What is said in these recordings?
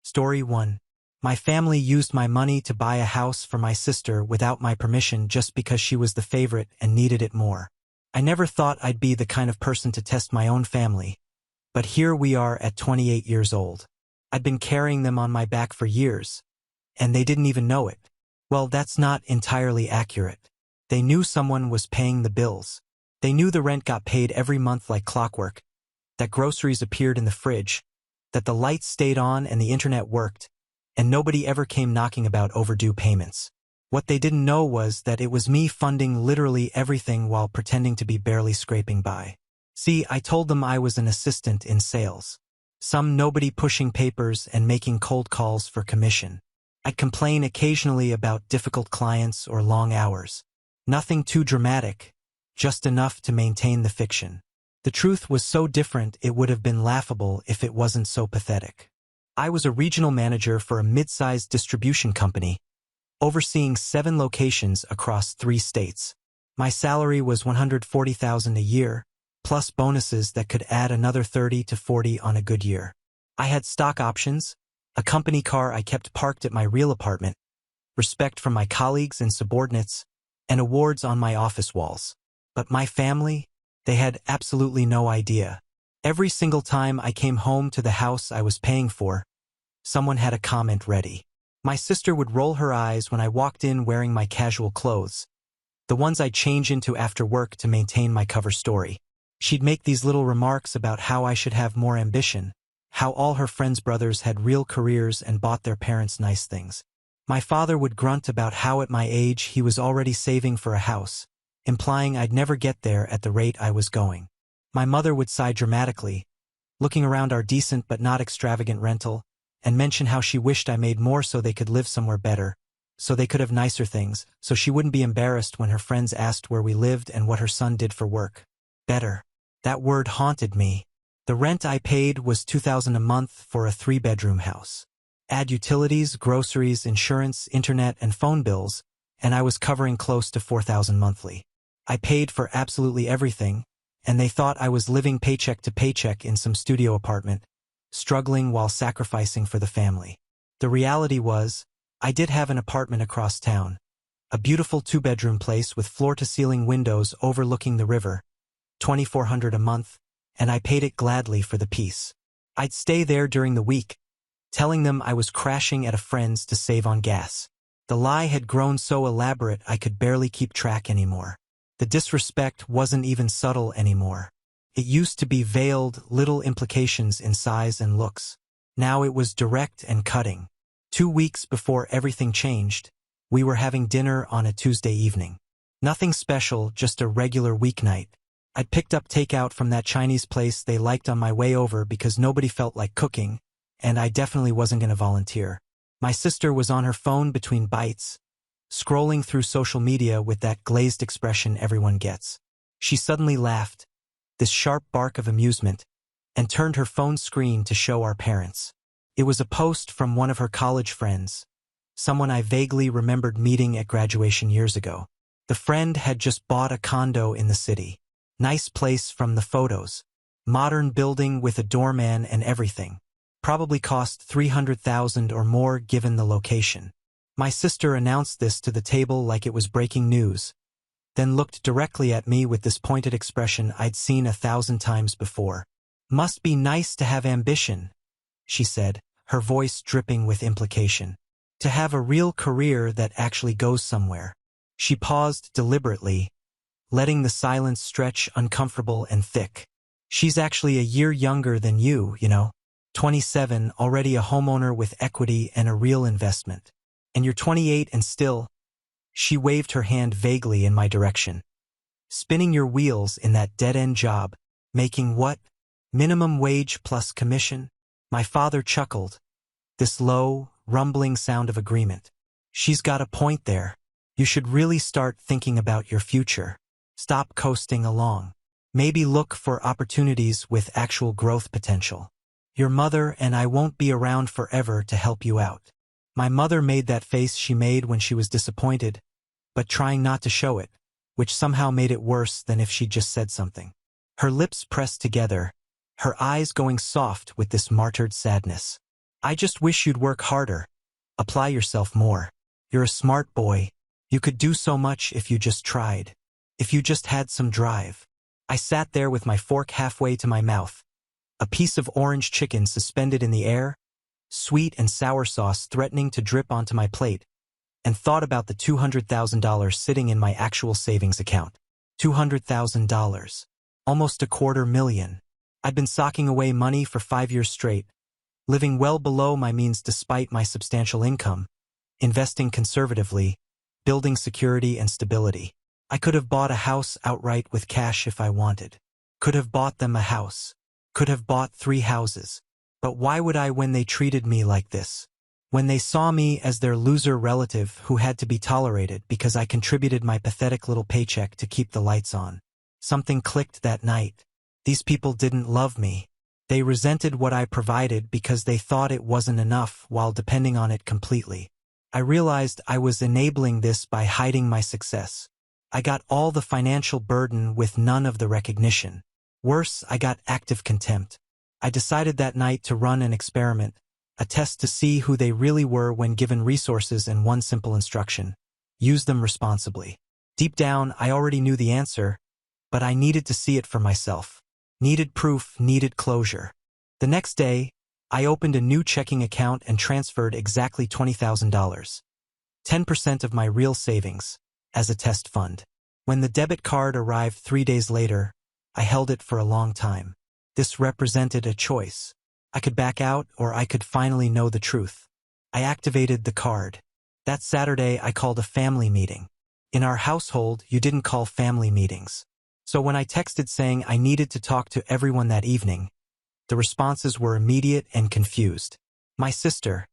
Story 1. My family used my money to buy a house for my sister without my permission just because she was the favorite and needed it more. I never thought I'd be the kind of person to test my own family, but here we are at 28 years old. I'd been carrying them on my back for years, and they didn't even know it. Well, that's not entirely accurate. They knew someone was paying the bills. They knew the rent got paid every month like clockwork, that groceries appeared in the fridge, that the lights stayed on and the internet worked, and nobody ever came knocking about overdue payments. What they didn't know was that it was me funding literally everything while pretending to be barely scraping by. See, I told them I was an assistant in sales. Some nobody pushing papers and making cold calls for commission. I'd complain occasionally about difficult clients or long hours. Nothing too dramatic, just enough to maintain the fiction. The truth was so different it would have been laughable if it wasn't so pathetic. I was a regional manager for a mid-sized distribution company, overseeing 7 locations across 3 states. My salary was $140,000 a year, plus bonuses that could add another 30 to 40 on a good year. I had stock options, a company car I kept parked at my real apartment, respect from my colleagues and subordinates, and awards on my office walls. But my family, they had absolutely no idea. Every single time I came home to the house I was paying for, someone had a comment ready. My sister would roll her eyes when I walked in wearing my casual clothes, the ones I change into after work to maintain my cover story. She'd make these little remarks about how I should have more ambition, how all her friends' brothers had real careers and bought their parents nice things. My father would grunt about how at my age he was already saving for a house, implying I'd never get there at the rate I was going. My mother would sigh dramatically, looking around our decent but not extravagant rental, and mention how she wished I made more so they could live somewhere better, so they could have nicer things, so she wouldn't be embarrassed when her friends asked where we lived and what her son did for work. Better. That word haunted me. The rent I paid was $2,000 a month for a 3-bedroom house. Add utilities, groceries, insurance, internet, and phone bills, and I was covering close to $4,000 monthly. I paid for absolutely everything, and they thought I was living paycheck to paycheck in some studio apartment, struggling while sacrificing for the family. The reality was, I did have an apartment across town, a beautiful 2-bedroom place with floor-to-ceiling windows overlooking the river, $2,400 a month, and I paid it gladly for the peace. I'd stay there during the week, telling them I was crashing at a friend's to save on gas. The lie had grown so elaborate I could barely keep track anymore. The disrespect wasn't even subtle anymore. It used to be veiled, little implications in size and looks. Now it was direct and cutting. 2 weeks before everything changed, we were having dinner on a Tuesday evening. Nothing special, just a regular weeknight. I'd picked up takeout from that Chinese place they liked on my way over because nobody felt like cooking, and I definitely wasn't going to volunteer. My sister was on her phone between bites, scrolling through social media with that glazed expression everyone gets. She suddenly laughed, this sharp bark of amusement, and turned her phone screen to show our parents. It was a post from one of her college friends, someone I vaguely remembered meeting at graduation years ago. The friend had just bought a condo in the city. Nice place from the photos. Modern building with a doorman and everything. Probably cost $300,000 or more given the location. My sister announced this to the table like it was breaking news, then looked directly at me with this pointed expression I'd seen 1,000 times before. "Must be nice to have ambition," she said, her voice dripping with implication. "To have a real career that actually goes somewhere." She paused deliberately, letting the silence stretch uncomfortable and thick. "She's actually a year younger than you, 27, already a homeowner with equity and a real investment. And you're 28 and still..." She waved her hand vaguely in my direction. "Spinning your wheels in that dead-end job, making what? Minimum wage plus commission?" My father chuckled, this low, rumbling sound of agreement. "She's got a point there. You should really start thinking about your future. Stop coasting along. Maybe look for opportunities with actual growth potential. Your mother and I won't be around forever to help you out." My mother made that face she made when she was disappointed, but trying not to show it, which somehow made it worse than if she'd just said something. Her lips pressed together, her eyes going soft with this martyred sadness. I just wish you'd work harder. Apply yourself more. You're a smart boy. You could do so much if you just tried. If you just had some drive. I sat there with my fork halfway to my mouth, a piece of orange chicken suspended in the air, sweet and sour sauce threatening to drip onto my plate, and thought about the $200,000 sitting in my actual savings account. $200,000. Almost $250,000. I'd been socking away money for 5 years straight, living well below my means despite my substantial income, investing conservatively, building security and stability. I could have bought a house outright with cash if I wanted. Could have bought them a house. Could have bought 3 houses. But why would I when they treated me like this? When they saw me as their loser relative who had to be tolerated because I contributed my pathetic little paycheck to keep the lights on. Something clicked that night. These people didn't love me. They resented what I provided because they thought it wasn't enough while depending on it completely. I realized I was enabling this by hiding my success. I got all the financial burden with none of the recognition. Worse, I got active contempt. I decided that night to run an experiment, a test to see who they really were when given resources and one simple instruction. Use them responsibly. Deep down, I already knew the answer, but I needed to see it for myself. Needed proof, needed closure. The next day, I opened a new checking account and transferred exactly $20,000. 10% of my real savings, as a test fund. When the debit card arrived 3 days later, I held it for a long time. This represented a choice. I could back out or I could finally know the truth. I activated the card. That Saturday, I called a family meeting. In our household, you didn't call family meetings. So when I texted saying I needed to talk to everyone that evening, the responses were immediate and confused. My sister,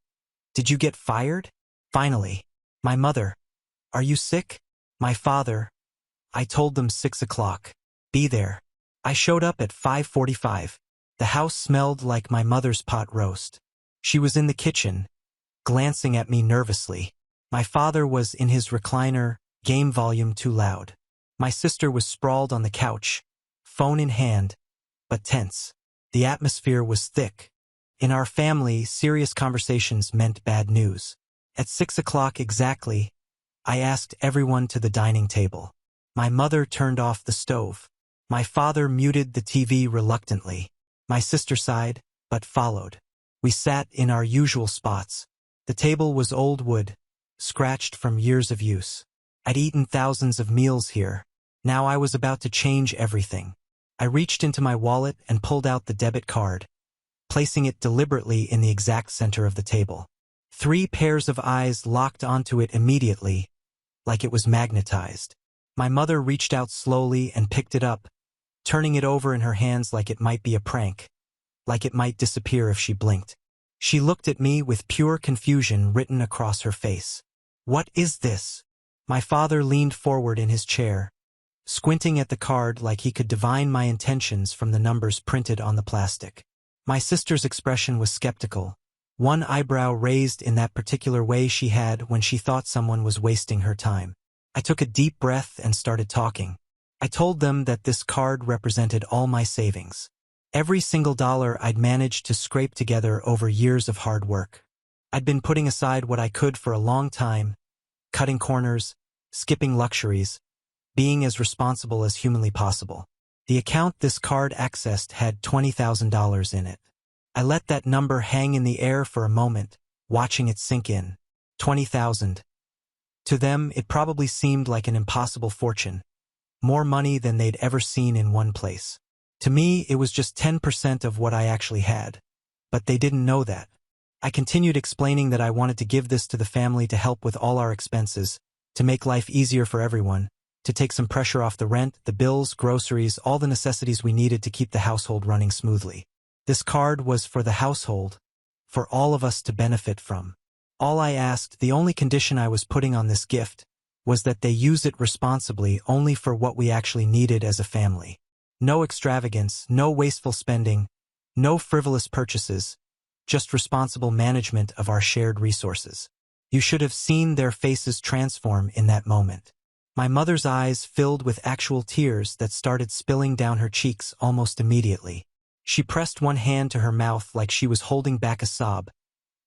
did you get fired? Finally. My mother, are you sick? My father, I told them 6 o'clock. Be there. I showed up at 5:45. The house smelled like my mother's pot roast. She was in the kitchen, glancing at me nervously. My father was in his recliner, game volume too loud. My sister was sprawled on the couch, phone in hand, but tense. The atmosphere was thick. In our family, serious conversations meant bad news. At 6 o'clock exactly, I asked everyone to the dining table. My mother turned off the stove. My father muted the TV reluctantly. My sister sighed, but followed. We sat in our usual spots. The table was old wood, scratched from years of use. I'd eaten thousands of meals here. Now I was about to change everything. I reached into my wallet and pulled out the debit card, placing it deliberately in the exact center of the table. 3 pairs of eyes locked onto it immediately, like it was magnetized. My mother reached out slowly and picked it up, turning it over in her hands like it might be a prank, like it might disappear if she blinked. She looked at me with pure confusion written across her face. What is this? My father leaned forward in his chair, squinting at the card like he could divine my intentions from the numbers printed on the plastic. My sister's expression was skeptical, one eyebrow raised in that particular way she had when she thought someone was wasting her time. I took a deep breath and started talking. I told them that this card represented all my savings. Every single dollar I'd managed to scrape together over years of hard work. I'd been putting aside what I could for a long time, cutting corners, skipping luxuries, being as responsible as humanly possible. The account this card accessed had $20,000 in it. I let that number hang in the air for a moment, watching it sink in. 20,000. To them, it probably seemed like an impossible fortune, more money than they'd ever seen in one place. To me, it was just 10% of what I actually had. But they didn't know that. I continued explaining that I wanted to give this to the family to help with all our expenses, to make life easier for everyone, to take some pressure off the rent, the bills, groceries, all the necessities we needed to keep the household running smoothly. This card was for the household, for all of us to benefit from. All I asked, the only condition I was putting on this gift, was that they use it responsibly only for what we actually needed as a family. No extravagance, no wasteful spending, no frivolous purchases, just responsible management of our shared resources. You should have seen their faces transform in that moment. My mother's eyes filled with actual tears that started spilling down her cheeks almost immediately. She pressed one hand to her mouth like she was holding back a sob,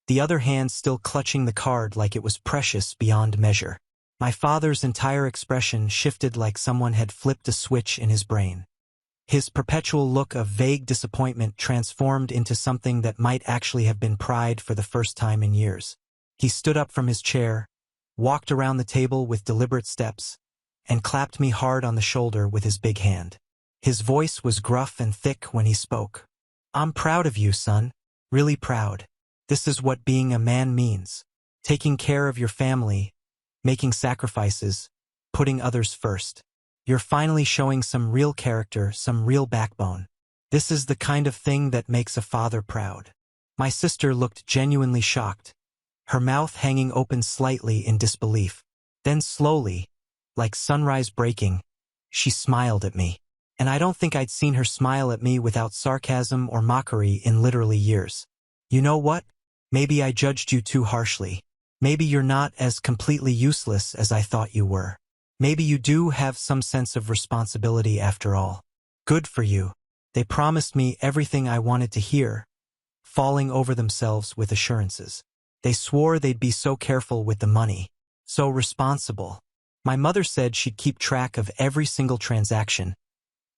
the other hand still clutching the card like it was precious beyond measure. My father's entire expression shifted like someone had flipped a switch in his brain. His perpetual look of vague disappointment transformed into something that might actually have been pride for the first time in years. He stood up from his chair, walked around the table with deliberate steps, and clapped me hard on the shoulder with his big hand. His voice was gruff and thick when he spoke. "I'm proud of you, son. Really proud. This is what being a man means. Taking care of your family, making sacrifices, putting others first. You're finally showing some real character, some real backbone. This is the kind of thing that makes a father proud." My sister looked genuinely shocked, her mouth hanging open slightly in disbelief. Then slowly, like sunrise breaking, she smiled at me. And I don't think I'd seen her smile at me without sarcasm or mockery in literally years. "You know what? Maybe I judged you too harshly. Maybe you're not as completely useless as I thought you were. Maybe you do have some sense of responsibility after all. Good for you." They promised me everything I wanted to hear, falling over themselves with assurances. They swore they'd be so careful with the money, so responsible. My mother said she'd keep track of every single transaction,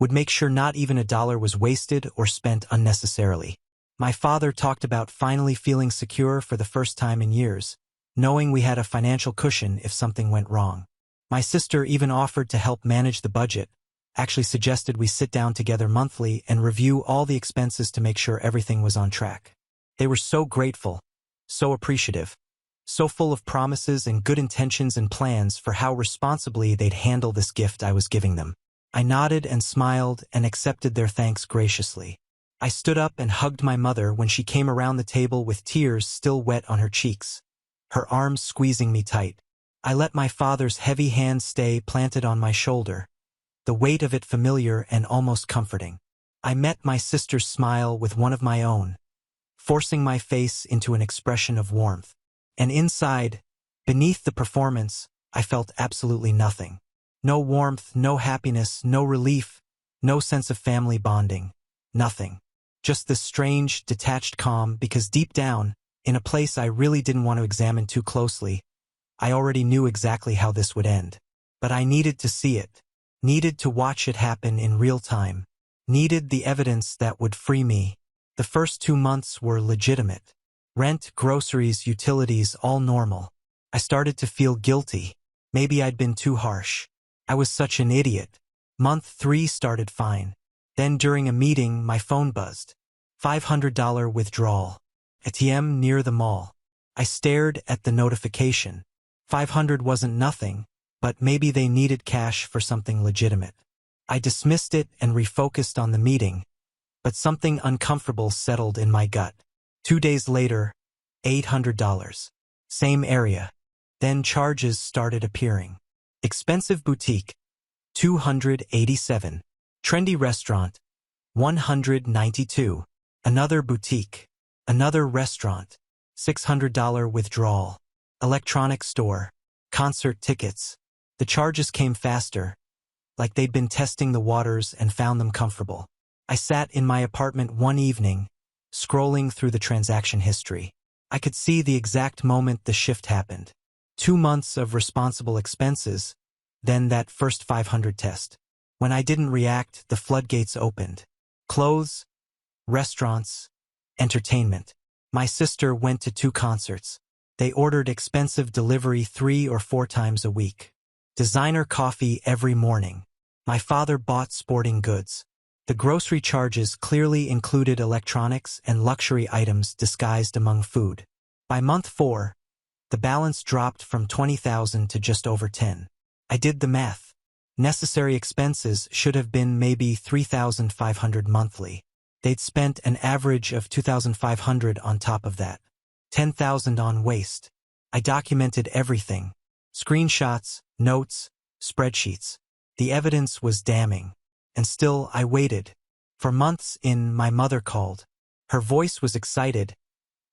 would make sure not even a dollar was wasted or spent unnecessarily. My father talked about finally feeling secure for the first time in years, knowing we had a financial cushion if something went wrong. My sister even offered to help manage the budget, actually suggested we sit down together monthly and review all the expenses to make sure everything was on track. They were so grateful, so appreciative, so full of promises and good intentions and plans for how responsibly they'd handle this gift I was giving them. I nodded and smiled and accepted their thanks graciously. I stood up and hugged my mother when she came around the table with tears still wet on her cheeks, her arms squeezing me tight. I let my father's heavy hand stay planted on my shoulder, the weight of it familiar and almost comforting. I met my sister's smile with one of my own, forcing my face into an expression of warmth. And inside, beneath the performance, I felt absolutely nothing. No warmth, no happiness, no relief, no sense of family bonding. Nothing. Just this strange, detached calm because deep down, in a place I really didn't want to examine too closely, I already knew exactly how this would end. But I needed to see it, needed to watch it happen in real time, needed the evidence that would free me. The first 2 months were legitimate. Rent, groceries, utilities, all normal. I started to feel guilty. Maybe I'd been too harsh. I was such an idiot. Month 3 started fine. Then during a meeting, my phone buzzed. $500 withdrawal. ATM near the mall. I stared at the notification. 500 wasn't nothing, but maybe they needed cash for something legitimate. I dismissed it and refocused on the meeting, but something uncomfortable settled in my gut. 2 days later, $800. Same area. Then charges started appearing. Expensive boutique, $287. Trendy restaurant, $192. Another boutique. Another restaurant, $600 withdrawal. Electronics store, concert tickets. The charges came faster, like they'd been testing the waters and found them comfortable. I sat in my apartment one evening, scrolling through the transaction history. I could see the exact moment the shift happened. 2 months of responsible expenses, then that first 500 test. When I didn't react, the floodgates opened. Clothes, restaurants, entertainment. My sister went to 2 concerts. They ordered expensive delivery 3 or 4 times a week. Designer coffee every morning. My father bought sporting goods. The grocery charges clearly included electronics and luxury items disguised among food. By month 4, the balance dropped from 20,000 to just over 10. I did the math. Necessary expenses should have been maybe 3,500 monthly. They'd spent an average of 2,500 on top of that. 10,000 on waste. I documented everything. Screenshots, notes, spreadsheets. The evidence was damning. And still I waited. For months my mother called. Her voice was excited,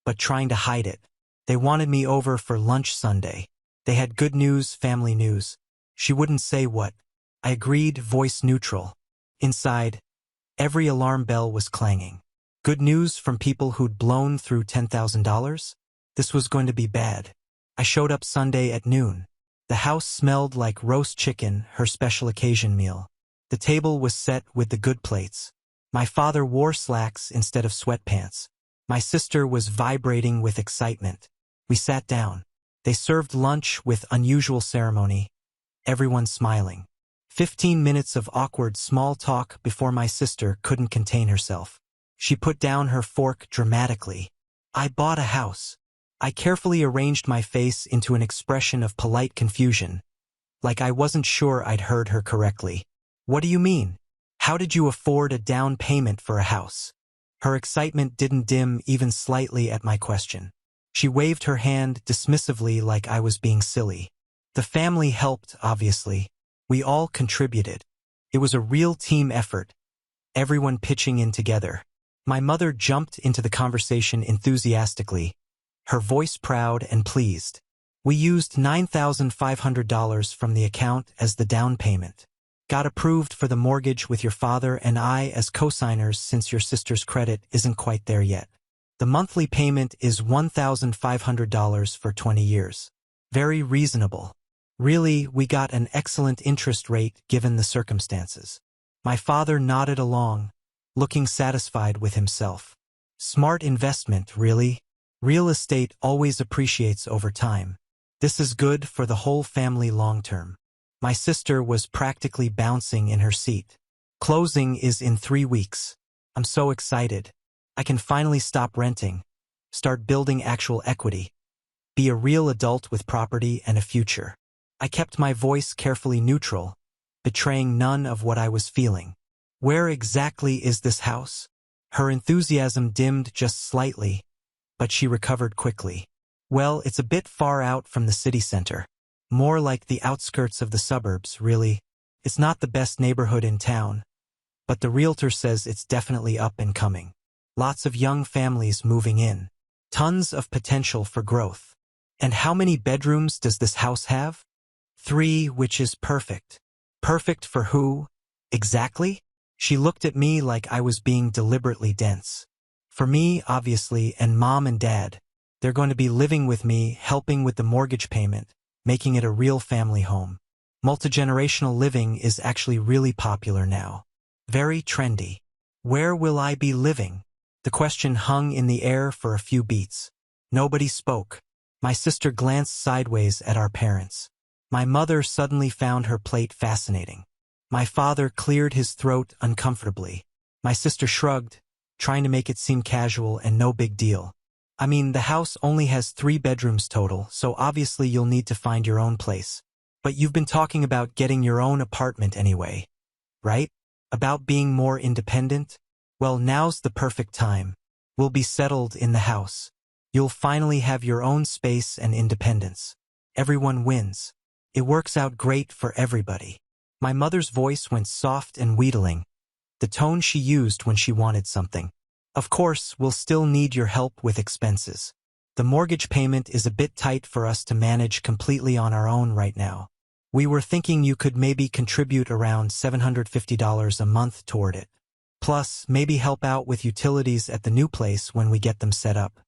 but trying to hide it. They wanted me over for lunch Sunday. They had good news, family news. She wouldn't say what. I agreed, voice neutral. Inside, every alarm bell was clanging. Good news from people who'd blown through $10,000? This was going to be bad. I showed up Sunday at noon. The house smelled like roast chicken, her special occasion meal. The table was set with the good plates. My father wore slacks instead of sweatpants. My sister was vibrating with excitement. We sat down. They served lunch with unusual ceremony, everyone smiling. 15 minutes of awkward small talk before my sister couldn't contain herself. She put down her fork dramatically. I bought a house. I carefully arranged my face into an expression of polite confusion, like I wasn't sure I'd heard her correctly. What do you mean? How did you afford a down payment for a house? Her excitement didn't dim even slightly at my question. She waved her hand dismissively like I was being silly. The family helped, obviously. We all contributed. It was a real team effort, everyone pitching in together. My mother jumped into the conversation enthusiastically, her voice proud and pleased. We used $9,500 from the account as the down payment. Got approved for the mortgage with your father and I as co-signers since your sister's credit isn't quite there yet. The monthly payment is $1,500 for 20 years. Very reasonable. Really, we got an excellent interest rate given the circumstances. My father nodded along, looking satisfied with himself. Smart investment, really. Real estate always appreciates over time. This is good for the whole family long-term. My sister was practically bouncing in her seat. Closing is in 3 weeks. I'm so excited. I can finally stop renting, start building actual equity, be a real adult with property and a future. I kept my voice carefully neutral, betraying none of what I was feeling. Where exactly is this house? Her enthusiasm dimmed just slightly, but she recovered quickly. Well, it's a bit far out from the city center. More like the outskirts of the suburbs, really. It's not the best neighborhood in town, but the realtor says it's definitely up and coming. Lots of young families moving in. Tons of potential for growth. And how many bedrooms does this house have? 3, which is perfect. Perfect for who? Exactly? She looked at me like I was being deliberately dense. For me, obviously, and Mom and Dad. They're going to be living with me, helping with the mortgage payment, making it a real family home. Multi-generational living is actually really popular now. Very trendy. Where will I be living? The question hung in the air for a few beats. Nobody spoke. My sister glanced sideways at our parents. My mother suddenly found her plate fascinating. My father cleared his throat uncomfortably. My sister shrugged, trying to make it seem casual and no big deal. I mean, the house only has 3 bedrooms total, so obviously you'll need to find your own place. But you've been talking about getting your own apartment anyway, right? About being more independent? Well, now's the perfect time. We'll be settled in the house. You'll finally have your own space and independence. Everyone wins. It works out great for everybody. My mother's voice went soft and wheedling, the tone she used when she wanted something. Of course, we'll still need your help with expenses. The mortgage payment is a bit tight for us to manage completely on our own right now. We were thinking you could maybe contribute around $750 a month toward it. Plus, maybe help out with utilities at the new place when we get them set up.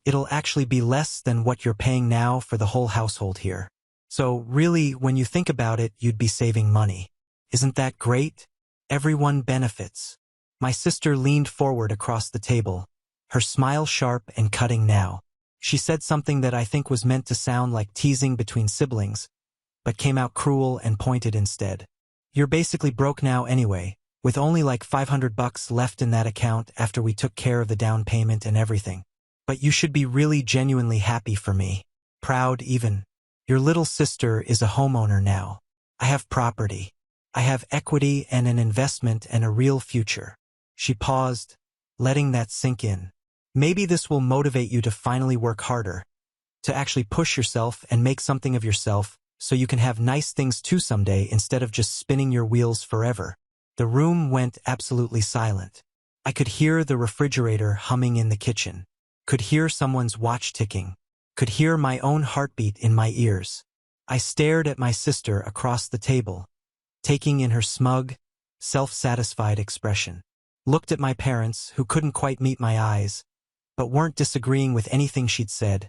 It'll actually be less than what you're paying now for the whole household here. So really, when you think about it, you'd be saving money. Isn't that great? Everyone benefits. My sister leaned forward across the table, her smile sharp and cutting now. She said something that I think was meant to sound like teasing between siblings, but came out cruel and pointed instead. You're basically broke now anyway, with only like $500 left in that account after we took care of the down payment and everything. But you should be really genuinely happy for me. Proud even. Your little sister is a homeowner now. I have property. I have equity and an investment and a real future. She paused, letting that sink in. Maybe this will motivate you to finally work harder, to actually push yourself and make something of yourself so you can have nice things too someday instead of just spinning your wheels forever. The room went absolutely silent. I could hear the refrigerator humming in the kitchen, could hear someone's watch ticking, could hear my own heartbeat in my ears. I stared at my sister across the table, taking in her smug, self-satisfied expression. Looked at my parents, who couldn't quite meet my eyes, but weren't disagreeing with anything she'd said.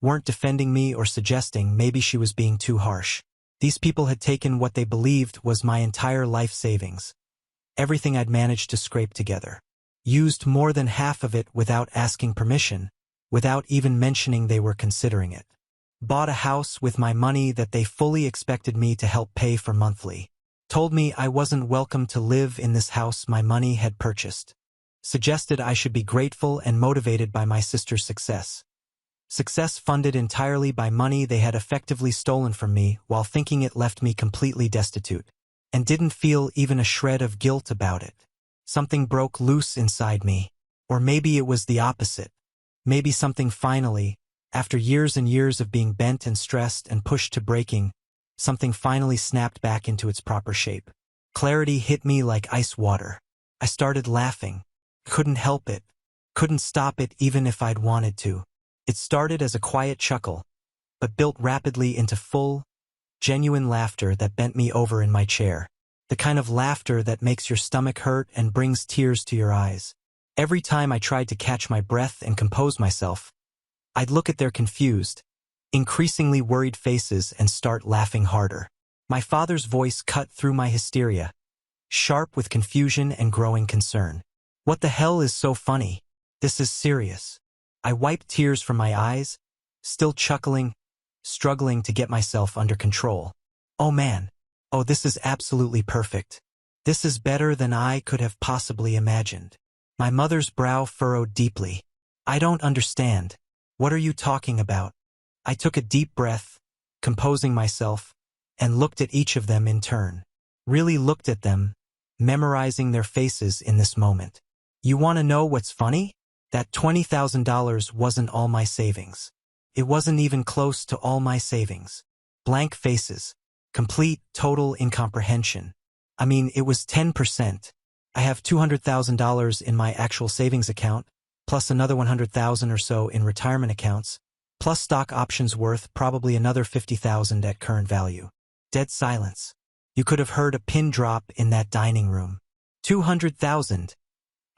weren't defending me or suggesting maybe she was being too harsh. These people had taken what they believed was my entire life savings, everything I'd managed to scrape together. Used more than half of it without asking permission, without even mentioning they were considering it. Bought a house with my money that they fully expected me to help pay for monthly. Told me I wasn't welcome to live in this house my money had purchased. Suggested I should be grateful and motivated by my sister's success. Success funded entirely by money they had effectively stolen from me while thinking it left me completely destitute. And didn't feel even a shred of guilt about it. Something broke loose inside me. Or maybe it was the opposite. Maybe something finally, after years and years of being bent and stressed and pushed to breaking, something finally snapped back into its proper shape. Clarity hit me like ice water. I started laughing. Couldn't help it. Couldn't stop it even if I'd wanted to. It started as a quiet chuckle, but built rapidly into full, genuine laughter that bent me over in my chair. The kind of laughter that makes your stomach hurt and brings tears to your eyes. Every time I tried to catch my breath and compose myself, I'd look at their confused, increasingly worried faces and start laughing harder. My father's voice cut through my hysteria, sharp with confusion and growing concern. What the hell is so funny? This is serious. I wiped tears from my eyes, still chuckling, struggling to get myself under control. Oh man. Oh, this is absolutely perfect. This is better than I could have possibly imagined. My mother's brow furrowed deeply. I don't understand. What are you talking about? I took a deep breath, composing myself, and looked at each of them in turn. Really looked at them, memorizing their faces in this moment. You want to know what's funny? That $20,000 wasn't all my savings. It wasn't even close to all my savings. Blank faces. Complete, total incomprehension. I mean, it was 10%. I have $200,000 in my actual savings account, plus another $100,000 or so in retirement accounts, plus stock options worth probably another $50,000 at current value. Dead silence. You could have heard a pin drop in that dining room. 200,000.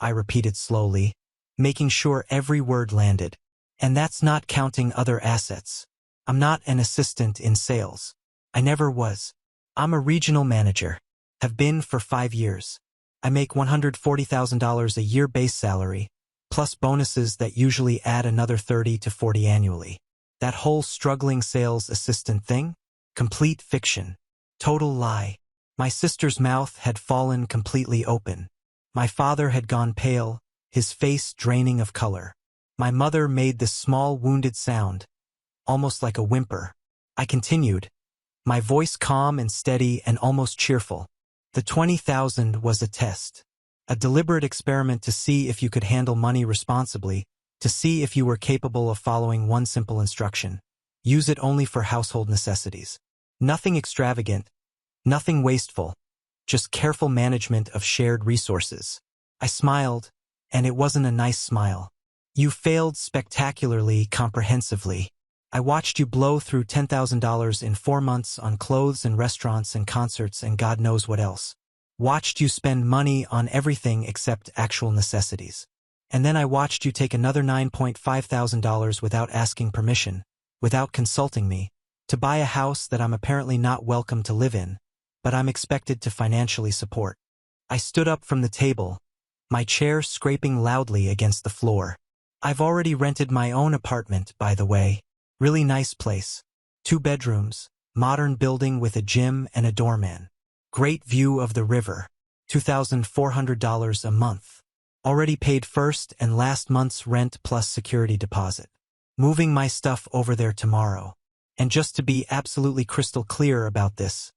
I repeated slowly, making sure every word landed. And that's not counting other assets. I'm not an assistant in sales. I never was. I'm a regional manager. Have been for 5 years. I make $140,000 a year base salary, plus bonuses that usually add another 30 to 40 annually. That whole struggling sales assistant thing? Complete fiction. Total lie. My sister's mouth had fallen completely open. My father had gone pale, his face draining of color. My mother made this small wounded sound, almost like a whimper. I continued, my voice calm and steady and almost cheerful. The 20,000 was a test. A deliberate experiment to see if you could handle money responsibly, to see if you were capable of following one simple instruction. Use it only for household necessities. Nothing extravagant, nothing wasteful, just careful management of shared resources. I smiled, and it wasn't a nice smile. You failed spectacularly, comprehensively. I watched you blow through $10,000 in 4 months on clothes and restaurants and concerts and God knows what else. Watched you spend money on everything except actual necessities. And then I watched you take another $9,500 without asking permission, without consulting me, to buy a house that I'm apparently not welcome to live in, but I'm expected to financially support. I stood up from the table, my chair scraping loudly against the floor. I've already rented my own apartment, by the way. Really nice place. 2 bedrooms, modern building with a gym and a doorman. Great view of the river. $2,400 a month. Already paid first and last month's rent plus security deposit. Moving my stuff over there tomorrow. And just to be absolutely crystal clear about this,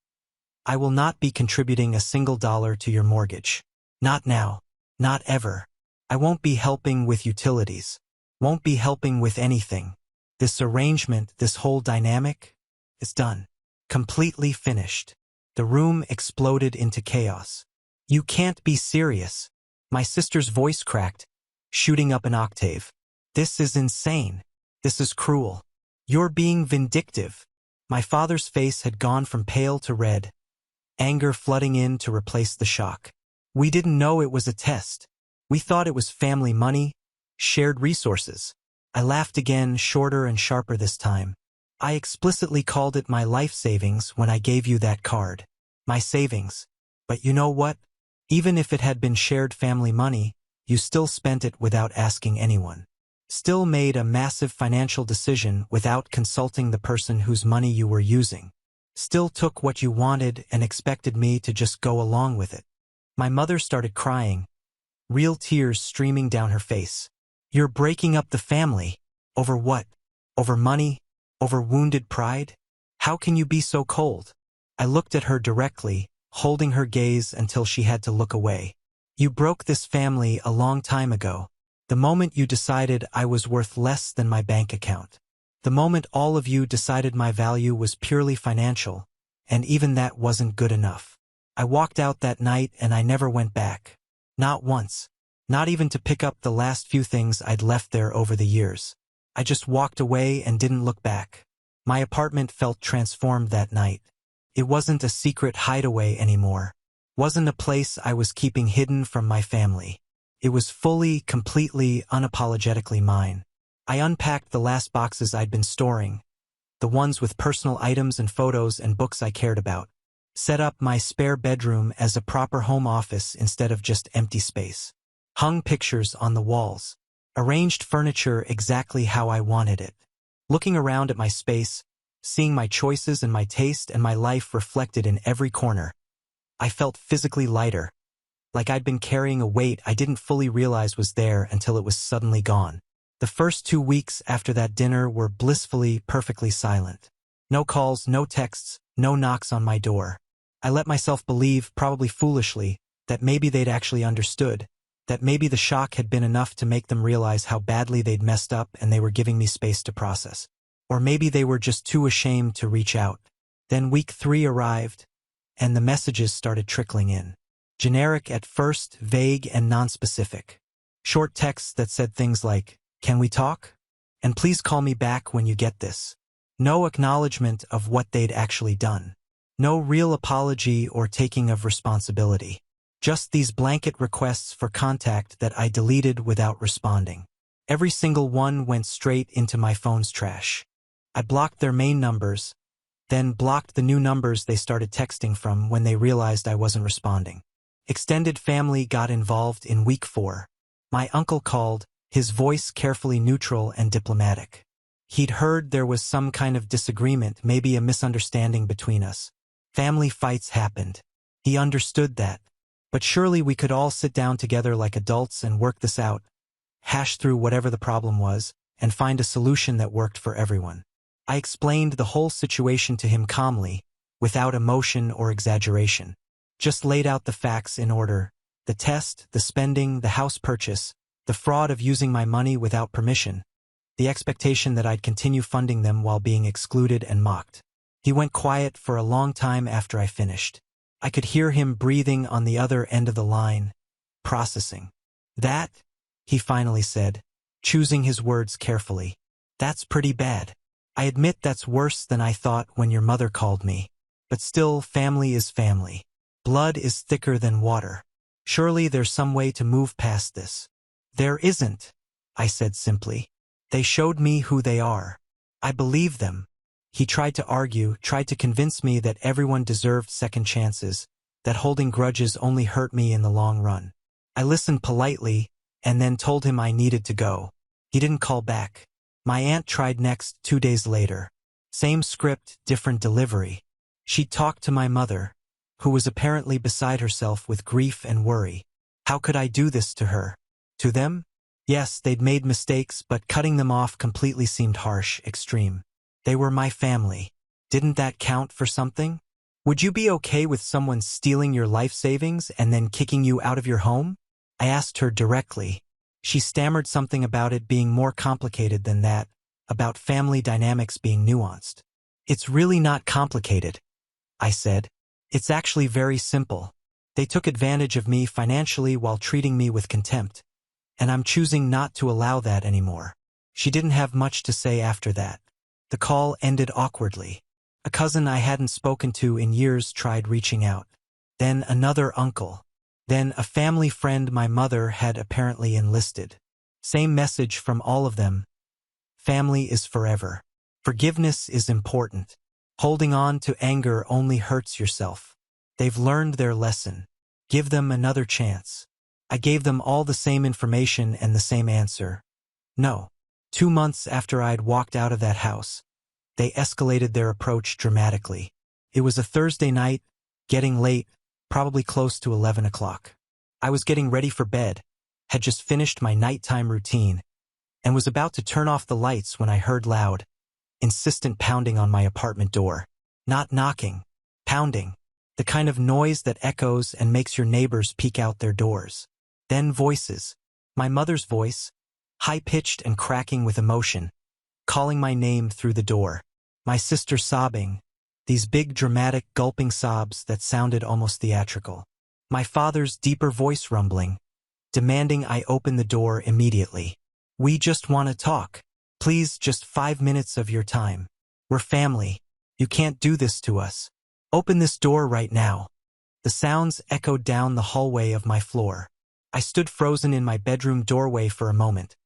I will not be contributing a single dollar to your mortgage. Not now. Not ever. I won't be helping with utilities. Won't be helping with anything. This arrangement, this whole dynamic, is done. Completely finished. The room exploded into chaos. You can't be serious. My sister's voice cracked, shooting up an octave. This is insane. This is cruel. You're being vindictive. My father's face had gone from pale to red, anger flooding in to replace the shock. We didn't know it was a test. We thought it was family money, shared resources. I laughed again, shorter and sharper this time. I explicitly called it my life savings when I gave you that card. My savings. But you know what? Even if it had been shared family money, you still spent it without asking anyone. Still made a massive financial decision without consulting the person whose money you were using. Still took what you wanted and expected me to just go along with it. My mother started crying, real tears streaming down her face. You're breaking up the family. Over what? Over money? Over wounded pride? How can you be so cold? I looked at her directly, holding her gaze until she had to look away. You broke this family a long time ago. The moment you decided I was worth less than my bank account. The moment all of you decided my value was purely financial, and even that wasn't good enough. I walked out that night and I never went back. Not once. Not even to pick up the last few things I'd left there over the years. I just walked away and didn't look back. My apartment felt transformed that night. It wasn't a secret hideaway anymore. Wasn't a place I was keeping hidden from my family. It was fully, completely, unapologetically mine. I unpacked the last boxes I'd been storing, the ones with personal items and photos and books I cared about. Set up my spare bedroom as a proper home office instead of just empty space. Hung pictures on the walls. Arranged furniture exactly how I wanted it. Looking around at my space, seeing my choices and my taste and my life reflected in every corner, I felt physically lighter, like I'd been carrying a weight I didn't fully realize was there until it was suddenly gone. The first 2 weeks after that dinner were blissfully, perfectly silent. No calls, no texts, no knocks on my door. I let myself believe, probably foolishly, that maybe they'd actually understood, that maybe the shock had been enough to make them realize how badly they'd messed up and they were giving me space to process. Or maybe they were just too ashamed to reach out. Then week 3 arrived, and the messages started trickling in. Generic at first, vague and nonspecific. Short texts that said things like, "Can we talk? And please call me back when you get this." No acknowledgement of what they'd actually done. No real apology or taking of responsibility. Just these blanket requests for contact that I deleted without responding. Every single one went straight into my phone's trash. I blocked their main numbers, then blocked the new numbers they started texting from when they realized I wasn't responding. Extended family got involved in week 4. My uncle called, his voice carefully neutral and diplomatic. He'd heard there was some kind of disagreement, maybe a misunderstanding between us. Family fights happened. He understood that. But surely we could all sit down together like adults and work this out, hash through whatever the problem was, and find a solution that worked for everyone. I explained the whole situation to him calmly, without emotion or exaggeration. Just laid out the facts in order: the test, the spending, the house purchase, the fraud of using my money without permission, the expectation that I'd continue funding them while being excluded and mocked. He went quiet for a long time after I finished. I could hear him breathing on the other end of the line, processing. "That," he finally said, choosing his words carefully, "that's pretty bad. I admit that's worse than I thought when your mother called me. But still, family is family. Blood is thicker than water. Surely there's some way to move past this." "There isn't," I said simply. "They showed me who they are. I believe them." He tried to argue, tried to convince me that everyone deserved second chances, that holding grudges only hurt me in the long run. I listened politely, and then told him I needed to go. He didn't call back. My aunt tried next 2 days later. Same script, different delivery. She talked to my mother, who was apparently beside herself with grief and worry. How could I do this to her? To them? Yes, they'd made mistakes, but cutting them off completely seemed harsh, extreme. They were my family. Didn't that count for something? Would you be okay with someone stealing your life savings and then kicking you out of your home? I asked her directly. She stammered something about it being more complicated than that, about family dynamics being nuanced. "It's really not complicated," I said. "It's actually very simple. They took advantage of me financially while treating me with contempt, and I'm choosing not to allow that anymore." She didn't have much to say after that. The call ended awkwardly. A cousin I hadn't spoken to in years tried reaching out. Then another uncle. Then a family friend my mother had apparently enlisted. Same message from all of them. Family is forever. Forgiveness is important. Holding on to anger only hurts yourself. They've learned their lesson. Give them another chance. I gave them all the same information and the same answer. No. 2 months after I'd walked out of that house, they escalated their approach dramatically. It was a Thursday night, getting late, probably close to 11 o'clock. I was getting ready for bed, had just finished my nighttime routine, and was about to turn off the lights when I heard loud, insistent pounding on my apartment door. Not knocking, pounding. The kind of noise that echoes and makes your neighbors peek out their doors. Then voices. My mother's voice, high-pitched and cracking with emotion, calling my name through the door. My sister sobbing, these big dramatic gulping sobs that sounded almost theatrical. My father's deeper voice rumbling, demanding I open the door immediately. We just want to talk. Please, just 5 minutes of your time. We're family. You can't do this to us. Open this door right now. The sounds echoed down the hallway of my floor. I stood frozen in my bedroom doorway for a moment,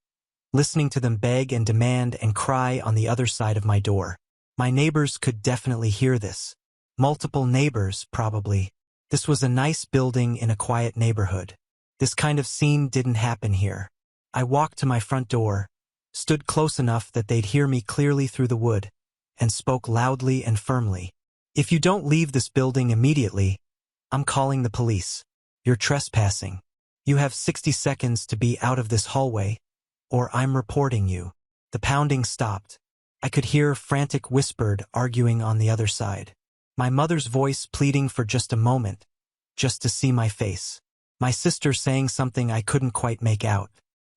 listening to them beg and demand and cry on the other side of my door. My neighbors could definitely hear this. Multiple neighbors, probably. This was a nice building in a quiet neighborhood. This kind of scene didn't happen here. I walked to my front door, stood close enough that they'd hear me clearly through the wood, and spoke loudly and firmly. If you don't leave this building immediately, I'm calling the police. You're trespassing. You have 60 seconds to be out of this hallway, or I'm reporting you. The pounding stopped. I could hear frantic whispered arguing on the other side. My mother's voice pleading for just a moment, just to see my face. My sister saying something I couldn't quite make out.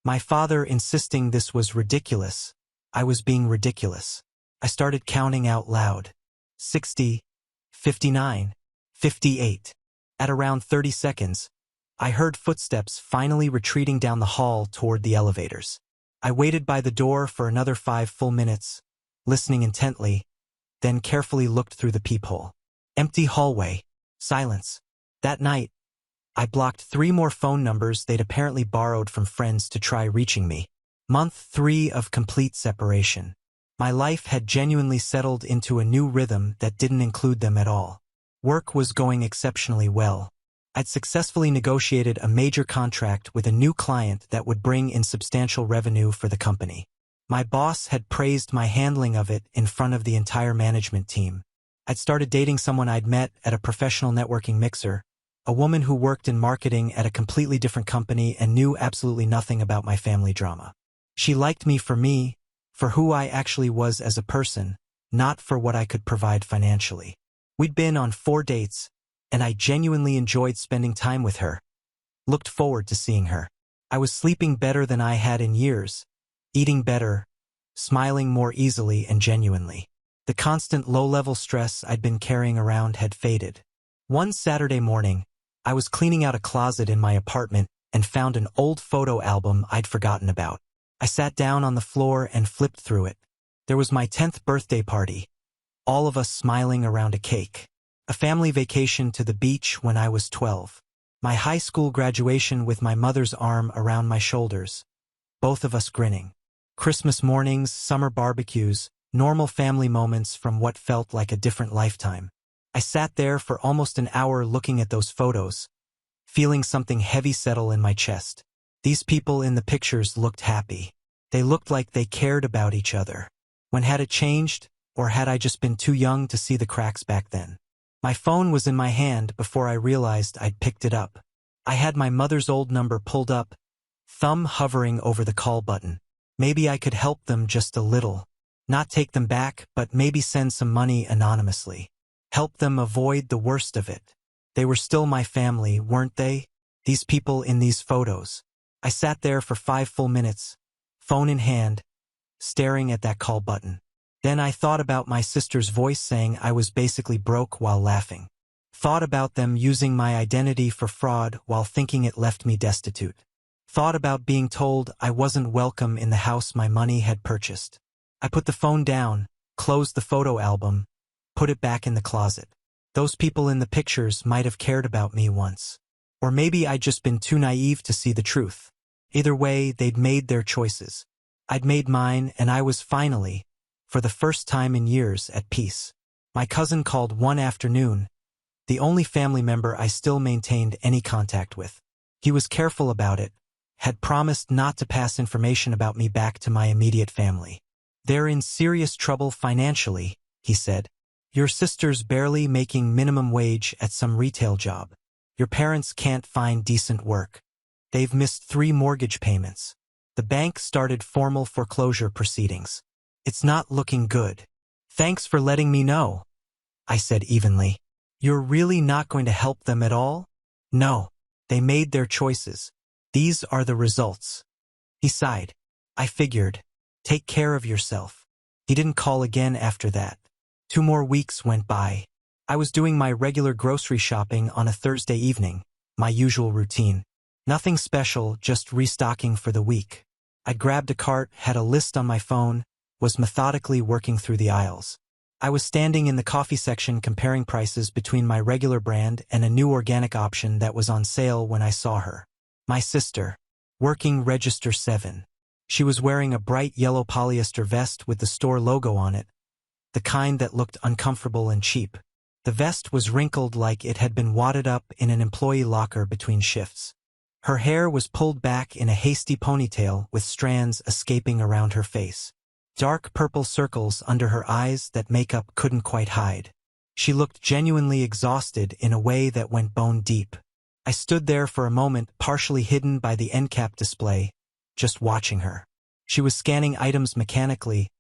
My father insisting this was ridiculous. I was being ridiculous. I started counting out loud. 60, 59, 58. At around 30 seconds, I heard footsteps finally retreating down the hall toward the elevators. I waited by the door for another 5 full minutes, listening intently, then carefully looked through the peephole. Empty hallway. Silence. That night, I blocked 3 more phone numbers they'd apparently borrowed from friends to try reaching me. Month 3 of complete separation. My life had genuinely settled into a new rhythm that didn't include them at all. Work was going exceptionally well. I'd successfully negotiated a major contract with a new client that would bring in substantial revenue for the company. My boss had praised my handling of it in front of the entire management team. I'd started dating someone I'd met at a professional networking mixer, a woman who worked in marketing at a completely different company and knew absolutely nothing about my family drama. She liked me, for who I actually was as a person, not for what I could provide financially. We'd been on 4 dates, and I genuinely enjoyed spending time with her. Looked forward to seeing her. I was sleeping better than I had in years, eating better, smiling more easily and genuinely. The constant low-level stress I'd been carrying around had faded. One Saturday morning, I was cleaning out a closet in my apartment and found an old photo album I'd forgotten about. I sat down on the floor and flipped through it. There was my 10th birthday party, all of us smiling around a cake. A family vacation to the beach when I was 12. My high school graduation with my mother's arm around my shoulders, both of us grinning. Christmas mornings, summer barbecues, normal family moments from what felt like a different lifetime. I sat there for almost an hour looking at those photos, feeling something heavy settle in my chest. These people in the pictures looked happy. They looked like they cared about each other. When had it changed, or had I just been too young to see the cracks back then? My phone was in my hand before I realized I'd picked it up. I had my mother's old number pulled up, thumb hovering over the call button. Maybe I could help them just a little. Not take them back, but maybe send some money anonymously. Help them avoid the worst of it. They were still my family, weren't they? These people in these photos. I sat there for 5 full minutes, phone in hand, staring at that call button. Then I thought about my sister's voice saying I was basically broke while laughing. Thought about them using my identity for fraud while thinking it left me destitute. Thought about being told I wasn't welcome in the house my money had purchased. I put the phone down, closed the photo album, put it back in the closet. Those people in the pictures might have cared about me once. Or maybe I'd just been too naive to see the truth. Either way, they'd made their choices. I'd made mine, and I was finally, for the first time in years, at peace. My cousin called one afternoon, the only family member I still maintained any contact with. He was careful about it, had promised not to pass information about me back to my immediate family. "They're in serious trouble financially," he said. "Your sister's barely making minimum wage at some retail job. Your parents can't find decent work. They've missed 3 mortgage payments. The bank started formal foreclosure proceedings. It's not looking good." "Thanks for letting me know," I said evenly. "You're really not going to help them at all?" "No. They made their choices. These are the results." He sighed. "I figured. Take care of yourself." He didn't call again after that. 2 more weeks went by. I was doing my regular grocery shopping on a Thursday evening, my usual routine. Nothing special, just restocking for the week. I grabbed a cart, had a list on my phone, was methodically working through the aisles. I was standing in the coffee section comparing prices between my regular brand and a new organic option that was on sale when I saw her. My sister, working register 7. She was wearing a bright yellow polyester vest with the store logo on it, the kind that looked uncomfortable and cheap. The vest was wrinkled like it had been wadded up in an employee locker between shifts. Her hair was pulled back in a hasty ponytail with strands escaping around her face. Dark purple circles under her eyes that makeup couldn't quite hide. She looked genuinely exhausted in a way that went bone deep. I stood there for a moment, partially hidden by the end cap display, just watching her. She was scanning items mechanically,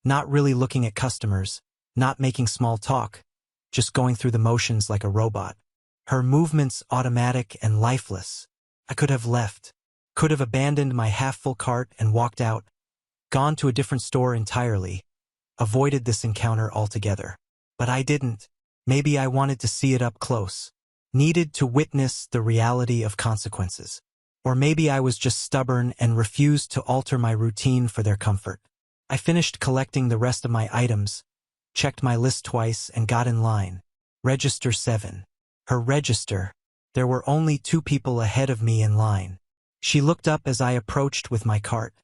not really looking at customers, not making small talk, just going through the motions like a robot. Her movements automatic and lifeless. I could have left, could have abandoned my half-full cart and walked out, gone to a different store entirely, avoided this encounter altogether. But I didn't. Maybe I wanted to see it up close, needed to witness the reality of consequences. Or maybe I was just stubborn and refused to alter my routine for their comfort. I finished collecting the rest of my items, checked my list twice, and got in line. Register 7. Her register. There were only 2 people ahead of me in line. She looked up as I approached with my cart,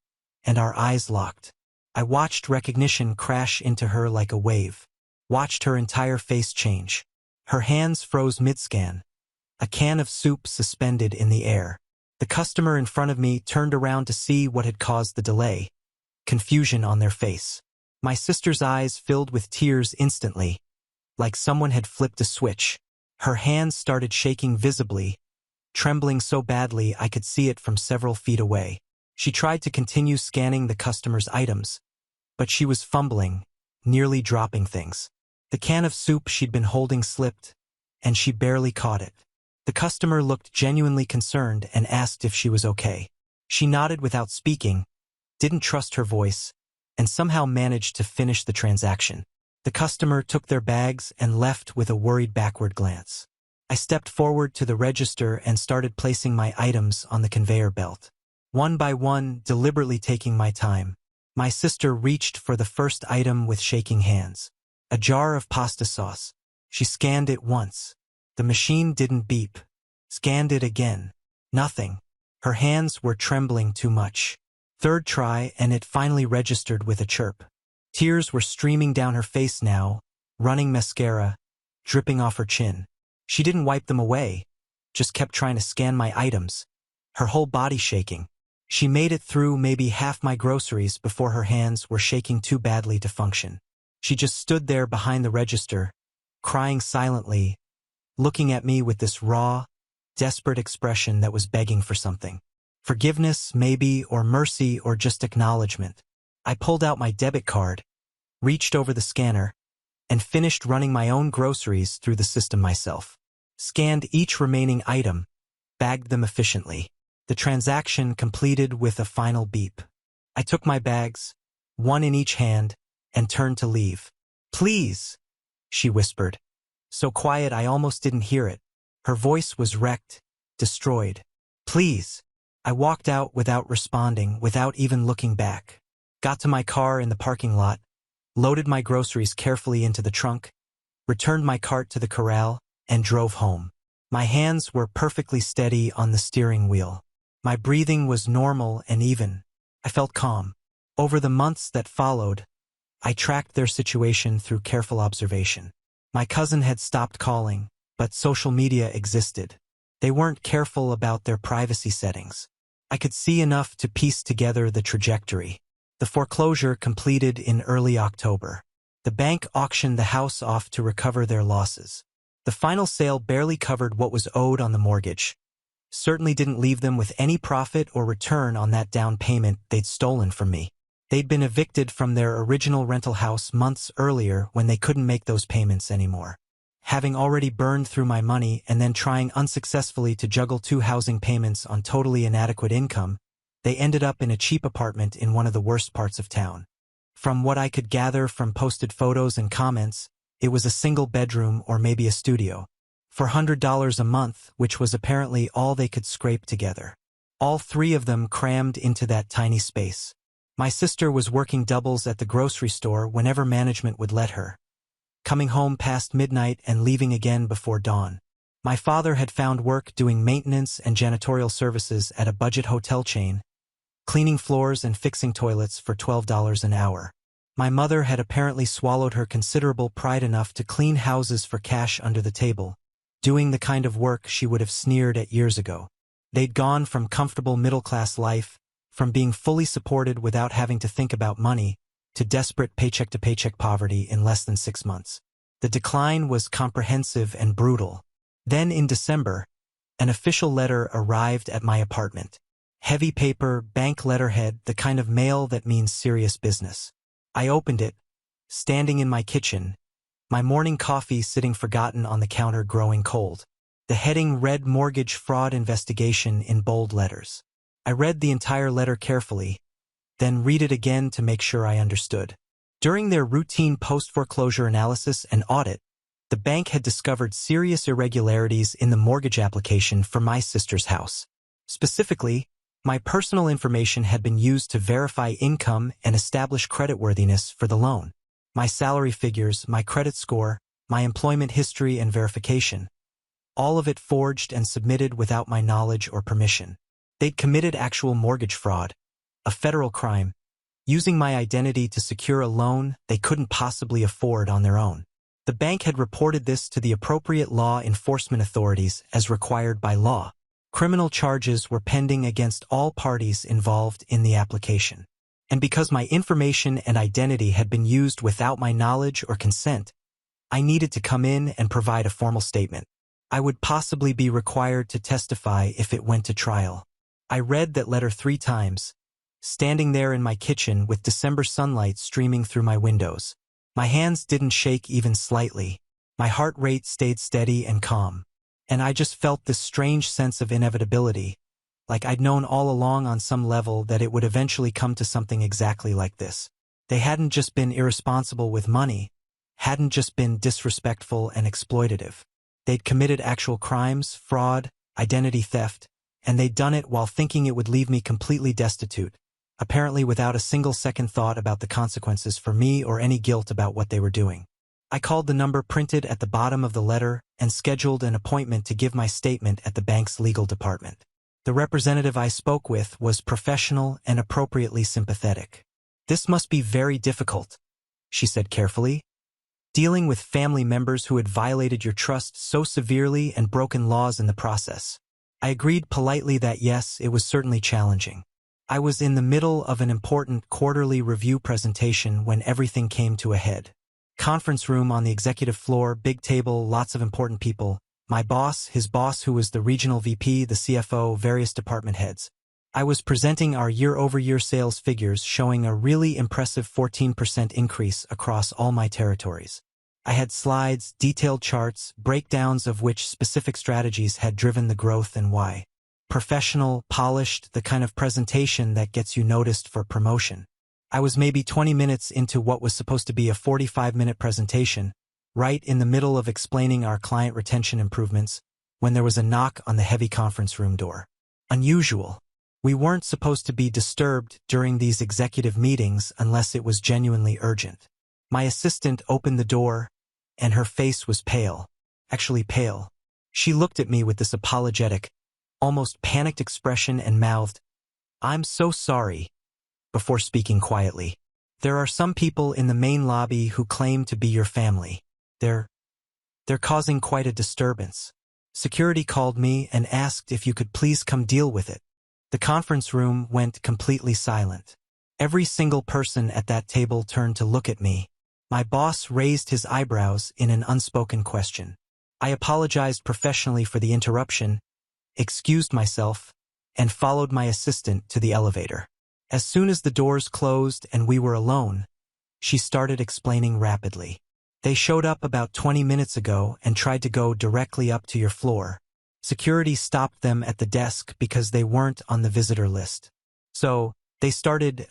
and our eyes locked. I watched recognition crash into her like a wave, watched her entire face change. Her hands froze mid-scan, a can of soup suspended in the air. The customer in front of me turned around to see what had caused the delay, confusion on their face. My sister's eyes filled with tears instantly, like someone had flipped a switch. Her hands started shaking visibly, trembling so badly I could see it from several feet away. She tried to continue scanning the customer's items, but she was fumbling, nearly dropping things. The can of soup she'd been holding slipped, and she barely caught it. The customer looked genuinely concerned and asked if she was okay. She nodded without speaking, didn't trust her voice, and somehow managed to finish the transaction. The customer took their bags and left with a worried backward glance. I stepped forward to the register and started placing my items on the conveyor belt. One by one, deliberately taking my time. My sister reached for the first item with shaking hands. A jar of pasta sauce. She scanned it once. The machine didn't beep. Scanned it again. Nothing. Her hands were trembling too much. Third try, and it finally registered with a chirp. Tears were streaming down her face now, running mascara, dripping off her chin. She didn't wipe them away, just kept trying to scan my items, her whole body shaking. She made it through maybe half my groceries before her hands were shaking too badly to function. She just stood there behind the register, crying silently, looking at me with this raw, desperate expression that was begging for something. Forgiveness, maybe, or mercy, or just acknowledgement. I pulled out my debit card, reached over the scanner, and finished running my own groceries through the system myself. Scanned each remaining item, bagged them efficiently. The transaction completed with a final beep. I took my bags, one in each hand, and turned to leave. "Please," she whispered. So quiet I almost didn't hear it. Her voice was wrecked, destroyed. "Please." I walked out without responding, without even looking back. Got to my car in the parking lot, loaded my groceries carefully into the trunk, returned my cart to the corral, and drove home. My hands were perfectly steady on the steering wheel. My breathing was normal and even. I felt calm. Over the months that followed, I tracked their situation through careful observation. My cousin had stopped calling, but social media existed. They weren't careful about their privacy settings. I could see enough to piece together the trajectory. The foreclosure completed in early October. The bank auctioned the house off to recover their losses. The final sale barely covered what was owed on the mortgage. Certainly didn't leave them with any profit or return on that down payment they'd stolen from me. They'd been evicted from their original rental house months earlier when they couldn't make those payments anymore. Having already burned through my money and then trying unsuccessfully to juggle 2 housing payments on totally inadequate income, they ended up in a cheap apartment in one of the worst parts of town. From what I could gather from posted photos and comments, it was a single bedroom or maybe a studio. For $100 a month, which was apparently all they could scrape together. All 3 of them crammed into that tiny space. My sister was working doubles at the grocery store whenever management would let her, coming home past midnight and leaving again before dawn. My father had found work doing maintenance and janitorial services at a budget hotel chain, cleaning floors and fixing toilets for $12 an hour. My mother had apparently swallowed her considerable pride enough to clean houses for cash under the table, doing the kind of work she would have sneered at years ago. They'd gone from comfortable middle-class life, from being fully supported without having to think about money, to desperate paycheck-to-paycheck poverty in less than 6 months. The decline was comprehensive and brutal. Then in December, an official letter arrived at my apartment. Heavy paper, bank letterhead, the kind of mail that means serious business. I opened it, standing in my kitchen, my morning coffee sitting forgotten on the counter growing cold. The heading read Mortgage Fraud Investigation in bold letters. I read the entire letter carefully, then read it again to make sure I understood. During their routine post-foreclosure analysis and audit, the bank had discovered serious irregularities in the mortgage application for my sister's house. Specifically, my personal information had been used to verify income and establish creditworthiness for the loan. My salary figures, my credit score, my employment history and verification. All of it forged and submitted without my knowledge or permission. They'd committed actual mortgage fraud, a federal crime, using my identity to secure a loan they couldn't possibly afford on their own. The bank had reported this to the appropriate law enforcement authorities as required by law. Criminal charges were pending against all parties involved in the application. And because my information and identity had been used without my knowledge or consent, I needed to come in and provide a formal statement. I would possibly be required to testify if it went to trial. I read that letter 3 times, standing there in my kitchen with December sunlight streaming through my windows. My hands didn't shake even slightly. My heart rate stayed steady and calm. And I just felt this strange sense of inevitability, like I'd known all along on some level that it would eventually come to something exactly like this. They hadn't just been irresponsible with money, hadn't just been disrespectful and exploitative. They'd committed actual crimes, fraud, identity theft, and they'd done it while thinking it would leave me completely destitute, apparently without a single second thought about the consequences for me or any guilt about what they were doing. I called the number printed at the bottom of the letter and scheduled an appointment to give my statement at the bank's legal department. The representative I spoke with was professional and appropriately sympathetic. "This must be very difficult," she said carefully. "Dealing with family members who had violated your trust so severely and broken laws in the process." I agreed politely that yes, it was certainly challenging. I was in the middle of an important quarterly review presentation when everything came to a head. Conference room on the executive floor, big table, lots of important people. My boss, his boss who was the regional VP, the CFO, various department heads. I was presenting our year-over-year sales figures showing a really impressive 14% increase across all my territories. I had slides, detailed charts, breakdowns of which specific strategies had driven the growth and why. Professional, polished, the kind of presentation that gets you noticed for promotion. I was maybe 20 minutes into what was supposed to be a 45-minute presentation, right in the middle of explaining our client retention improvements, when there was a knock on the heavy conference room door. Unusual. We weren't supposed to be disturbed during these executive meetings unless it was genuinely urgent. My assistant opened the door, and her face was pale. Actually pale. She looked at me with this apologetic, almost panicked expression and mouthed, "I'm so sorry. before speaking quietly. "There are some people in the main lobby who claim to be your family. They're causing quite a disturbance. Security called me and asked if you could please come deal with it." The conference room went completely silent. Every single person at that table turned to look at me. My boss raised his eyebrows in an unspoken question. I apologized professionally for the interruption, excused myself, and followed my assistant to the elevator. As soon as the doors closed and we were alone, she started explaining rapidly. "They showed up about 20 minutes ago and tried to go directly up to your floor. Security stopped them at the desk because they weren't on the visitor list. So, they started,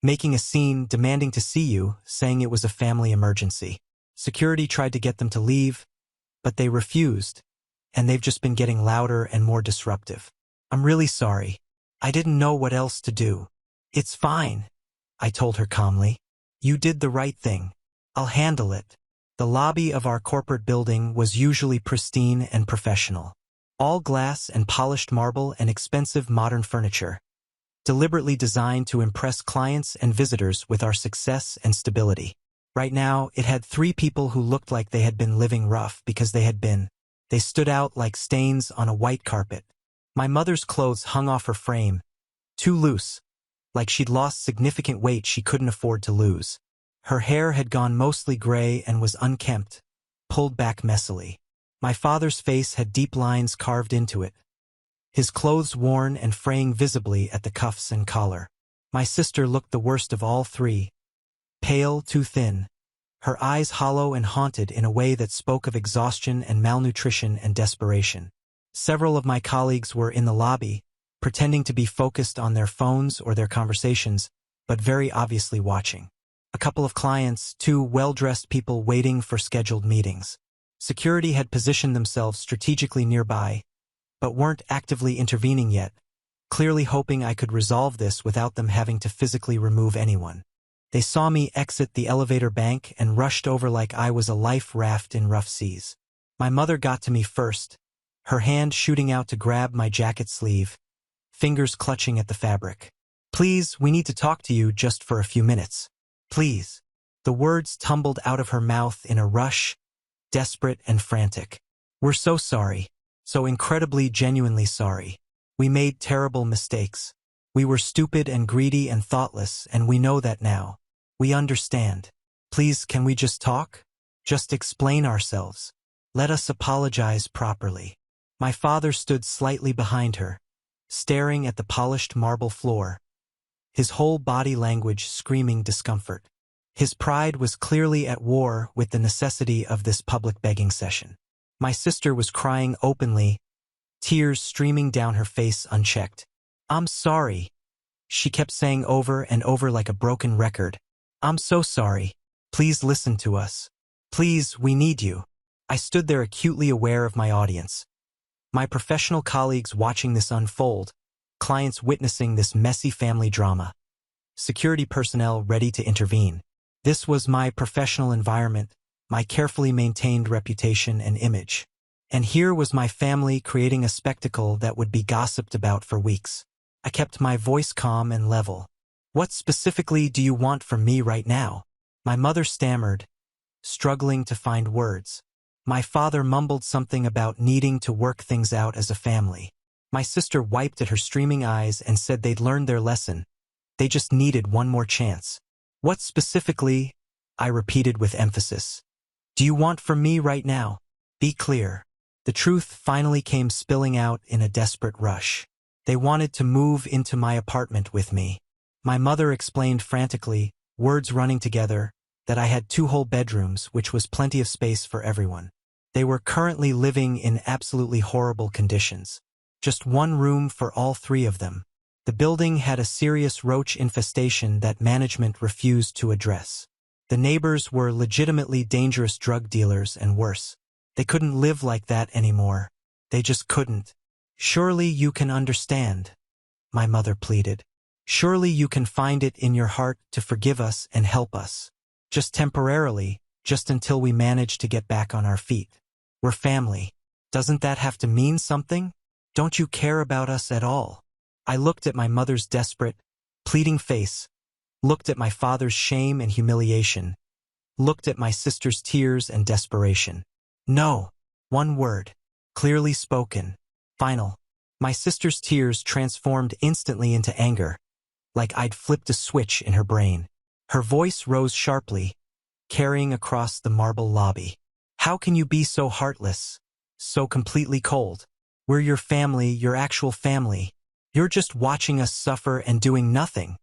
making a scene, demanding to see you, saying it was a family emergency. Security tried to get them to leave, but they refused, and they've just been getting louder and more disruptive. I'm really sorry. I didn't know what else to do." "It's fine," I told her calmly. "You did the right thing. I'll handle it." The lobby of our corporate building was usually pristine and professional. All glass and polished marble and expensive modern furniture, deliberately designed to impress clients and visitors with our success and stability. Right now, it had 3 people who looked like they had been living rough because they stood out like stains on a white carpet. My mother's clothes hung off her frame, too loose, like she'd lost significant weight she couldn't afford to lose. Her hair had gone mostly gray and was unkempt, pulled back messily. My father's face had deep lines carved into it, his clothes worn and fraying visibly at the cuffs and collar. My sister looked the worst of all 3, pale, too thin, her eyes hollow and haunted in a way that spoke of exhaustion and malnutrition and desperation. Several of my colleagues were in the lobby, pretending to be focused on their phones or their conversations, but very obviously watching. A couple of clients, 2 well-dressed people waiting for scheduled meetings. Security had positioned themselves strategically nearby, but weren't actively intervening yet, clearly hoping I could resolve this without them having to physically remove anyone. They saw me exit the elevator bank and rushed over like I was a life raft in rough seas. My mother got to me first, her hand shooting out to grab my jacket sleeve, fingers clutching at the fabric. "Please, we need to talk to you just for a few minutes. Please." The words tumbled out of her mouth in a rush, desperate and frantic. "We're so sorry. So incredibly, genuinely sorry. We made terrible mistakes. We were stupid and greedy and thoughtless, and we know that now. We understand. Please, can we just talk? Just explain ourselves. Let us apologize properly." My father stood slightly behind her, staring at the polished marble floor, his whole body language screaming discomfort. His pride was clearly at war with the necessity of this public begging session. My sister was crying openly, tears streaming down her face unchecked. "I'm sorry," she kept saying over and over like a broken record. "I'm so sorry. Please listen to us. Please, we need you." I stood there acutely aware of my audience. My professional colleagues watching this unfold, clients witnessing this messy family drama, security personnel ready to intervene. This was my professional environment, my carefully maintained reputation and image. And here was my family creating a spectacle that would be gossiped about for weeks. I kept my voice calm and level. "What specifically do you want from me right now?" My mother stammered, struggling to find words. My father mumbled something about needing to work things out as a family. My sister wiped at her streaming eyes and said they'd learned their lesson. They just needed one more chance. "What specifically?" I repeated with emphasis. "Do you want from me right now? Be clear." The truth finally came spilling out in a desperate rush. They wanted to move into my apartment with me. My mother explained frantically, words running together, that I had 2 whole bedrooms, which was plenty of space for everyone. They were currently living in absolutely horrible conditions. Just 1 room for all 3 of them. The building had a serious roach infestation that management refused to address. The neighbors were legitimately dangerous drug dealers and worse. They couldn't live like that anymore. They just couldn't. "Surely you can understand," my mother pleaded. "Surely you can find it in your heart to forgive us and help us. Just temporarily, just until we manage to get back on our feet. We're family. Doesn't that have to mean something? Don't you care about us at all?" I looked at my mother's desperate, pleading face, looked at my father's shame and humiliation, looked at my sister's tears and desperation. No. One word. Clearly spoken. Final. My sister's tears transformed instantly into anger, like I'd flipped a switch in her brain. Her voice rose sharply, carrying across the marble lobby. How can you be so heartless? So completely cold? We're your family, your actual family. You're just watching us suffer and doing nothing.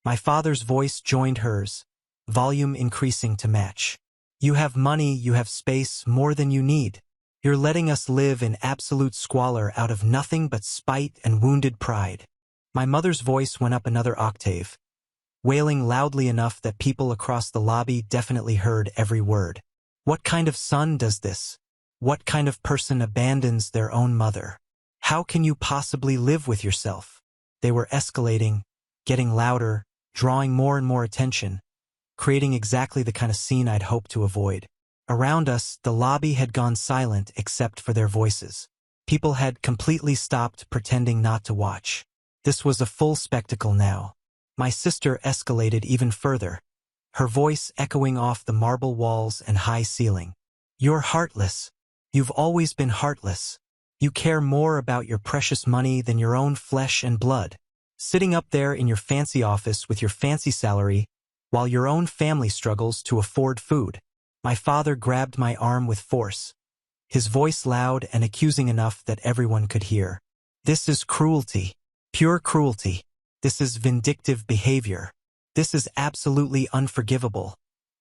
My father's voice joined hers, volume increasing to match. You have money, you have space, more than you need. You're letting us live in absolute squalor out of nothing but spite and wounded pride. My mother's voice went up another octave, wailing loudly enough that people across the lobby definitely heard every word. What kind of son does this? What kind of person abandons their own mother? How can you possibly live with yourself? They were escalating, getting louder, drawing more and more attention, creating exactly the kind of scene I'd hoped to avoid. Around us, the lobby had gone silent except for their voices. People had completely stopped pretending not to watch. This was a full spectacle now. My sister escalated even further, her voice echoing off the marble walls and high ceiling. You're heartless. You've always been heartless. You care more about your precious money than your own flesh and blood. Sitting up there in your fancy office with your fancy salary, while your own family struggles to afford food. My father grabbed my arm with force, his voice loud and accusing enough that everyone could hear. This is cruelty. Pure cruelty. This is vindictive behavior. This is absolutely unforgivable.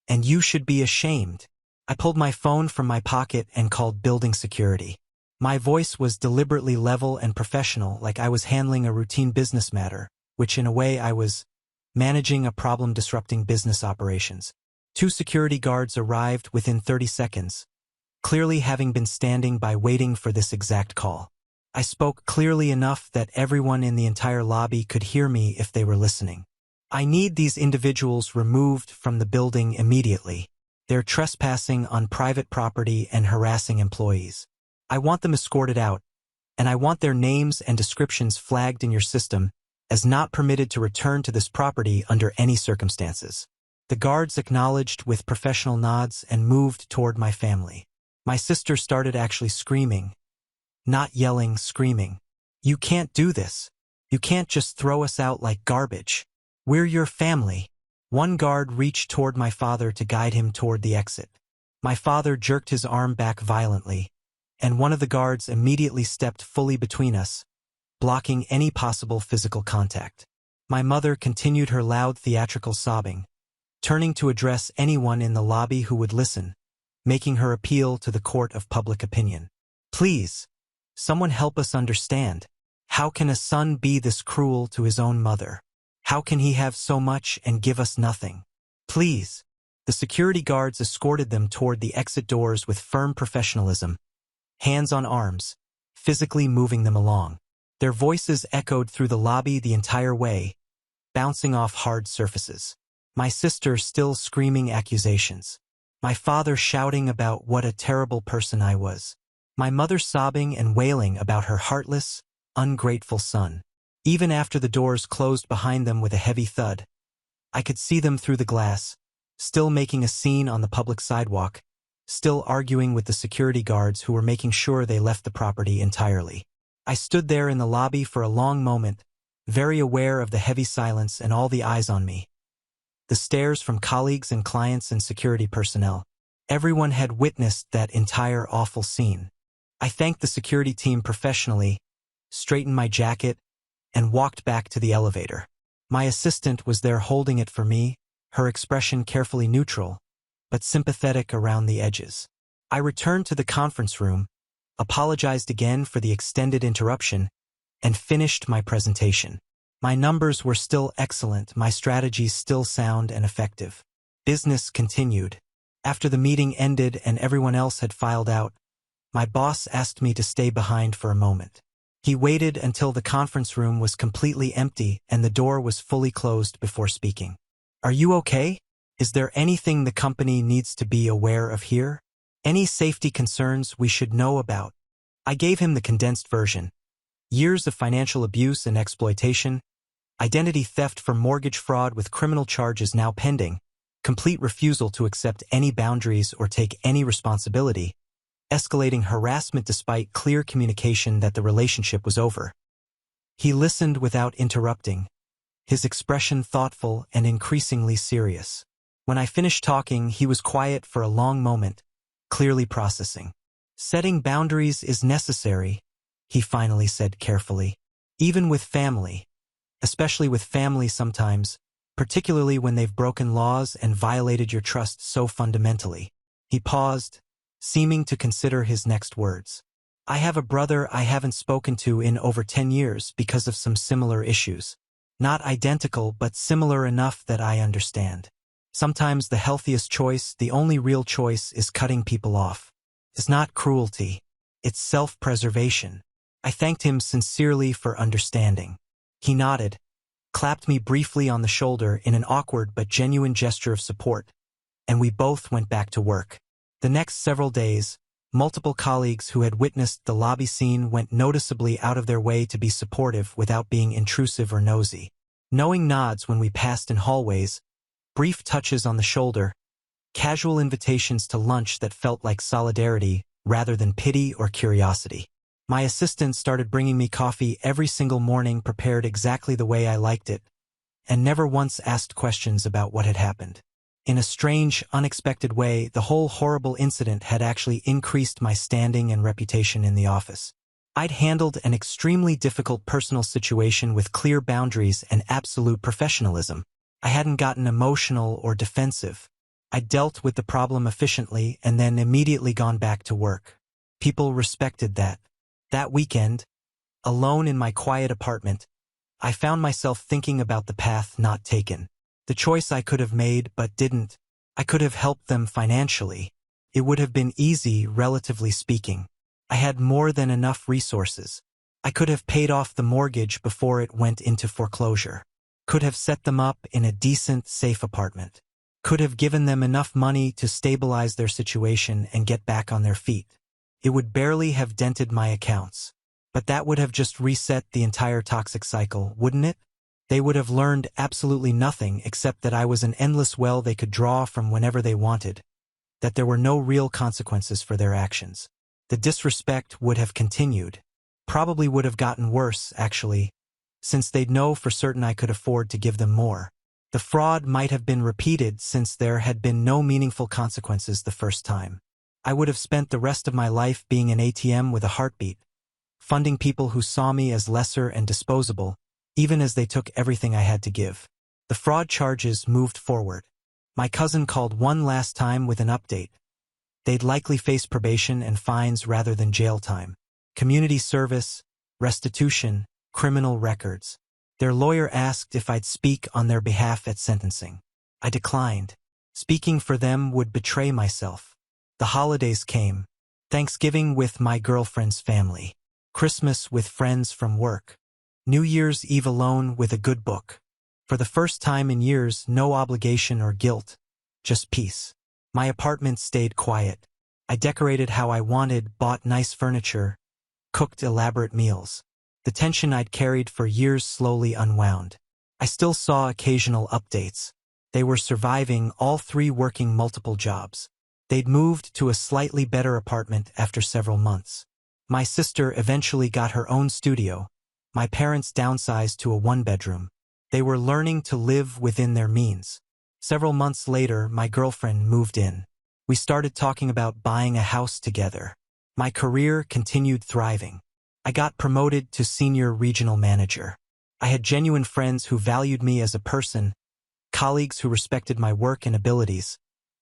And you should be ashamed. I pulled my phone from my pocket and called building security. My voice was deliberately level and professional, like I was handling a routine business matter, which in a way I was managing a problem disrupting business operations. 2 security guards arrived within 30 seconds, clearly having been standing by waiting for this exact call. I spoke clearly enough that everyone in the entire lobby could hear me if they were listening. I need these individuals removed from the building immediately. They're trespassing on private property and harassing employees. I want them escorted out, and I want their names and descriptions flagged in your system as not permitted to return to this property under any circumstances. The guards acknowledged with professional nods and moved toward my family. My sister started actually screaming. Not yelling, screaming. You can't do this. You can't just throw us out like garbage. We're your family. One guard reached toward my father to guide him toward the exit. My father jerked his arm back violently, and one of the guards immediately stepped fully between us, blocking any possible physical contact. My mother continued her loud theatrical sobbing, turning to address anyone in the lobby who would listen, making her appeal to the court of public opinion. Please, someone help us understand. How can a son be this cruel to his own mother? How can he have so much and give us nothing? Please. The security guards escorted them toward the exit doors with firm professionalism, hands on arms, physically moving them along. Their voices echoed through the lobby the entire way, bouncing off hard surfaces. My sister still screaming accusations. My father shouting about what a terrible person I was. My mother sobbing and wailing about her heartless, ungrateful son. Even after the doors closed behind them with a heavy thud, I could see them through the glass, still making a scene on the public sidewalk, still arguing with the security guards who were making sure they left the property entirely. I stood there in the lobby for a long moment, very aware of the heavy silence and all the eyes on me. The stares from colleagues and clients and security personnel. Everyone had witnessed that entire awful scene. I thanked the security team professionally, straightened my jacket, and walked back to the elevator. My assistant was there holding it for me, her expression carefully neutral, but sympathetic around the edges. I returned to the conference room, apologized again for the extended interruption, and finished my presentation. My numbers were still excellent, my strategies still sound and effective. Business continued. After the meeting ended and everyone else had filed out, my boss asked me to stay behind for a moment. He waited until the conference room was completely empty and the door was fully closed before speaking. Are you okay? Is there anything the company needs to be aware of here? Any safety concerns we should know about? I gave him the condensed version. Years of financial abuse and exploitation, identity theft for mortgage fraud with criminal charges now pending, complete refusal to accept any boundaries or take any responsibility, escalating harassment despite clear communication that the relationship was over. He listened without interrupting, his expression thoughtful and increasingly serious. When I finished talking, he was quiet for a long moment, clearly processing. "Setting boundaries is necessary," he finally said carefully. "Even with family. Especially with family sometimes, particularly when they've broken laws and violated your trust so fundamentally." He paused, seeming to consider his next words. "I have a brother I haven't spoken to in over 10 years because of some similar issues. Not identical, but similar enough that I understand. Sometimes the healthiest choice, the only real choice, is cutting people off. It's not cruelty. It's self-preservation." I thanked him sincerely for understanding. He nodded, clapped me briefly on the shoulder in an awkward but genuine gesture of support, and we both went back to work. The next several days, multiple colleagues who had witnessed the lobby scene went noticeably out of their way to be supportive without being intrusive or nosy. Knowing nods when we passed in hallways, brief touches on the shoulder, casual invitations to lunch that felt like solidarity rather than pity or curiosity. My assistant started bringing me coffee every single morning prepared exactly the way I liked it, and never once asked questions about what had happened. In a strange, unexpected way, the whole horrible incident had actually increased my standing and reputation in the office. I'd handled an extremely difficult personal situation with clear boundaries and absolute professionalism. I hadn't gotten emotional or defensive. I'd dealt with the problem efficiently and then immediately gone back to work. People respected that. That weekend, alone in my quiet apartment, I found myself thinking about the path not taken. The choice I could have made but didn't. I could have helped them financially. It would have been easy, relatively speaking. I had more than enough resources. I could have paid off the mortgage before it went into foreclosure. Could have set them up in a decent, safe apartment. Could have given them enough money to stabilize their situation and get back on their feet. It would barely have dented my accounts. But that would have just reset the entire toxic cycle, wouldn't it? They would have learned absolutely nothing except that I was an endless well they could draw from whenever they wanted, that there were no real consequences for their actions. The disrespect would have continued, probably would have gotten worse, actually, since they'd know for certain I could afford to give them more. The fraud might have been repeated since there had been no meaningful consequences the first time. I would have spent the rest of my life being an ATM with a heartbeat, funding people who saw me as lesser and disposable, even as they took everything I had to give. The fraud charges moved forward. My cousin called one last time with an update. They'd likely face probation and fines rather than jail time. Community service, restitution, criminal records. Their lawyer asked if I'd speak on their behalf at sentencing. I declined. Speaking for them would betray myself. The holidays came. Thanksgiving with my girlfriend's family. Christmas with friends from work. New Year's Eve alone with a good book. For the first time in years, no obligation or guilt, just peace. My apartment stayed quiet. I decorated how I wanted, bought nice furniture, cooked elaborate meals. The tension I'd carried for years slowly unwound. I still saw occasional updates. They were surviving, all three working multiple jobs. They'd moved to a slightly better apartment after several months. My sister eventually got her own studio. My parents downsized to a one-bedroom. They were learning to live within their means. Several months later, my girlfriend moved in. We started talking about buying a house together. My career continued thriving. I got promoted to senior regional manager. I had genuine friends who valued me as a person, colleagues who respected my work and abilities,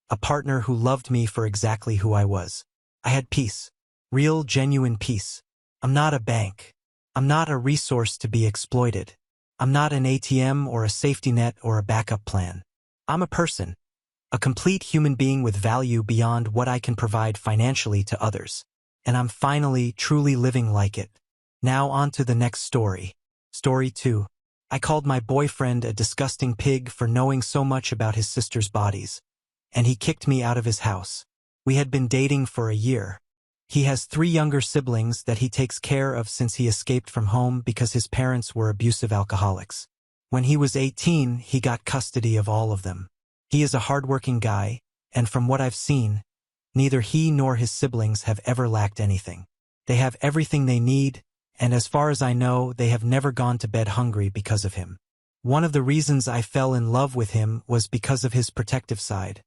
a partner who loved me for exactly who I was. I had peace. Real, genuine peace. I'm not a bank. I'm not a resource to be exploited. I'm not an ATM or a safety net or a backup plan. I'm a person. A complete human being with value beyond what I can provide financially to others. And I'm finally, truly living like it. Now on to the next story. Story 2. I called my boyfriend a disgusting pig for knowing so much about his sister's bodies, and he kicked me out of his house. We had been dating for a year. He has 3 younger siblings that he takes care of since he escaped from home because his parents were abusive alcoholics. When he was 18, he got custody of all of them. He is a hardworking guy, and from what I've seen, neither he nor his siblings have ever lacked anything. They have everything they need, and as far as I know, they have never gone to bed hungry because of him. One of the reasons I fell in love with him was because of his protective side,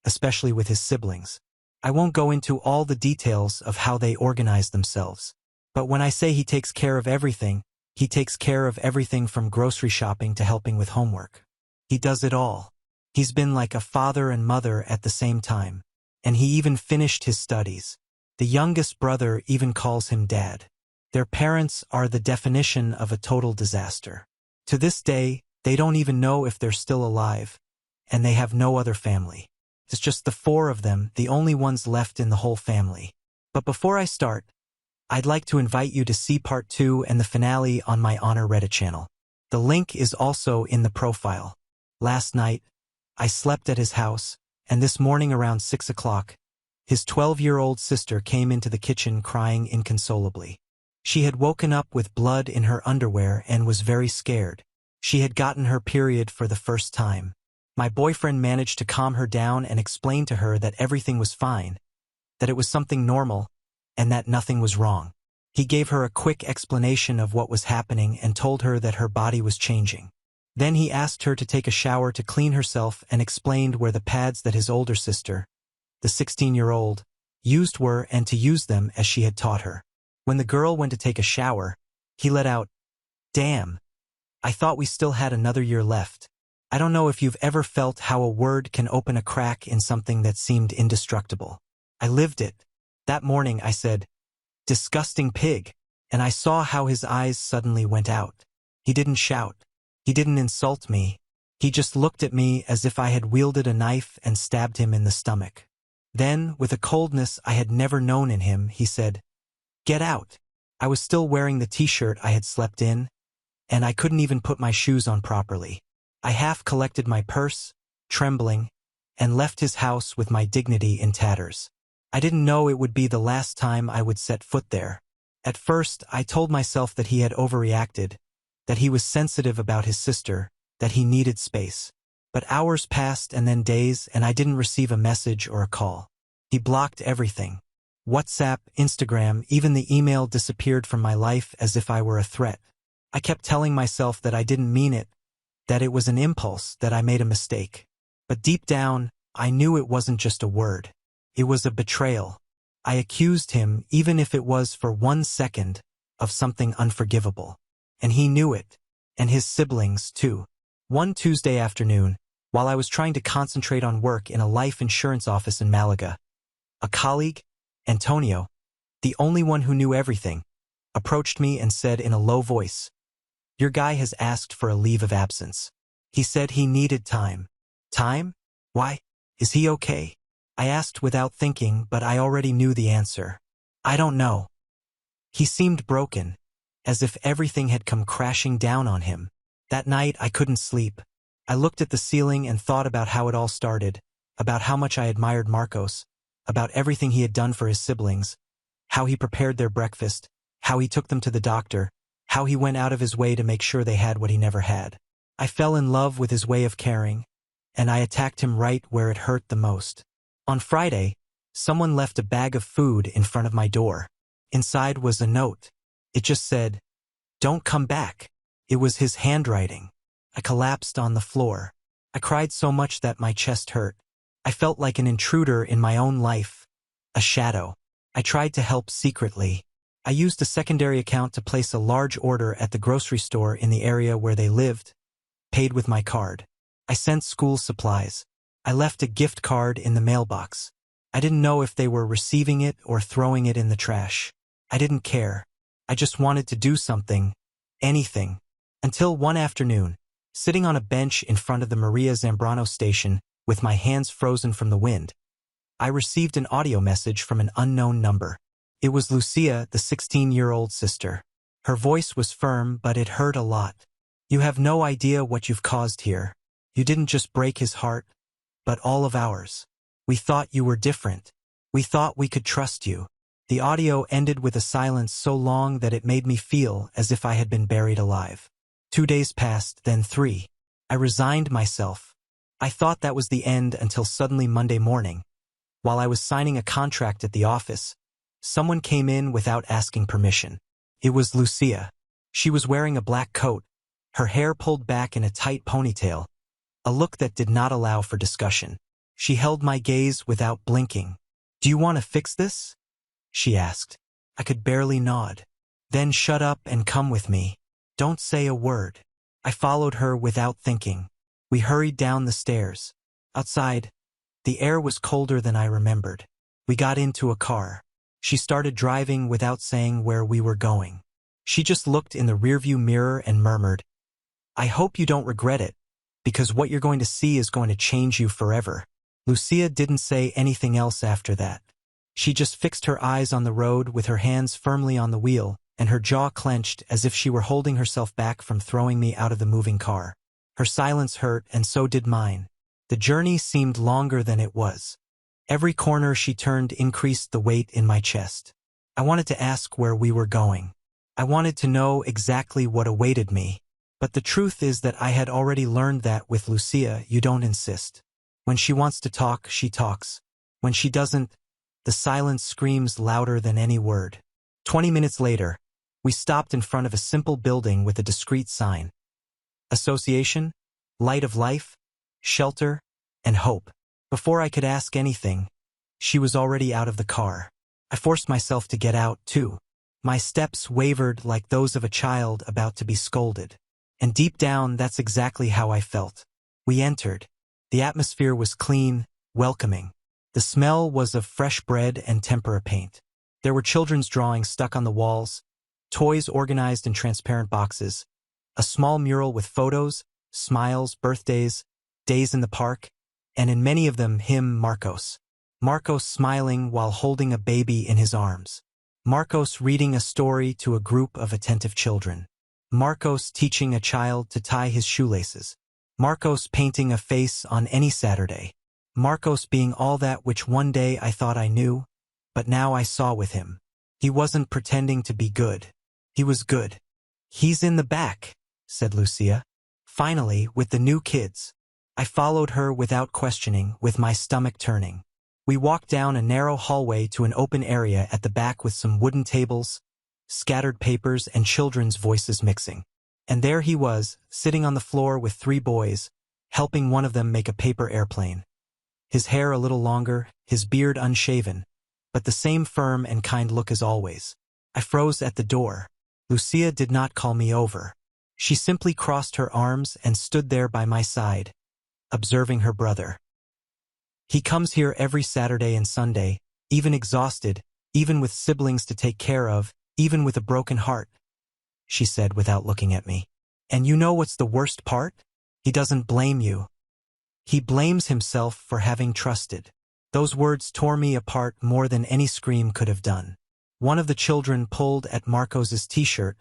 especially with his siblings. I won't go into all the details of how they organize themselves, but when I say he takes care of everything, he takes care of everything from grocery shopping to helping with homework. He does it all. He's been like a father and mother at the same time, and he even finished his studies. The youngest brother even calls him dad. Their parents are the definition of a total disaster. To this day, they don't even know if they're still alive, and they have no other family. It's just the four of them, the only ones left in the whole family. But before I start, I'd like to invite you to see part 2 and the finale on my AskReddit channel. The link is also in the profile. Last night, I slept at his house, and this morning around 6 o'clock, his 12-year-old sister came into the kitchen crying inconsolably. She had woken up with blood in her underwear and was very scared. She had gotten her period for the first time. My boyfriend managed to calm her down and explain to her that everything was fine, that it was something normal, and that nothing was wrong. He gave her a quick explanation of what was happening and told her that her body was changing. Then he asked her to take a shower to clean herself and explained where the pads that his older sister, the 16-year-old, used were and to use them as she had taught her. When the girl went to take a shower, he let out, "Damn, I thought we still had another year left." I don't know if you've ever felt how a word can open a crack in something that seemed indestructible. I lived it. That morning I said, "Disgusting pig," and I saw how his eyes suddenly went out. He didn't shout. He didn't insult me. He just looked at me as if I had wielded a knife and stabbed him in the stomach. Then, with a coldness I had never known in him, he said, "Get out." I was still wearing the t-shirt I had slept in, and I couldn't even put my shoes on properly. I half collected my purse, trembling, and left his house with my dignity in tatters. I didn't know it would be the last time I would set foot there. At first, I told myself that he had overreacted, that he was sensitive about his sister, that he needed space. But hours passed and then days, and I didn't receive a message or a call. He blocked everything. WhatsApp, Instagram, even the email disappeared from my life as if I were a threat. I kept telling myself that I didn't mean it, that it was an impulse, that I made a mistake. But deep down, I knew it wasn't just a word. It was a betrayal. I accused him, even if it was for 1 second, of something unforgivable. And he knew it. And his siblings, too. One Tuesday afternoon, while I was trying to concentrate on work in a life insurance office in Malaga, a colleague, Antonio, the only one who knew everything, approached me and said in a low voice, "Your guy has asked for a leave of absence. He said he needed time." Time? Why? Is he okay? I asked without thinking, but I already knew the answer. I don't know. He seemed broken, as if everything had come crashing down on him. That night I couldn't sleep. I looked at the ceiling and thought about how it all started, about how much I admired Marcos, about everything he had done for his siblings, how he prepared their breakfast, how he took them to the doctor, how he went out of his way to make sure they had what he never had. I fell in love with his way of caring, and I attacked him right where it hurt the most. On Friday, someone left a bag of food in front of my door. Inside was a note. It just said, "Don't come back." It was his handwriting. I collapsed on the floor. I cried so much that my chest hurt. I felt like an intruder in my own life, a shadow. I tried to help secretly. I used a secondary account to place a large order at the grocery store in the area where they lived, paid with my card. I sent school supplies. I left a gift card in the mailbox. I didn't know if they were receiving it or throwing it in the trash. I didn't care. I just wanted to do something, anything. Until one afternoon, sitting on a bench in front of the Maria Zambrano station with my hands frozen from the wind, I received an audio message from an unknown number. It was Lucia, the 16-year-old sister. Her voice was firm, but it hurt a lot. "You have no idea what you've caused here. You didn't just break his heart, but all of ours. We thought you were different. We thought we could trust you." The audio ended with a silence so long that it made me feel as if I had been buried alive. 2 days passed, then 3. I resigned myself. I thought that was the end until suddenly Monday morning, while I was signing a contract at the office, someone came in without asking permission. It was Lucia. She was wearing a black coat, her hair pulled back in a tight ponytail, a look that did not allow for discussion. She held my gaze without blinking. "Do you want to fix this?" she asked. I could barely nod. "Then shut up and come with me. Don't say a word." I followed her without thinking. We hurried down the stairs. Outside, the air was colder than I remembered. We got into a car. She started driving without saying where we were going. She just looked in the rearview mirror and murmured, "I hope you don't regret it, because what you're going to see is going to change you forever." Lucia didn't say anything else after that. She just fixed her eyes on the road with her hands firmly on the wheel, and her jaw clenched as if she were holding herself back from throwing me out of the moving car. Her silence hurt, and so did mine. The journey seemed longer than it was. Every corner she turned increased the weight in my chest. I wanted to ask where we were going. I wanted to know exactly what awaited me. But the truth is that I had already learned that with Lucia, you don't insist. When she wants to talk, she talks. When she doesn't, the silence screams louder than any word. 20 minutes later, we stopped in front of a simple building with a discreet sign. Association, Light of Life, Shelter, and Hope. Before I could ask anything, she was already out of the car. I forced myself to get out, too. My steps wavered like those of a child about to be scolded. And deep down, that's exactly how I felt. We entered. The atmosphere was clean, welcoming. The smell was of fresh bread and tempera paint. There were children's drawings stuck on the walls, toys organized in transparent boxes, a small mural with photos, smiles, birthdays, days in the park, and in many of them him, Marcos. Marcos smiling while holding a baby in his arms. Marcos reading a story to a group of attentive children. Marcos teaching a child to tie his shoelaces. Marcos painting a face on any Saturday. Marcos being all that which one day I thought I knew, but now I saw with him. He wasn't pretending to be good. He was good. "He's in the back," said Lucia. Finally, with the new kids. I followed her without questioning, with my stomach turning. We walked down a narrow hallway to an open area at the back with some wooden tables, scattered papers, and children's voices mixing. And there he was, sitting on the floor with 3 boys, helping one of them make a paper airplane. His hair a little longer, his beard unshaven, but the same firm and kind look as always. I froze at the door. Lucia did not call me over. She simply crossed her arms and stood there by my side, observing her brother. "He comes here every Saturday and Sunday, even exhausted, even with siblings to take care of, even with a broken heart," she said without looking at me. "And you know what's the worst part? He doesn't blame you. He blames himself for having trusted." Those words tore me apart more than any scream could have done. One of the children pulled at Marcos's t-shirt,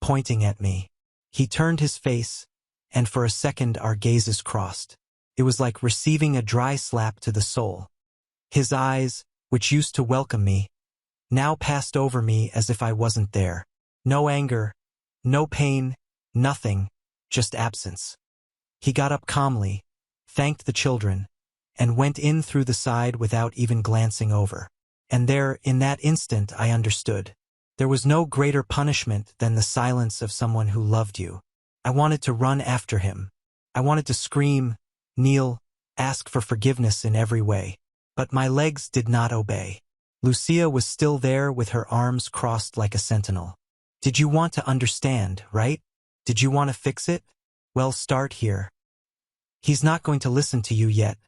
pointing at me. He turned his face, and for a second our gazes crossed. It was like receiving a dry slap to the soul. His eyes, which used to welcome me, now passed over me as if I wasn't there. No anger, no pain, nothing, just absence. He got up calmly, thanked the children, and went in through the side without even glancing over. And there, in that instant, I understood. There was no greater punishment than the silence of someone who loved you. I wanted to run after him. I wanted to scream, kneel, ask for forgiveness in every way. But my legs did not obey. Lucia was still there with her arms crossed like a sentinel. "Did you want to understand, right? Did you want to fix it? Well, start here. He's not going to listen to you yet,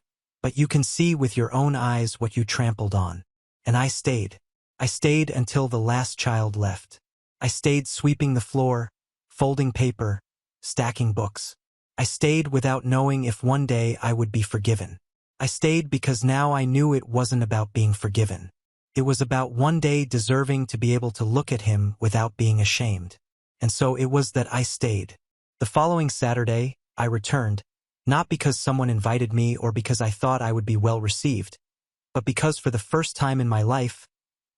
but you can see with your own eyes what you trampled on." And I stayed. I stayed until the last child left. I stayed sweeping the floor, folding paper, stacking books. I stayed without knowing if one day I would be forgiven. I stayed because now I knew it wasn't about being forgiven. It was about one day deserving to be able to look at him without being ashamed. And so it was that I stayed. The following Saturday, I returned, not because someone invited me or because I thought I would be well received, but because for the first time in my life,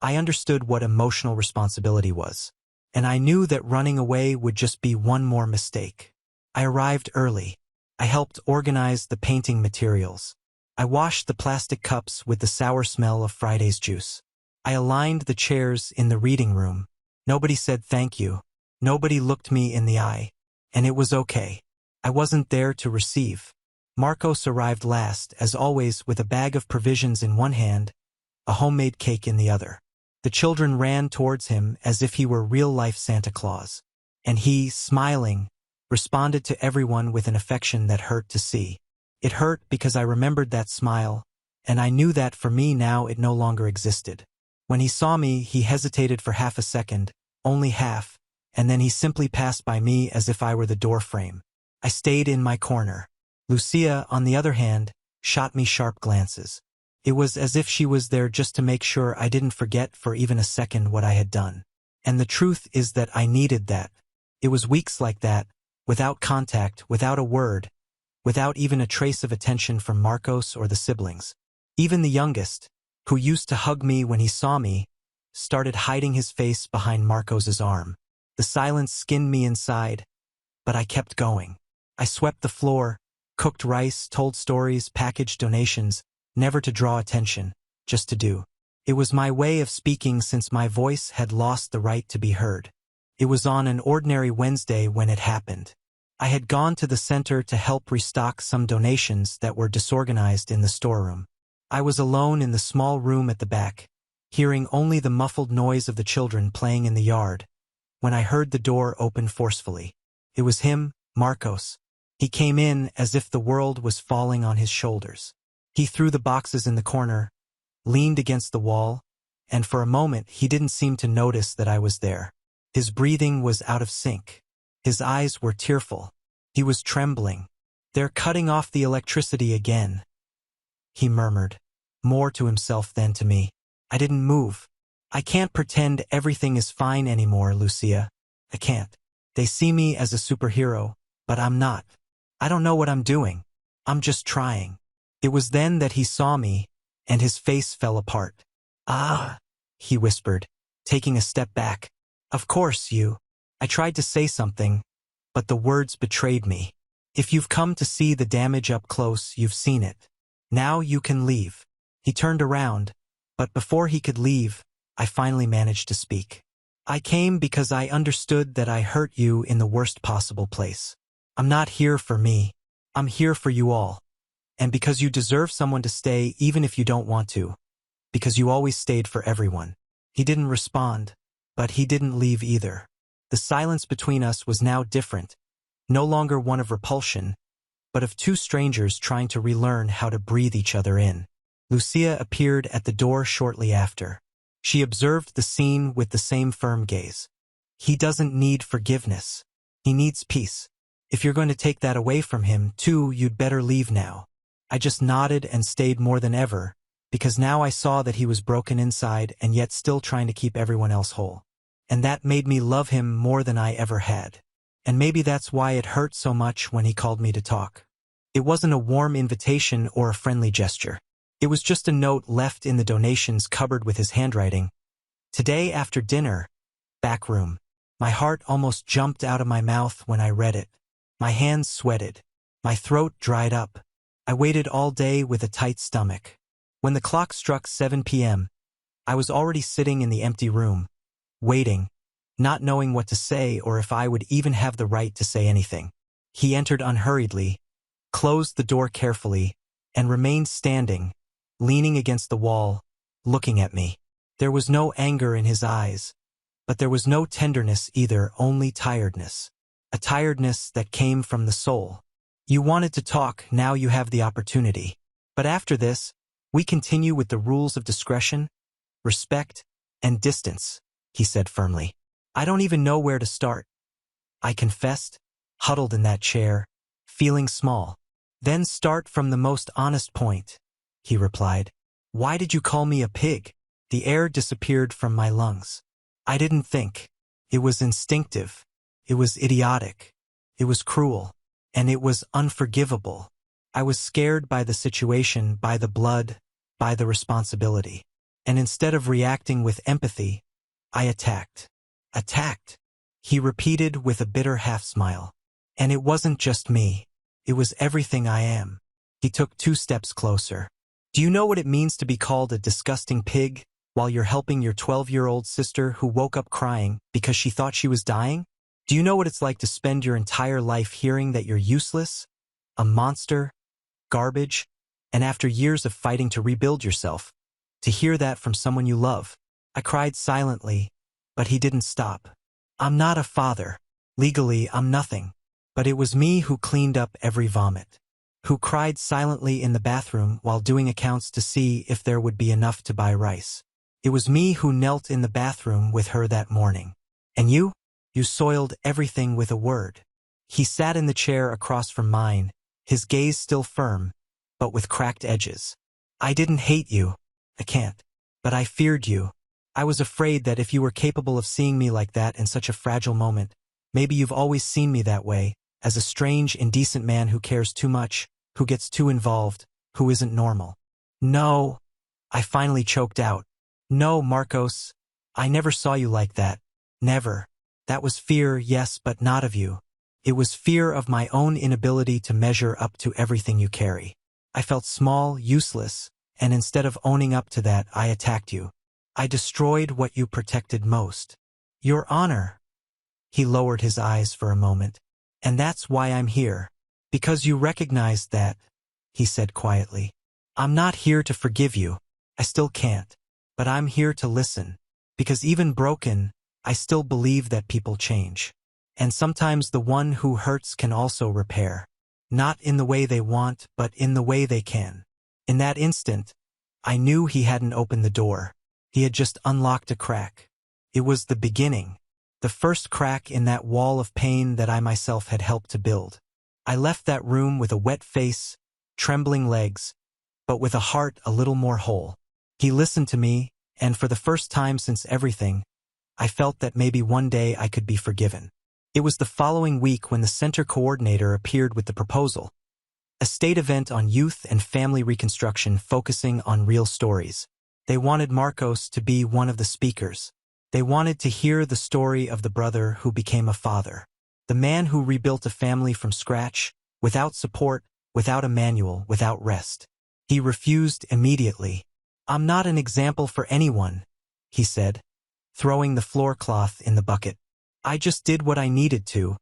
I understood what emotional responsibility was. and I knew that running away would just be one more mistake. I arrived early. I helped organize the painting materials. I washed the plastic cups with the sour smell of Friday's juice. I aligned the chairs in the reading room. Nobody said thank you. Nobody looked me in the eye. And it was okay. I wasn't there to receive. Marcos arrived last, as always, with a bag of provisions in one hand, a homemade cake in the other. The children ran towards him as if he were real-life Santa Claus. And he, smiling, responded to everyone with an affection that hurt to see. It hurt because I remembered that smile, and I knew that for me now it no longer existed. When he saw me, he hesitated for half a second, only half, and then he simply passed by me as if I were the door frame. I stayed in my corner. Lucia, on the other hand, shot me sharp glances. It was as if she was there just to make sure I didn't forget for even a second what I had done. And the truth is that I needed that. It was weeks like that, without contact, without a word, without even a trace of attention from Marcos or the siblings. Even the youngest, who used to hug me when he saw me, started hiding his face behind Marcos's arm. The silence skinned me inside, but I kept going. I swept the floor, cooked rice, told stories, packaged donations, never to draw attention, just to do. It was my way of speaking since my voice had lost the right to be heard. It was on an ordinary Wednesday when it happened. I had gone to the center to help restock some donations that were disorganized in the storeroom. I was alone in the small room at the back, hearing only the muffled noise of the children playing in the yard, when I heard the door open forcefully. It was him, Marcos. He came in as if the world was falling on his shoulders. He threw the boxes in the corner, leaned against the wall, and for a moment he didn't seem to notice that I was there. His breathing was out of sync. His eyes were tearful. He was trembling. "They're cutting off the electricity again," he murmured, more to himself than to me. I didn't move. "I can't pretend everything is fine anymore, Lucia. I can't. They see me as a superhero, but I'm not. I don't know what I'm doing. I'm just trying." It was then that he saw me, and his face fell apart. "Ah," he whispered, taking a step back. "Of course you." I tried to say something, but the words betrayed me. "If you've come to see the damage up close, you've seen it. Now you can leave." He turned around, but before he could leave, I finally managed to speak. "I came because I understood that I hurt you in the worst possible place. I'm not here for me. I'm here for you all. And because you deserve someone to stay even if you don't want to. Because you always stayed for everyone." He didn't respond, but he didn't leave either. The silence between us was now different, no longer one of repulsion, but of two strangers trying to relearn how to breathe each other in. Lucia appeared at the door shortly after. She observed the scene with the same firm gaze. "He doesn't need forgiveness. He needs peace. If you're going to take that away from him, too, you'd better leave now." I just nodded and stayed more than ever, because now I saw that he was broken inside and yet still trying to keep everyone else whole. And that made me love him more than I ever had. And maybe that's why it hurt so much when he called me to talk. It wasn't a warm invitation or a friendly gesture. It was just a note left in the donations cupboard with his handwriting. "Today after dinner, back room." My heart almost jumped out of my mouth when I read it. My hands sweated. My throat dried up. I waited all day with a tight stomach. When the clock struck 7 p.m., I was already sitting in the empty room, waiting, not knowing what to say or if I would even have the right to say anything. He entered unhurriedly, closed the door carefully, and remained standing, leaning against the wall, looking at me. There was no anger in his eyes, but there was no tenderness either, only tiredness. A tiredness that came from the soul. "You wanted to talk, now you have the opportunity. But after this, we continue with the rules of discretion, respect, and distance," he said firmly. "I don't even know where to start." I confessed, huddled in that chair, feeling small. "Then start from the most honest point," he replied. "Why did you call me a pig?" The air disappeared from my lungs. I didn't think. It was instinctive. It was idiotic. It was cruel. And it was unforgivable. I was scared by the situation, by the blood, by the responsibility. And instead of reacting with empathy, I attacked. Attacked. he repeated with a bitter half-smile. And it wasn't just me. It was everything I am. He took 2 steps closer. Do you know what it means to be called a disgusting pig while you're helping your 12-year-old sister who woke up crying because she thought she was dying? Do you know what it's like to spend your entire life hearing that you're useless, a monster, garbage, and after years of fighting to rebuild yourself, to hear that from someone you love? I cried silently, but he didn't stop. I'm not a father. Legally, I'm nothing. But it was me who cleaned up every vomit, who cried silently in the bathroom while doing accounts to see if there would be enough to buy rice. It was me who knelt in the bathroom with her that morning. And you? You soiled everything with a word. He sat in the chair across from mine, his gaze still firm, but with cracked edges. I didn't hate you. I can't. But I feared you. I was afraid that if you were capable of seeing me like that in such a fragile moment, maybe you've always seen me that way, as a strange, indecent man who cares too much, who gets too involved, who isn't normal. No, I finally choked out. No, Marcos, I never saw you like that. Never. That was fear, yes, but not of you. It was fear of my own inability to measure up to everything you carry. I felt small, useless, and instead of owning up to that, I attacked you. I destroyed what you protected most. Your honor. He lowered his eyes for a moment. And that's why I'm here. Because you recognized that, he said quietly. I'm not here to forgive you. I still can't. But I'm here to listen. Because even broken, I still believe that people change. And sometimes the one who hurts can also repair. Not in the way they want, but in the way they can. In that instant, I knew he hadn't opened the door. He had just unlocked a crack. It was the beginning. The first crack in that wall of pain that I myself had helped to build. I left that room with a wet face, trembling legs, but with a heart a little more whole. He listened to me, and for the first time since everything, I felt that maybe one day I could be forgiven. It was the following week when the center coordinator appeared with the proposal. A state event on youth and family reconstruction focusing on real stories. They wanted Marcos to be one of the speakers. They wanted to hear the story of the brother who became a father. The man who rebuilt a family from scratch, without support, without a manual, without rest. He refused immediately. I'm not an example for anyone, he said, throwing the floor cloth in the bucket. I just did what I needed to,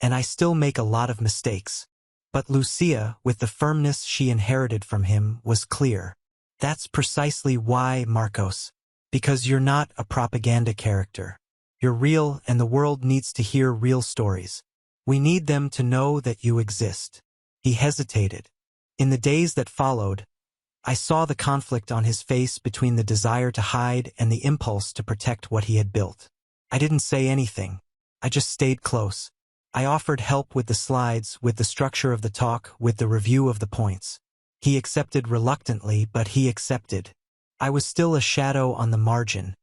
and I still make a lot of mistakes. But Lucia, with the firmness she inherited from him, was clear. That's precisely why, Marcos. Because you're not a propaganda character. You're real, and the world needs to hear real stories. We need them to know that you exist. He hesitated. In the days that followed, I saw the conflict on his face between the desire to hide and the impulse to protect what he had built. I didn't say anything. I just stayed close. I offered help with the slides, with the structure of the talk, with the review of the points. He accepted reluctantly, but he accepted. I was still a shadow on the margin,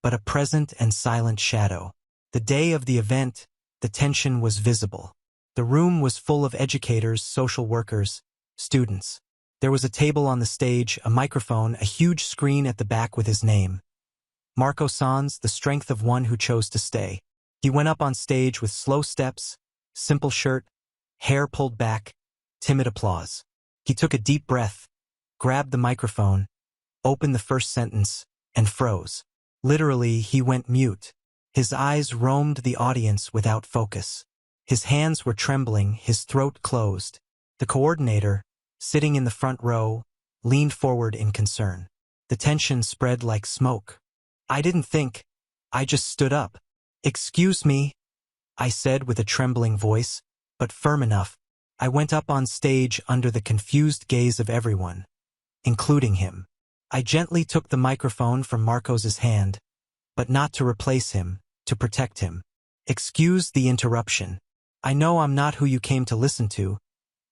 but a present and silent shadow. The day of the event, the tension was visible. The room was full of educators, social workers, students. There was a table on the stage, a microphone, a huge screen at the back with his name. Marco Sans, the strength of one who chose to stay. He went up on stage with slow steps, simple shirt, hair pulled back, timid applause. He took a deep breath, grabbed the microphone, opened the first sentence, and froze. Literally, he went mute. His eyes roamed the audience without focus. His hands were trembling, his throat closed. The coordinator, sitting in the front row, leaned forward in concern. The tension spread like smoke. I didn't think. I just stood up. Excuse me, I said with a trembling voice, but firm enough. I went up on stage under the confused gaze of everyone, including him. I gently took the microphone from Marcos's hand, but not to replace him, to protect him. Excuse the interruption. I know I'm not who you came to listen to,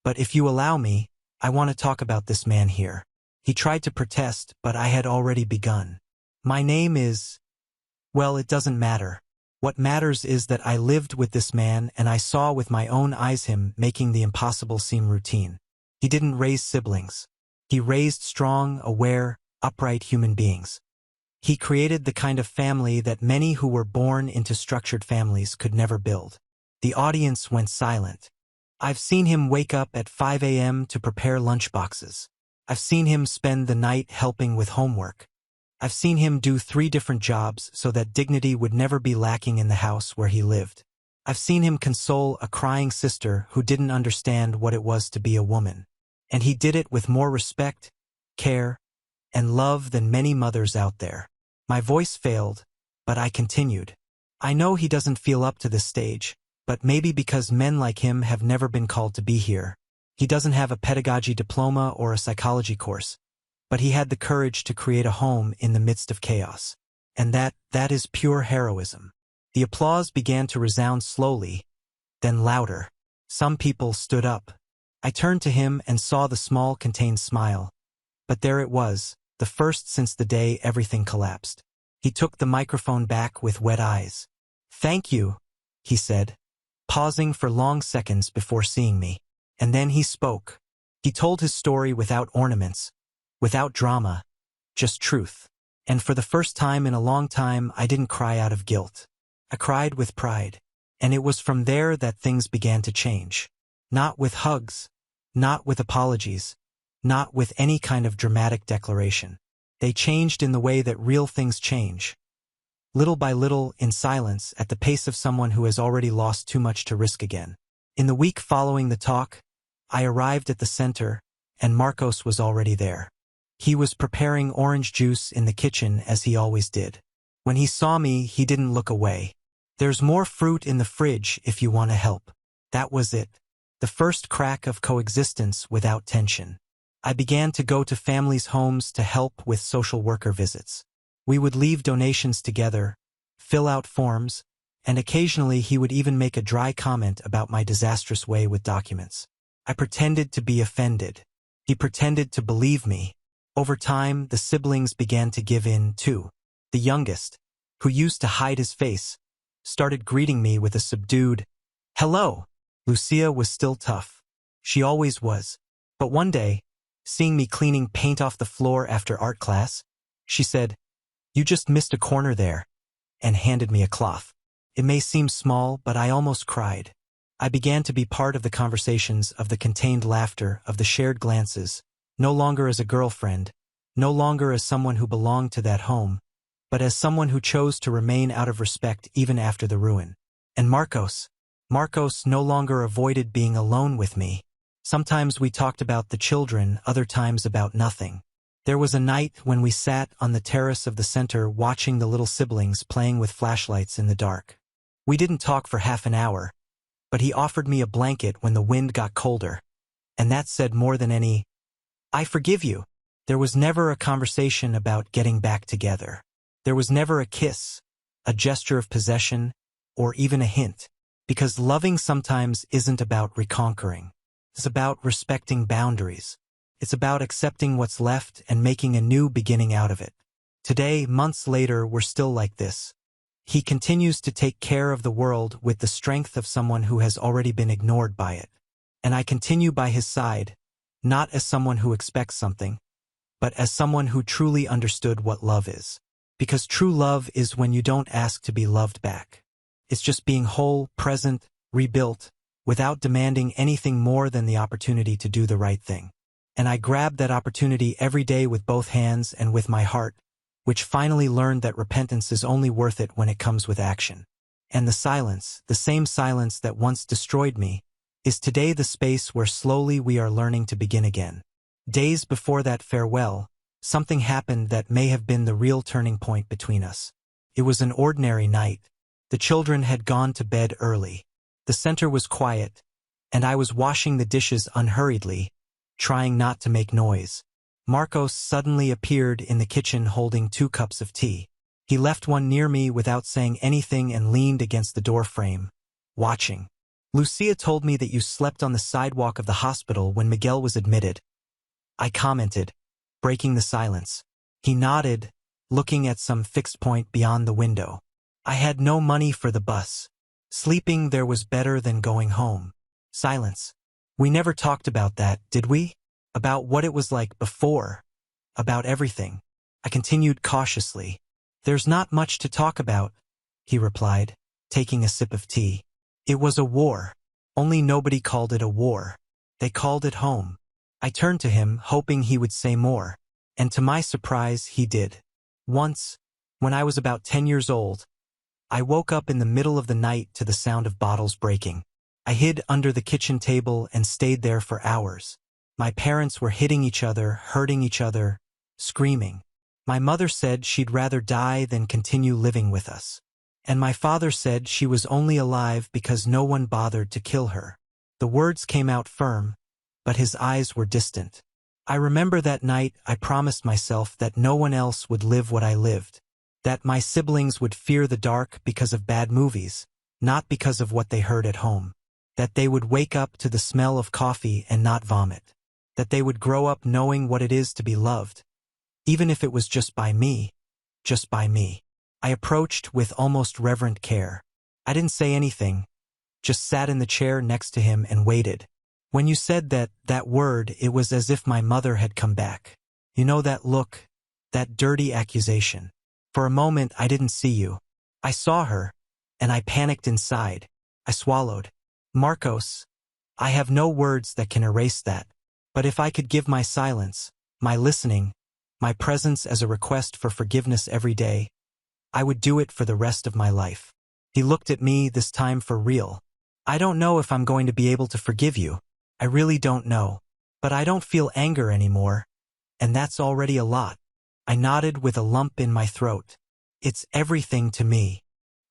but if you allow me, I want to talk about this man here. He tried to protest, but I had already begun. My name is... Well, it doesn't matter. What matters is that I lived with this man and I saw with my own eyes him making the impossible seem routine. He didn't raise siblings. He raised strong, aware, upright human beings. He created the kind of family that many who were born into structured families could never build. The audience went silent. I've seen him wake up at 5 a.m. to prepare lunchboxes. I've seen him spend the night helping with homework. I've seen him do 3 different jobs so that dignity would never be lacking in the house where he lived. I've seen him console a crying sister who didn't understand what it was to be a woman. And he did it with more respect, care, and love than many mothers out there. My voice failed, but I continued. I know he doesn't feel up to this stage, but maybe because men like him have never been called to be here. He doesn't have a pedagogy diploma or a psychology course, but he had the courage to create a home in the midst of chaos. And that is pure heroism. The applause began to resound slowly, then louder. Some people stood up. I turned to him and saw the small, contained smile. But there it was, the first since the day everything collapsed. He took the microphone back with wet eyes. "Thank you," he said, pausing for long seconds before seeing me. And then he spoke. He told his story without ornaments, without drama, just truth. And for the first time in a long time, I didn't cry out of guilt. I cried with pride. And it was from there that things began to change. Not with hugs, not with apologies, not with any kind of dramatic declaration. They changed in the way that real things change. Little by little, in silence, at the pace of someone who has already lost too much to risk again. In the week following the talk, I arrived at the center, and Marcos was already there. He was preparing orange juice in the kitchen as he always did. When he saw me, he didn't look away. "There's more fruit in the fridge if you want to help." That was it. The first crack of coexistence without tension. I began to go to families' homes to help with social worker visits. We would leave donations together, fill out forms, and occasionally he would even make a dry comment about my disastrous way with documents. I pretended to be offended. He pretended to believe me. Over time, the siblings began to give in, too. The youngest, who used to hide his face, started greeting me with a subdued, "Hello." Lucia was still tough. She always was. But one day, seeing me cleaning paint off the floor after art class, she said, "You just missed a corner there," and handed me a cloth. It may seem small, but I almost cried. I began to be part of the conversations, of the contained laughter, of the shared glances, no longer as a girlfriend, no longer as someone who belonged to that home, but as someone who chose to remain out of respect even after the ruin. And Marcos no longer avoided being alone with me. Sometimes we talked about the children, other times about nothing. There was a night when we sat on the terrace of the center watching the little siblings playing with flashlights in the dark. We didn't talk for half an hour, but he offered me a blanket when the wind got colder. And that said more than any, "I forgive you." There was never a conversation about getting back together. There was never a kiss, a gesture of possession, or even a hint. Because loving sometimes isn't about reconquering. It's about respecting boundaries. It's about accepting what's left and making a new beginning out of it. Today, months later, we're still like this. He continues to take care of the world with the strength of someone who has already been ignored by it. And I continue by his side, not as someone who expects something, but as someone who truly understood what love is. Because true love is when you don't ask to be loved back. It's just being whole, present, rebuilt, without demanding anything more than the opportunity to do the right thing. And I grabbed that opportunity every day with both hands and with my heart, which finally learned that repentance is only worth it when it comes with action. And the silence, the same silence that once destroyed me, is today the space where slowly we are learning to begin again. Days before that farewell, something happened that may have been the real turning point between us. It was an ordinary night. The children had gone to bed early. The center was quiet, and I was washing the dishes unhurriedly, trying not to make noise. Marcos suddenly appeared in the kitchen holding 2 cups of tea. He left one near me without saying anything and leaned against the door frame, watching. "Lucia told me that you slept on the sidewalk of the hospital when Miguel was admitted," I commented, breaking the silence. He nodded, looking at some fixed point beyond the window. "I had no money for the bus. Sleeping there was better than going home." Silence. We never talked about that, did we? About what it was like before. About everything. I continued cautiously. There's not much to talk about, he replied, taking a sip of tea. It was a war. Only nobody called it a war. They called it home. I turned to him, hoping he would say more. And to my surprise, he did. Once, when I was about 10 years old, I woke up in the middle of the night to the sound of bottles breaking. I hid under the kitchen table and stayed there for hours. My parents were hitting each other, hurting each other, screaming. My mother said she'd rather die than continue living with us. And my father said she was only alive because no one bothered to kill her. The words came out firm, but his eyes were distant. I remember that night I promised myself that no one else would live what I lived. That my siblings would fear the dark because of bad movies, not because of what they heard at home. That they would wake up to the smell of coffee and not vomit. That they would grow up knowing what it is to be loved. Even if it was just by me. Just by me. I approached with almost reverent care. I didn't say anything, just sat in the chair next to him and waited. When you said that word, it was as if my mother had come back. You know that look, that dirty accusation. For a moment I didn't see you. I saw her, and I panicked inside. I swallowed. Marcos, I have no words that can erase that. But if I could give my silence, my listening, my presence as a request for forgiveness every day, I would do it for the rest of my life. He looked at me, this time for real. I don't know if I'm going to be able to forgive you. I really don't know. But I don't feel anger anymore, and that's already a lot. I nodded with a lump in my throat. It's everything to me.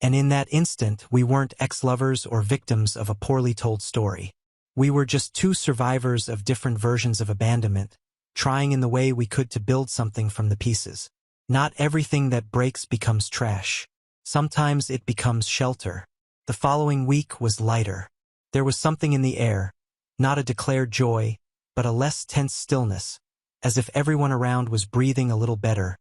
And in that instant, we weren't ex-lovers or victims of a poorly told story. We were just two survivors of different versions of abandonment, trying in the way we could to build something from the pieces. Not everything that breaks becomes trash. Sometimes it becomes shelter. The following week was lighter. There was something in the air, not a declared joy, but a less tense stillness, as if everyone around was breathing a little better,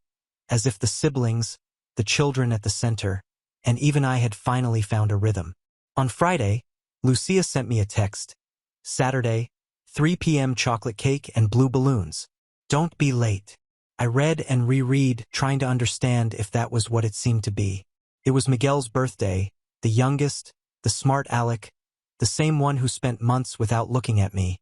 as if the siblings, the children at the center, and even I had finally found a rhythm. On Friday, Lucia sent me a text. Saturday, 3 p.m. chocolate cake and blue balloons. Don't be late. I read and reread, trying to understand if that was what it seemed to be. It was Miguel's birthday, the youngest, the smart Alec, the same one who spent months without looking at me,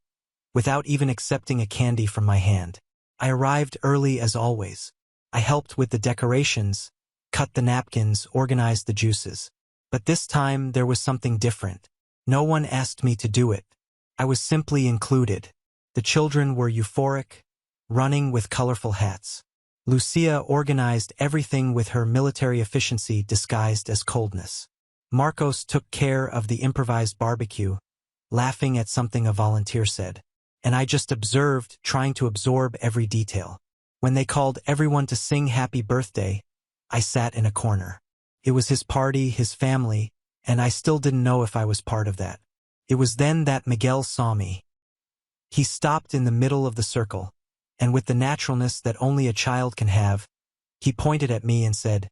without even accepting a candy from my hand. I arrived early as always. I helped with the decorations, cut the napkins, organized the juices. But this time there was something different. No one asked me to do it. I was simply included. The children were euphoric, running with colorful hats. Lucia organized everything with her military efficiency disguised as coldness. Marcos took care of the improvised barbecue, laughing at something a volunteer said. And I just observed, trying to absorb every detail. When they called everyone to sing happy birthday, I sat in a corner. It was his party, his family, and I still didn't know if I was part of that. It was then that Miguel saw me. He stopped in the middle of the circle, and with the naturalness that only a child can have, he pointed at me and said,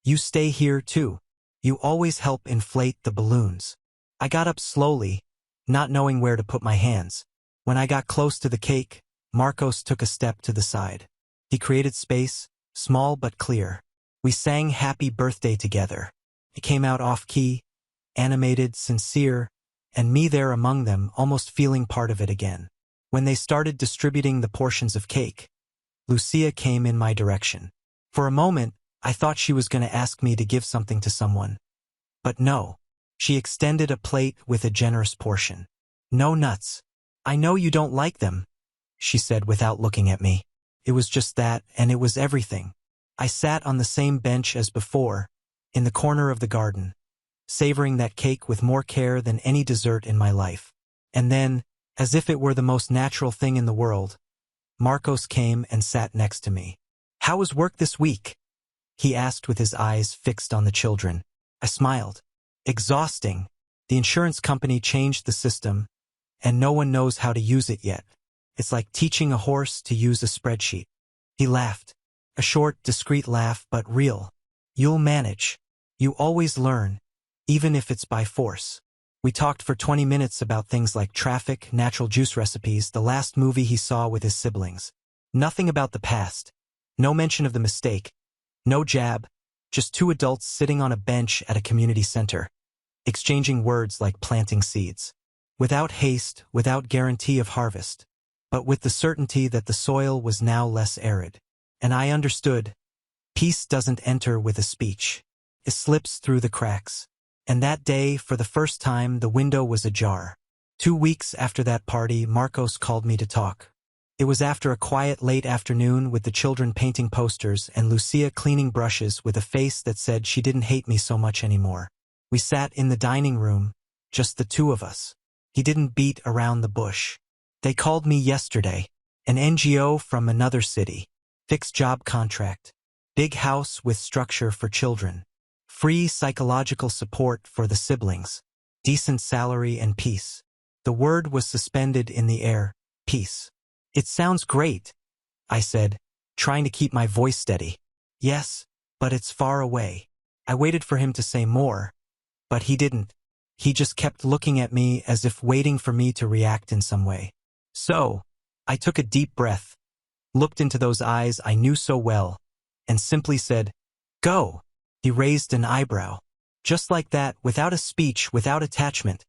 "You stay here too. You always help inflate the balloons." I got up slowly, not knowing where to put my hands. When I got close to the cake, Marcos took a step to the side. He created space, small but clear. We sang happy birthday together. It came out off-key, animated, sincere, and me there among them, almost feeling part of it again. When they started distributing the portions of cake, Lucia came in my direction. For a moment, I thought she was going to ask me to give something to someone. But no. She extended a plate with a generous portion. "No nuts. I know you don't like them," she said without looking at me. It was just that, and it was everything. I sat on the same bench as before, in the corner of the garden, savoring that cake with more care than any dessert in my life. And then, as if it were the most natural thing in the world, Marcos came and sat next to me. "How was work this week?" he asked with his eyes fixed on the children. I smiled. "Exhausting. The insurance company changed the system, and no one knows how to use it yet. It's like teaching a horse to use a spreadsheet." He laughed. A short, discreet laugh, but real. "You'll manage. You always learn, even if it's by force." We talked for 20 minutes about things like traffic, natural juice recipes, the last movie he saw with his siblings. Nothing about the past. No mention of the mistake. No jab. Just two adults sitting on a bench at a community center, exchanging words like planting seeds. Without haste, without guarantee of harvest, but with the certainty that the soil was now less arid. And I understood. Peace doesn't enter with a speech. It slips through the cracks. And that day, for the first time, the window was ajar. 2 weeks after that party, Marcos called me to talk. It was after a quiet late afternoon with the children painting posters and Lucia cleaning brushes with a face that said she didn't hate me so much anymore. We sat in the dining room, just the two of us. He didn't beat around the bush. They called me yesterday. An NGO from another city. Fixed job contract. Big house with structure for children. Free psychological support for the siblings. Decent salary and peace. The word was suspended in the air. Peace. It sounds great, I said, trying to keep my voice steady. Yes, but it's far away. I waited for him to say more, but he didn't. He just kept looking at me as if waiting for me to react in some way. So, I took a deep breath, looked into those eyes I knew so well, and simply said, "Go." He raised an eyebrow. Just like that, without a speech, without attachment.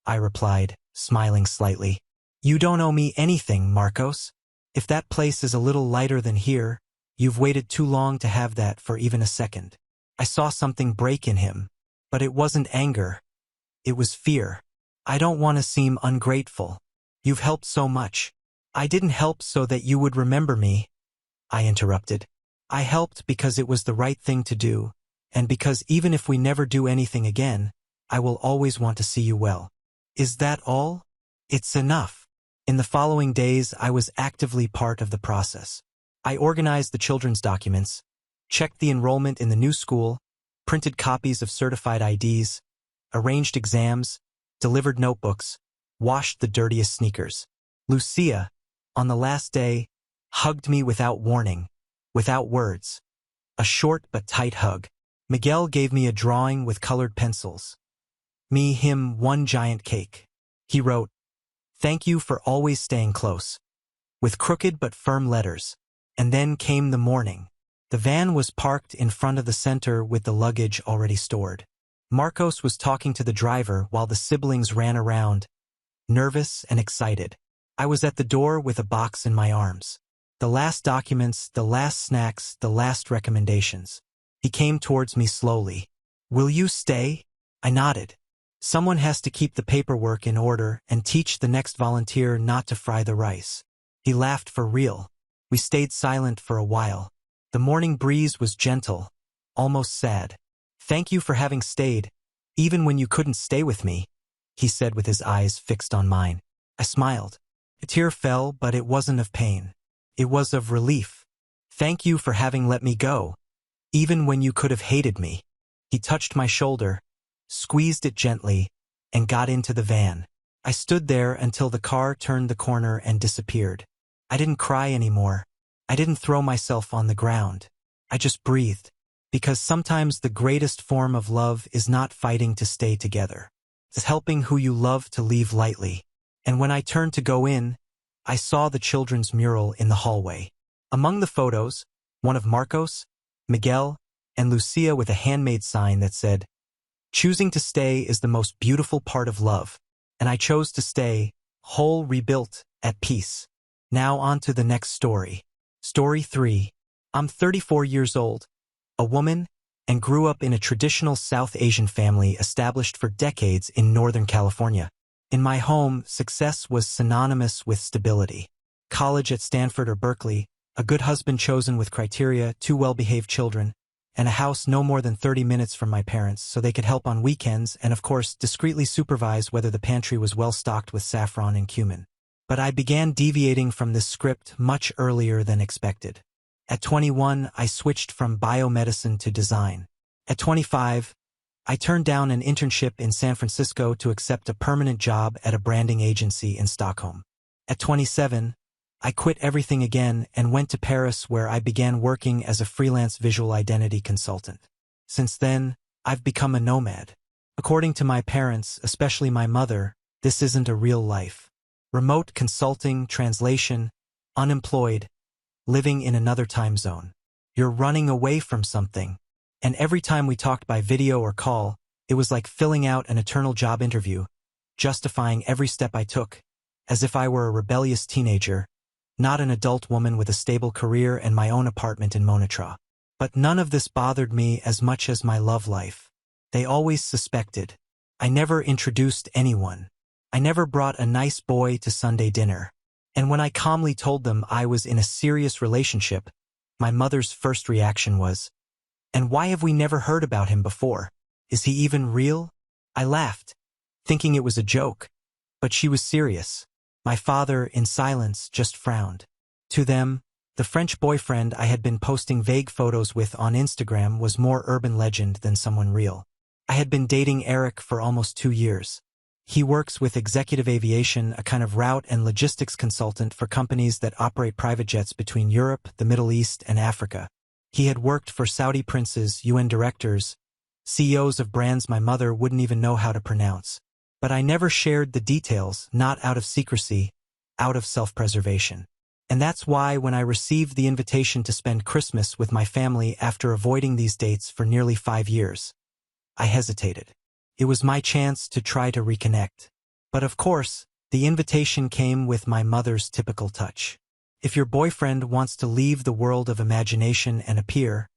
I replied, smiling slightly. "You don't owe me anything, Marcos. If that place is a little lighter than here, you've waited too long to have that for even a second." I saw something break in him, but it wasn't anger. It was fear. "I don't want to seem ungrateful. You've helped so much." "I didn't help so that you would remember me," I interrupted. "I helped because it was the right thing to do, and because even if we never do anything again, I will always want to see you well." "Is that all?" "It's enough." In the following days, I was actively part of the process. I organized the children's documents, checked the enrollment in the new school, printed copies of certified IDs, arranged exams, delivered notebooks, washed the dirtiest sneakers. Lucia, on the last day, hugged me without warning, without words. A short but tight hug. Miguel gave me a drawing with colored pencils. Him, one giant cake. He wrote, "Thank you for always staying close," with crooked but firm letters. And then came the morning. The van was parked in front of the center with the luggage already stored. Marcos was talking to the driver while the siblings ran around, nervous and excited. I was at the door with a box in my arms. The last documents, the last snacks, the last recommendations. He came towards me slowly. "Will you stay?" I nodded. "Someone has to keep the paperwork in order and teach the next volunteer not to fry the rice." He laughed for real. We stayed silent for a while. The morning breeze was gentle, almost sad. "Thank you for having stayed, even when you couldn't stay with me," he said with his eyes fixed on mine. I smiled. A tear fell, but it wasn't of pain. It was of relief. "Thank you for having let me go, even when you could have hated me." He touched my shoulder, squeezed it gently, and got into the van. I stood there until the car turned the corner and disappeared. I didn't cry anymore. I didn't throw myself on the ground. I just breathed. Because sometimes the greatest form of love is not fighting to stay together. It's helping who you love to leave lightly. And when I turned to go in, I saw the children's mural in the hallway. Among the photos, one of Marcos, Miguel, and Lucia with a handmade sign that said, "Choosing to stay is the most beautiful part of love." And I chose to stay, whole, rebuilt, at peace. Now on to the next story. Story 3. I'm 34 years old, a woman, and grew up in a traditional South Asian family established for decades in Northern California. In my home, success was synonymous with stability. College at Stanford or Berkeley, a good husband chosen with criteria, 2 well-behaved children, and a house no more than 30 minutes from my parents so they could help on weekends and, of course, discreetly supervise whether the pantry was well stocked with saffron and cumin. But I began deviating from this script much earlier than expected. At 21, I switched from biomedicine to design. At 25, I turned down an internship in San Francisco to accept a permanent job at a branding agency in Stockholm. At 27, I quit everything again and went to Paris, where I began working as a freelance visual identity consultant. Since then, I've become a nomad. According to my parents, especially my mother, this isn't a real life. Remote consulting, translation, unemployed, living in another time zone. You're running away from something. And every time we talked by video or call, it was like filling out an eternal job interview, justifying every step I took, as if I were a rebellious teenager, not an adult woman with a stable career and my own apartment in Monatra. But none of this bothered me as much as my love life. They always suspected. I never introduced anyone. I never brought a nice boy to Sunday dinner. And when I calmly told them I was in a serious relationship, my mother's first reaction was, "And why have we never heard about him before? Is he even real?" I laughed, thinking it was a joke, but she was serious. My father, in silence, just frowned. To them, the French boyfriend I had been posting vague photos with on Instagram was more urban legend than someone real. I had been dating Eric for almost 2 years. He works with Executive Aviation, a kind of route and logistics consultant for companies that operate private jets between Europe, the Middle East, and Africa. He had worked for Saudi princes, UN directors, CEOs of brands my mother wouldn't even know how to pronounce. But I never shared the details, not out of secrecy, out of self-preservation. And that's why when I received the invitation to spend Christmas with my family after avoiding these dates for nearly 5 years, I hesitated. It was my chance to try to reconnect. But of course, the invitation came with my mother's typical touch. If your boyfriend wants to leave the world of imagination and appear,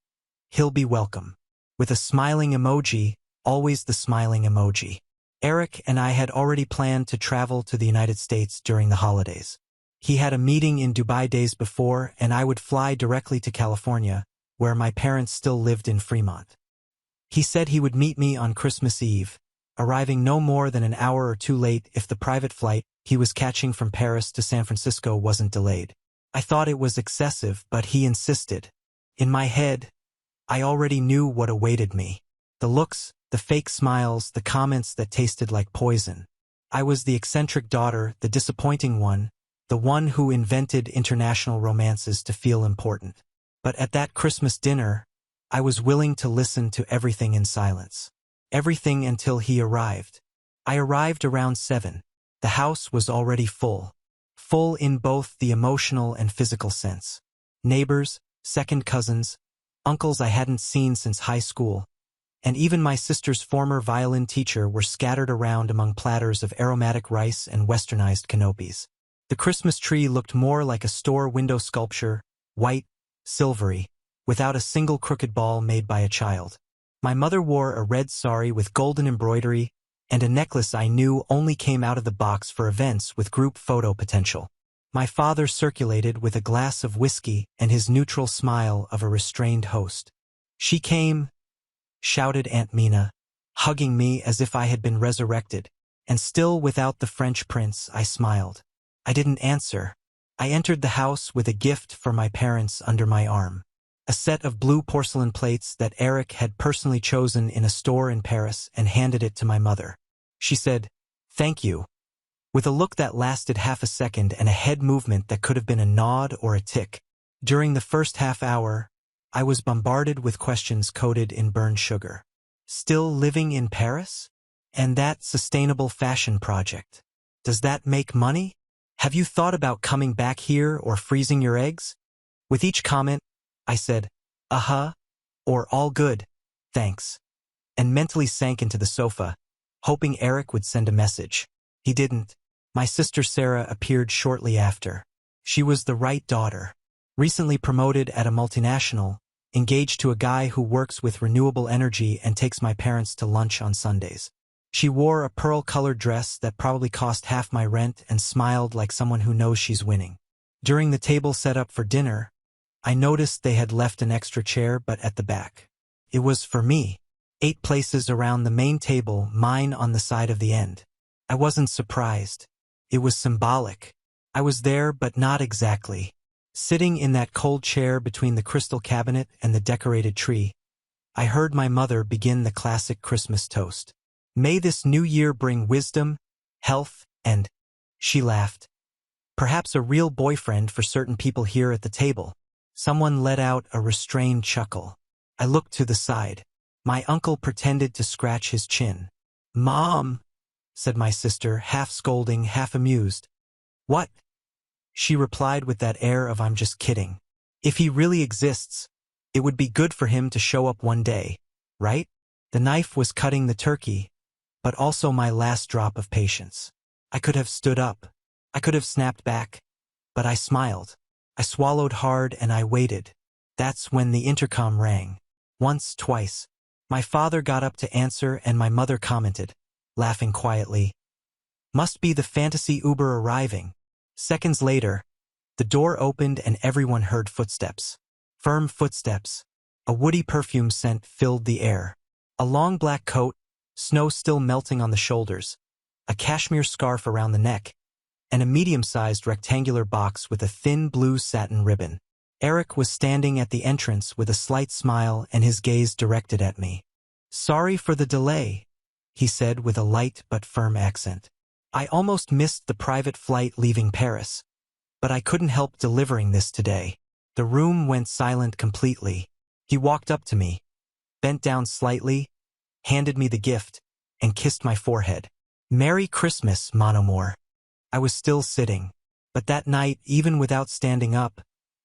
he'll be welcome. With a smiling emoji, always the smiling emoji. Eric and I had already planned to travel to the United States during the holidays. He had a meeting in Dubai days before, and I would fly directly to California, where my parents still lived in Fremont. He said he would meet me on Christmas Eve, arriving no more than an hour or 2 late if the private flight he was catching from Paris to San Francisco wasn't delayed. I thought it was excessive, but he insisted. In my head, I already knew what awaited me. The looks, the fake smiles, the comments that tasted like poison. I was the eccentric daughter, the disappointing one, the one who invented international romances to feel important. But at that Christmas dinner, I was willing to listen to everything in silence. Everything until he arrived. I arrived around 7. The house was already full. Full in both the emotional and physical sense. Neighbors, second cousins, uncles I hadn't seen since high school, and even my sister's former violin teacher were scattered around among platters of aromatic rice and westernized canopies. The Christmas tree looked more like a store window sculpture, white, silvery, without a single crooked ball made by a child. My mother wore a red sari with golden embroidery and a necklace I knew only came out of the box for events with group photo potential. My father circulated with a glass of whiskey and his neutral smile of a restrained host. "She came," shouted Aunt Mina, hugging me as if I had been resurrected, and still without the French prince, I smiled. I didn't answer. I entered the house with a gift for my parents under my arm. A set of blue porcelain plates that Eric had personally chosen in a store in Paris and handed it to my mother. She said, "Thank you," with a look that lasted half a second and a head movement that could have been a nod or a tick. During the first half hour, I was bombarded with questions coated in burned sugar. Still living in Paris? And that sustainable fashion project. Does that make money? Have you thought about coming back here or freezing your eggs? With each comment, I said, "Uh-huh," or "all good, thanks," and mentally sank into the sofa, hoping Eric would send a message. He didn't. My sister Sarah appeared shortly after. She was the right daughter. Recently promoted at a multinational, engaged to a guy who works with renewable energy and takes my parents to lunch on Sundays. She wore a pearl-colored dress that probably cost half my rent and smiled like someone who knows she's winning. During the table set up for dinner, I noticed they had left an extra chair but at the back. It was for me. 8 places around the main table, mine on the side of the end. I wasn't surprised. It was symbolic. I was there but not exactly. Sitting in that cold chair between the crystal cabinet and the decorated tree, I heard my mother begin the classic Christmas toast. "May this new year bring wisdom, health, and," she laughed, "perhaps a real boyfriend for certain people here at the table." Someone let out a restrained chuckle. I looked to the side. My uncle pretended to scratch his chin. "Mom," said my sister, half scolding, half amused. "What?" She replied with that air of "I'm just kidding. If he really exists, It would be good for him to show up one day, right? The knife was cutting the turkey, but also my last drop of patience. I could have stood up. I could have snapped back. But I smiled. I swallowed hard and I waited. That's when the intercom rang. Once, twice. My father got up to answer and my mother commented, laughing quietly, "Must be the fantasy Uber arriving." Seconds later, the door opened and everyone heard footsteps. Firm footsteps. A woody perfume scent filled the air. A long black coat, snow still melting on the shoulders, a cashmere scarf around the neck, and a medium-sized rectangular box with a thin blue satin ribbon. Eric was standing at the entrance with a slight smile and his gaze directed at me. "Sorry for the delay," he said with a light but firm accent. "I almost missed the private flight leaving Paris, but I couldn't help delivering this today." The room went silent completely. He walked up to me, bent down slightly, handed me the gift, and kissed my forehead. "Merry Christmas, mon amour." I was still sitting, but that night, even without standing up,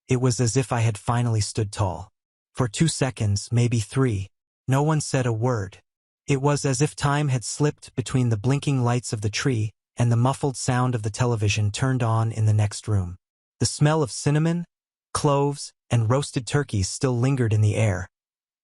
it was as if I had finally stood tall. For 2 seconds, maybe 3, no one said a word. It was as if time had slipped between the blinking lights of the tree and the muffled sound of the television turned on in the next room. The smell of cinnamon, cloves, and roasted turkeys still lingered in the air,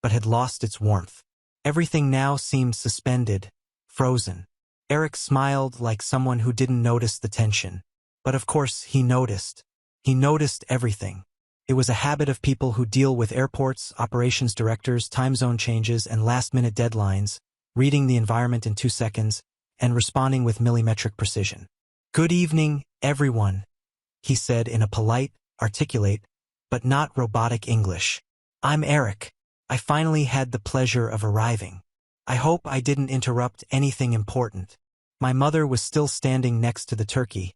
but had lost its warmth. Everything now seemed suspended, frozen. Eric smiled like someone who didn't notice the tension. But of course he noticed. He noticed everything. It was a habit of people who deal with airports, operations directors, time zone changes, and last-minute deadlines, reading the environment in 2 seconds, and responding with millimetric precision. "Good evening, everyone," he said in a polite, articulate, but not robotic English. "I'm Eric. I finally had the pleasure of arriving. I hope I didn't interrupt anything important." My mother was still standing next to the turkey,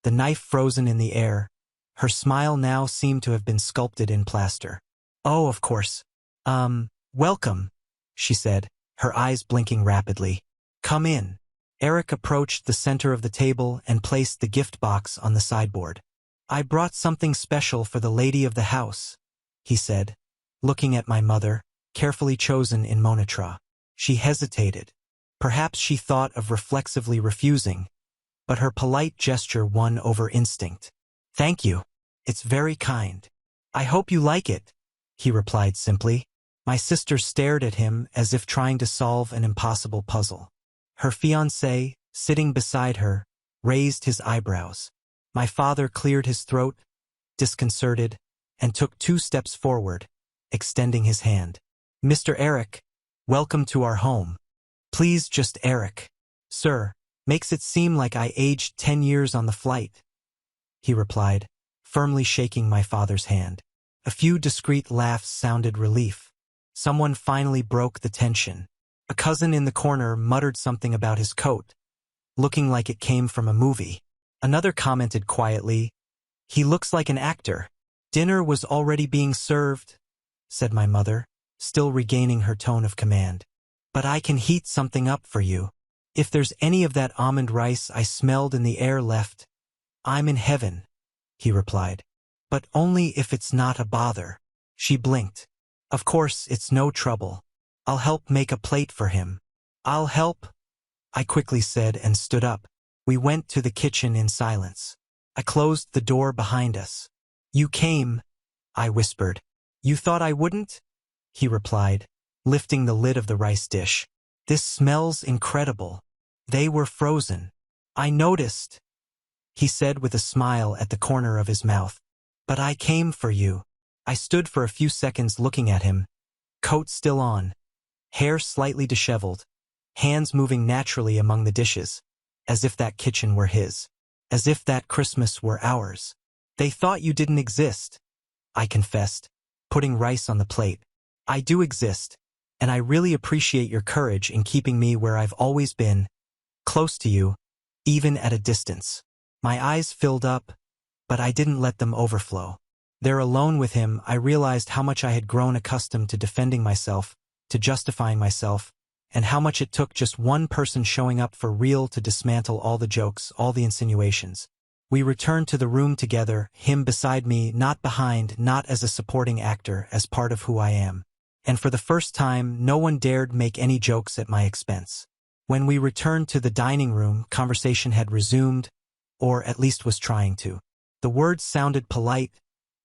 the knife frozen in the air. Her smile now seemed to have been sculpted in plaster. "Oh, of course. Welcome," she said, her eyes blinking rapidly. "Come in." Eric approached the center of the table and placed the gift box on the sideboard. "I brought something special for the lady of the house," he said, looking at my mother, carefully chosen in Monatra. She hesitated. Perhaps she thought of reflexively refusing, but her polite gesture won over instinct. "Thank you. It's very kind. I hope you like it," he replied simply. My sister stared at him as if trying to solve an impossible puzzle. Her fiancé, sitting beside her, raised his eyebrows. My father cleared his throat, disconcerted, and took 2 steps forward, extending his hand. "Mr. Eric, welcome to our home. Please just Eric. Sir, makes it seem like I aged 10 years on the flight," he replied, firmly shaking my father's hand. A few discreet laughs sounded relief. Someone finally broke the tension. A cousin in the corner muttered something about his coat, looking like it came from a movie. Another commented quietly, "He looks like an actor." "Dinner was already being served," said my mother, still regaining her tone of command. "But I can heat something up for you. If there's any of that almond rice I smelled in the air left, I'm in heaven," he replied. "But only if it's not a bother." She blinked. "Of course, it's no trouble. I'll help make a plate for him." "I'll help," I quickly said and stood up. We went to the kitchen in silence. I closed the door behind us. "You came," I whispered. "You thought I wouldn't?" he replied, lifting the lid of the rice dish. "This smells incredible." "They were frozen." "I noticed," he said with a smile at the corner of his mouth. "But I came for you." I stood for a few seconds looking at him, coat still on, hair slightly disheveled, hands moving naturally among the dishes, as if that kitchen were his, as if that Christmas were ours. "They thought you didn't exist," I confessed, putting rice on the plate. "I do exist, and I really appreciate your courage in keeping me where I've always been, close to you, even at a distance." My eyes filled up, but I didn't let them overflow. There alone with him, I realized how much I had grown accustomed to defending myself, to justifying myself, and how much it took just one person showing up for real to dismantle all the jokes, all the insinuations. We returned to the room together, him beside me, not behind, not as a supporting actor, as part of who I am. And for the first time, no one dared make any jokes at my expense. When we returned to the dining room, conversation had resumed, or at least was trying to. The words sounded polite,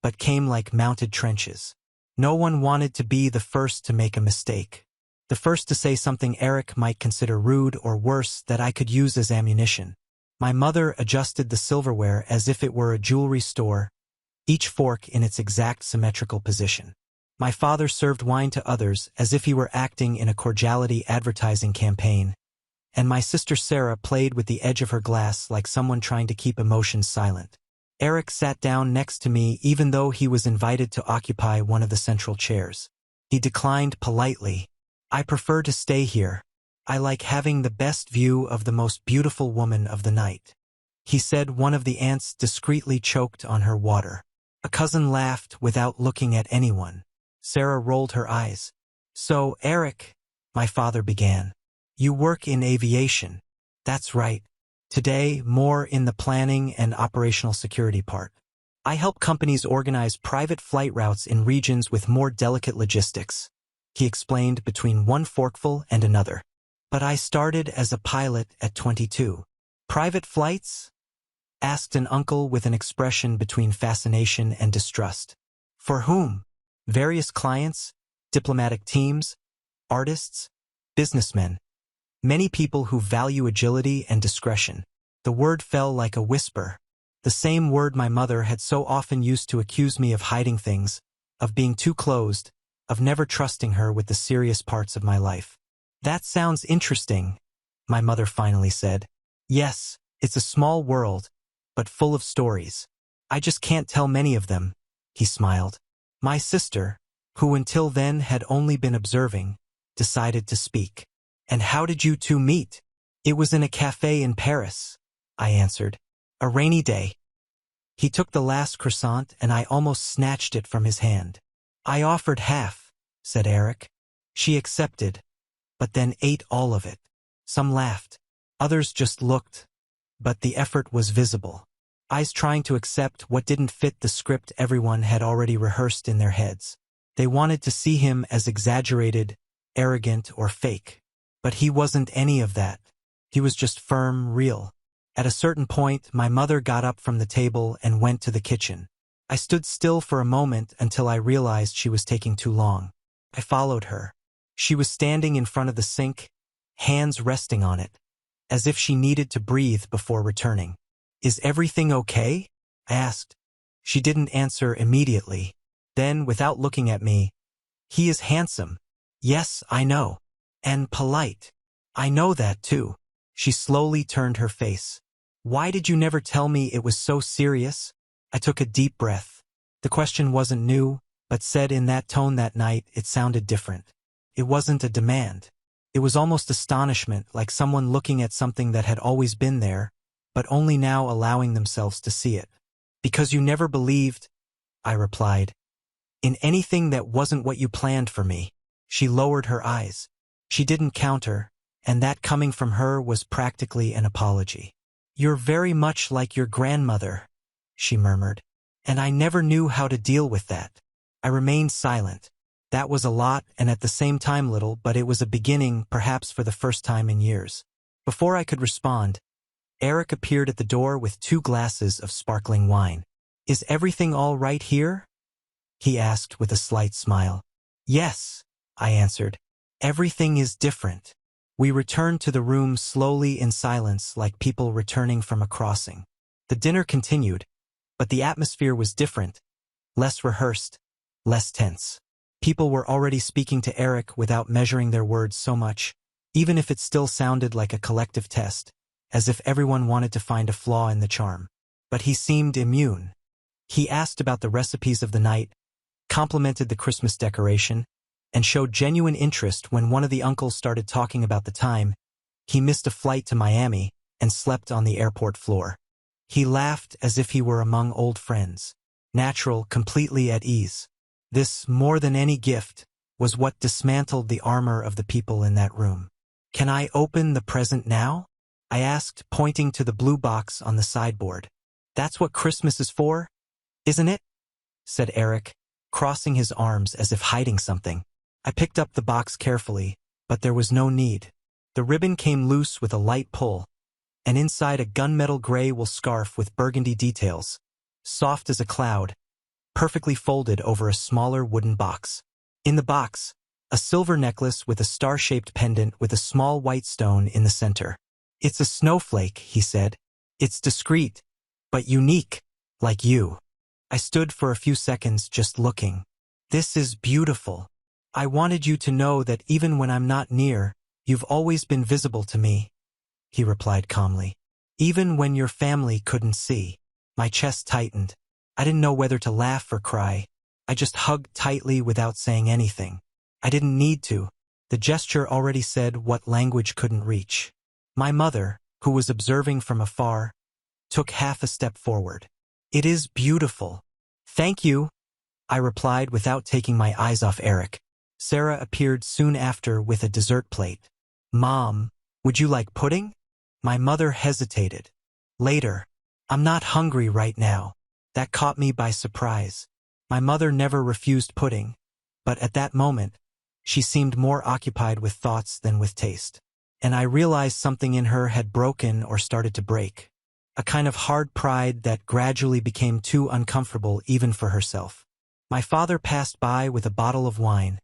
but came like mounted trenches. No one wanted to be the first to make a mistake. The first to say something Eric might consider rude or worse that I could use as ammunition. My mother adjusted the silverware as if it were a jewelry store, each fork in its exact symmetrical position. My father served wine to others as if he were acting in a cordiality advertising campaign, and my sister Sarah played with the edge of her glass like someone trying to keep emotions silent. Eric sat down next to me even though he was invited to occupy one of the central chairs. He declined politely. "I prefer to stay here. I like having the best view of the most beautiful woman of the night," he said. One of the aunts discreetly choked on her water. A cousin laughed without looking at anyone. Sarah rolled her eyes. "So, Eric," my father began, "you work in aviation." "That's right. Today, more in the planning and operational security part. I help companies organize private flight routes in regions with more delicate logistics," he explained between one forkful and another. "But I started as a pilot at 22. "Private flights?" asked an uncle with an expression between fascination and distrust. "For whom? Various clients, diplomatic teams, artists, businessmen. Many people who value agility and discretion." The word fell like a whisper. The same word my mother had so often used to accuse me of hiding things, of being too closed, of never trusting her with the serious parts of my life. "That sounds interesting," my mother finally said. "Yes, it's a small world, but full of stories. I just can't tell many of them," he smiled. My sister, who until then had only been observing, decided to speak. "And how did you two meet?" "It was in a cafe in Paris," I answered. "A rainy day." He took the last croissant and I almost snatched it from his hand. "I offered half," said Eric. "She accepted, but then ate all of it." Some laughed. Others just looked, but the effort was visible. Eyes trying to accept what didn't fit the script everyone had already rehearsed in their heads. They wanted to see him as exaggerated, arrogant, or fake. But he wasn't any of that. He was just firm, real. At a certain point, my mother got up from the table and went to the kitchen. I stood still for a moment until I realized she was taking too long. I followed her. She was standing in front of the sink, hands resting on it, as if she needed to breathe before returning. "Is everything okay?" I asked. She didn't answer immediately. Then, without looking at me, "He is handsome." "Yes, I know. And polite." "I know that too." She slowly turned her face. "Why did you never tell me it was so serious?" I took a deep breath. The question wasn't new, but said in that tone that night, it sounded different. It wasn't a demand. It was almost astonishment, like someone looking at something that had always been there, but only now allowing themselves to see it. "Because you never believed," I replied, "in anything that wasn't what you planned for me." She lowered her eyes. She didn't counter, and that coming from her was practically an apology. "You're very much like your grandmother," she murmured, "and I never knew how to deal with that." I remained silent. That was a lot and at the same time little, but it was a beginning, perhaps for the first time in years. Before I could respond, Eric appeared at the door with 2 glasses of sparkling wine. "Is everything all right here?" he asked with a slight smile. "Yes," I answered. "Everything is different." We returned to the room slowly in silence, like people returning from a crossing. The dinner continued, but the atmosphere was different, less rehearsed, less tense. People were already speaking to Eric without measuring their words so much, even if it still sounded like a collective test, as if everyone wanted to find a flaw in the charm. But he seemed immune. He asked about the recipes of the night, complimented the Christmas decoration, and showed genuine interest when one of the uncles started talking about the time he missed a flight to Miami and slept on the airport floor. He laughed as if he were among old friends, natural, completely at ease. This, more than any gift, was what dismantled the armor of the people in that room. "Can I open the present now?" I asked, pointing to the blue box on the sideboard. That's what Christmas is for, isn't it? Said Eric, crossing his arms as if hiding something. I picked up the box carefully, but there was no need. The ribbon came loose with a light pull, and inside a gunmetal gray wool scarf with burgundy details, soft as a cloud, perfectly folded over a smaller wooden box. In the box, a silver necklace with a star-shaped pendant with a small white stone in the center. It's a snowflake, he said. It's discreet, but unique, like you. I stood for a few seconds just looking. This is beautiful. I wanted you to know that even when I'm not near, you've always been visible to me, he replied calmly. Even when your family couldn't see. My chest tightened. I didn't know whether to laugh or cry. I just hugged tightly without saying anything. I didn't need to. The gesture already said what language couldn't reach. My mother, who was observing from afar, took half a step forward. It is beautiful. Thank you, I replied without taking my eyes off Eric. Sarah appeared soon after with a dessert plate. Mom, would you like pudding? My mother hesitated. Later. I'm not hungry right now. That caught me by surprise. My mother never refused pudding, but at that moment, she seemed more occupied with thoughts than with taste. And I realized something in her had broken or started to break. A kind of hard pride that gradually became too uncomfortable even for herself. My father passed by with a bottle of wine,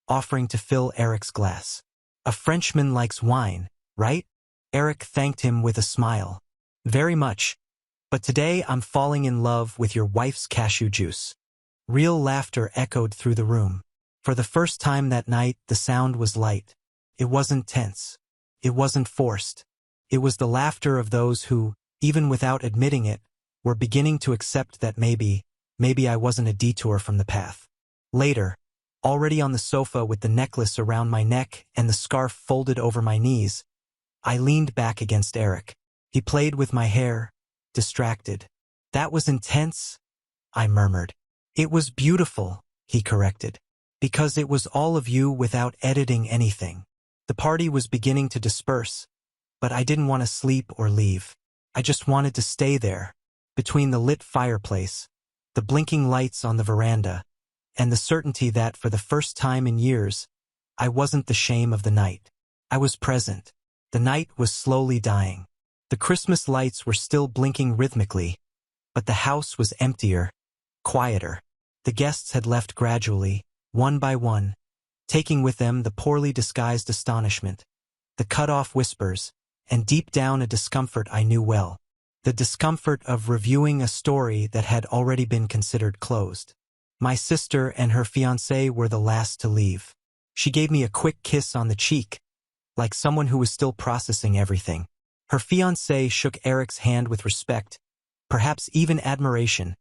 offering to fill Eric's glass. A Frenchman likes wine, right? Eric thanked him with a smile. Very much. But today I'm falling in love with your wife's cashew juice. Real laughter echoed through the room. For the first time that night, the sound was light. It wasn't tense. It wasn't forced. It was the laughter of those who, even without admitting it, were beginning to accept that maybe I wasn't a detour from the path. Later, already on the sofa with the necklace around my neck and the scarf folded over my knees, I leaned back against Eric. He played with my hair, distracted. That was intense, I murmured. It was beautiful, he corrected. Because it was all of you without editing anything. The party was beginning to disperse, but I didn't want to sleep or leave. I just wanted to stay there, between the lit fireplace, the blinking lights on the veranda, and the certainty that for the first time in years, I wasn't the shame of the night. I was present. The night was slowly dying. The Christmas lights were still blinking rhythmically, but the house was emptier, quieter. The guests had left gradually, one by one, taking with them the poorly disguised astonishment, the cut-off whispers, and deep down a discomfort I knew well. The discomfort of reviewing a story that had already been considered closed. My sister and her fiancé were the last to leave. She gave me a quick kiss on the cheek, like someone who was still processing everything. Her fiancé shook Eric's hand with respect, perhaps even admiration,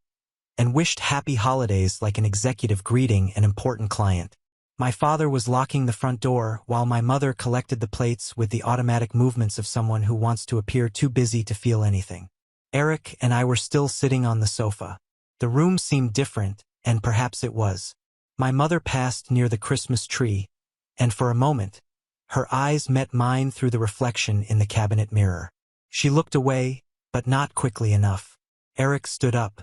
and wished happy holidays like an executive greeting an important client. My father was locking the front door while my mother collected the plates with the automatic movements of someone who wants to appear too busy to feel anything. Eric and I were still sitting on the sofa. The room seemed different, and perhaps it was. My mother passed near the Christmas tree, and for a moment, her eyes met mine through the reflection in the cabinet mirror. She looked away, but not quickly enough. Eric stood up.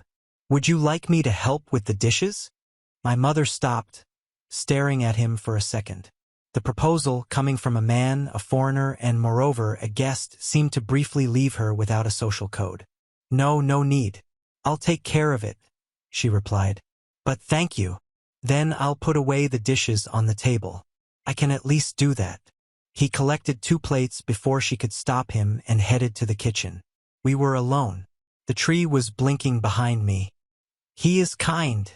Would you like me to help with the dishes? My mother stopped, staring at him for a second. The proposal, coming from a man, a foreigner, and moreover a guest, seemed to briefly leave her without a social code. No need. I'll take care of it, she replied. But thank you. Then I'll put away the dishes on the table. I can at least do that. He collected 2 plates before she could stop him and headed to the kitchen. We were alone. The tree was blinking behind me. He is kind,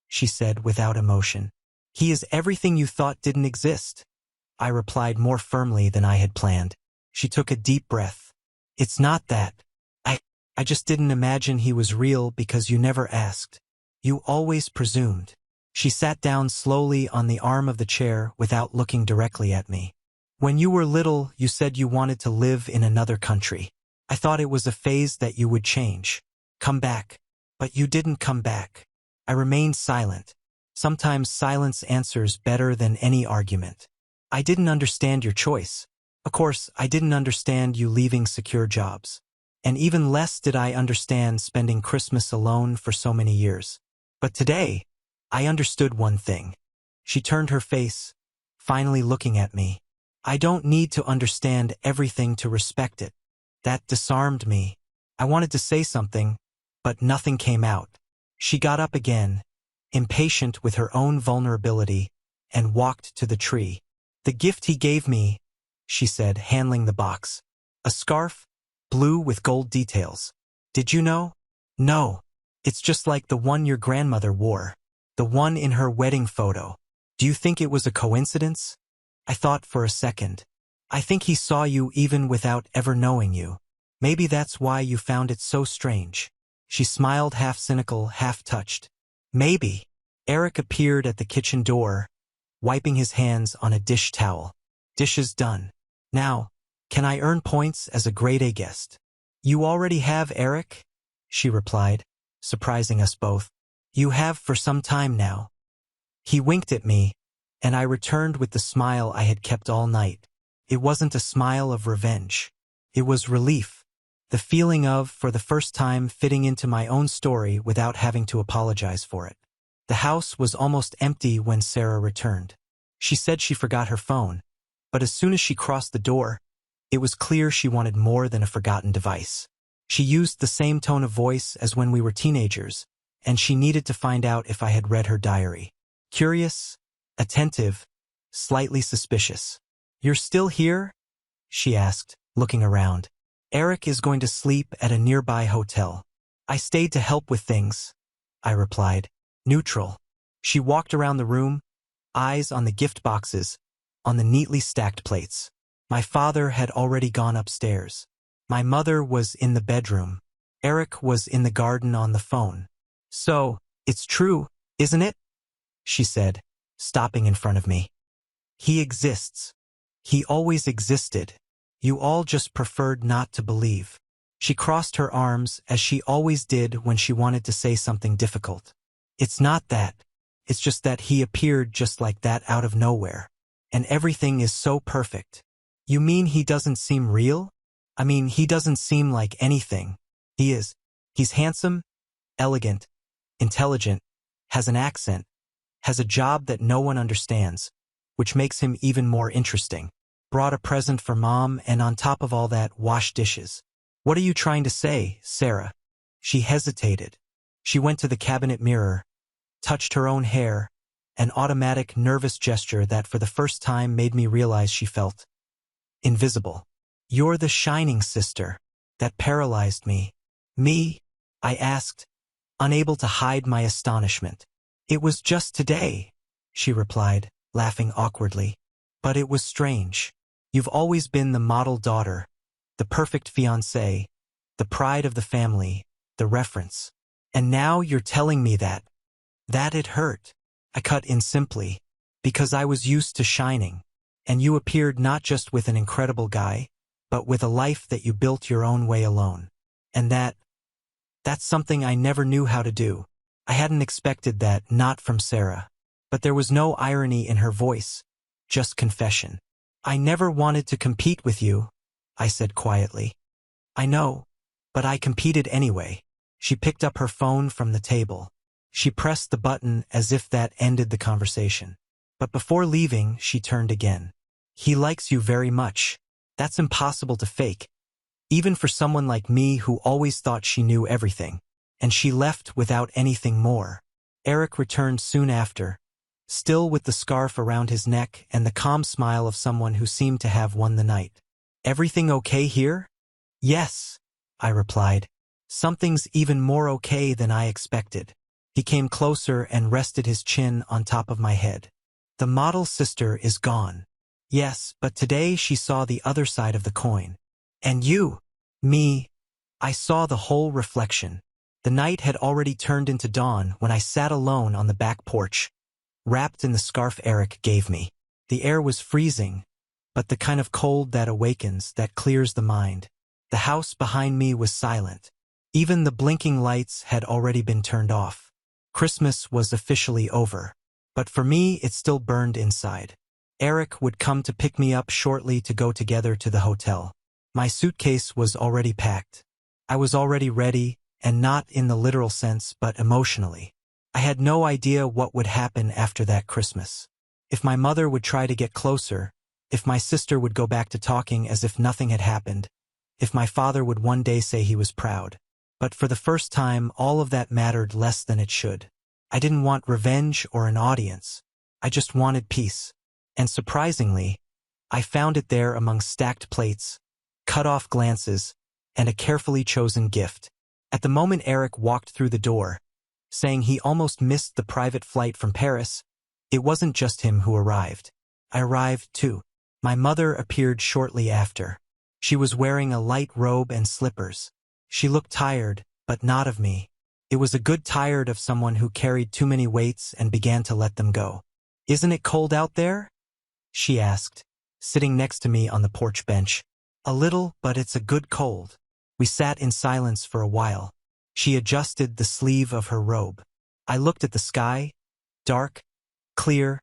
she said without emotion. He is everything you thought didn't exist. I replied more firmly than I had planned. She took a deep breath. It's not that. I just didn't imagine he was real because you never asked. You always presumed. She sat down slowly on the arm of the chair without looking directly at me. When you were little, you said you wanted to live in another country. I thought it was a phase that you would change. Come back. But you didn't come back. I remained silent. Sometimes silence answers better than any argument. I didn't understand your choice. Of course, I didn't understand you leaving secure jobs. and even less did I understand spending Christmas alone for so many years. But today, I understood one thing. She turned her face, finally looking at me. I don't need to understand everything to respect it. That disarmed me. I wanted to say something, but nothing came out. She got up again, impatient with her own vulnerability, and walked to the tree. "The gift he gave me," she said, handling the box. "A scarf, blue with gold details. Did you know?" "No. It's just like the one your grandmother wore. The one in her wedding photo. Do you think it was a coincidence?" I thought for a second. "I think he saw you even without ever knowing you. Maybe that's why you found it so strange." She smiled, half cynical, half touched. "Maybe." Eric appeared at the kitchen door, wiping his hands on a dish towel. "Dishes done. Now, can I earn points as a grade A guest?" "You already have, Eric," she replied, surprising us both. "You have for some time now." He winked at me, and I returned with the smile I had kept all night. It wasn't a smile of revenge. It was relief. The feeling of, for the first time, fitting into my own story without having to apologize for it. The house was almost empty when Sarah returned. She said she forgot her phone, but as soon as she crossed the door, it was clear she wanted more than a forgotten device. She used the same tone of voice as when we were teenagers, and she needed to find out if I had read her diary. Curious, attentive, slightly suspicious. "You're still here?" she asked, looking around. "Eric is going to sleep at a nearby hotel. I stayed to help with things," I replied, neutral. She walked around the room, eyes on the gift boxes, on the neatly stacked plates. My father had already gone upstairs. My mother was in the bedroom. Eric was in the garden on the phone. "So, it's true, isn't it?" she said, stopping in front of me. "He exists. He always existed. You all just preferred not to believe." She crossed her arms as she always did when she wanted to say something difficult. "It's not that. It's just that he appeared just like that out of nowhere. And everything is so perfect." "You mean he doesn't seem real?" "I mean, he doesn't seem like anything. He is. He's handsome, elegant, intelligent, has an accent, has a job that no one understands, which makes him even more interesting. Brought a present for Mom, and on top of all that, washed dishes." "What are you trying to say, Sarah?" She hesitated. She went to the cabinet mirror, touched her own hair, an automatic, nervous gesture that for the first time made me realize she felt invisible. "You're the shining sister." That paralyzed me. "Me?" I asked, unable to hide my astonishment. "It was just today," she replied, laughing awkwardly. "But it was strange. You've always been the model daughter, the perfect fiancée, the pride of the family, the reference. And now you're telling me that. That it hurt." I cut in simply, "Because I was used to shining, and you appeared not just with an incredible guy, but with a life that you built your own way alone. And that's something I never knew how to do." I hadn't expected that, not from Sarah. But there was no irony in her voice, just confession. "I never wanted to compete with you," I said quietly. "I know, but I competed anyway." She picked up her phone from the table. She pressed the button as if that ended the conversation. But before leaving, she turned again. "He likes you very much. That's impossible to fake, even for someone like me who always thought she knew everything." And she left without anything more. Eric returned soon after, still with the scarf around his neck and the calm smile of someone who seemed to have won the night. "Everything okay here?" "Yes," I replied. "Something's even more okay than I expected." He came closer and rested his chin on top of my head. "The model sister is gone." "Yes, but today she saw the other side of the coin." "And you?" "Me." I saw the whole reflection. The night had already turned into dawn when I sat alone on the back porch, wrapped in the scarf Eric gave me. The air was freezing, but the kind of cold that awakens, that clears the mind. The house behind me was silent. Even the blinking lights had already been turned off. Christmas was officially over. But for me, it still burned inside. Eric would come to pick me up shortly to go together to the hotel. My suitcase was already packed. I was already ready, and not in the literal sense, but emotionally. I had no idea what would happen after that Christmas. If my mother would try to get closer, if my sister would go back to talking as if nothing had happened, if my father would one day say he was proud. But for the first time, all of that mattered less than it should. I didn't want revenge or an audience. I just wanted peace. And surprisingly, I found it there among stacked plates, cut-off glances, and a carefully chosen gift. At the moment Eric walked through the door, saying he almost missed the private flight from Paris, it wasn't just him who arrived. I arrived too. My mother appeared shortly after. She was wearing a light robe and slippers. She looked tired, but not of me. It was a good tired of someone who carried too many weights and began to let them go. "Isn't it cold out there?" she asked, sitting next to me on the porch bench. "A little, but it's a good cold." We sat in silence for a while. She adjusted the sleeve of her robe. I looked at the sky, dark, clear,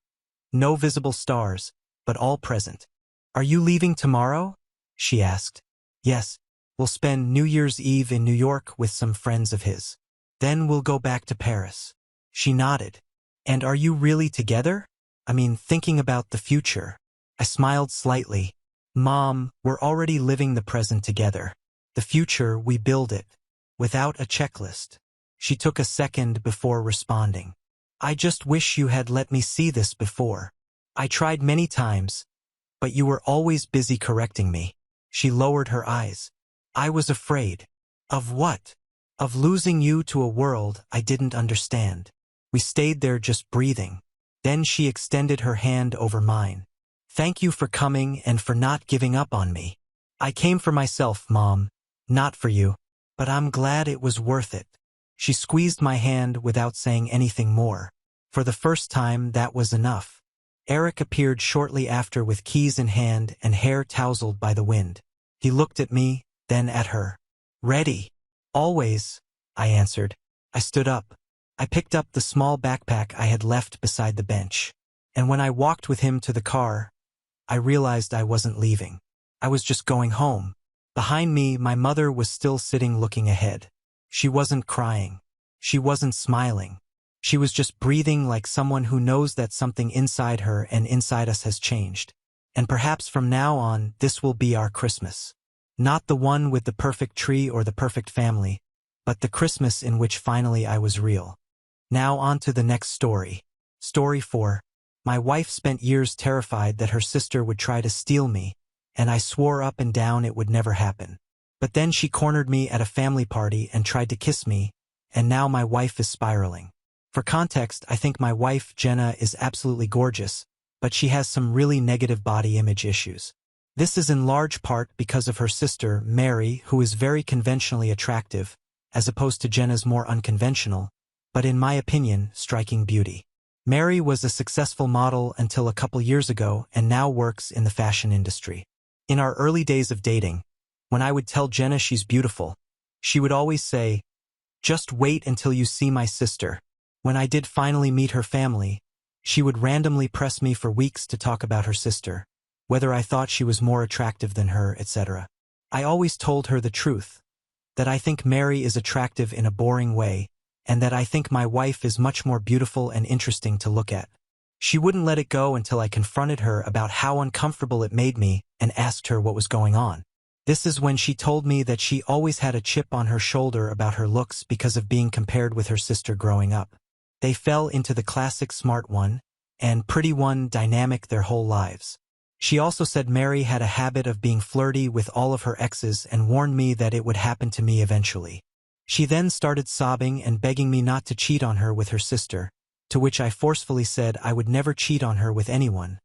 no visible stars, but all present. "Are you leaving tomorrow?" she asked. "Yes, we'll spend New Year's Eve in New York with some friends of his. Then we'll go back to Paris." She nodded. "And are you really together? I mean, thinking about the future?" I smiled slightly. "Mom, we're already living the present together. The future, we build it, without a checklist." She took a second before responding. "I just wish you had let me see this before. I tried many times, but you were always busy correcting me." She lowered her eyes. "I was afraid." "Of what?" "Of losing you to a world I didn't understand." We stayed there just breathing. Then she extended her hand over mine. "Thank you for coming and for not giving up on me. I came for myself, Mom, not for you, but I'm glad it was worth it." She squeezed my hand without saying anything more. For the first time, that was enough. Eric appeared shortly after with keys in hand and hair tousled by the wind. He looked at me, then at her. "Ready?" "Always," I answered. I stood up. I picked up the small backpack I had left beside the bench. And when I walked with him to the car, I realized I wasn't leaving. I was just going home. Behind me, my mother was still sitting looking ahead. She wasn't crying. She wasn't smiling. She was just breathing like someone who knows that something inside her and inside us has changed. And perhaps from now on, this will be our Christmas. Not the one with the perfect tree or the perfect family, but the Christmas in which finally I was real. Now on to the next story. Story 4. My wife spent years terrified that her sister would try to steal me, and I swore up and down it would never happen. But then she cornered me at a family party and tried to kiss me, and now my wife is spiraling. For context, I think my wife, Jenna, is absolutely gorgeous, but she has some really negative body image issues. This is in large part because of her sister, Mary, who is very conventionally attractive, as opposed to Jenna's more unconventional, but in my opinion, striking beauty. Mary was a successful model until a couple years ago and now works in the fashion industry. In our early days of dating, when I would tell Jenna she's beautiful, she would always say, "Just wait until you see my sister." When I did finally meet her family, she would randomly press me for weeks to talk about her sister, whether I thought she was more attractive than her, etc. I always told her the truth, that I think Mary is attractive in a boring way, and that I think my wife is much more beautiful and interesting to look at. She wouldn't let it go until I confronted her about how uncomfortable it made me and asked her what was going on. This is when she told me that she always had a chip on her shoulder about her looks because of being compared with her sister growing up. They fell into the classic smart one and pretty one dynamic their whole lives. She also said Mary had a habit of being flirty with all of her exes and warned me that it would happen to me eventually. She then started sobbing and begging me not to cheat on her with her sister, to which I forcefully said I would never cheat on her with anyone,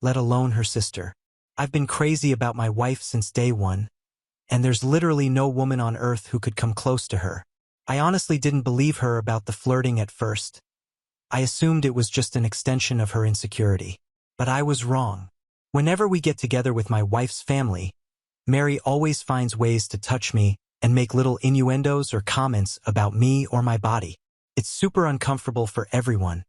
let alone her sister. I've been crazy about my wife since day one, and there's literally no woman on earth who could come close to her. I honestly didn't believe her about the flirting at first. I assumed it was just an extension of her insecurity. But I was wrong. Whenever we get together with my wife's family, Mary always finds ways to touch me and make little innuendos or comments about me or my body. It's super uncomfortable for everyone,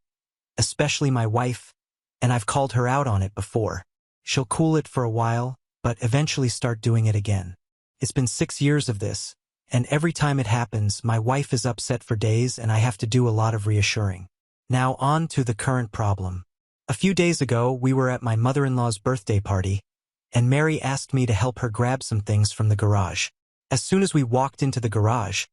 especially my wife, and I've called her out on it before. She'll cool it for a while, but eventually start doing it again. It's been 6 years of this, And every time it happens, my wife is upset for days and I have to do a lot of reassuring. Now on to the current problem. A few days ago, we were at my mother-in-law's birthday party, and Mary asked me to help her grab some things from the garage. As soon as we walked into the garage,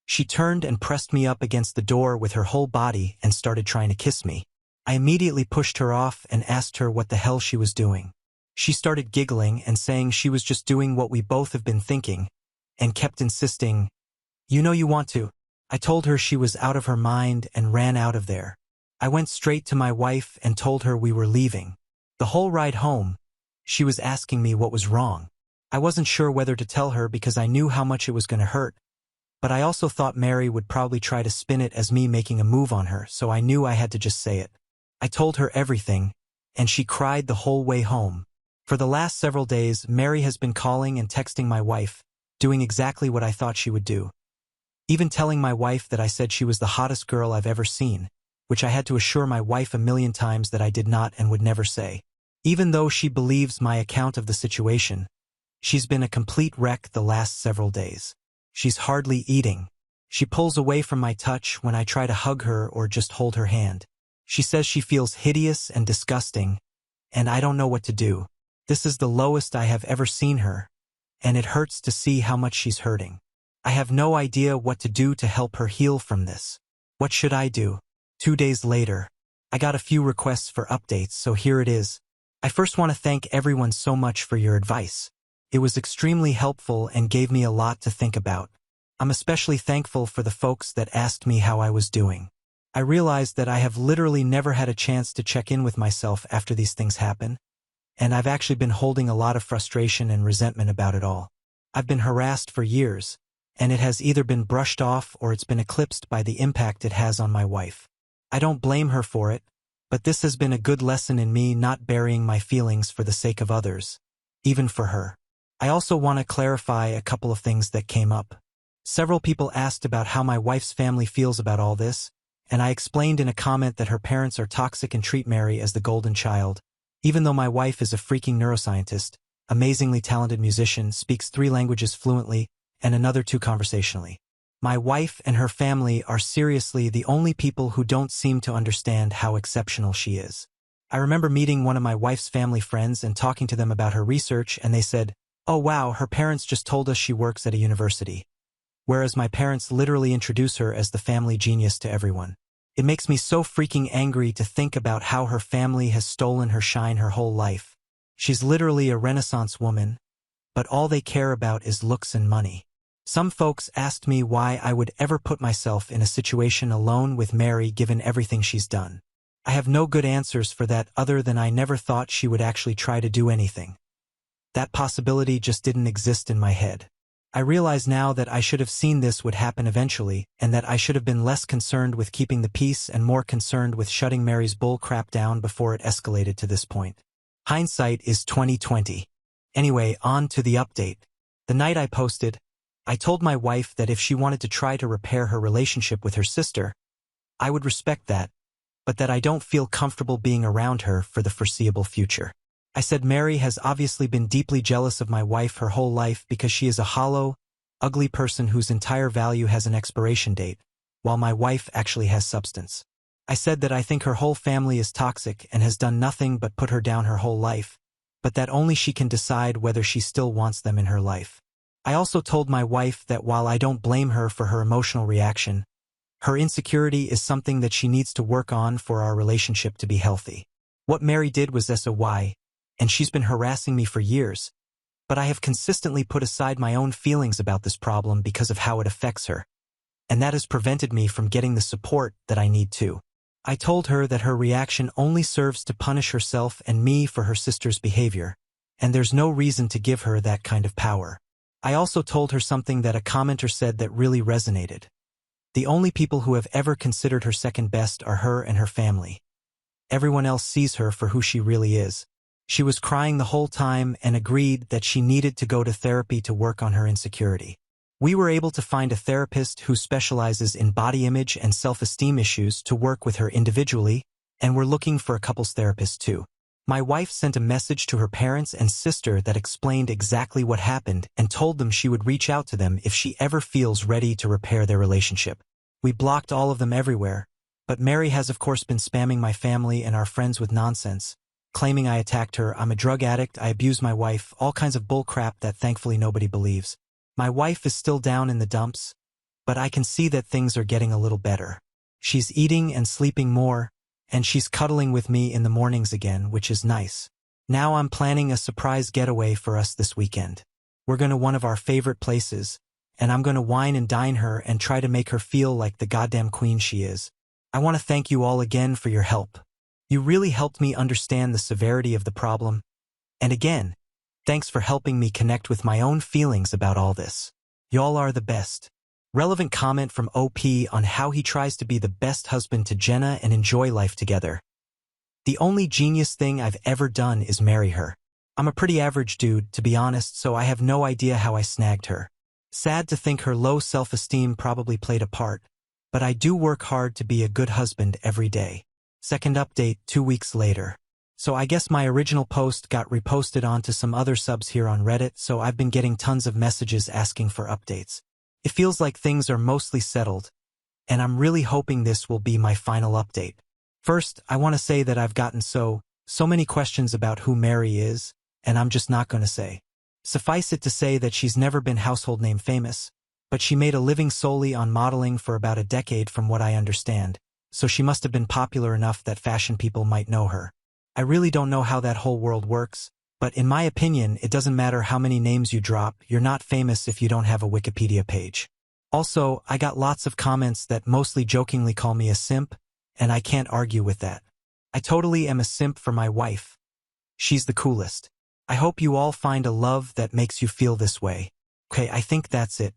she turned and pressed me up against the door with her whole body and started trying to kiss me. I immediately pushed her off and asked her what the hell she was doing. She started giggling and saying she was just doing what we both have been thinking, and kept insisting, "You know you want to." I told her she was out of her mind and ran out of there. I went straight to my wife and told her we were leaving. The whole ride home, she was asking me what was wrong. I wasn't sure whether to tell her because I knew how much it was going to hurt, but I also thought Mary would probably try to spin it as me making a move on her, so I knew I had to just say it. I told her everything, and she cried the whole way home. For the last several days, Mary has been calling and texting my wife, doing exactly what I thought she would do. Even telling my wife that I said she was the hottest girl I've ever seen, which I had to assure my wife a million times that I did not and would never say. Even though she believes my account of the situation, she's been a complete wreck the last several days. She's hardly eating. She pulls away from my touch when I try to hug her or just hold her hand. She says she feels hideous and disgusting, and I don't know what to do. This is the lowest I have ever seen her, and it hurts to see how much she's hurting. I have no idea what to do to help her heal from this. What should I do? 2 days later, I got a few requests for updates, so here it is. I first want to thank everyone so much for your advice. It was extremely helpful and gave me a lot to think about. I'm especially thankful for the folks that asked me how I was doing. I realized that I have literally never had a chance to check in with myself after these things happen, and I've actually been holding a lot of frustration and resentment about it all. I've been harassed for years, and it has either been brushed off or it's been eclipsed by the impact it has on my wife. I don't blame her for it, but this has been a good lesson in me not burying my feelings for the sake of others, even for her. I also want to clarify a couple of things that came up. Several people asked about how my wife's family feels about all this, and I explained in a comment that her parents are toxic and treat Mary as the golden child, even though my wife is a freaking neuroscientist, amazingly talented musician, speaks 3 languages fluently, and another 2 conversationally. My wife and her family are seriously the only people who don't seem to understand how exceptional she is. I remember meeting one of my wife's family friends and talking to them about her research, and they said, "Oh wow, her parents just told us she works at a university." Whereas my parents literally introduce her as the family genius to everyone. It makes me so freaking angry to think about how her family has stolen her shine her whole life. She's literally a Renaissance woman, but all they care about is looks and money. Some folks asked me why I would ever put myself in a situation alone with Mary given everything she's done. I have no good answers for that other than I never thought she would actually try to do anything. That possibility just didn't exist in my head. I realize now that I should have seen this would happen eventually, and that I should have been less concerned with keeping the peace and more concerned with shutting Mary's bull crap down before it escalated to this point. Hindsight is 20/20. Anyway, on to the update. The night I posted, I told my wife that if she wanted to try to repair her relationship with her sister, I would respect that, but that I don't feel comfortable being around her for the foreseeable future. I said Mary has obviously been deeply jealous of my wife her whole life because she is a hollow, ugly person whose entire value has an expiration date, while my wife actually has substance. I said that I think her whole family is toxic and has done nothing but put her down her whole life, but that only she can decide whether she still wants them in her life. I also told my wife that while I don't blame her for her emotional reaction, her insecurity is something that she needs to work on for our relationship to be healthy. What Mary did was SOY, and she's been harassing me for years, but I have consistently put aside my own feelings about this problem because of how it affects her, and that has prevented me from getting the support that I need to. I told her that her reaction only serves to punish herself and me for her sister's behavior, and there's no reason to give her that kind of power. I also told her something that a commenter said that really resonated. The only people who have ever considered her second best are her and her family. Everyone else sees her for who she really is. She was crying the whole time and agreed that she needed to go to therapy to work on her insecurity. We were able to find a therapist who specializes in body image and self-esteem issues to work with her individually, and we're looking for a couples therapist too. My wife sent a message to her parents and sister that explained exactly what happened and told them she would reach out to them if she ever feels ready to repair their relationship. We blocked all of them everywhere, but Mary has of course been spamming my family and our friends with nonsense, claiming I attacked her, I'm a drug addict, I abused my wife, all kinds of bull crap that thankfully nobody believes. My wife is still down in the dumps, but I can see that things are getting a little better. She's eating and sleeping more, and she's cuddling with me in the mornings again, which is nice. Now I'm planning a surprise getaway for us this weekend. We're going to one of our favorite places, and I'm going to wine and dine her and try to make her feel like the goddamn queen she is. I want to thank you all again for your help. You really helped me understand the severity of the problem. And again, thanks for helping me connect with my own feelings about all this. Y'all are the best. Relevant comment from OP on how he tries to be the best husband to Jenna and enjoy life together. The only genius thing I've ever done is marry her. I'm a pretty average dude, to be honest, so I have no idea how I snagged her. Sad to think her low self-esteem probably played a part, but I do work hard to be a good husband every day. Second update 2 weeks later. So I guess my original post got reposted onto some other subs here on Reddit, so I've been getting tons of messages asking for updates. It feels like things are mostly settled, and I'm really hoping this will be my final update. First, I want to say that I've gotten so many questions about who Mary is, and I'm just not going to say. Suffice it to say that she's never been household name famous, but she made a living solely on modeling for about a decade from what I understand, so she must have been popular enough that fashion people might know her. I really don't know how that whole world works, but in my opinion, it doesn't matter how many names you drop, you're not famous if you don't have a Wikipedia page. Also, I got lots of comments that mostly jokingly call me a simp, and I can't argue with that. I totally am a simp for my wife. She's the coolest. I hope you all find a love that makes you feel this way. Okay, I think that's it.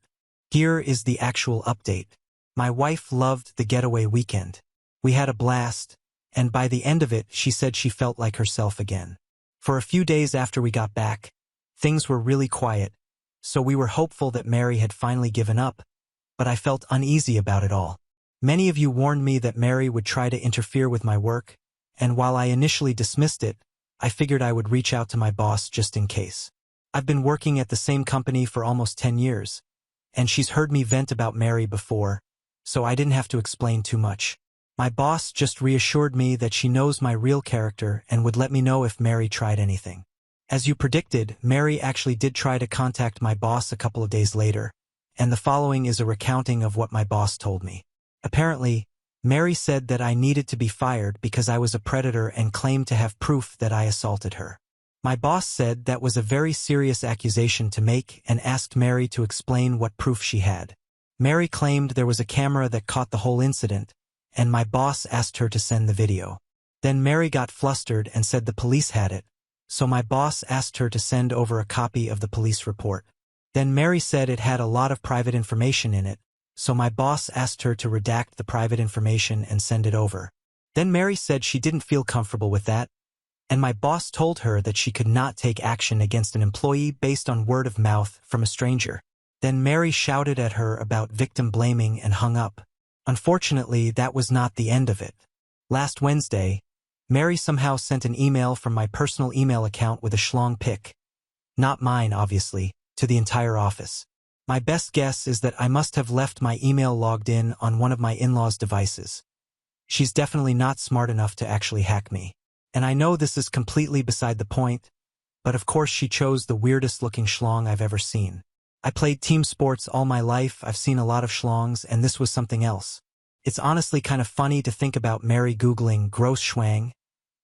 Here is the actual update. My wife loved the getaway weekend. We had a blast, and by the end of it, she said she felt like herself again. For a few days after we got back, things were really quiet, so we were hopeful that Mary had finally given up, but I felt uneasy about it all. Many of you warned me that Mary would try to interfere with my work, and while I initially dismissed it, I figured I would reach out to my boss just in case. I've been working at the same company for almost 10 years, and she's heard me vent about Mary before, so I didn't have to explain too much. My boss just reassured me that she knows my real character and would let me know if Mary tried anything. As you predicted, Mary actually did try to contact my boss a couple of days later, and the following is a recounting of what my boss told me. Apparently, Mary said that I needed to be fired because I was a predator and claimed to have proof that I assaulted her. My boss said that was a very serious accusation to make and asked Mary to explain what proof she had. Mary claimed there was a camera that caught the whole incident, and my boss asked her to send the video. Then Mary got flustered and said the police had it, so my boss asked her to send over a copy of the police report. Then Mary said it had a lot of private information in it, so my boss asked her to redact the private information and send it over. Then Mary said she didn't feel comfortable with that, and my boss told her that she could not take action against an employee based on word of mouth from a stranger. Then Mary shouted at her about victim blaming and hung up. Unfortunately, that was not the end of it. Last Wednesday, Mary somehow sent an email from my personal email account with a schlong pic, not mine obviously, to the entire office. My best guess is that I must have left my email logged in on one of my in-laws' devices. She's definitely not smart enough to actually hack me. And I know this is completely beside the point, but of course she chose the weirdest looking schlong I've ever seen. I played team sports all my life, I've seen a lot of schlongs, and this was something else. It's honestly kind of funny to think about Mary Googling gross schwang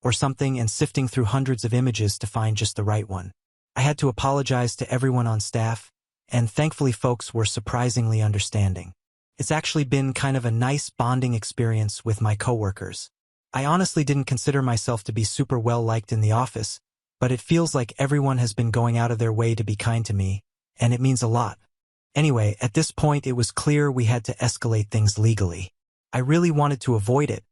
or something and sifting through hundreds of images to find just the right one. I had to apologize to everyone on staff, and thankfully folks were surprisingly understanding. It's actually been kind of a nice bonding experience with my coworkers. I honestly didn't consider myself to be super well liked in the office, but it feels like everyone has been going out of their way to be kind to me, and it means a lot. Anyway, at this point it was clear we had to escalate things legally. I really wanted to avoid it,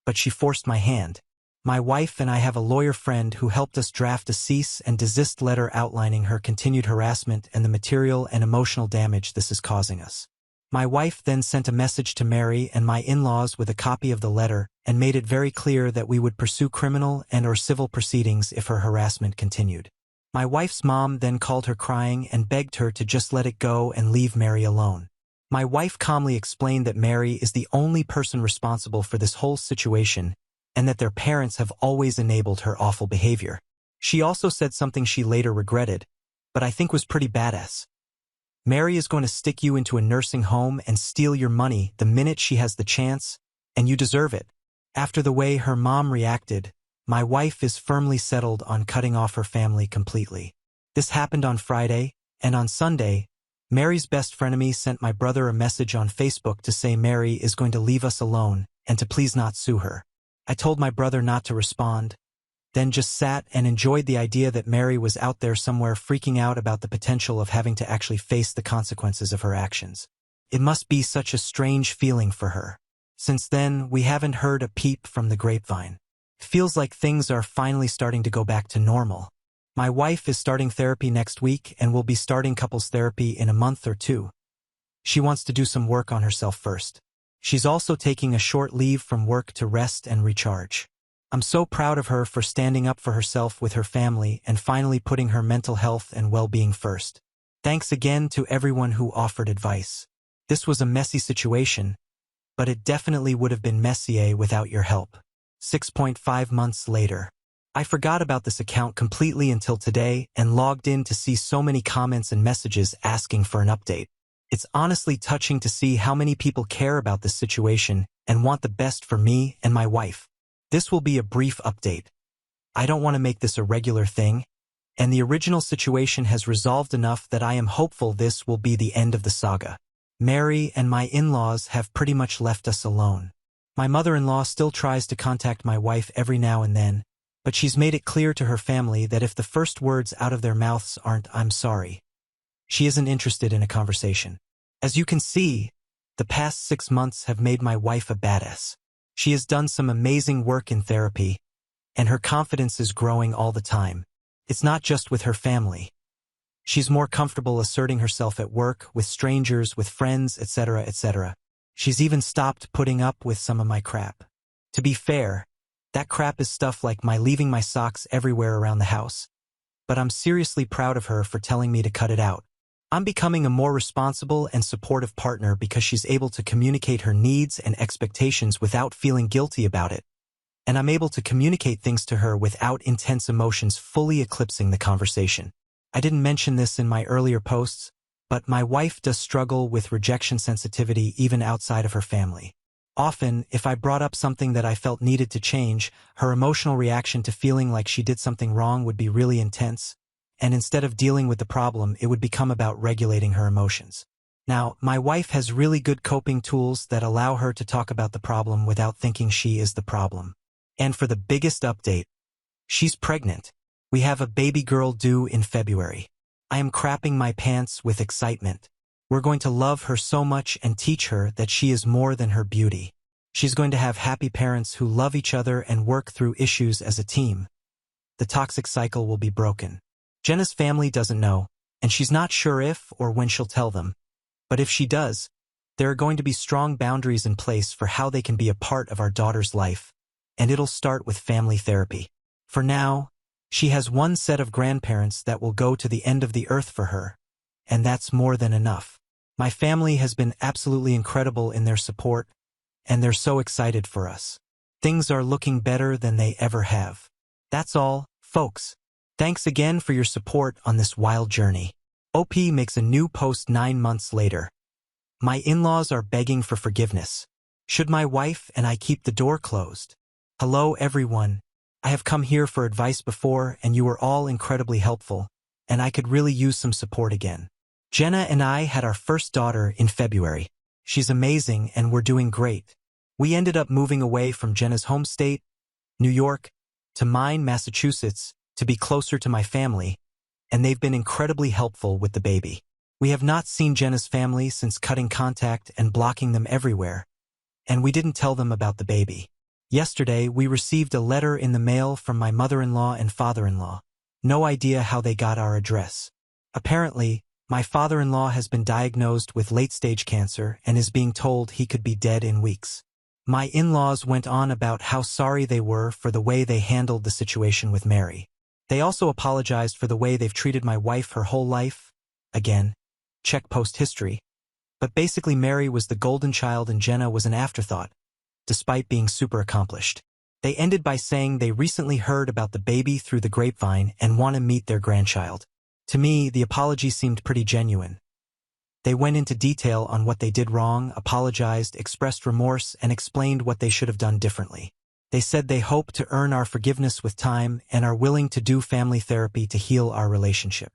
but she forced my hand. My wife and I have a lawyer friend who helped us draft a cease and desist letter outlining her continued harassment and the material and emotional damage this is causing us. My wife then sent a message to Mary and my in-laws with a copy of the letter, and made it very clear that we would pursue criminal and/or civil proceedings if her harassment continued. My wife's mom then called her crying and begged her to just let it go and leave Mary alone. My wife calmly explained that Mary is the only person responsible for this whole situation and that their parents have always enabled her awful behavior. She also said something she later regretted, but I think was pretty badass. Mary is going to stick you into a nursing home and steal your money the minute she has the chance, and you deserve it. After the way her mom reacted, my wife is firmly settled on cutting off her family completely. This happened on Friday, and on Sunday, Mary's best frenemy sent my brother a message on Facebook to say Mary is going to leave us alone and to please not sue her. I told my brother not to respond, then just sat and enjoyed the idea that Mary was out there somewhere freaking out about the potential of having to actually face the consequences of her actions. It must be such a strange feeling for her. Since then, we haven't heard a peep from the grapevine. It feels like things are finally starting to go back to normal. My wife is starting therapy next week and will be starting couples therapy in a month or two. She wants to do some work on herself first. She's also taking a short leave from work to rest and recharge. I'm so proud of her for standing up for herself with her family and finally putting her mental health and well-being first. Thanks again to everyone who offered advice. This was a messy situation, but it definitely would have been messier without your help. 6.5 months later. I forgot about this account completely until today and logged in to see so many comments and messages asking for an update. It's honestly touching to see how many people care about this situation and want the best for me and my wife. This will be a brief update. I don't want to make this a regular thing, and the original situation has resolved enough that I am hopeful this will be the end of the saga. Mary and my in-laws have pretty much left us alone. My mother-in-law still tries to contact my wife every now and then, but she's made it clear to her family that if the first words out of their mouths aren't "I'm sorry," she isn't interested in a conversation. As you can see, the past 6 months have made my wife a badass. She has done some amazing work in therapy, and her confidence is growing all the time. It's not just with her family. She's more comfortable asserting herself at work, with strangers, with friends, etc., etc. She's even stopped putting up with some of my crap. To be fair, that crap is stuff like my leaving my socks everywhere around the house. But I'm seriously proud of her for telling me to cut it out. I'm becoming a more responsible and supportive partner because she's able to communicate her needs and expectations without feeling guilty about it. And I'm able to communicate things to her without intense emotions fully eclipsing the conversation. I didn't mention this in my earlier posts, but my wife does struggle with rejection sensitivity even outside of her family. Often, if I brought up something that I felt needed to change, her emotional reaction to feeling like she did something wrong would be really intense, and instead of dealing with the problem, it would become about regulating her emotions. Now, my wife has really good coping tools that allow her to talk about the problem without thinking she is the problem. And for the biggest update, she's pregnant. We have a baby girl due in February. I am crapping my pants with excitement. We're going to love her so much and teach her that she is more than her beauty. She's going to have happy parents who love each other and work through issues as a team. The toxic cycle will be broken. Jenna's family doesn't know, and she's not sure if or when she'll tell them. But if she does, there are going to be strong boundaries in place for how they can be a part of our daughter's life, and it'll start with family therapy. For now, she has one set of grandparents that will go to the end of the earth for her, and that's more than enough. My family has been absolutely incredible in their support, and they're so excited for us. Things are looking better than they ever have. That's all, folks. Thanks again for your support on this wild journey. OP makes a new post 9 months later. My in-laws are begging for forgiveness. Should my wife and I keep the door closed? Hello everyone. I have come here for advice before and you were all incredibly helpful, and I could really use some support again. Jenna and I had our first daughter in February. She's amazing and we're doing great. We ended up moving away from Jenna's home state, New York, to mine, Massachusetts, to be closer to my family, and they've been incredibly helpful with the baby. We have not seen Jenna's family since cutting contact and blocking them everywhere, and we didn't tell them about the baby. Yesterday, we received a letter in the mail from my mother-in-law and father-in-law. No idea how they got our address. Apparently, my father-in-law has been diagnosed with late-stage cancer and is being told he could be dead in weeks. My in-laws went on about how sorry they were for the way they handled the situation with Mary. They also apologized for the way they've treated my wife her whole life. Again, check post history. But basically Mary was the golden child and Jenna was an afterthought, despite being super accomplished. They ended by saying they recently heard about the baby through the grapevine and want to meet their grandchild. To me, the apology seemed pretty genuine. They went into detail on what they did wrong, apologized, expressed remorse, and explained what they should have done differently. They said they hope to earn our forgiveness with time and are willing to do family therapy to heal our relationship.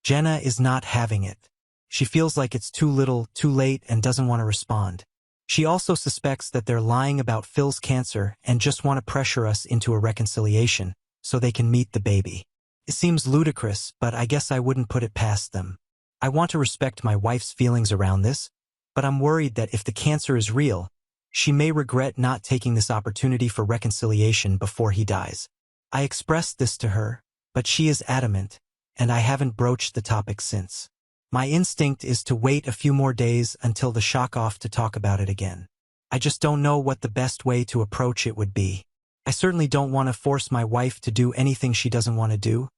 Jenna is not having it. She feels like it's too little, too late, and doesn't want to respond. She also suspects that they're lying about Phil's cancer and just want to pressure us into a reconciliation so they can meet the baby. It seems ludicrous, but I guess I wouldn't put it past them. I want to respect my wife's feelings around this, but I'm worried that if the cancer is real, she may regret not taking this opportunity for reconciliation before he dies. I expressed this to her, but she is adamant, and I haven't broached the topic since. My instinct is to wait a few more days until the shock off to talk about it again. I just don't know what the best way to approach it would be. I certainly don't want to force my wife to do anything she doesn't want to do,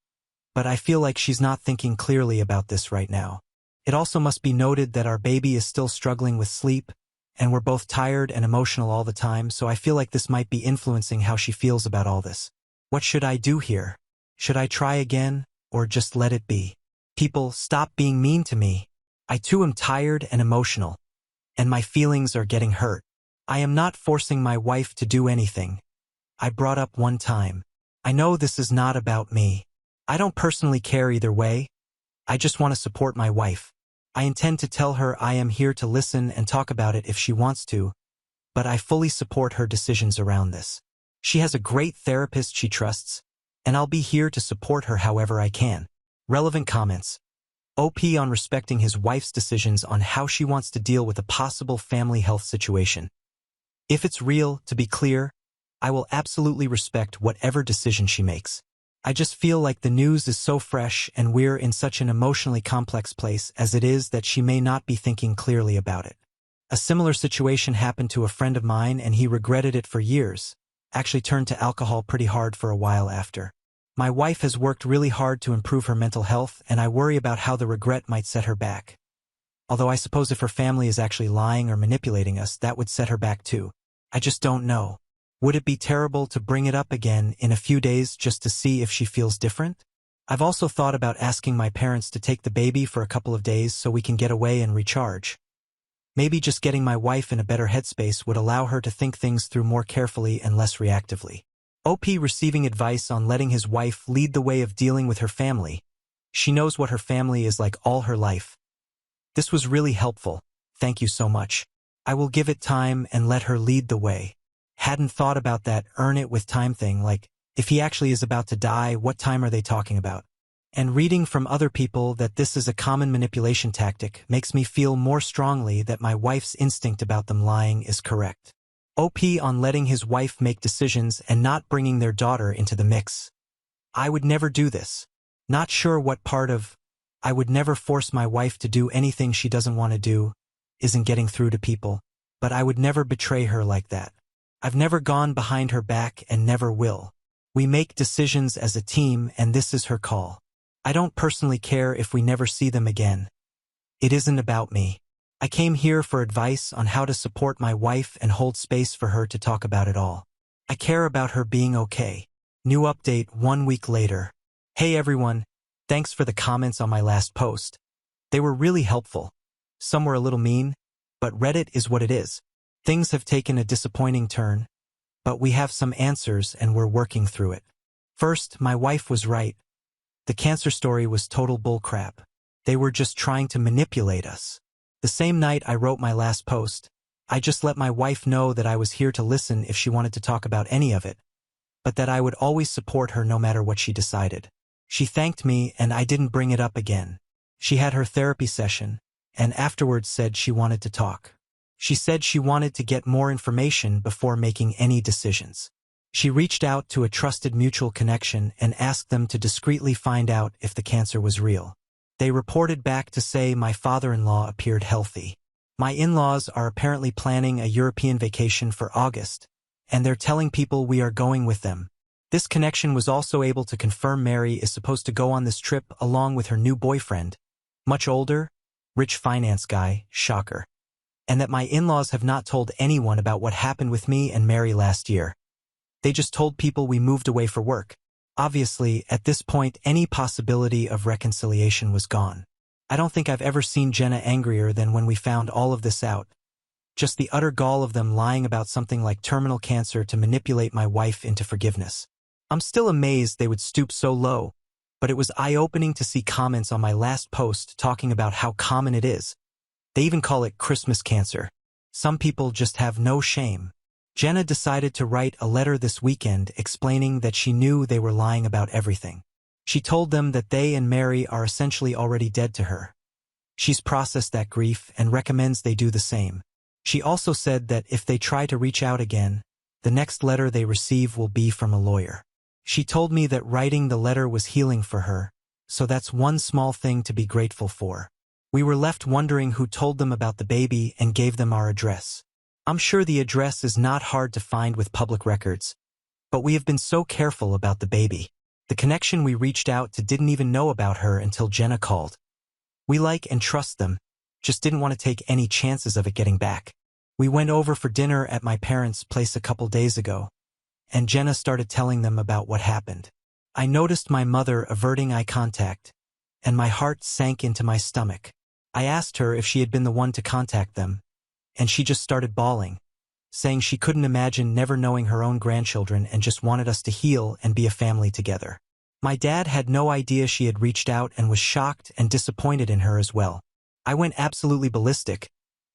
but I feel like she's not thinking clearly about this right now. It also must be noted that our baby is still struggling with sleep, and we're both tired and emotional all the time, so I feel like this might be influencing how she feels about all this. What should I do here? Should I try again, or just let it be? People, stop being mean to me. I too am tired and emotional, and my feelings are getting hurt. I am not forcing my wife to do anything. I brought up one time. I know this is not about me. I don't personally care either way. I just want to support my wife. I intend to tell her I am here to listen and talk about it if she wants to, but I fully support her decisions around this. She has a great therapist she trusts, and I'll be here to support her however I can. Relevant comments. OP on respecting his wife's decisions on how she wants to deal with a possible family health situation. If it's real, to be clear, I will absolutely respect whatever decision she makes. I just feel like the news is so fresh and we're in such an emotionally complex place as it is that she may not be thinking clearly about it. A similar situation happened to a friend of mine and he regretted it for years, actually turned to alcohol pretty hard for a while after. My wife has worked really hard to improve her mental health and I worry about how the regret might set her back. Although I suppose if her family is actually lying or manipulating us, that would set her back too. I just don't know. Would it be terrible to bring it up again in a few days just to see if she feels different? I've also thought about asking my parents to take the baby for a couple of days so we can get away and recharge. Maybe just getting my wife in a better headspace would allow her to think things through more carefully and less reactively. OP receiving advice on letting his wife lead the way of dealing with her family. She knows what her family is like all her life. This was really helpful. Thank you so much. I will give it time and let her lead the way. Hadn't thought about that earn it with time thing, like, if he actually is about to die, what time are they talking about? And reading from other people that this is a common manipulation tactic makes me feel more strongly that my wife's instinct about them lying is correct. OP on letting his wife make decisions and not bringing their daughter into the mix. I would never do this. Not sure what part of I would never force my wife to do anything she doesn't want to do isn't getting through to people, but I would never betray her like that. I've never gone behind her back and never will. We make decisions as a team and this is her call. I don't personally care if we never see them again. It isn't about me. I came here for advice on how to support my wife and hold space for her to talk about it all. I care about her being okay. New update 1 week later. Hey everyone, thanks for the comments on my last post. They were really helpful. Some were a little mean, but Reddit is what it is. Things have taken a disappointing turn, but we have some answers and we're working through it. First, my wife was right. The cancer story was total bullcrap. They were just trying to manipulate us. The same night I wrote my last post, I just let my wife know that I was here to listen if she wanted to talk about any of it, but that I would always support her no matter what she decided. She thanked me and I didn't bring it up again. She had her therapy session, and afterwards said she wanted to talk. She said she wanted to get more information before making any decisions. She reached out to a trusted mutual connection and asked them to discreetly find out if the cancer was real. They reported back to say my father-in-law appeared healthy. My in-laws are apparently planning a European vacation for August, and they're telling people we are going with them. This connection was also able to confirm Mary is supposed to go on this trip along with her new boyfriend, much older, rich finance guy, shocker. And that my in-laws have not told anyone about what happened with me and Mary last year. They just told people we moved away for work. Obviously, at this point, any possibility of reconciliation was gone. I don't think I've ever seen Jenna angrier than when we found all of this out. Just the utter gall of them lying about something like terminal cancer to manipulate my wife into forgiveness. I'm still amazed they would stoop so low, but it was eye-opening to see comments on my last post talking about how common it is. They even call it Christmas cancer. Some people just have no shame. Jenna decided to write a letter this weekend explaining that she knew they were lying about everything. She told them that they and Mary are essentially already dead to her. She's processed that grief and recommends they do the same. She also said that if they try to reach out again, the next letter they receive will be from a lawyer. She told me that writing the letter was healing for her, so that's one small thing to be grateful for. We were left wondering who told them about the baby and gave them our address. I'm sure the address is not hard to find with public records, but we have been so careful about the baby. The connection we reached out to didn't even know about her until Jenna called. We like and trust them, just didn't want to take any chances of it getting back. We went over for dinner at my parents' place a couple days ago, and Jenna started telling them about what happened. I noticed my mother averting eye contact, and my heart sank into my stomach. I asked her if she had been the one to contact them, and she just started bawling, saying she couldn't imagine never knowing her own grandchildren and just wanted us to heal and be a family together. My dad had no idea she had reached out and was shocked and disappointed in her as well. I went absolutely ballistic,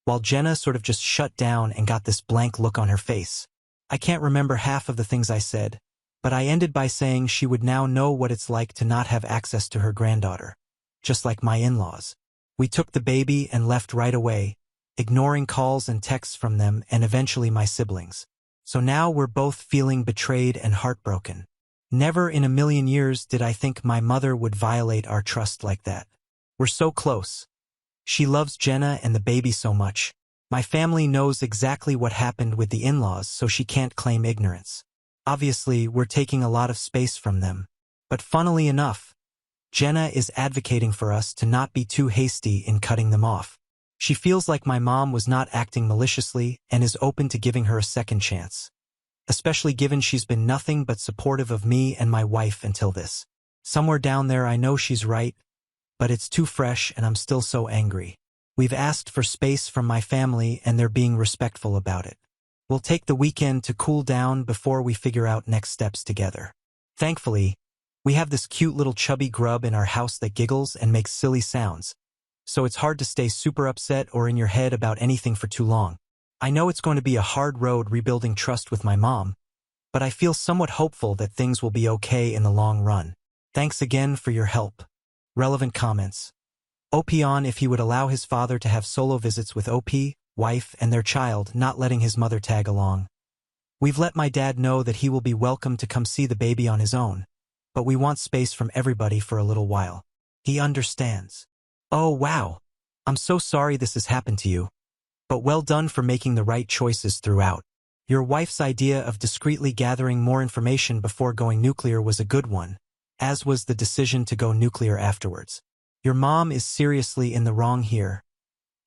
while Jenna sort of just shut down and got this blank look on her face. I can't remember half of the things I said, but I ended by saying she would now know what it's like to not have access to her granddaughter, just like my in-laws. We took the baby and left right away, ignoring calls and texts from them and eventually my siblings. So now we're both feeling betrayed and heartbroken. Never in a million years did I think my mother would violate our trust like that. We're so close. She loves Jenna and the baby so much. My family knows exactly what happened with the in-laws, so she can't claim ignorance. Obviously, we're taking a lot of space from them. But funnily enough, Jenna is advocating for us to not be too hasty in cutting them off. She feels like my mom was not acting maliciously and is open to giving her a second chance. Especially given she's been nothing but supportive of me and my wife until this. Somewhere down there I know she's right, but it's too fresh and I'm still so angry. We've asked for space from my family and they're being respectful about it. We'll take the weekend to cool down before we figure out next steps together. Thankfully, we have this cute little chubby grub in our house that giggles and makes silly sounds, so it's hard to stay super upset or in your head about anything for too long. I know it's going to be a hard road rebuilding trust with my mom, but I feel somewhat hopeful that things will be okay in the long run. Thanks again for your help. Relevant comments. OP on if he would allow his father to have solo visits with OP, wife, and their child, not letting his mother tag along. We've let my dad know that he will be welcome to come see the baby on his own, but we want space from everybody for a little while. He understands. Oh wow. I'm so sorry this has happened to you. But well done for making the right choices throughout. Your wife's idea of discreetly gathering more information before going nuclear was a good one, as was the decision to go nuclear afterwards. Your mom is seriously in the wrong here.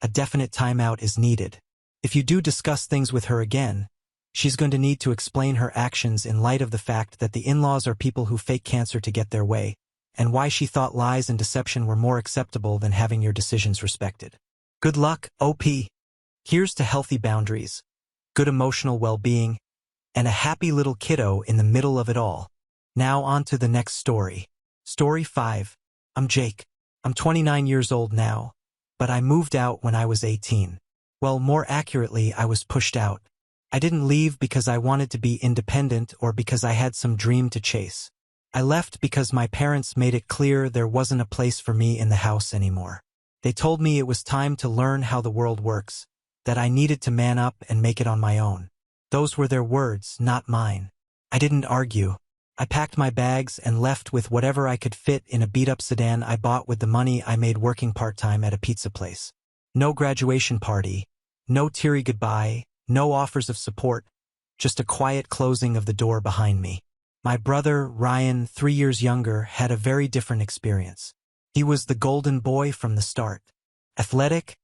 A definite timeout is needed. If you do discuss things with her again, she's going to need to explain her actions in light of the fact that the in-laws are people who fake cancer to get their way, and why she thought lies and deception were more acceptable than having your decisions respected. Good luck, OP. Here's to healthy boundaries, good emotional well-being, and a happy little kiddo in the middle of it all. Now on to the next story. Story 5. I'm Jake. I'm 29 years old now, but I moved out when I was 18. Well, more accurately, I was pushed out. I didn't leave because I wanted to be independent or because I had some dream to chase. I left because my parents made it clear there wasn't a place for me in the house anymore. They told me it was time to learn how the world works, that I needed to man up and make it on my own. Those were their words, not mine. I didn't argue. I packed my bags and left with whatever I could fit in a beat-up sedan I bought with the money I made working part-time at a pizza place. No graduation party, no teary goodbye, no offers of support, just a quiet closing of the door behind me. My brother, Ryan, 3 years younger, had a very different experience. He was the golden boy from the start. Athletic,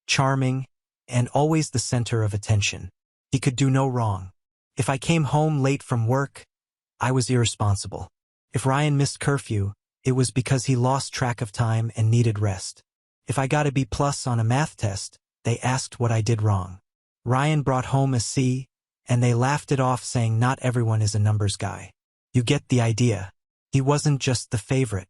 charming, and always the center of attention. He could do no wrong. If I came home late from work, I was irresponsible. If Ryan missed curfew, it was because he lost track of time and needed rest. If I got a B+ on a math test, they asked what I did wrong. Ryan brought home a C, and they laughed it off saying not everyone is a numbers guy. You get the idea. He wasn't just the favorite.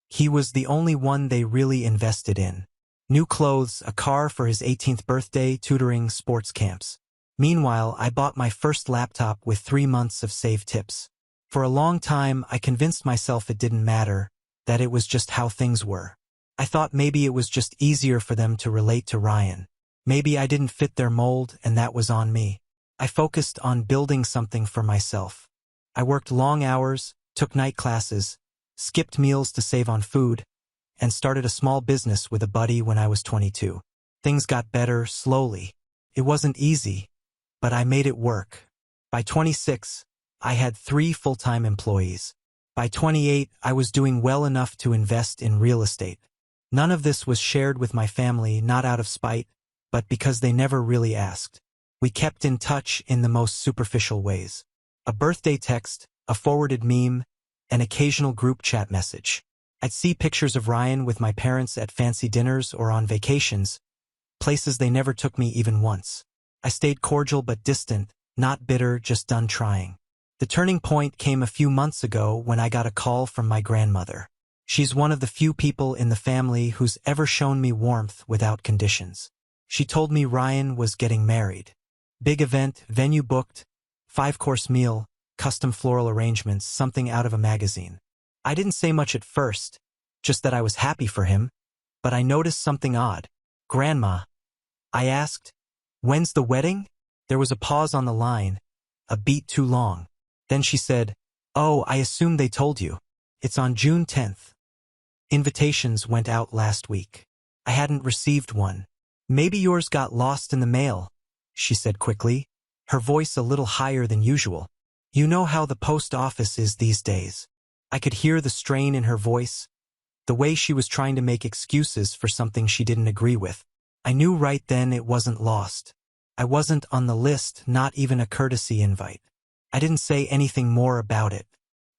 He was the only one they really invested in. New clothes, a car for his 18th birthday, tutoring, sports camps. Meanwhile, I bought my first laptop with 3 months of saved tips. For a long time, I convinced myself it didn't matter, that it was just how things were. I thought maybe it was just easier for them to relate to Ryan. Maybe I didn't fit their mold, and that was on me. I focused on building something for myself. I worked long hours, took night classes, skipped meals to save on food, and started a small business with a buddy when I was 22. Things got better slowly. It wasn't easy, but I made it work. By 26, I had 3 full-time employees. By 28, I was doing well enough to invest in real estate. None of this was shared with my family, not out of spite, but because they never really asked. We kept in touch in the most superficial ways. A birthday text, a forwarded meme, an occasional group chat message. I'd see pictures of Ryan with my parents at fancy dinners or on vacations, places they never took me even once. I stayed cordial but distant, not bitter, just done trying. The turning point came a few months ago when I got a call from my grandmother. She's one of the few people in the family who's ever shown me warmth without conditions. She told me Ryan was getting married. Big event, venue booked, 5-course meal, custom floral arrangements, something out of a magazine. I didn't say much at first, just that I was happy for him, but I noticed something odd. "Grandma," I asked, "when's the wedding?" There was a pause on the line, a beat too long. Then she said, "Oh, I assume they told you. It's on June 10th. Invitations went out last week." I hadn't received one. "Maybe yours got lost in the mail," she said quickly, her voice a little higher than usual. "You know how the post office is these days." I could hear the strain in her voice, the way she was trying to make excuses for something she didn't agree with. I knew right then it wasn't lost. I wasn't on the list, not even a courtesy invite. I didn't say anything more about it.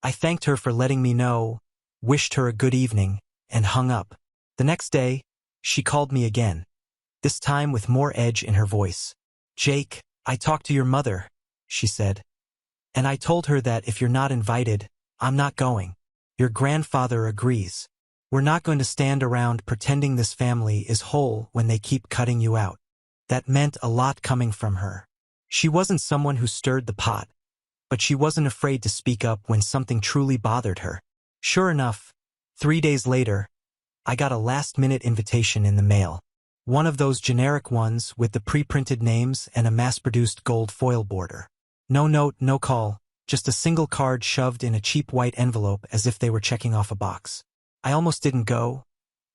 I thanked her for letting me know, wished her a good evening, and hung up. The next day, she called me again, this time with more edge in her voice. "Jake, I talked to your mother," she said. "And I told her that if you're not invited, I'm not going. Your grandfather agrees. We're not going to stand around pretending this family is whole when they keep cutting you out." That meant a lot coming from her. She wasn't someone who stirred the pot, but she wasn't afraid to speak up when something truly bothered her. Sure enough, 3 days later, I got a last-minute invitation in the mail. One of those generic ones with the pre-printed names and a mass-produced gold foil border. No note, no call, just a single card shoved in a cheap white envelope as if they were checking off a box. I almost didn't go,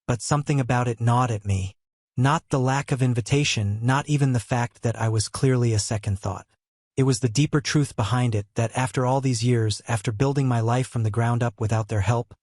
but something about it gnawed at me. Not the lack of invitation, not even the fact that I was clearly a second thought. It was the deeper truth behind it that after all these years, after building my life from the ground up without their help,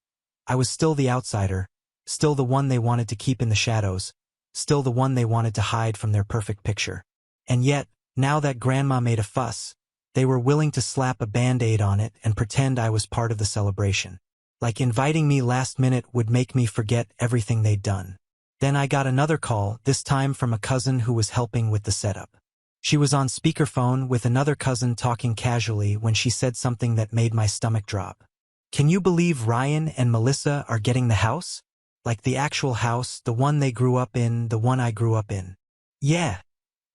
I was still the outsider, still the one they wanted to keep in the shadows, still the one they wanted to hide from their perfect picture. And yet, now that Grandma made a fuss, they were willing to slap a Band-Aid on it and pretend I was part of the celebration. Like inviting me last minute would make me forget everything they'd done. Then I got another call, this time from a cousin who was helping with the setup. She was on speakerphone with another cousin talking casually when she said something that made my stomach drop. "Can you believe Ryan and Melissa are getting the house? Like the actual house, the one they grew up in, the one I grew up in." "Yeah,"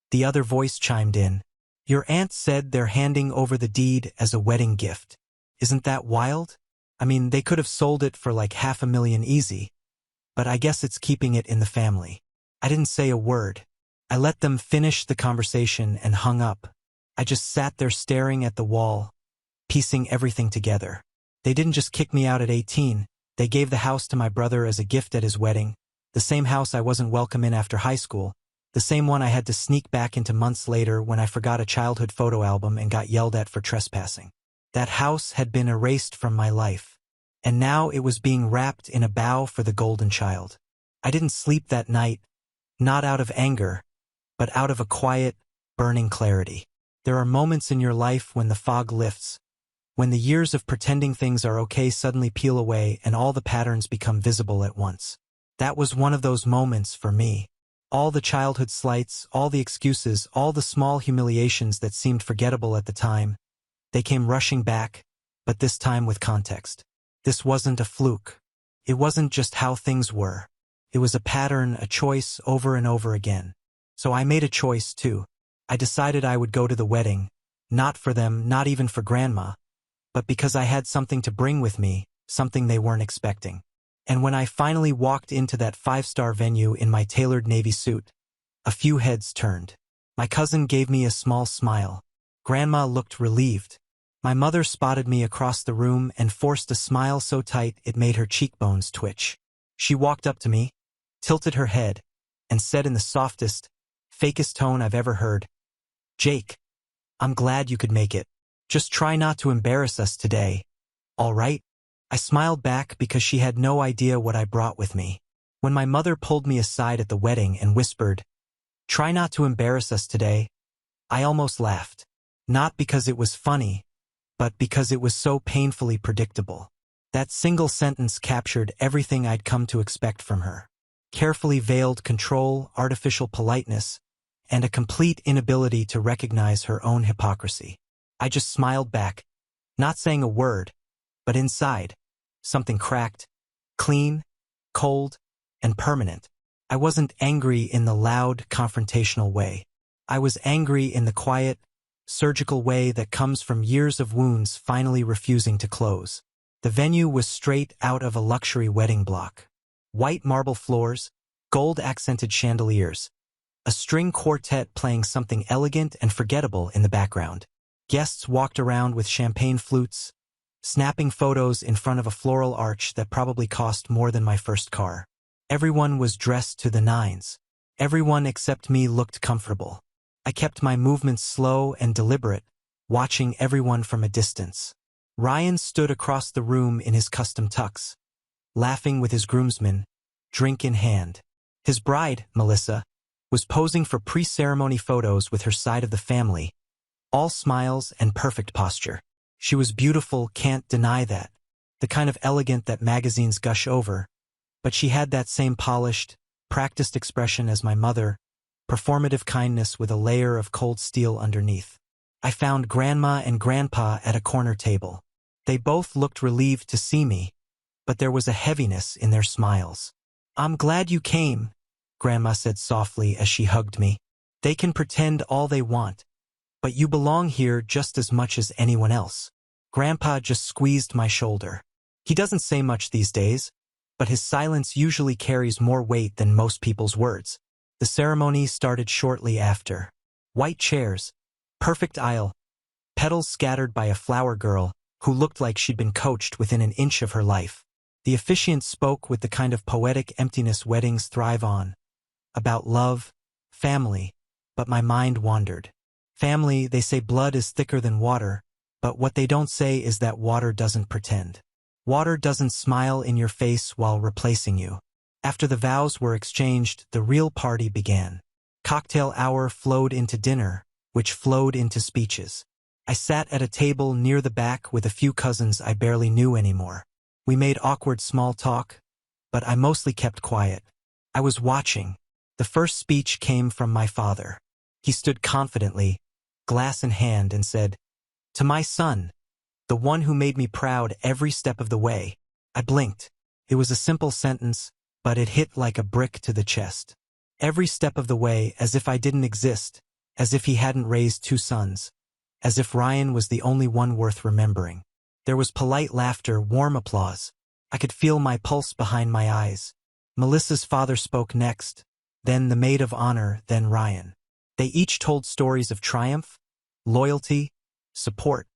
the other voice chimed in. "Your aunt said they're handing over the deed as a wedding gift. Isn't that wild? I mean, they could have sold it for like $500,000 easy. But I guess it's keeping it in the family." I didn't say a word. I let them finish the conversation and hung up. I just sat there staring at the wall, piecing everything together. They didn't just kick me out at 18, they gave the house to my brother as a gift at his wedding, the same house I wasn't welcome in after high school, The same one I had to sneak back into months later when I forgot a childhood photo album and got yelled at for trespassing. That house had been erased from my life, and now it was being wrapped in a bow for the golden child. I didn't sleep that night, not out of anger, but out of a quiet, burning clarity. There are moments in your life when the fog lifts, when the years of pretending things are okay suddenly peel away and all the patterns become visible at once. That was one of those moments for me. All the childhood slights, all the excuses, all the small humiliations that seemed forgettable at the time, they came rushing back, but this time with context. This wasn't a fluke. It wasn't just how things were. It was a pattern, a choice over and over again. So I made a choice too. I decided I would go to the wedding, not for them, not even for Grandma, but because I had something to bring with me, something they weren't expecting. And when I finally walked into that 5-star venue in my tailored navy suit, a few heads turned. My cousin gave me a small smile. Grandma looked relieved. My mother spotted me across the room and forced a smile so tight it made her cheekbones twitch. She walked up to me, tilted her head, and said in the softest, fakest tone I've ever heard, "Jake, I'm glad you could make it. Just try not to embarrass us today. All right?" I smiled back because she had no idea what I brought with me. When my mother pulled me aside at the wedding and whispered, "Try not to embarrass us today," I almost laughed. Not because it was funny, but because it was so painfully predictable. That single sentence captured everything I'd come to expect from her. Carefully veiled control, artificial politeness, and a complete inability to recognize her own hypocrisy. I just smiled back, not saying a word, but inside, something cracked, clean, cold, and permanent. I wasn't angry in the loud, confrontational way. I was angry in the quiet, surgical way that comes from years of wounds finally refusing to close. The venue was straight out of a luxury wedding block. White marble floors, gold-accented chandeliers, a string quartet playing something elegant and forgettable in the background. Guests walked around with champagne flutes, snapping photos in front of a floral arch that probably cost more than my first car. Everyone was dressed to the nines. Everyone except me looked comfortable. I kept my movements slow and deliberate, watching everyone from a distance. Ryan stood across the room in his custom tux, laughing with his groomsmen, drink in hand. His bride, Melissa, was posing for pre-ceremony photos with her side of the family, all smiles and perfect posture. She was beautiful, can't deny that, the kind of elegant that magazines gush over, but she had that same polished, practiced expression as my mother, performative kindness with a layer of cold steel underneath. I found Grandma and Grandpa at a corner table. They both looked relieved to see me, but there was a heaviness in their smiles. "I'm glad you came," Grandma said softly as she hugged me. "They can pretend all they want, but you belong here just as much as anyone else." Grandpa just squeezed my shoulder. He doesn't say much these days, but his silence usually carries more weight than most people's words. The ceremony started shortly after. White chairs, perfect aisle, petals scattered by a flower girl who looked like she'd been coached within an inch of her life. The officiant spoke with the kind of poetic emptiness weddings thrive on, about love, family, but my mind wandered. Family, they say blood is thicker than water, but what they don't say is that water doesn't pretend. Water doesn't smile in your face while replacing you. After the vows were exchanged, the real party began. Cocktail hour flowed into dinner, which flowed into speeches. I sat at a table near the back with a few cousins I barely knew anymore. We made awkward small talk, but I mostly kept quiet. I was watching. The first speech came from my father. He stood confidently, glass in hand, and said, "To my son, the one who made me proud every step of the way." I blinked. It was a simple sentence, but it hit like a brick to the chest. Every step of the way, as if I didn't exist, as if he hadn't raised 2 sons, as if Ryan was the only one worth remembering. There was polite laughter, warm applause. I could feel my pulse behind my eyes. Melissa's father spoke next, then the maid of honor, then Ryan. They each told stories of triumph, loyalty, support,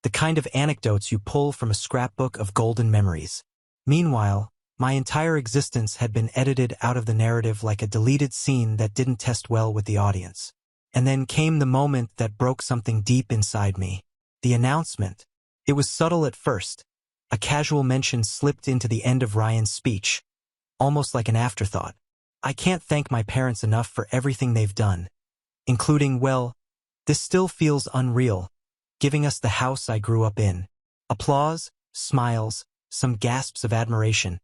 the kind of anecdotes you pull from a scrapbook of golden memories. Meanwhile, My entire existence had been edited out of the narrative like a deleted scene that didn't test well with the audience. And then came the moment that broke something deep inside me. The announcement. It was subtle at first. A casual mention slipped into the end of Ryan's speech, almost like an afterthought. I can't thank my parents enough for everything they've done, including, well, this still feels unreal, giving us the house I grew up in. Applause, smiles, some gasps of admiration.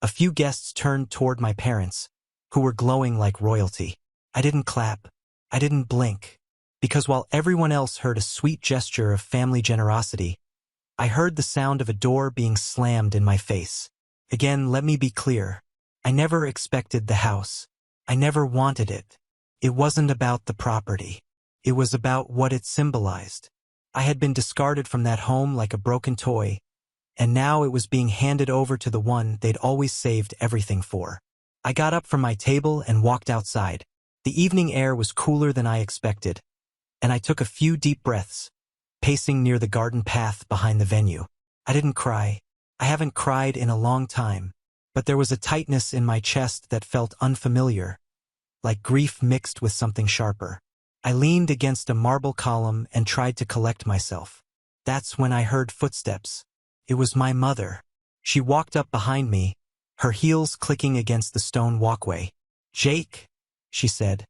A few guests turned toward my parents, who were glowing like royalty. I didn't clap. I didn't blink. Because while everyone else heard a sweet gesture of family generosity, I heard the sound of a door being slammed in my face. Again, let me be clear. I never expected the house. I never wanted it. It wasn't about the property. It was about what it symbolized. I had been discarded from that home like a broken toy, and now it was being handed over to the one they'd always saved everything for. I got up from my table and walked outside. The evening air was cooler than I expected, and I took a few deep breaths, pacing near the garden path behind the venue. I didn't cry. I haven't cried in a long time, but there was a tightness in my chest that felt unfamiliar, like grief mixed with something sharper. I leaned against a marble column and tried to collect myself. That's when I heard footsteps. It was my mother. She walked up behind me, her heels clicking against the stone walkway. "Jake," she said,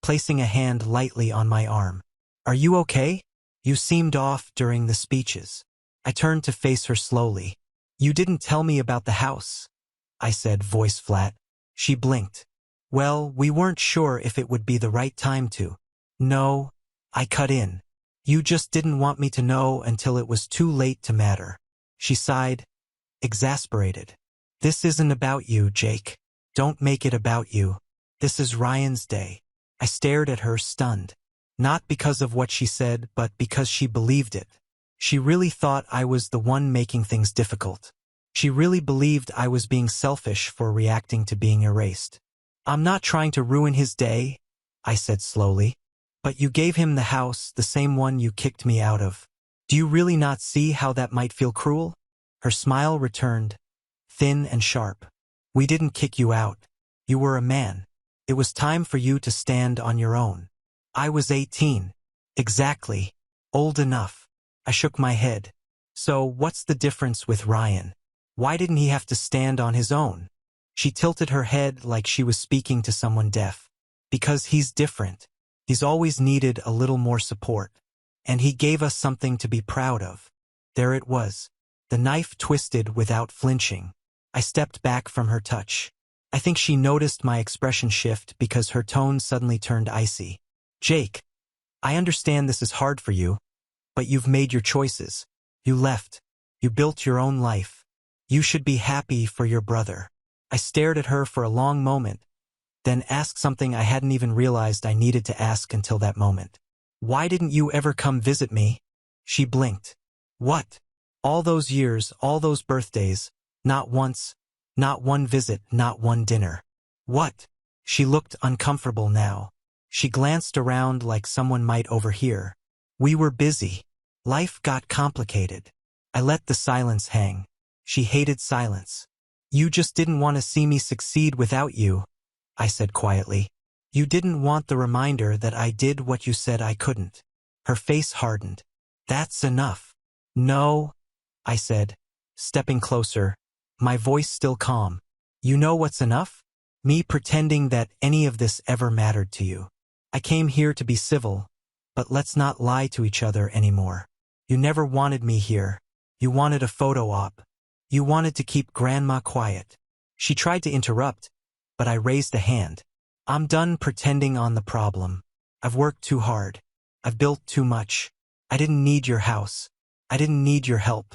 placing a hand lightly on my arm. "Are you okay? You seemed off during the speeches." I turned to face her slowly. "You didn't tell me about the house," I said, voice flat. She blinked. "Well, we weren't sure if it would be the right time to." "No," I cut in. "You just didn't want me to know until it was too late to matter." She sighed, exasperated. "This isn't about you, Jake. Don't make it about you. This is Ryan's day." I stared at her, stunned. Not because of what she said, but because she believed it. She really thought I was the one making things difficult. She really believed I was being selfish for reacting to being erased. "I'm not trying to ruin his day," I said slowly. "But you gave him the house, the same one you kicked me out of. Do you really not see how that might feel cruel?" Her smile returned, thin and sharp. "We didn't kick you out. You were a man. It was time for you to stand on your own." I was 18. Exactly. Old enough. I shook my head. "So what's the difference with Ryan? Why didn't he have to stand on his own?" She tilted her head like she was speaking to someone deaf. "Because he's different. He's always needed a little more support. And he gave us something to be proud of." There it was. The knife twisted without flinching. I stepped back from her touch. I think she noticed my expression shift because her tone suddenly turned icy. "Jake, I understand this is hard for you, but you've made your choices. You left. You built your own life. You should be happy for your brother." I stared at her for a long moment, then asked something I hadn't even realized I needed to ask until that moment. "Why didn't you ever come visit me?" She blinked. "What? All those years, all those birthdays, not once, not one visit, not one dinner. What?" She looked uncomfortable now. She glanced around like someone might overhear. "We were busy. Life got complicated." I let the silence hang. She hated silence. "You just didn't want to see me succeed without you," I said quietly. "You didn't want the reminder that I did what you said I couldn't." Her face hardened. "That's enough." "No," I said, stepping closer, my voice still calm. "You know what's enough? Me pretending that any of this ever mattered to you. I came here to be civil, but let's not lie to each other anymore. You never wanted me here. You wanted a photo op. You wanted to keep Grandma quiet." She tried to interrupt, but I raised a hand. "I'm done pretending on the problem. I've worked too hard. I've built too much. I didn't need your house. I didn't need your help.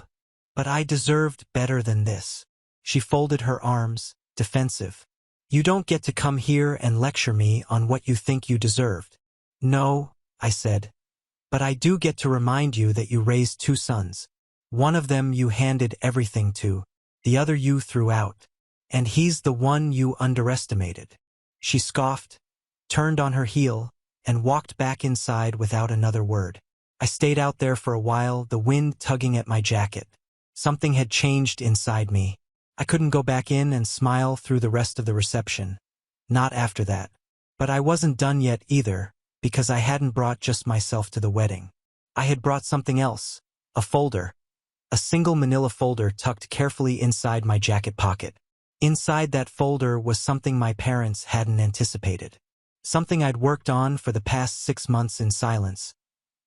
But I deserved better than this." She folded her arms, defensive. "You don't get to come here and lecture me on what you think you deserved." "No," I said. "But I do get to remind you that you raised 2 sons. One of them you handed everything to, the other you threw out. And he's the one you underestimated." She scoffed, turned on her heel, and walked back inside without another word. I stayed out there for a while, the wind tugging at my jacket. Something had changed inside me. I couldn't go back in and smile through the rest of the reception. Not after that. But I wasn't done yet either, because I hadn't brought just myself to the wedding. I had brought something else. A folder. A single manila folder tucked carefully inside my jacket pocket. Inside that folder was something my parents hadn't anticipated. Something I'd worked on for the past 6 months in silence,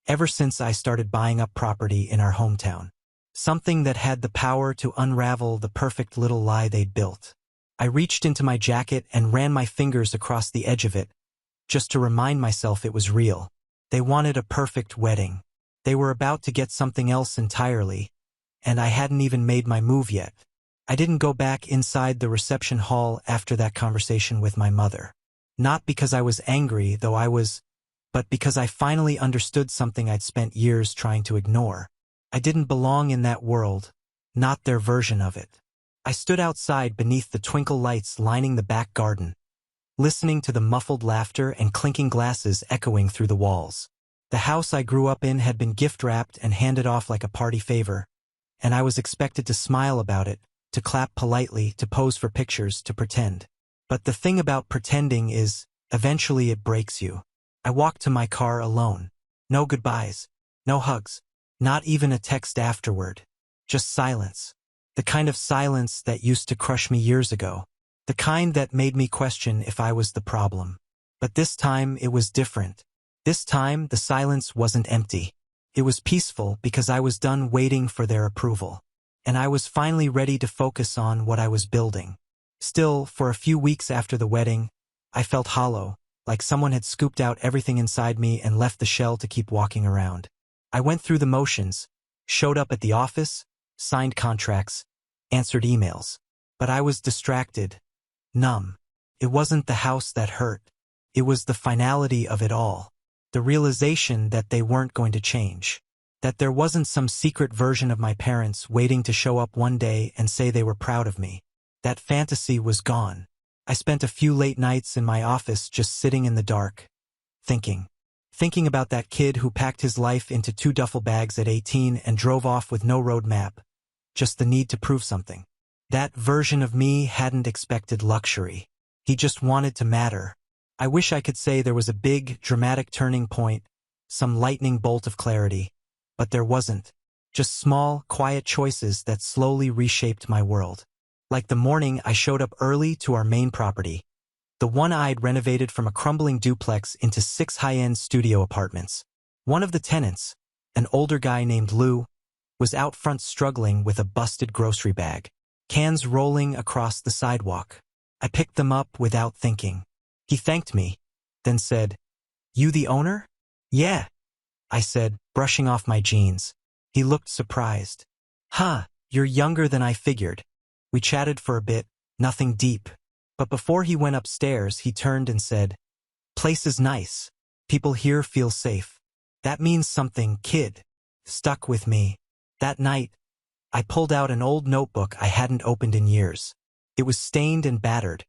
ever since I started buying up property in our hometown. Something that had the power to unravel the perfect little lie they'd built. I reached into my jacket and ran my fingers across the edge of it, just to remind myself it was real. They wanted a perfect wedding. They were about to get something else entirely, and I hadn't even made my move yet. I didn't go back inside the reception hall after that conversation with my mother. Not because I was angry, but because I finally understood something I'd spent years trying to ignore. I didn't belong in that world, not their version of it. I stood outside beneath the twinkle lights lining the back garden, listening to the muffled laughter and clinking glasses echoing through the walls. The house I grew up in had been gift-wrapped and handed off like a party favor, and I was expected to smile about it, to clap politely, to pose for pictures, to pretend. But the thing about pretending is, eventually it breaks you. I walked to my car alone. No goodbyes. No hugs. Not even a text afterward. Just silence. The kind of silence that used to crush me years ago. The kind that made me question if I was the problem. But this time it was different. This time the silence wasn't empty. It was peaceful because I was done waiting for their approval. And I was finally ready to focus on what I was building. Still, for a few weeks after the wedding, I felt hollow, like someone had scooped out everything inside me and left the shell to keep walking around. I went through the motions, showed up at the office, signed contracts, answered emails. But I was distracted, numb. It wasn't the house that hurt. It was the finality of it all. The realization that they weren't going to change. That there wasn't some secret version of my parents waiting to show up one day and say they were proud of me. That fantasy was gone. I spent a few late nights in my office just sitting in the dark, thinking about that kid who packed his life into 2 duffel bags at 18 and drove off with no road map, just the need to prove something. That version of me hadn't expected luxury. He just wanted to matter. I wish I could say there was a big, dramatic turning point, some lightning bolt of clarity, but there wasn't. Just small, quiet choices that slowly reshaped my world. Like the morning I showed up early to our main property, the one I'd renovated from a crumbling duplex into 6 high-end studio apartments. One of the tenants, an older guy named Lou, was out front struggling with a busted grocery bag, cans rolling across the sidewalk. I picked them up without thinking. He thanked me, then said, "You the owner?" "Yeah," I said, brushing off my jeans. He looked surprised. "Huh, you're younger than I figured." We chatted for a bit, nothing deep. But before he went upstairs, he turned and said, "Place is nice. People here feel safe." That means something, kid. Stuck with me. That night, I pulled out an old notebook I hadn't opened in years. It was stained and battered,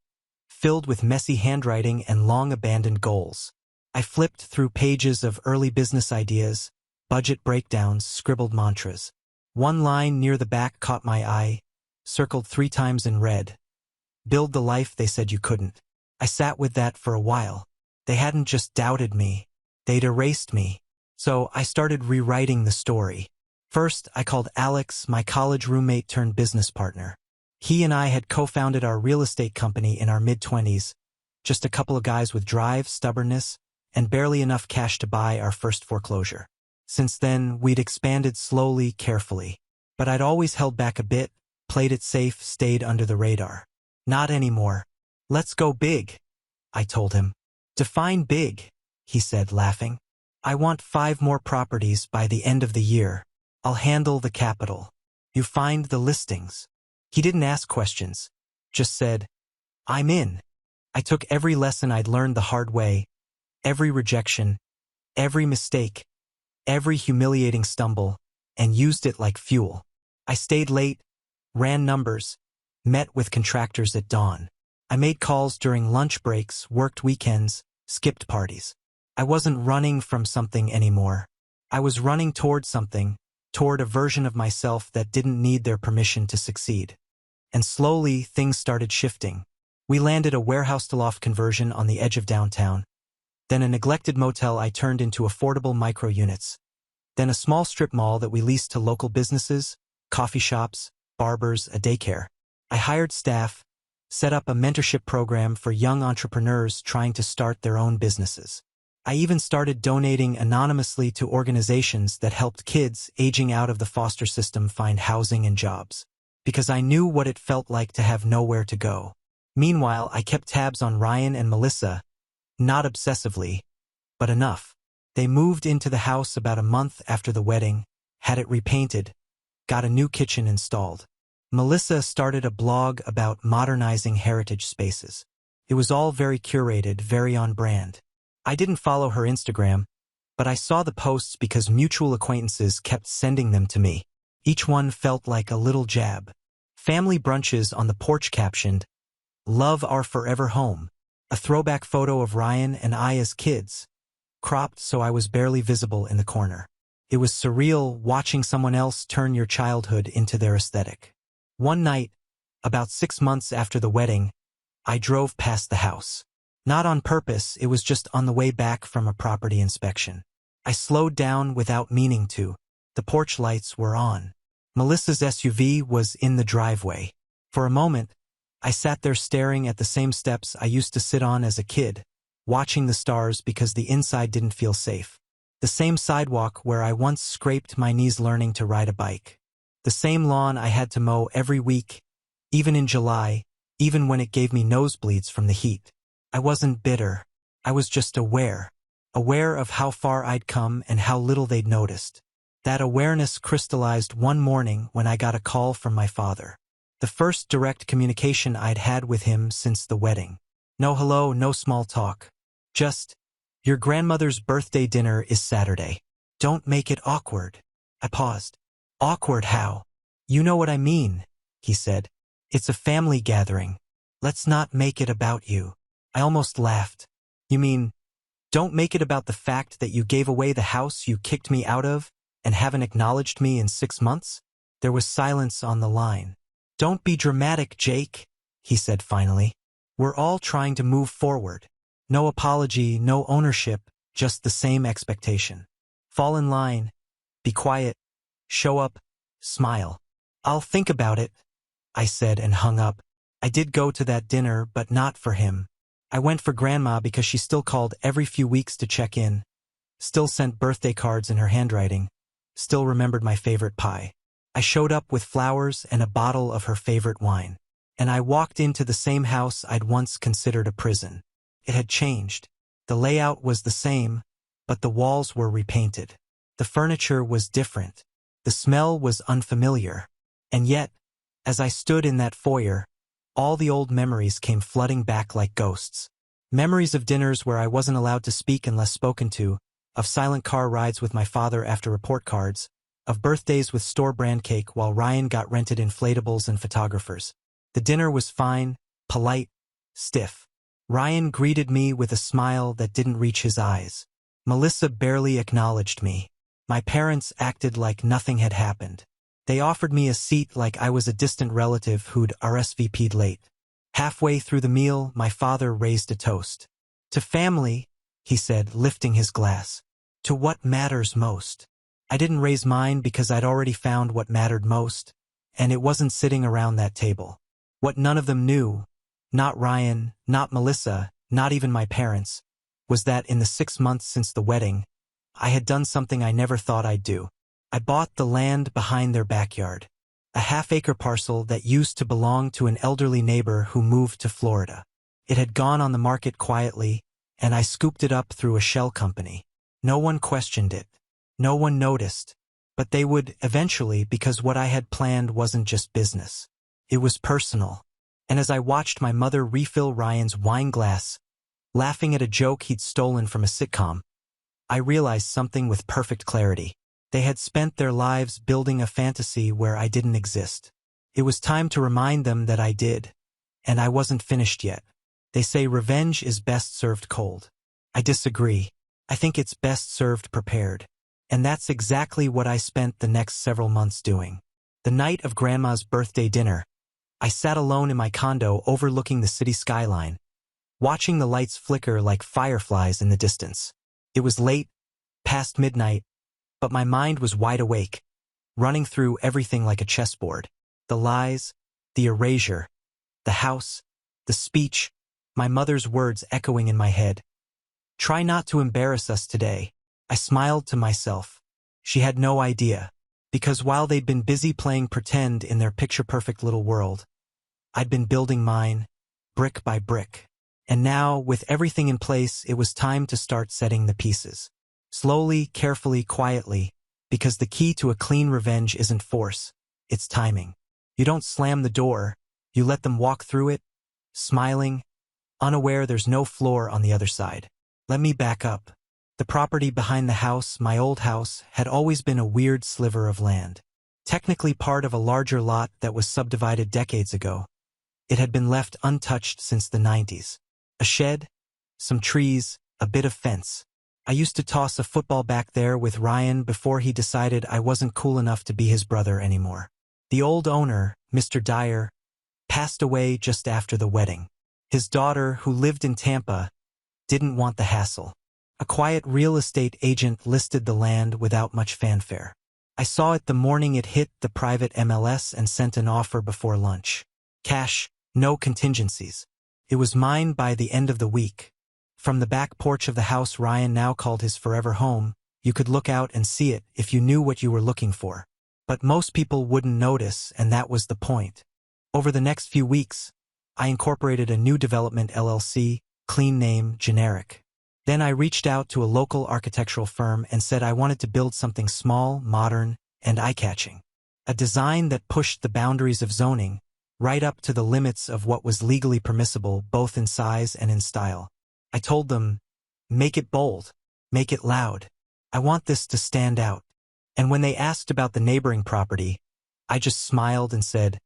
filled with messy handwriting and long-abandoned goals. I flipped through pages of early business ideas, budget breakdowns, scribbled mantras. One line near the back caught my eye, circled 3 times in red. "Build the life they said you couldn't." I sat with that for a while. They hadn't just doubted me, they'd erased me. So I started rewriting the story. First, I called Alex, my college roommate turned business partner. He and I had co-founded our real estate company in our mid-20s, just a couple of guys with drive, stubbornness, and barely enough cash to buy our first foreclosure. Since then, we'd expanded slowly, carefully. But I'd always held back a bit, played it safe, stayed under the radar. "Not anymore. Let's go big," I told him. "Define big," he said, laughing. "I want 5 more properties by the end of the year. I'll handle the capital. You find the listings." He didn't ask questions, just said, "I'm in." I took every lesson I'd learned the hard way, every rejection, every mistake, every humiliating stumble, and used it like fuel. I stayed late, ran numbers, met with contractors at dawn. I made calls during lunch breaks, worked weekends, skipped parties. I wasn't running from something anymore. I was running toward something, toward a version of myself that didn't need their permission to succeed. And slowly, things started shifting. We landed a warehouse-to-loft conversion on the edge of downtown. Then a neglected motel I turned into affordable micro-units. Then a small strip mall that we leased to local businesses, coffee shops, barbers, a daycare. I hired staff, set up a mentorship program for young entrepreneurs trying to start their own businesses. I even started donating anonymously to organizations that helped kids aging out of the foster system find housing and jobs. Because I knew what it felt like to have nowhere to go. Meanwhile, I kept tabs on Ryan and Melissa, not obsessively, but enough. They moved into the house about a month after the wedding, had it repainted, got a new kitchen installed. Melissa started a blog about modernizing heritage spaces. It was all very curated, very on brand. I didn't follow her Instagram, but I saw the posts because mutual acquaintances kept sending them to me. Each one felt like a little jab. Family brunches on the porch captioned, "Love our forever home." A throwback photo of Ryan and I as kids, cropped so I was barely visible in the corner. It was surreal watching someone else turn your childhood into their aesthetic. One night, about 6 months after the wedding, I drove past the house. Not on purpose, it was just on the way back from a property inspection. I slowed down without meaning to. The porch lights were on. Melissa's SUV was in the driveway. For a moment, I sat there staring at the same steps I used to sit on as a kid, watching the stars because the inside didn't feel safe. The same sidewalk where I once scraped my knees learning to ride a bike. The same lawn I had to mow every week, even in July, even when it gave me nosebleeds from the heat. I wasn't bitter. I was just aware of how far I'd come and how little they'd noticed. That awareness crystallized one morning when I got a call from my father. The first direct communication I'd had with him since the wedding. No hello, no small talk. Just, "Your grandmother's birthday dinner is Saturday. Don't make it awkward." I paused. "Awkward how?" "You know what I mean," he said. "It's a family gathering. Let's not make it about you." I almost laughed. "You mean, don't make it about the fact that you gave away the house you kicked me out of and haven't acknowledged me in 6 months?" There was silence on the line. "Don't be dramatic, Jake," he said finally. "We're all trying to move forward. No apology, no ownership, just the same expectation. Fall in line, be quiet, show up, smile." "I'll think about it," I said and hung up. I did go to that dinner, but not for him. I went for Grandma because she still called every few weeks to check in, still sent birthday cards in her handwriting, still remembered my favorite pie. I showed up with flowers and a bottle of her favorite wine. And I walked into the same house I'd once considered a prison. It had changed. The layout was the same, but the walls were repainted. The furniture was different. The smell was unfamiliar. And yet, as I stood in that foyer, all the old memories came flooding back like ghosts. Memories of dinners where I wasn't allowed to speak unless spoken to, of silent car rides with my father after report cards, of birthdays with store-brand cake while Ryan got rented inflatables and photographers. The dinner was fine, polite, stiff. Ryan greeted me with a smile that didn't reach his eyes. Melissa barely acknowledged me. My parents acted like nothing had happened. They offered me a seat like I was a distant relative who'd RSVP'd late. Halfway through the meal, my father raised a toast. "To family," he said, lifting his glass. "To what matters most." I didn't raise mine because I'd already found what mattered most, and it wasn't sitting around that table. What none of them knew, not Ryan, not Melissa, not even my parents, was that in the 6 months since the wedding, I had done something I never thought I'd do. I bought the land behind their backyard, a half-acre parcel that used to belong to an elderly neighbor who moved to Florida. It had gone on the market quietly, and I scooped it up through a shell company. No one questioned it. No one noticed. But they would eventually, because what I had planned wasn't just business. It was personal. And as I watched my mother refill Ryan's wine glass, laughing at a joke he'd stolen from a sitcom, I realized something with perfect clarity. They had spent their lives building a fantasy where I didn't exist. It was time to remind them that I did, and I wasn't finished yet. They say revenge is best served cold. I disagree. I think it's best served prepared. And that's exactly what I spent the next several months doing. The night of Grandma's birthday dinner, I sat alone in my condo overlooking the city skyline, watching the lights flicker like fireflies in the distance. It was late, past midnight, but my mind was wide awake, running through everything like a chessboard. The lies, the erasure, the house, the speech, my mother's words echoing in my head. Try not to embarrass us today. I smiled to myself. She had no idea, because while they'd been busy playing pretend in their picture-perfect little world, I'd been building mine, brick by brick. And now, with everything in place, it was time to start setting the pieces. Slowly, carefully, quietly, because the key to a clean revenge isn't force, it's timing. You don't slam the door, you let them walk through it, smiling, unaware there's no floor on the other side. Let me back up. The property behind the house, my old house, had always been a weird sliver of land. Technically part of a larger lot that was subdivided decades ago. It had been left untouched since the 90s. A shed, some trees, a bit of fence. I used to toss a football back there with Ryan before he decided I wasn't cool enough to be his brother anymore. The old owner, Mr. Dyer, passed away just after the wedding. His daughter, who lived in Tampa, didn't want the hassle. A quiet real estate agent listed the land without much fanfare. I saw it the morning it hit the private MLS and sent an offer before lunch. Cash, no contingencies. It was mine by the end of the week. From the back porch of the house Ryan now called his forever home, you could look out and see it if you knew what you were looking for. But most people wouldn't notice, and that was the point. Over the next few weeks, I incorporated a new development LLC, clean name, generic. Then I reached out to a local architectural firm and said I wanted to build something small, modern, and eye-catching. A design that pushed the boundaries of zoning, right up to the limits of what was legally permissible both in size and in style. I told them, make it bold, make it loud. I want this to stand out. And when they asked about the neighboring property, I just smiled and said,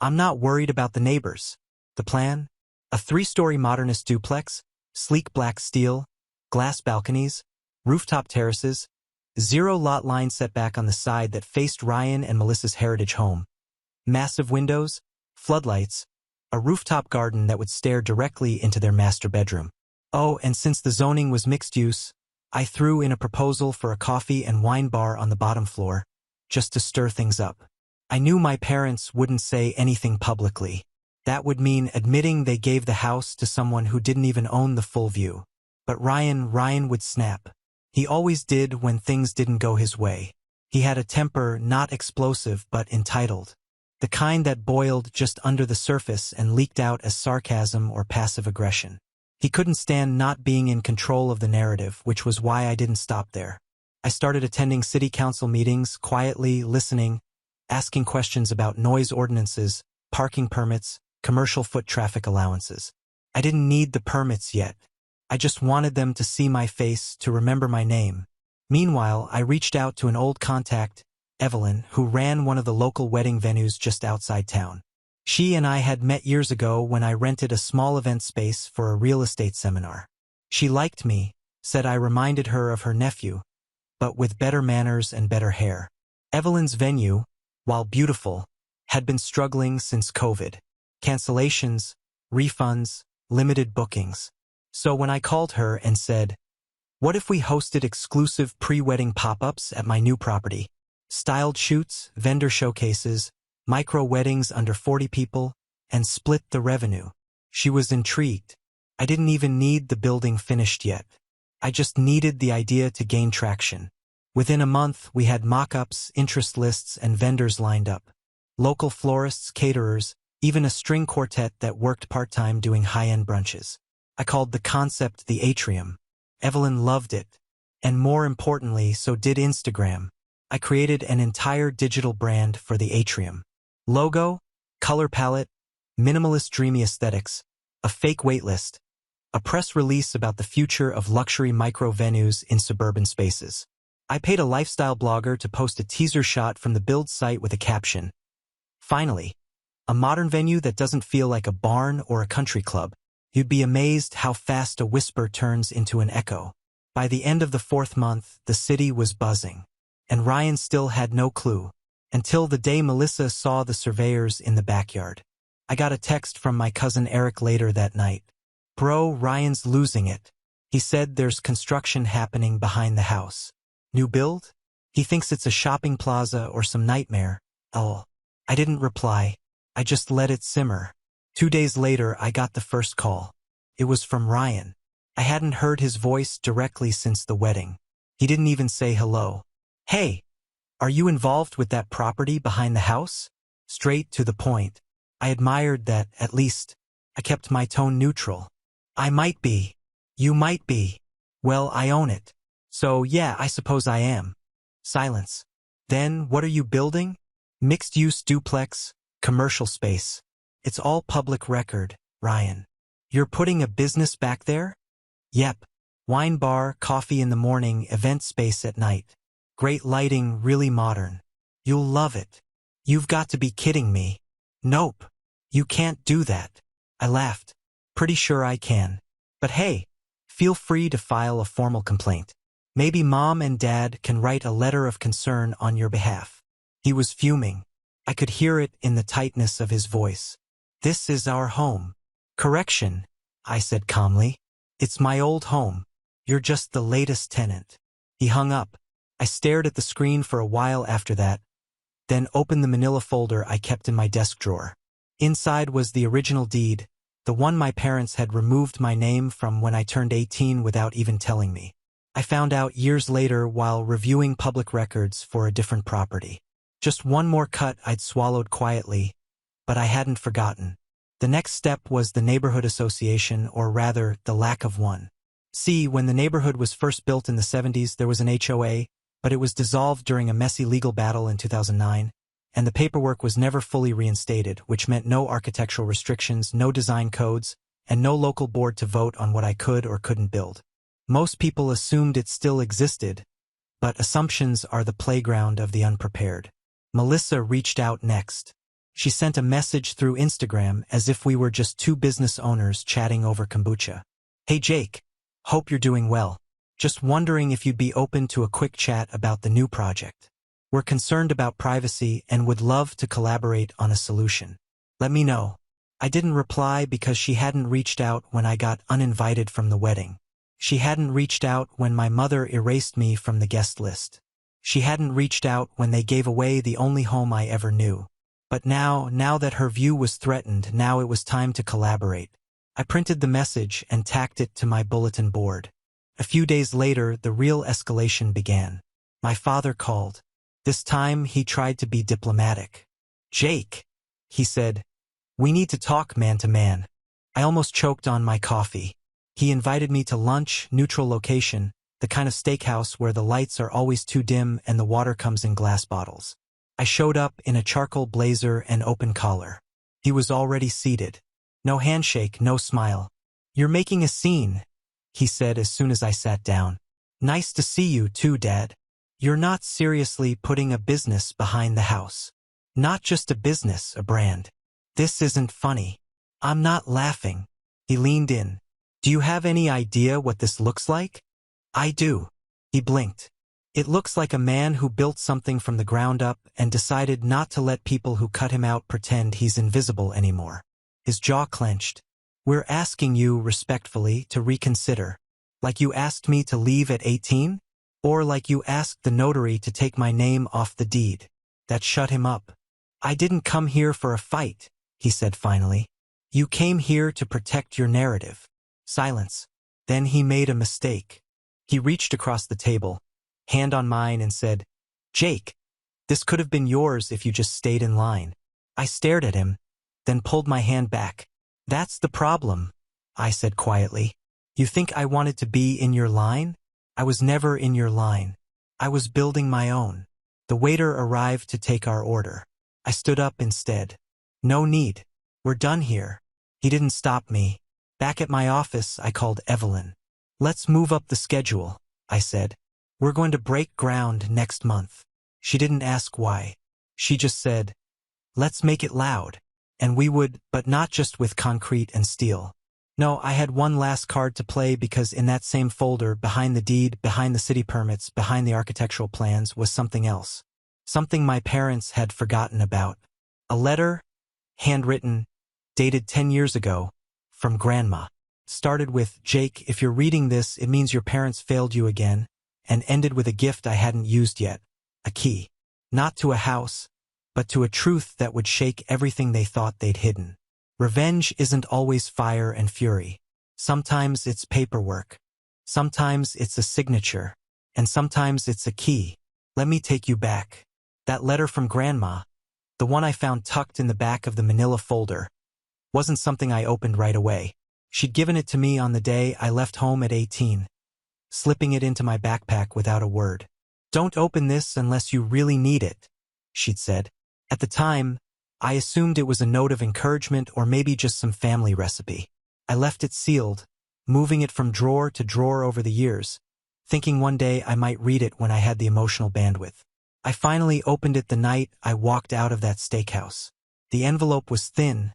I'm not worried about the neighbors. The plan? A 3-story modernist duplex, sleek black steel, glass balconies, rooftop terraces, 0 lot line setback on the side that faced Ryan and Melissa's heritage home, massive windows, floodlights, a rooftop garden that would stare directly into their master bedroom. Oh, and since the zoning was mixed use, I threw in a proposal for a coffee and wine bar on the bottom floor, just to stir things up. I knew my parents wouldn't say anything publicly. That would mean admitting they gave the house to someone who didn't even own the full view. But Ryan would snap. He always did when things didn't go his way. He had a temper not explosive but entitled. The kind that boiled just under the surface and leaked out as sarcasm or passive aggression. He couldn't stand not being in control of the narrative, which was why I didn't stop there. I started attending city council meetings, quietly listening, asking questions about noise ordinances, parking permits, commercial foot traffic allowances. I didn't need the permits yet. I just wanted them to see my face, to remember my name. Meanwhile, I reached out to an old contact, Evelyn, who ran one of the local wedding venues just outside town. She and I had met years ago when I rented a small event space for a real estate seminar. She liked me, said I reminded her of her nephew, but with better manners and better hair. Evelyn's venue, while beautiful, had been struggling since COVID. Cancellations, refunds, limited bookings. So when I called her and said, what if we hosted exclusive pre-wedding pop-ups at my new property? Styled shoots, vendor showcases, micro-weddings under 40 people, and split the revenue. She was intrigued. I didn't even need the building finished yet. I just needed the idea to gain traction. Within a month, we had mock-ups, interest lists, and vendors lined up. Local florists, caterers, even a string quartet that worked part-time doing high-end brunches. I called the concept the Atrium. Evelyn loved it. And more importantly, so did Instagram. I created an entire digital brand for the Atrium. Logo, color palette, minimalist dreamy aesthetics, a fake waitlist, a press release about the future of luxury micro-venues in suburban spaces. I paid a lifestyle blogger to post a teaser shot from the build site with a caption. Finally, a modern venue that doesn't feel like a barn or a country club. You'd be amazed how fast a whisper turns into an echo. By the end of the 4th month, the city was buzzing. And Ryan still had no clue. Until the day Melissa saw the surveyors in the backyard. I got a text from my cousin Eric later that night. Bro, Ryan's losing it. He said there's construction happening behind the house. New build? He thinks it's a shopping plaza or some nightmare. Oh. I didn't reply. I just let it simmer. 2 days later, I got the first call. It was from Ryan. I hadn't heard his voice directly since the wedding. He didn't even say hello. Hey, are you involved with that property behind the house? Straight to the point. I admired that, at least. I kept my tone neutral. I might be. You might be. Well, I own it. So yeah, I suppose I am. Silence. Then, what are you building? Mixed-use duplex, commercial space. It's all public record, Ryan. You're putting a business back there? Yep. Wine bar, coffee in the morning, event space at night. Great lighting, really modern. You'll love it. You've got to be kidding me. Nope. You can't do that. I laughed. Pretty sure I can. But hey, feel free to file a formal complaint. Maybe mom and dad can write a letter of concern on your behalf. He was fuming. I could hear it in the tightness of his voice. This is our home. Correction, I said calmly. It's my old home. You're just the latest tenant. He hung up. I stared at the screen for a while after that, then opened the manila folder I kept in my desk drawer. Inside was the original deed, the one my parents had removed my name from when I turned 18 without even telling me. I found out years later while reviewing public records for a different property. Just one more cut I'd swallowed quietly, but I hadn't forgotten. The next step was the neighborhood association, or rather, the lack of one. See, when the neighborhood was first built in the 70s, there was an HOA, but it was dissolved during a messy legal battle in 2009, and the paperwork was never fully reinstated, which meant no architectural restrictions, no design codes, and no local board to vote on what I could or couldn't build. Most people assumed it still existed, but assumptions are the playground of the unprepared. Melissa reached out next. She sent a message through Instagram as if we were just two business owners chatting over kombucha. Hey Jake, hope you're doing well. Just wondering if you'd be open to a quick chat about the new project. We're concerned about privacy and would love to collaborate on a solution. Let me know. I didn't reply because she hadn't reached out when I got uninvited from the wedding. She hadn't reached out when my mother erased me from the guest list. She hadn't reached out when they gave away the only home I ever knew. But now that her view was threatened, now it was time to collaborate. I printed the message and tacked it to my bulletin board. A few days later, the real escalation began. My father called. This time, he tried to be diplomatic. Jake, he said, we need to talk man to man. I almost choked on my coffee. He invited me to lunch, neutral location, the kind of steakhouse where the lights are always too dim and the water comes in glass bottles. I showed up in a charcoal blazer and open collar. He was already seated. No handshake, no smile. You're making a scene, he said as soon as I sat down. Nice to see you too, Dad. You're not seriously putting a business behind the house. Not just a business, a brand. This isn't funny. I'm not laughing. He leaned in. Do you have any idea what this looks like? I do. He blinked. It looks like a man who built something from the ground up and decided not to let people who cut him out pretend he's invisible anymore. His jaw clenched. We're asking you, respectfully, to reconsider. Like you asked me to leave at 18? Or like you asked the notary to take my name off the deed. That shut him up. I didn't come here for a fight, he said finally. You came here to protect your narrative. Silence. Then he made a mistake. He reached across the table, hand on mine, and said, Jake, this could have been yours if you just stayed in line. I stared at him, then pulled my hand back. That's the problem, I said quietly. You think I wanted to be in your line? I was never in your line. I was building my own. The waiter arrived to take our order. I stood up instead. No need. We're done here. He didn't stop me. Back at my office, I called Evelyn. Let's move up the schedule, I said. We're going to break ground next month. She didn't ask why. She just said, let's make it loud. And we would, but not just with concrete and steel. No, I had one last card to play because in that same folder, behind the deed, behind the city permits, behind the architectural plans, was something else. Something my parents had forgotten about. A letter, handwritten, dated 10 years ago, from Grandma. Started with, "Jake, if you're reading this, it means your parents failed you again," and ended with a gift I hadn't used yet, a key. Not to a house, but to a truth that would shake everything they thought they'd hidden. Revenge isn't always fire and fury. Sometimes it's paperwork. Sometimes it's a signature. And sometimes it's a key. Let me take you back. That letter from Grandma, the one I found tucked in the back of the manila folder, wasn't something I opened right away. She'd given it to me on the day I left home at 18, slipping it into my backpack without a word. "Don't open this unless you really need it," she'd said. At the time, I assumed it was a note of encouragement or maybe just some family recipe. I left it sealed, moving it from drawer to drawer over the years, thinking one day I might read it when I had the emotional bandwidth. I finally opened it the night I walked out of that steakhouse. The envelope was thin,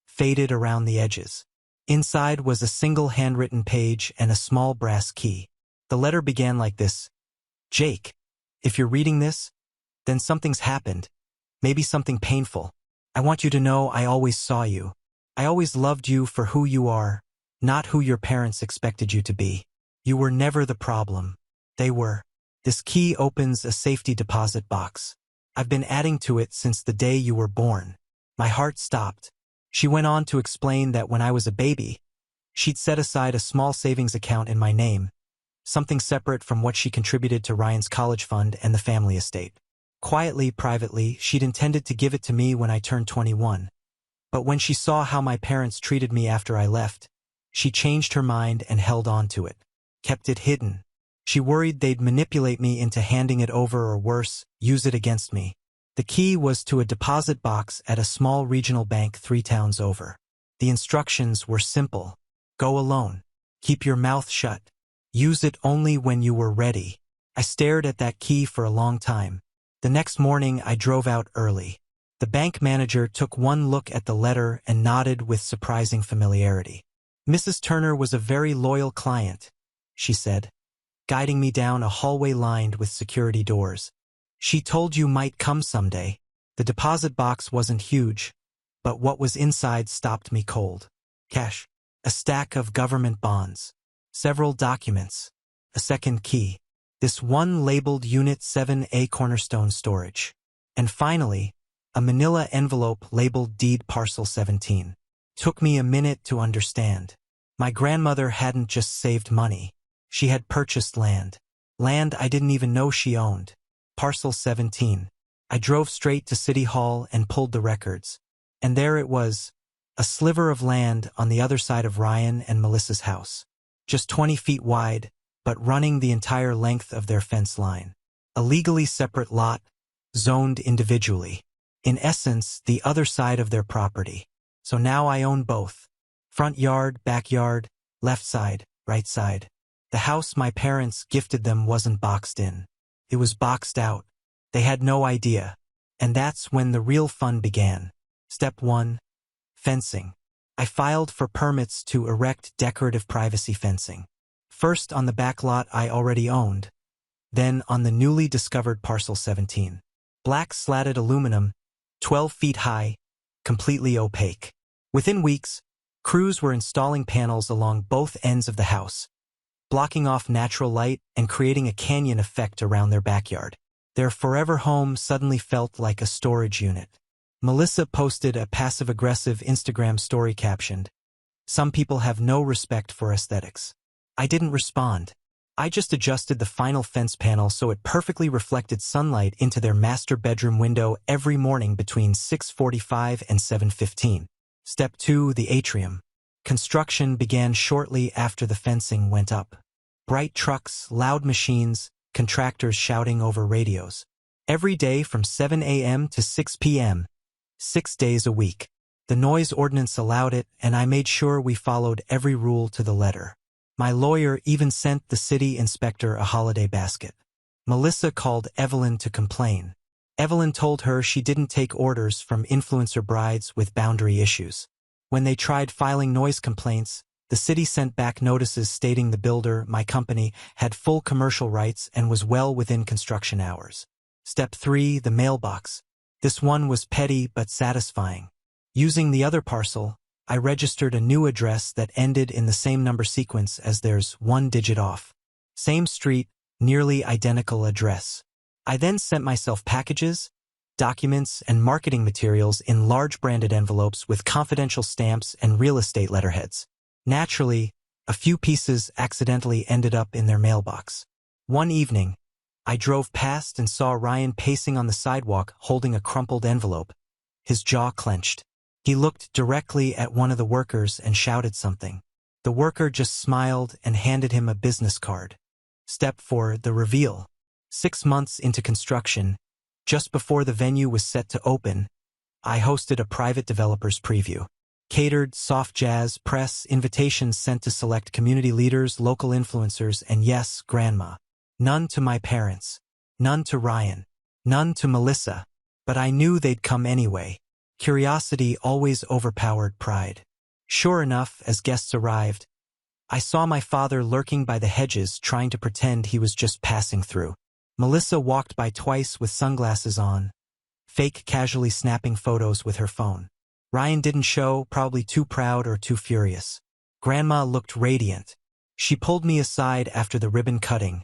faded around the edges. Inside was a single handwritten page and a small brass key. The letter began like this: "Jake, if you're reading this, then something's happened. Maybe something painful. I want you to know I always saw you. I always loved you for who you are, not who your parents expected you to be. You were never the problem. They were. This key opens a safety deposit box. I've been adding to it since the day you were born." My heart stopped. She went on to explain that when I was a baby, she'd set aside a small savings account in my name, something separate from what she contributed to Ryan's college fund and the family estate. Quietly, privately, she'd intended to give it to me when I turned 21. But when she saw how my parents treated me after I left, she changed her mind and held on to it. Kept it hidden. She worried they'd manipulate me into handing it over or worse, use it against me. The key was to a deposit box at a small regional bank 3 towns over. The instructions were simple. Go alone. Keep your mouth shut. Use it only when you were ready. I stared at that key for a long time. The next morning I drove out early. The bank manager took one look at the letter and nodded with surprising familiarity. "Mrs. Turner was a very loyal client," she said, guiding me down a hallway lined with security doors. "She told you might come someday." The deposit box wasn't huge, but what was inside stopped me cold. Cash, a stack of government bonds, several documents, a second key, this one labeled Unit 7A Cornerstone Storage, and finally, a manila envelope labeled Deed Parcel 17. Took me a minute to understand. My grandmother hadn't just saved money. She had purchased land. Land I didn't even know she owned. Parcel 17. I drove straight to City Hall and pulled the records. And there it was, a sliver of land on the other side of Ryan and Melissa's house. Just 20 feet wide, but running the entire length of their fence line. A legally separate lot, zoned individually. In essence, the other side of their property. So now I own both. Front yard, backyard, left side, right side. The house my parents gifted them wasn't boxed in. It was boxed out. They had no idea. And that's when the real fun began. Step 1. Fencing. I filed for permits to erect decorative privacy fencing. First on the back lot I already owned. Then on the newly discovered Parcel 17. Black slatted aluminum, 12 feet high, completely opaque. Within weeks, crews were installing panels along both ends of the house, blocking off natural light and creating a canyon effect around their backyard. Their forever home suddenly felt like a storage unit. Melissa posted a passive-aggressive Instagram story captioned, "Some people have no respect for aesthetics." I didn't respond. I just adjusted the final fence panel so it perfectly reflected sunlight into their master bedroom window every morning between 6:45 and 7:15. Step 2. The atrium. Construction began shortly after the fencing went up. Bright trucks, loud machines, contractors shouting over radios. Every day from 7 a.m. to 6 p.m., 6 days a week. The noise ordinance allowed it, and I made sure we followed every rule to the letter. My lawyer even sent the city inspector a holiday basket. Melissa called Evelyn to complain. Evelyn told her she didn't take orders from influencer brides with boundary issues. When they tried filing noise complaints, the city sent back notices stating the builder, my company, had full commercial rights and was well within construction hours. Step 3. The mailbox. This one was petty but satisfying. Using the other parcel, I registered a new address that ended in the same number sequence as theirs, 1 digit off. Same street, nearly identical address. I then sent myself packages, documents, and marketing materials in large branded envelopes with confidential stamps and real estate letterheads. Naturally, a few pieces accidentally ended up in their mailbox. One evening, I drove past and saw Ryan pacing on the sidewalk holding a crumpled envelope. His jaw clenched. He looked directly at one of the workers and shouted something. The worker just smiled and handed him a business card. Step 4: the reveal. 6 months into construction, just before the venue was set to open, I hosted a private developers preview. Catered, soft jazz, press, invitations sent to select community leaders, local influencers, and yes, Grandma. None to my parents. None to Ryan. None to Melissa. But I knew they'd come anyway. Curiosity always overpowered pride. Sure enough, as guests arrived, I saw my father lurking by the hedges trying to pretend he was just passing through. Melissa walked by twice with sunglasses on, fake casually snapping photos with her phone. Ryan didn't show, probably too proud or too furious. Grandma looked radiant. She pulled me aside after the ribbon cutting,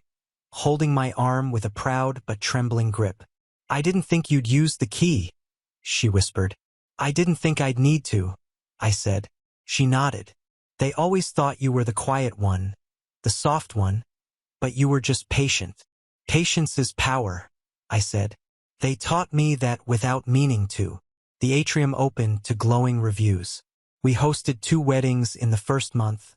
holding my arm with a proud but trembling grip. "I didn't think you'd use the key," she whispered. "I didn't think I'd need to," I said. She nodded. "They always thought you were the quiet one, the soft one, but you were just patient." "Patience is power," I said. "They taught me that without meaning to." The atrium opened to glowing reviews. We hosted 2 weddings in the first month,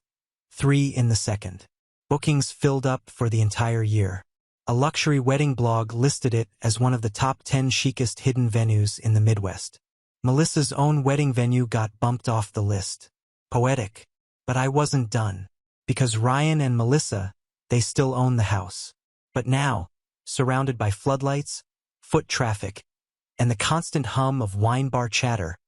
3 in the second. Bookings filled up for the entire year. A luxury wedding blog listed it as one of the top 10 chicest hidden venues in the Midwest. Melissa's own wedding venue got bumped off the list. Poetic. But I wasn't done. Because Ryan and Melissa, they still own the house. But now, surrounded by floodlights, foot traffic, and the constant hum of wine bar chatter,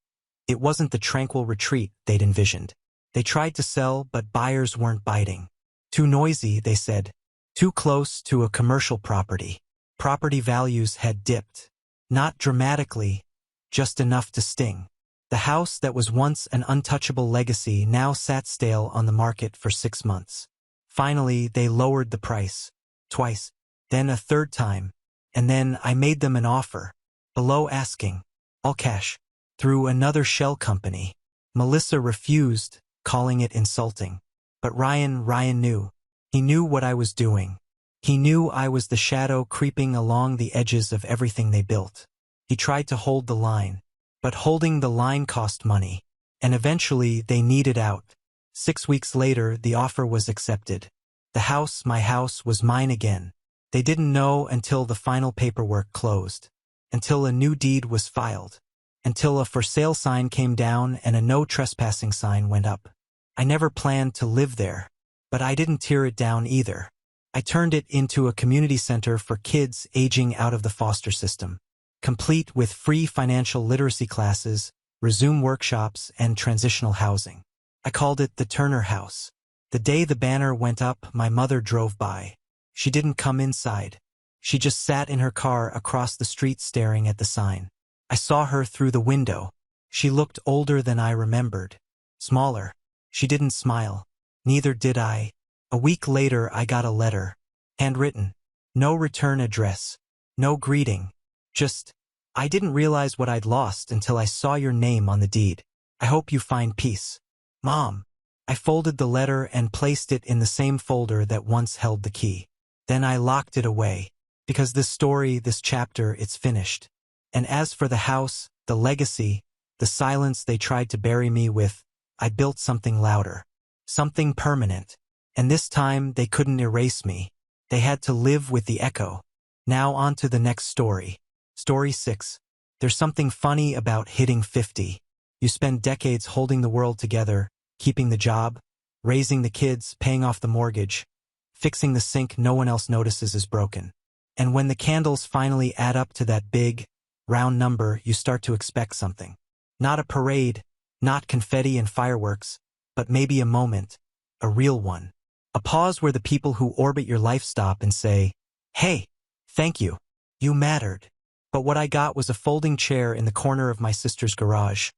it wasn't the tranquil retreat they'd envisioned. They tried to sell, but buyers weren't biting. Too noisy, they said. Too close to a commercial property. Property values had dipped. Not dramatically, just enough to sting. The house that was once an untouchable legacy now sat stale on the market for 6 months. Finally, they lowered the price. Twice. Then a third time. And then I made them an offer. Below asking. All cash. Through another shell company. Melissa refused, calling it insulting. But Ryan knew. He knew what I was doing. He knew I was the shadow creeping along the edges of everything they built. He tried to hold the line. But holding the line cost money. And eventually they needed out. 6 weeks later, the offer was accepted. The house, my house, was mine again. They didn't know until the final paperwork closed. Until a new deed was filed. Until a for sale sign came down and a no trespassing sign went up. I never planned to live there. But I didn't tear it down either. I turned it into a community center for kids aging out of the foster system. Complete with free financial literacy classes, resume workshops, and transitional housing. I called it the Turner House. The day the banner went up, my mother drove by. She didn't come inside. She just sat in her car across the street staring at the sign. I saw her through the window. She looked older than I remembered. Smaller. She didn't smile. Neither did I. A week later, I got a letter. Handwritten. No return address. No greeting. Just, "I didn't realize what I'd lost until I saw your name on the deed. I hope you find peace. Mom." I folded the letter and placed it in the same folder that once held the key. Then I locked it away. Because this story, this chapter, it's finished. And as for the house, the legacy, the silence they tried to bury me with, I built something louder. Something permanent. And this time they couldn't erase me. They had to live with the echo. Now on to the next story. Story 6. There's something funny about hitting 50. You spend decades holding the world together, keeping the job, raising the kids, paying off the mortgage, fixing the sink no one else notices is broken. And when the candles finally add up to that big, round number, you start to expect something. Not a parade, not confetti and fireworks, but maybe a moment, a real one. A pause where the people who orbit your life stop and say, "Hey, thank you. You mattered." But what I got was a folding chair in the corner of my sister's garage.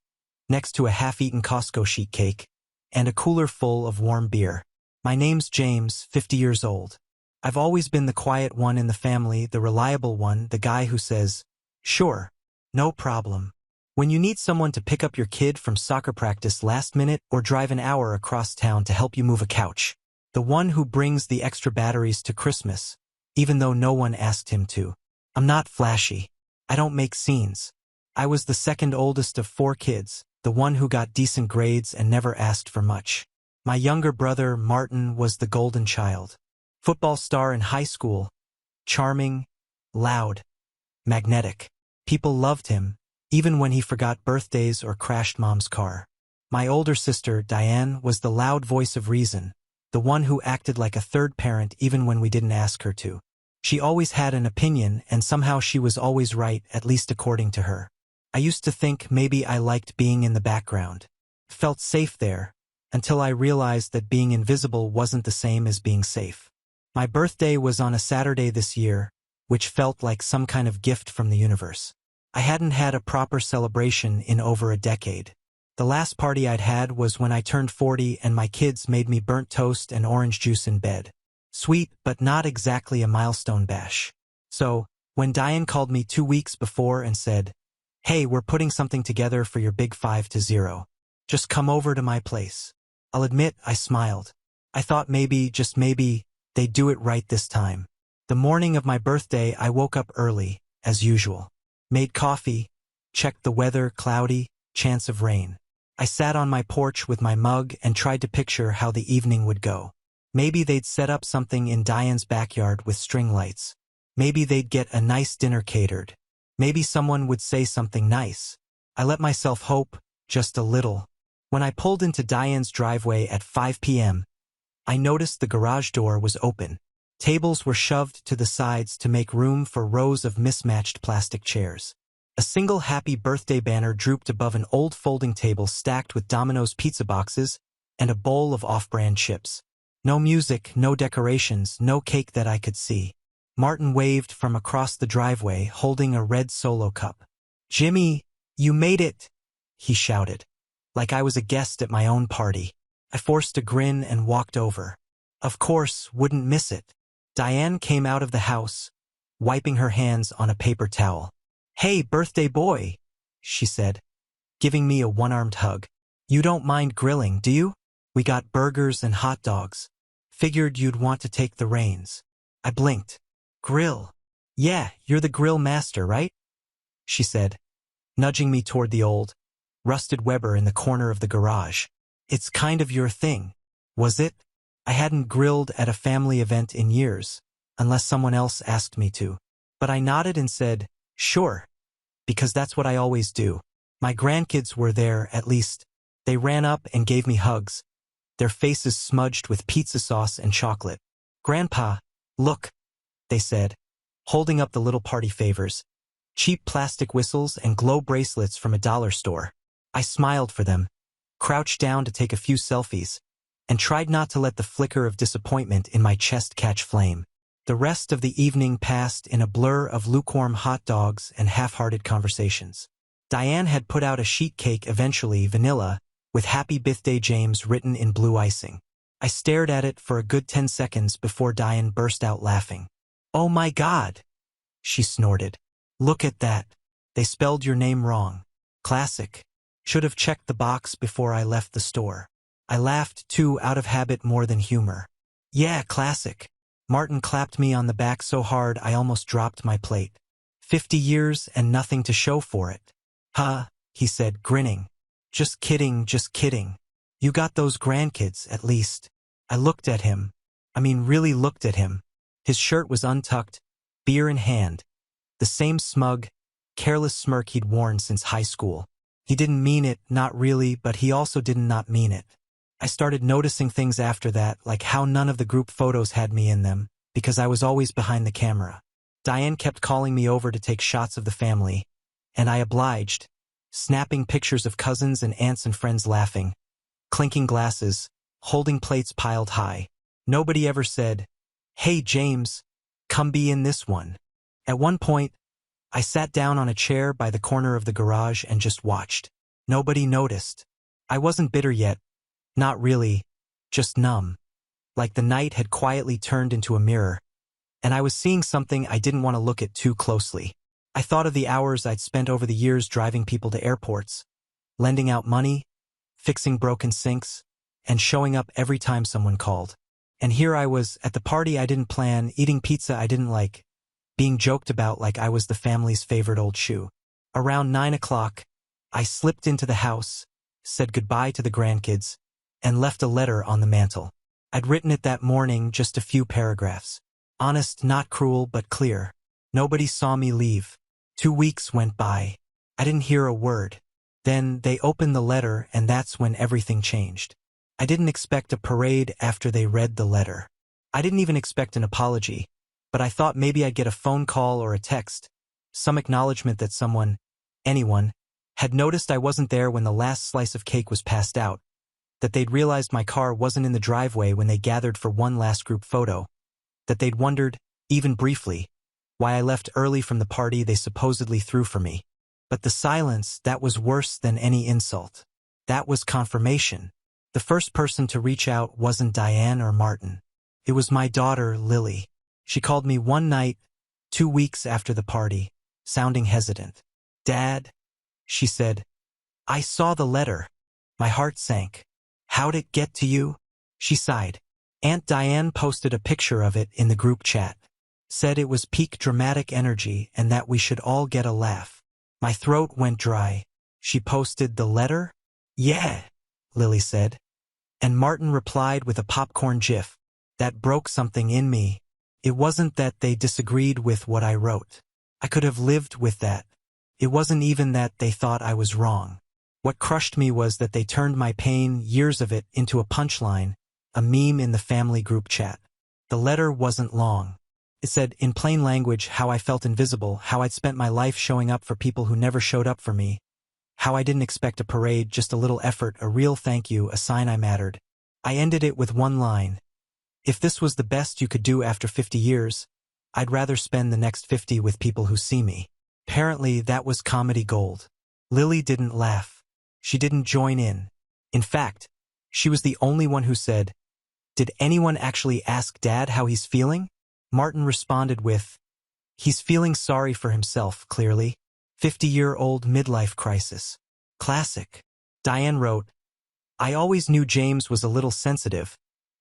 next to a half-eaten Costco sheet cake, and a cooler full of warm beer. My name's James, 50 years old. I've always been the quiet one in the family, the reliable one, the guy who says, "Sure, no problem," when you need someone to pick up your kid from soccer practice last minute or drive an hour across town to help you move a couch. The one who brings the extra batteries to Christmas, even though no one asked him to. I'm not flashy. I don't make scenes. I was the second oldest of 4 kids, the one who got decent grades and never asked for much. My younger brother, Martin, was the golden child. Football star in high school. Charming, loud, magnetic. People loved him, even when he forgot birthdays or crashed mom's car. My older sister, Diane, was the loud voice of reason, the one who acted like a third parent even when we didn't ask her to. She always had an opinion, and somehow she was always right, at least according to her. I used to think maybe I liked being in the background. Felt safe there, until I realized that being invisible wasn't the same as being safe. My birthday was on a Saturday this year, which felt like some kind of gift from the universe. I hadn't had a proper celebration in over a decade. The last party I'd had was when I turned 40 and my kids made me burnt toast and orange juice in bed. Sweet, but not exactly a milestone bash. So, when Diane called me 2 weeks before and said, "Hey, we're putting something together for your big 5-0. Just come over to my place." I'll admit, I smiled. I thought maybe, just maybe, they'd do it right this time. The morning of my birthday, I woke up early, as usual. Made coffee, checked the weather, cloudy, chance of rain. I sat on my porch with my mug and tried to picture how the evening would go. Maybe they'd set up something in Diane's backyard with string lights. Maybe they'd get a nice dinner catered. Maybe someone would say something nice. I let myself hope, just a little. When I pulled into Diane's driveway at 5 p.m., I noticed the garage door was open. Tables were shoved to the sides to make room for rows of mismatched plastic chairs. A single happy birthday banner drooped above an old folding table stacked with Domino's pizza boxes and a bowl of off-brand chips. No music, no decorations, no cake that I could see. Martin waved from across the driveway, holding a red Solo cup. "Jimmy, you made it!" he shouted, like I was a guest at my own party. I forced a grin and walked over. Of course, wouldn't miss it. Diane came out of the house, wiping her hands on a paper towel. "Hey, birthday boy," she said, giving me a one-armed hug. "You don't mind grilling, do you? We got burgers and hot dogs. Figured you'd want to take the reins." I blinked. "Grill? Yeah, you're the grill master, right?" she said, nudging me toward the old, rusted Weber in the corner of the garage. "It's kind of your thing, was it?" I hadn't grilled at a family event in years, unless someone else asked me to. But I nodded and said, "Sure," because that's what I always do. My grandkids were there, at least. They ran up and gave me hugs, their faces smudged with pizza sauce and chocolate. "Grandpa, look," they said, holding up the little party favors. Cheap plastic whistles and glow bracelets from a dollar store. I smiled for them, crouched down to take a few selfies, and tried not to let the flicker of disappointment in my chest catch flame. The rest of the evening passed in a blur of lukewarm hot dogs and half-hearted conversations. Diane had put out a sheet cake, eventually vanilla, with "Happy Birthday James" written in blue icing. I stared at it for a good 10 seconds before Diane burst out laughing. "Oh my God!" she snorted. "Look at that. They spelled your name wrong. Classic. Should have checked the box before I left the store." I laughed too, out of habit more than humor. "Yeah, classic." Martin clapped me on the back so hard I almost dropped my plate. 50 years and nothing to show for it. "Huh," he said, grinning. Just kidding, just kidding. You got those grandkids, at least." I looked at him. I mean, really looked at him. His shirt was untucked, beer in hand. The same smug, careless smirk he'd worn since high school. He didn't mean it, not really, but he also did not mean it. I started noticing things after that, like how none of the group photos had me in them, because I was always behind the camera. Diane kept calling me over to take shots of the family, and I obliged, snapping pictures of cousins and aunts and friends laughing, clinking glasses, holding plates piled high. Nobody ever said, "Hey James, come be in this one." At one point, I sat down on a chair by the corner of the garage and just watched. Nobody noticed. I wasn't bitter yet. Not really. Just numb. Like the night had quietly turned into a mirror, and I was seeing something I didn't want to look at too closely. I thought of the hours I'd spent over the years driving people to airports, lending out money, fixing broken sinks, and showing up every time someone called. And here I was, at the party I didn't plan, eating pizza I didn't like, being joked about like I was the family's favorite old shoe. Around 9 o'clock, I slipped into the house, said goodbye to the grandkids, and left a letter on the mantel. I'd written it that morning, just a few paragraphs. Honest, not cruel, but clear. Nobody saw me leave. 2 weeks went by. I didn't hear a word. Then they opened the letter, and that's when everything changed. I didn't expect a parade after they read the letter. I didn't even expect an apology, but I thought maybe I'd get a phone call or a text, some acknowledgement that someone, anyone, had noticed I wasn't there when the last slice of cake was passed out, that they'd realized my car wasn't in the driveway when they gathered for one last group photo, that they'd wondered, even briefly, why I left early from the party they supposedly threw for me. But the silence, that was worse than any insult. That was confirmation. The first person to reach out wasn't Diane or Martin. It was my daughter, Lily. She called me one night, 2 weeks after the party, sounding hesitant. "Dad," she said, "I saw the letter." My heart sank. "How'd it get to you?" She sighed. Aunt Diane posted a picture of it in the group chat. Said it was peak dramatic energy and that we should all get a laugh. My throat went dry. She posted the letter? "Yeah," Lily said. And Martin replied with a popcorn gif. That broke something in me. It wasn't that they disagreed with what I wrote. I could have lived with that. It wasn't even that they thought I was wrong. What crushed me was that they turned my pain, years of it, into a punchline, a meme in the family group chat. The letter wasn't long. It said, in plain language, how I felt invisible, how I'd spent my life showing up for people who never showed up for me, how I didn't expect a parade, just a little effort, a real thank you, a sign I mattered. I ended it with one line. If this was the best you could do after 50 years, I'd rather spend the next 50 with people who see me. Apparently, that was comedy gold. Lily didn't laugh. She didn't join in. In fact, she was the only one who said, "Did anyone actually ask Dad how he's feeling?" Martin responded with, "He's feeling sorry for himself, clearly. 50-year-old midlife crisis. Classic." Diane wrote, "I always knew James was a little sensitive,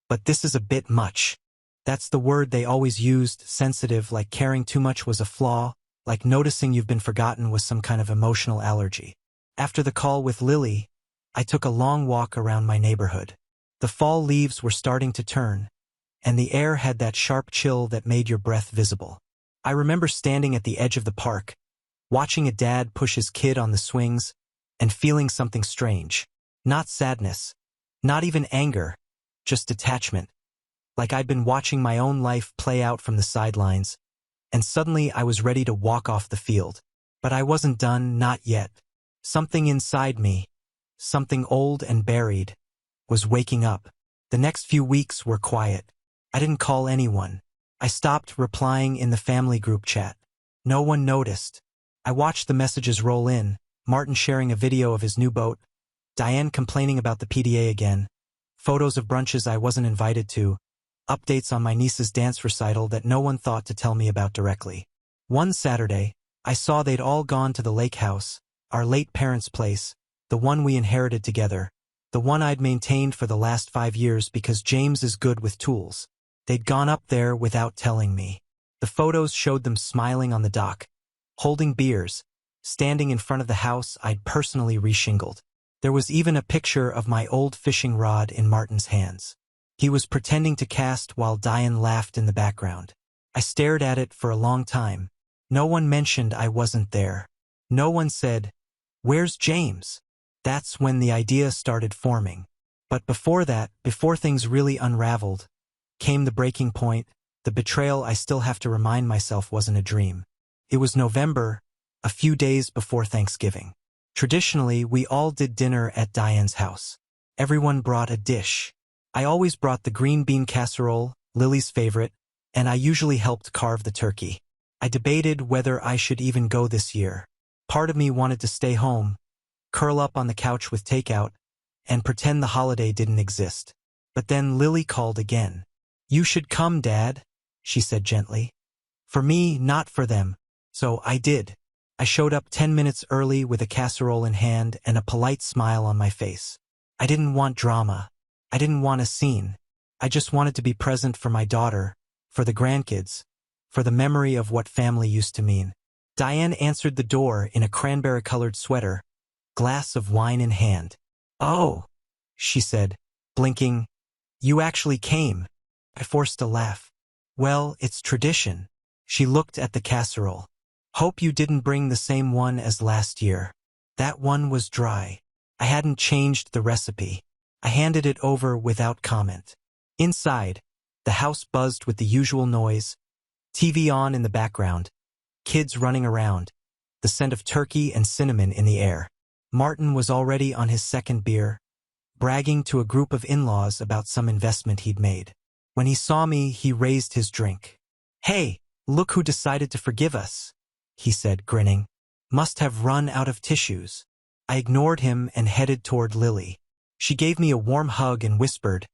but this is a bit much." That's the word they always used, sensitive, like caring too much was a flaw, like noticing you've been forgotten was some kind of emotional allergy. After the call with Lily, I took a long walk around my neighborhood. The fall leaves were starting to turn, and the air had that sharp chill that made your breath visible. I remember standing at the edge of the park, watching a dad push his kid on the swings, and feeling something strange. Not sadness, not even anger, just detachment. Like I'd been watching my own life play out from the sidelines, and suddenly I was ready to walk off the field. But I wasn't done, not yet. Something inside me, something old and buried, was waking up. The next few weeks were quiet. I didn't call anyone. I stopped replying in the family group chat. No one noticed. I watched the messages roll in, Martin sharing a video of his new boat, Diane complaining about the PDA again, photos of brunches I wasn't invited to, updates on my niece's dance recital that no one thought to tell me about directly. One Saturday, I saw they'd all gone to the lake house, our late parents' place, the one we inherited together, the one I'd maintained for the last 5 years because James is good with tools. They'd gone up there without telling me. The photos showed them smiling on the dock, holding beers, standing in front of the house I'd personally reshingled. There was even a picture of my old fishing rod in Martin's hands. He was pretending to cast while Diane laughed in the background. I stared at it for a long time. No one mentioned I wasn't there. No one said, "Where's James?" That's when the idea started forming. But before that, before things really unraveled, came the breaking point, the betrayal I still have to remind myself wasn't a dream. It was November, a few days before Thanksgiving. Traditionally, we all did dinner at Diane's house. Everyone brought a dish. I always brought the green bean casserole, Lily's favorite, and I usually helped carve the turkey. I debated whether I should even go this year. Part of me wanted to stay home, curl up on the couch with takeout, and pretend the holiday didn't exist. But then Lily called again. "You should come, Dad," she said gently. "For me, not for them." So I did. I showed up 10 minutes early with a casserole in hand and a polite smile on my face. I didn't want drama. I didn't want a scene. I just wanted to be present for my daughter, for the grandkids, for the memory of what family used to mean. Diane answered the door in a cranberry-colored sweater, glass of wine in hand. "Oh," she said, blinking. "You actually came." I forced a laugh. "Well, it's tradition." She looked at the casserole. "Hope you didn't bring the same one as last year. That one was dry." I hadn't changed the recipe. I handed it over without comment. Inside, the house buzzed with the usual noise, TV on in the background, kids running around, the scent of turkey and cinnamon in the air. Martin was already on his second beer, bragging to a group of in-laws about some investment he'd made. When he saw me, he raised his drink. "Hey, look who decided to forgive us," he said, grinning. "Must have run out of tissues." I ignored him and headed toward Lily. She gave me a warm hug and whispered,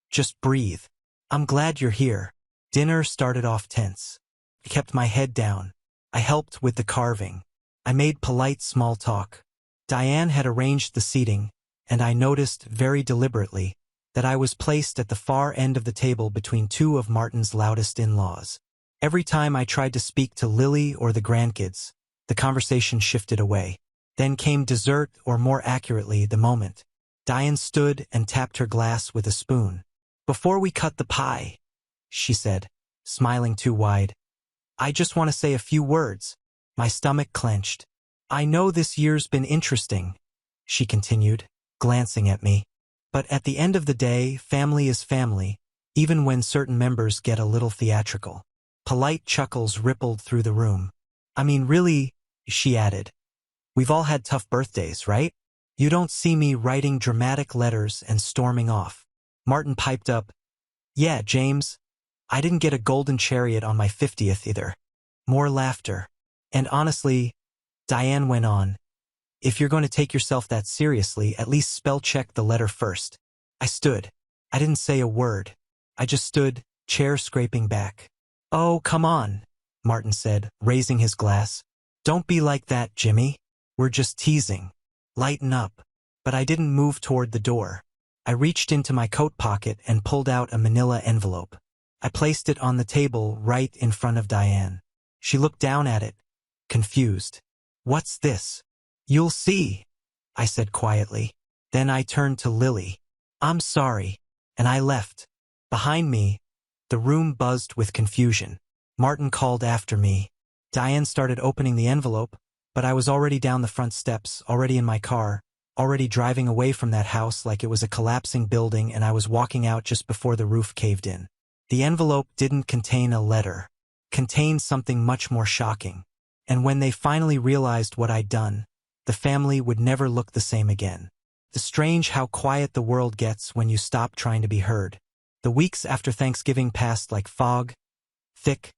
"Just breathe. I'm glad you're here." Dinner started off tense. I kept my head down. I helped with the carving. I made polite small talk. Diane had arranged the seating, and I noticed, very deliberately, that I was placed at the far end of the table between two of Martin's loudest in-laws. Every time I tried to speak to Lily or the grandkids, the conversation shifted away. Then came dessert, or more accurately, the moment. Diane stood and tapped her glass with a spoon. "Before we cut the pie," she said, smiling too wide, "I just want to say a few words." My stomach clenched. "I know this year's been interesting," she continued, glancing at me. "But at the end of the day, family is family, even when certain members get a little theatrical." Polite chuckles rippled through the room. "I mean, really," she added, "we've all had tough birthdays, right? You don't see me writing dramatic letters and storming off." Martin piped up, "Yeah, James, I didn't get a golden chariot on my 50th either." More laughter. "And honestly," Diane went on, "if you're going to take yourself that seriously, at least spell-check the letter first." I stood. I didn't say a word. I just stood, chair scraping back. "Oh, come on," Martin said, raising his glass. "Don't be like that, Jimmy. We're just teasing. Lighten up." But I didn't move toward the door. I reached into my coat pocket and pulled out a manila envelope. I placed it on the table right in front of Diane. She looked down at it, confused. "What's this?" "You'll see," I said quietly. Then I turned to Lily. "I'm sorry," and I left. Behind me, the room buzzed with confusion. Martin called after me. Diane started opening the envelope, but I was already down the front steps, already in my car, already driving away from that house like it was a collapsing building, and I was walking out just before the roof caved in. The envelope didn't contain a letter. It contained something much more shocking. And when they finally realized what I'd done, the family would never look the same again. It's strange how quiet the world gets when you stop trying to be heard. The weeks after Thanksgiving passed like fog, thick,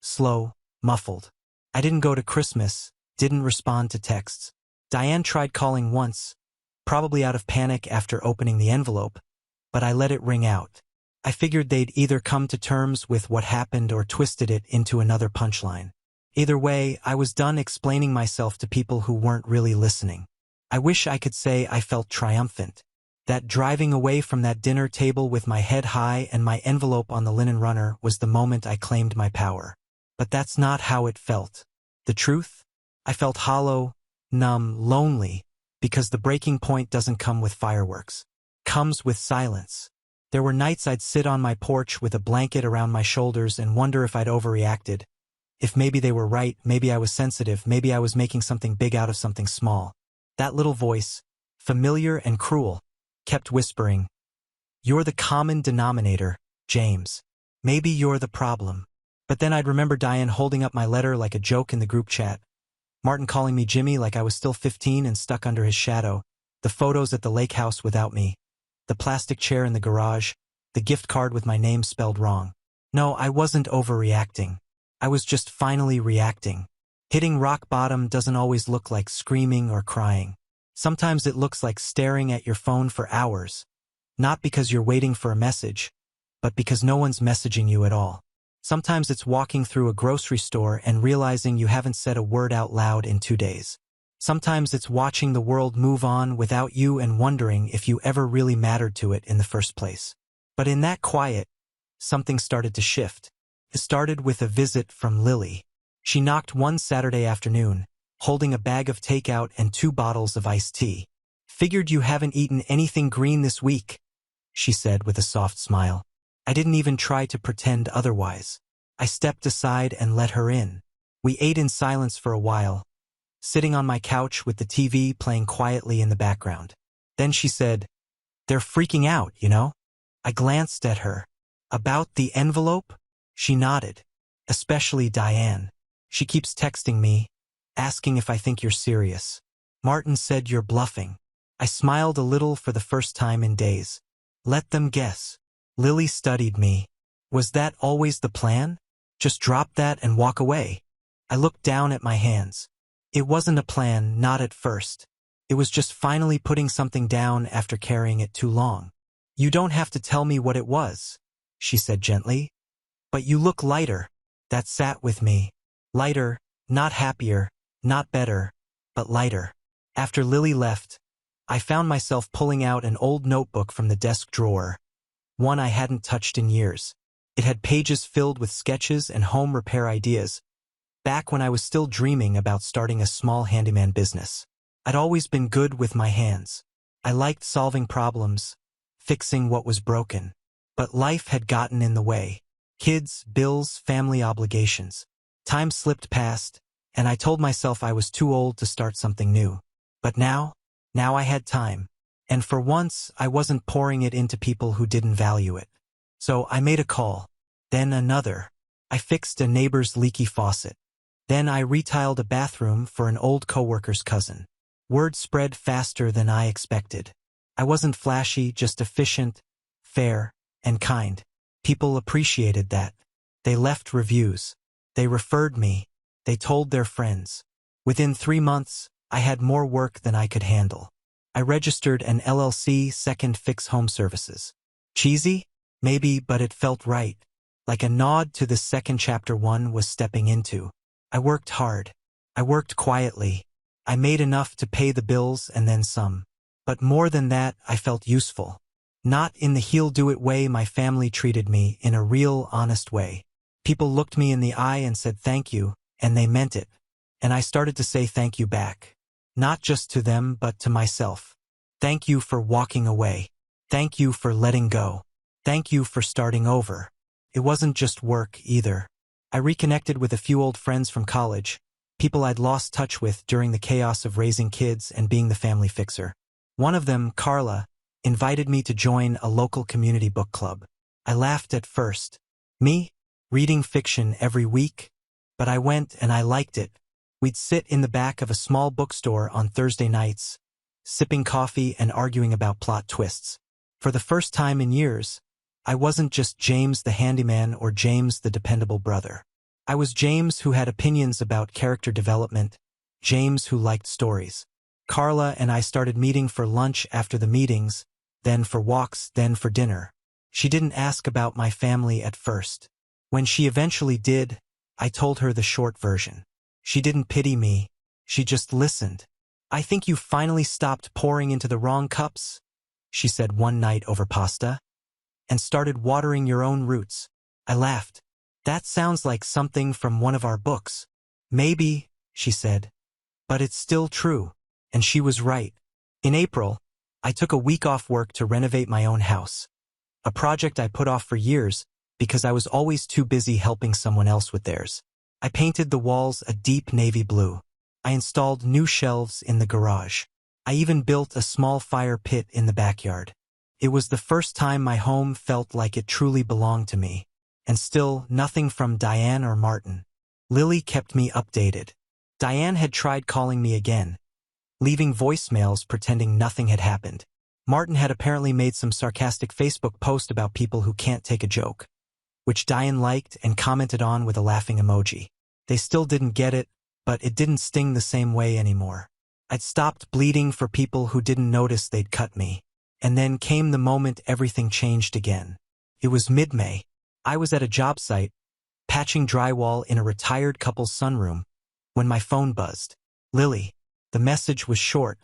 slow, muffled. I didn't go to Christmas, didn't respond to texts. Diane tried calling once, probably out of panic after opening the envelope, but I let it ring out. I figured they'd either come to terms with what happened or twisted it into another punchline. Either way, I was done explaining myself to people who weren't really listening. I wish I could say I felt triumphant. That driving away from that dinner table with my head high and my envelope on the linen runner was the moment I claimed my power. But that's not how it felt. The truth? I felt hollow, numb, lonely, because the breaking point doesn't come with fireworks. It comes with silence. There were nights I'd sit on my porch with a blanket around my shoulders and wonder if I'd overreacted. If maybe they were right, maybe I was sensitive, maybe I was making something big out of something small. That little voice, familiar and cruel, kept whispering, "You're the common denominator, James. Maybe you're the problem." But then I'd remember Diane holding up my letter like a joke in the group chat, Martin calling me Jimmy like I was still 15 and stuck under his shadow, the photos at the lake house without me, the plastic chair in the garage, the gift card with my name spelled wrong. No, I wasn't overreacting. I was just finally reacting. Hitting rock bottom doesn't always look like screaming or crying. Sometimes it looks like staring at your phone for hours, not because you're waiting for a message, but because no one's messaging you at all. Sometimes it's walking through a grocery store and realizing you haven't said a word out loud in 2 days. Sometimes it's watching the world move on without you and wondering if you ever really mattered to it in the first place. But in that quiet, something started to shift. It started with a visit from Lily. She knocked one Saturday afternoon, holding a bag of takeout and 2 bottles of iced tea. "Figured you haven't eaten anything green this week," she said with a soft smile. I didn't even try to pretend otherwise. I stepped aside and let her in. We ate in silence for a while, sitting on my couch with the TV playing quietly in the background. Then she said, "They're freaking out, you know?" I glanced at her. "About the envelope?" She nodded. "Especially Diane. She keeps texting me, asking if I think you're serious. Martin said you're bluffing." I smiled a little for the first time in days. "Let them guess." Lily studied me. "Was that always the plan? Just drop that and walk away?" I looked down at my hands. "It wasn't a plan, not at first. It was just finally putting something down after carrying it too long." "You don't have to tell me what it was," she said gently. "But you look lighter." That sat with me. Lighter, not happier, not better, but lighter. After Lily left, I found myself pulling out an old notebook from the desk drawer, one I hadn't touched in years. It had pages filled with sketches and home repair ideas, back when I was still dreaming about starting a small handyman business. I'd always been good with my hands. I liked solving problems, fixing what was broken. But life had gotten in the way. Kids, bills, family obligations. Time slipped past, and I told myself I was too old to start something new. But now I had time. And for once, I wasn't pouring it into people who didn't value it. So I made a call. Then another. I fixed a neighbor's leaky faucet. Then I retiled a bathroom for an old coworker's cousin. Word spread faster than I expected. I wasn't flashy, just efficient, fair, and kind. People appreciated that. They left reviews. They referred me. They told their friends. Within 3 months, I had more work than I could handle. I registered an LLC, Second Fix Home Services. Cheesy? Maybe, but it felt right. Like a nod to the second chapter one was stepping into. I worked hard. I worked quietly. I made enough to pay the bills and then some. But more than that, I felt useful. Not in the he'll-do-it way. My family treated me in a real, honest way. People looked me in the eye and said thank you, and they meant it. And I started to say thank you back. Not just to them, but to myself. Thank you for walking away. Thank you for letting go. Thank you for starting over. It wasn't just work, either. I reconnected with a few old friends from college, people I'd lost touch with during the chaos of raising kids and being the family fixer. One of them, Carla, invited me to join a local community book club. I laughed at first. Me? Reading fiction every week? But I went and I liked it. We'd sit in the back of a small bookstore on Thursday nights, sipping coffee and arguing about plot twists. For the first time in years, I wasn't just James the handyman or James the dependable brother. I was James who had opinions about character development, James who liked stories. Carla and I started meeting for lunch after the meetings, then for walks, then for dinner. She didn't ask about my family at first. When she eventually did, I told her the short version. She didn't pity me. She just listened. "I think you finally stopped pouring into the wrong cups," she said one night over pasta, "and started watering your own roots." I laughed. "That sounds like something from one of our books." "Maybe," she said, "but it's still true." And she was right. In April, I took a week off work to renovate my own house. A project I put off for years because I was always too busy helping someone else with theirs. I painted the walls a deep navy blue. I installed new shelves in the garage. I even built a small fire pit in the backyard. It was the first time my home felt like it truly belonged to me. And still, nothing from Diane or Martin. Lily kept me updated. Diane had tried calling me again, leaving voicemails pretending nothing had happened. Martin had apparently made some sarcastic Facebook post about people who can't take a joke, which Diane liked and commented on with a laughing emoji. They still didn't get it, but it didn't sting the same way anymore. I'd stopped bleeding for people who didn't notice they'd cut me. And then came the moment everything changed again. It was mid-May. I was at a job site, patching drywall in a retired couple's sunroom, when my phone buzzed. Lily. The message was short.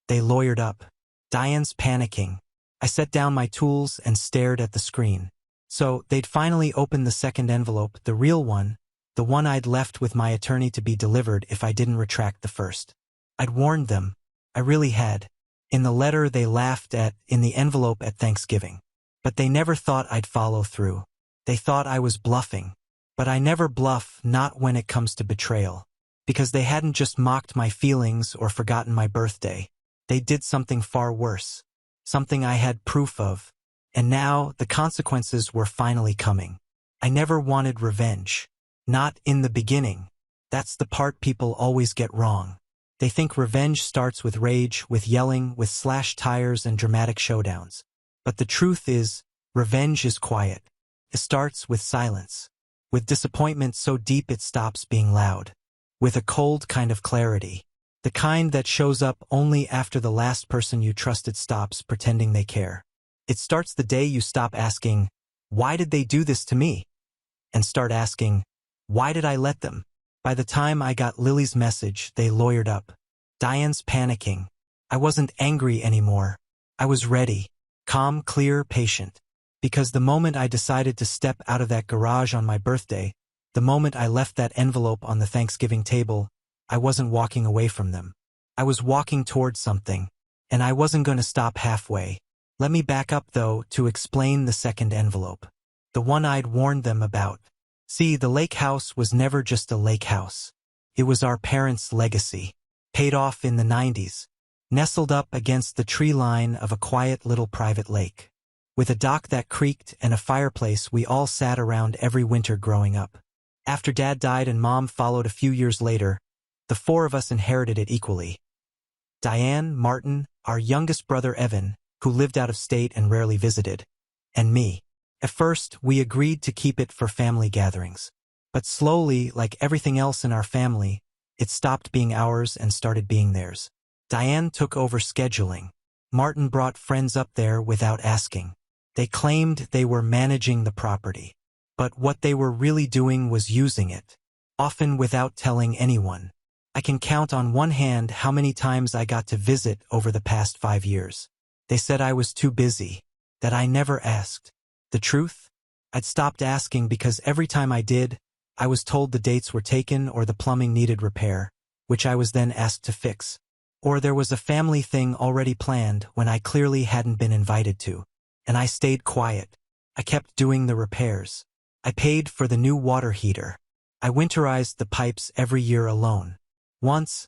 They lawyered up. Diane's panicking. I set down my tools and stared at the screen. So, they'd finally opened the second envelope, the real one, the one I'd left with my attorney to be delivered if I didn't retract the first. I'd warned them. I really had. In the letter they laughed at, in the envelope at Thanksgiving. But they never thought I'd follow through. They thought I was bluffing. But I never bluff, not when it comes to betrayal. Because they hadn't just mocked my feelings or forgotten my birthday. They did something far worse. Something I had proof of. And now, the consequences were finally coming. I never wanted revenge. Not in the beginning. That's the part people always get wrong. They think revenge starts with rage, with yelling, with slashed tires and dramatic showdowns. But the truth is, revenge is quiet. It starts with silence. With disappointment so deep it stops being loud. With a cold kind of clarity. The kind that shows up only after the last person you trusted stops pretending they care. It starts the day you stop asking, "Why did they do this to me?" and start asking, "Why did I let them?" By the time I got Lily's message, they lawyered up. Diane's panicking. I wasn't angry anymore. I was ready. Calm, clear, patient. Because the moment I decided to step out of that garage on my birthday, the moment I left that envelope on the Thanksgiving table, I wasn't walking away from them. I was walking towards something, and I wasn't going to stop halfway. Let me back up, though, to explain the second envelope. The one I'd warned them about. See, the lake house was never just a lake house. It was our parents' legacy. Paid off in the 90s. Nestled up against the tree line of a quiet little private lake. With a dock that creaked and a fireplace we all sat around every winter growing up. After Dad died and Mom followed a few years later, the four of us inherited it equally. Diane, Martin, our youngest brother Evan, who lived out of state and rarely visited, and me. At first, we agreed to keep it for family gatherings. But slowly, like everything else in our family, it stopped being ours and started being theirs. Diane took over scheduling. Martin brought friends up there without asking. They claimed they were managing the property. But what they were really doing was using it. Often without telling anyone. I can count on one hand how many times I got to visit over the past 5 years. They said I was too busy. That I never asked. The truth? I'd stopped asking because every time I did, I was told the dates were taken or the plumbing needed repair, which I was then asked to fix. Or there was a family thing already planned when I clearly hadn't been invited to. And I stayed quiet. I kept doing the repairs. I paid for the new water heater. I winterized the pipes every year alone. Once,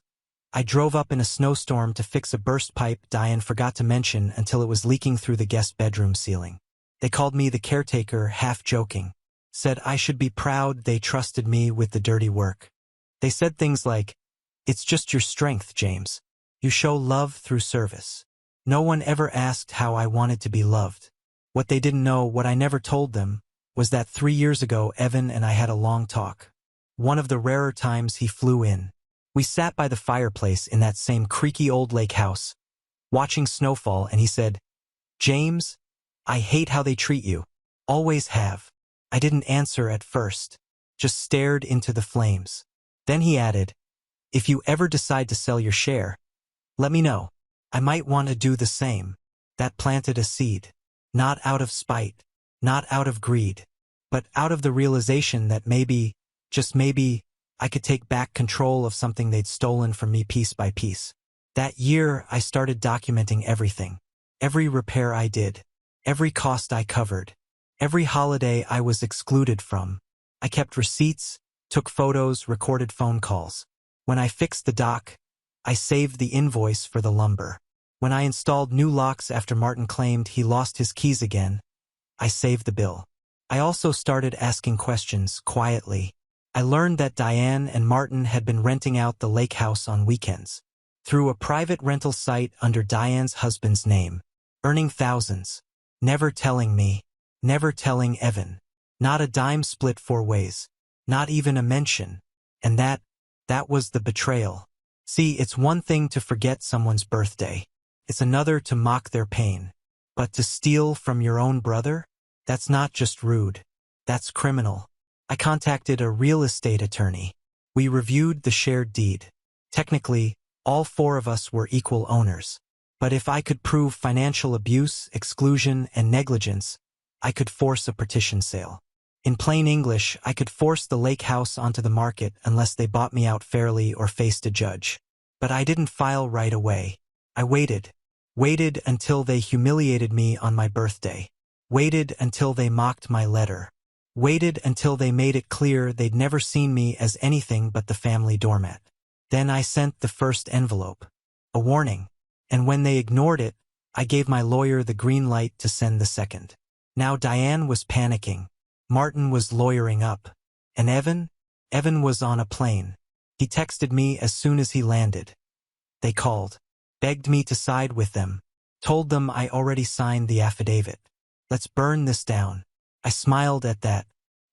I drove up in a snowstorm to fix a burst pipe Diane forgot to mention until it was leaking through the guest bedroom ceiling. They called me the caretaker, half joking. Said I should be proud they trusted me with the dirty work. They said things like, "It's just your strength, James. You show love through service." No one ever asked how I wanted to be loved. What they didn't know, what I never told them, was that 3 years ago Evan and I had a long talk. One of the rarer times he flew in. We sat by the fireplace in that same creaky old lake house, watching snowfall, and he said, "James, I hate how they treat you. Always have." I didn't answer at first, just stared into the flames. Then he added, "If you ever decide to sell your share, let me know. I might want to do the same." That planted a seed. Not out of spite, not out of greed, but out of the realization that maybe, just maybe, I could take back control of something they'd stolen from me piece by piece. That year, I started documenting everything. Every repair I did. Every cost I covered. Every holiday I was excluded from. I kept receipts, took photos, recorded phone calls. When I fixed the dock, I saved the invoice for the lumber. When I installed new locks after Martin claimed he lost his keys again, I saved the bill. I also started asking questions, quietly. I learned that Diane and Martin had been renting out the lake house on weekends. Through a private rental site under Diane's husband's name. Earning thousands. Never telling me. Never telling Evan. Not a dime split 4 ways. Not even a mention. And that was the betrayal. See, it's one thing to forget someone's birthday. It's another to mock their pain. But to steal from your own brother? That's not just rude. That's criminal. I contacted a real estate attorney. We reviewed the shared deed. Technically, all four of us were equal owners. But if I could prove financial abuse, exclusion, and negligence, I could force a partition sale. In plain English, I could force the lake house onto the market unless they bought me out fairly or faced a judge. But I didn't file right away. I waited. Waited until they humiliated me on my birthday. Waited until they mocked my letter. Waited until they made it clear they'd never seen me as anything but the family doormat. Then I sent the first envelope. A warning. And when they ignored it, I gave my lawyer the green light to send the second. Now Diane was panicking. Martin was lawyering up. And Evan? Evan was on a plane. He texted me as soon as he landed. They called. Begged me to side with them. Told them I already signed the affidavit. Let's burn this down. I smiled at that.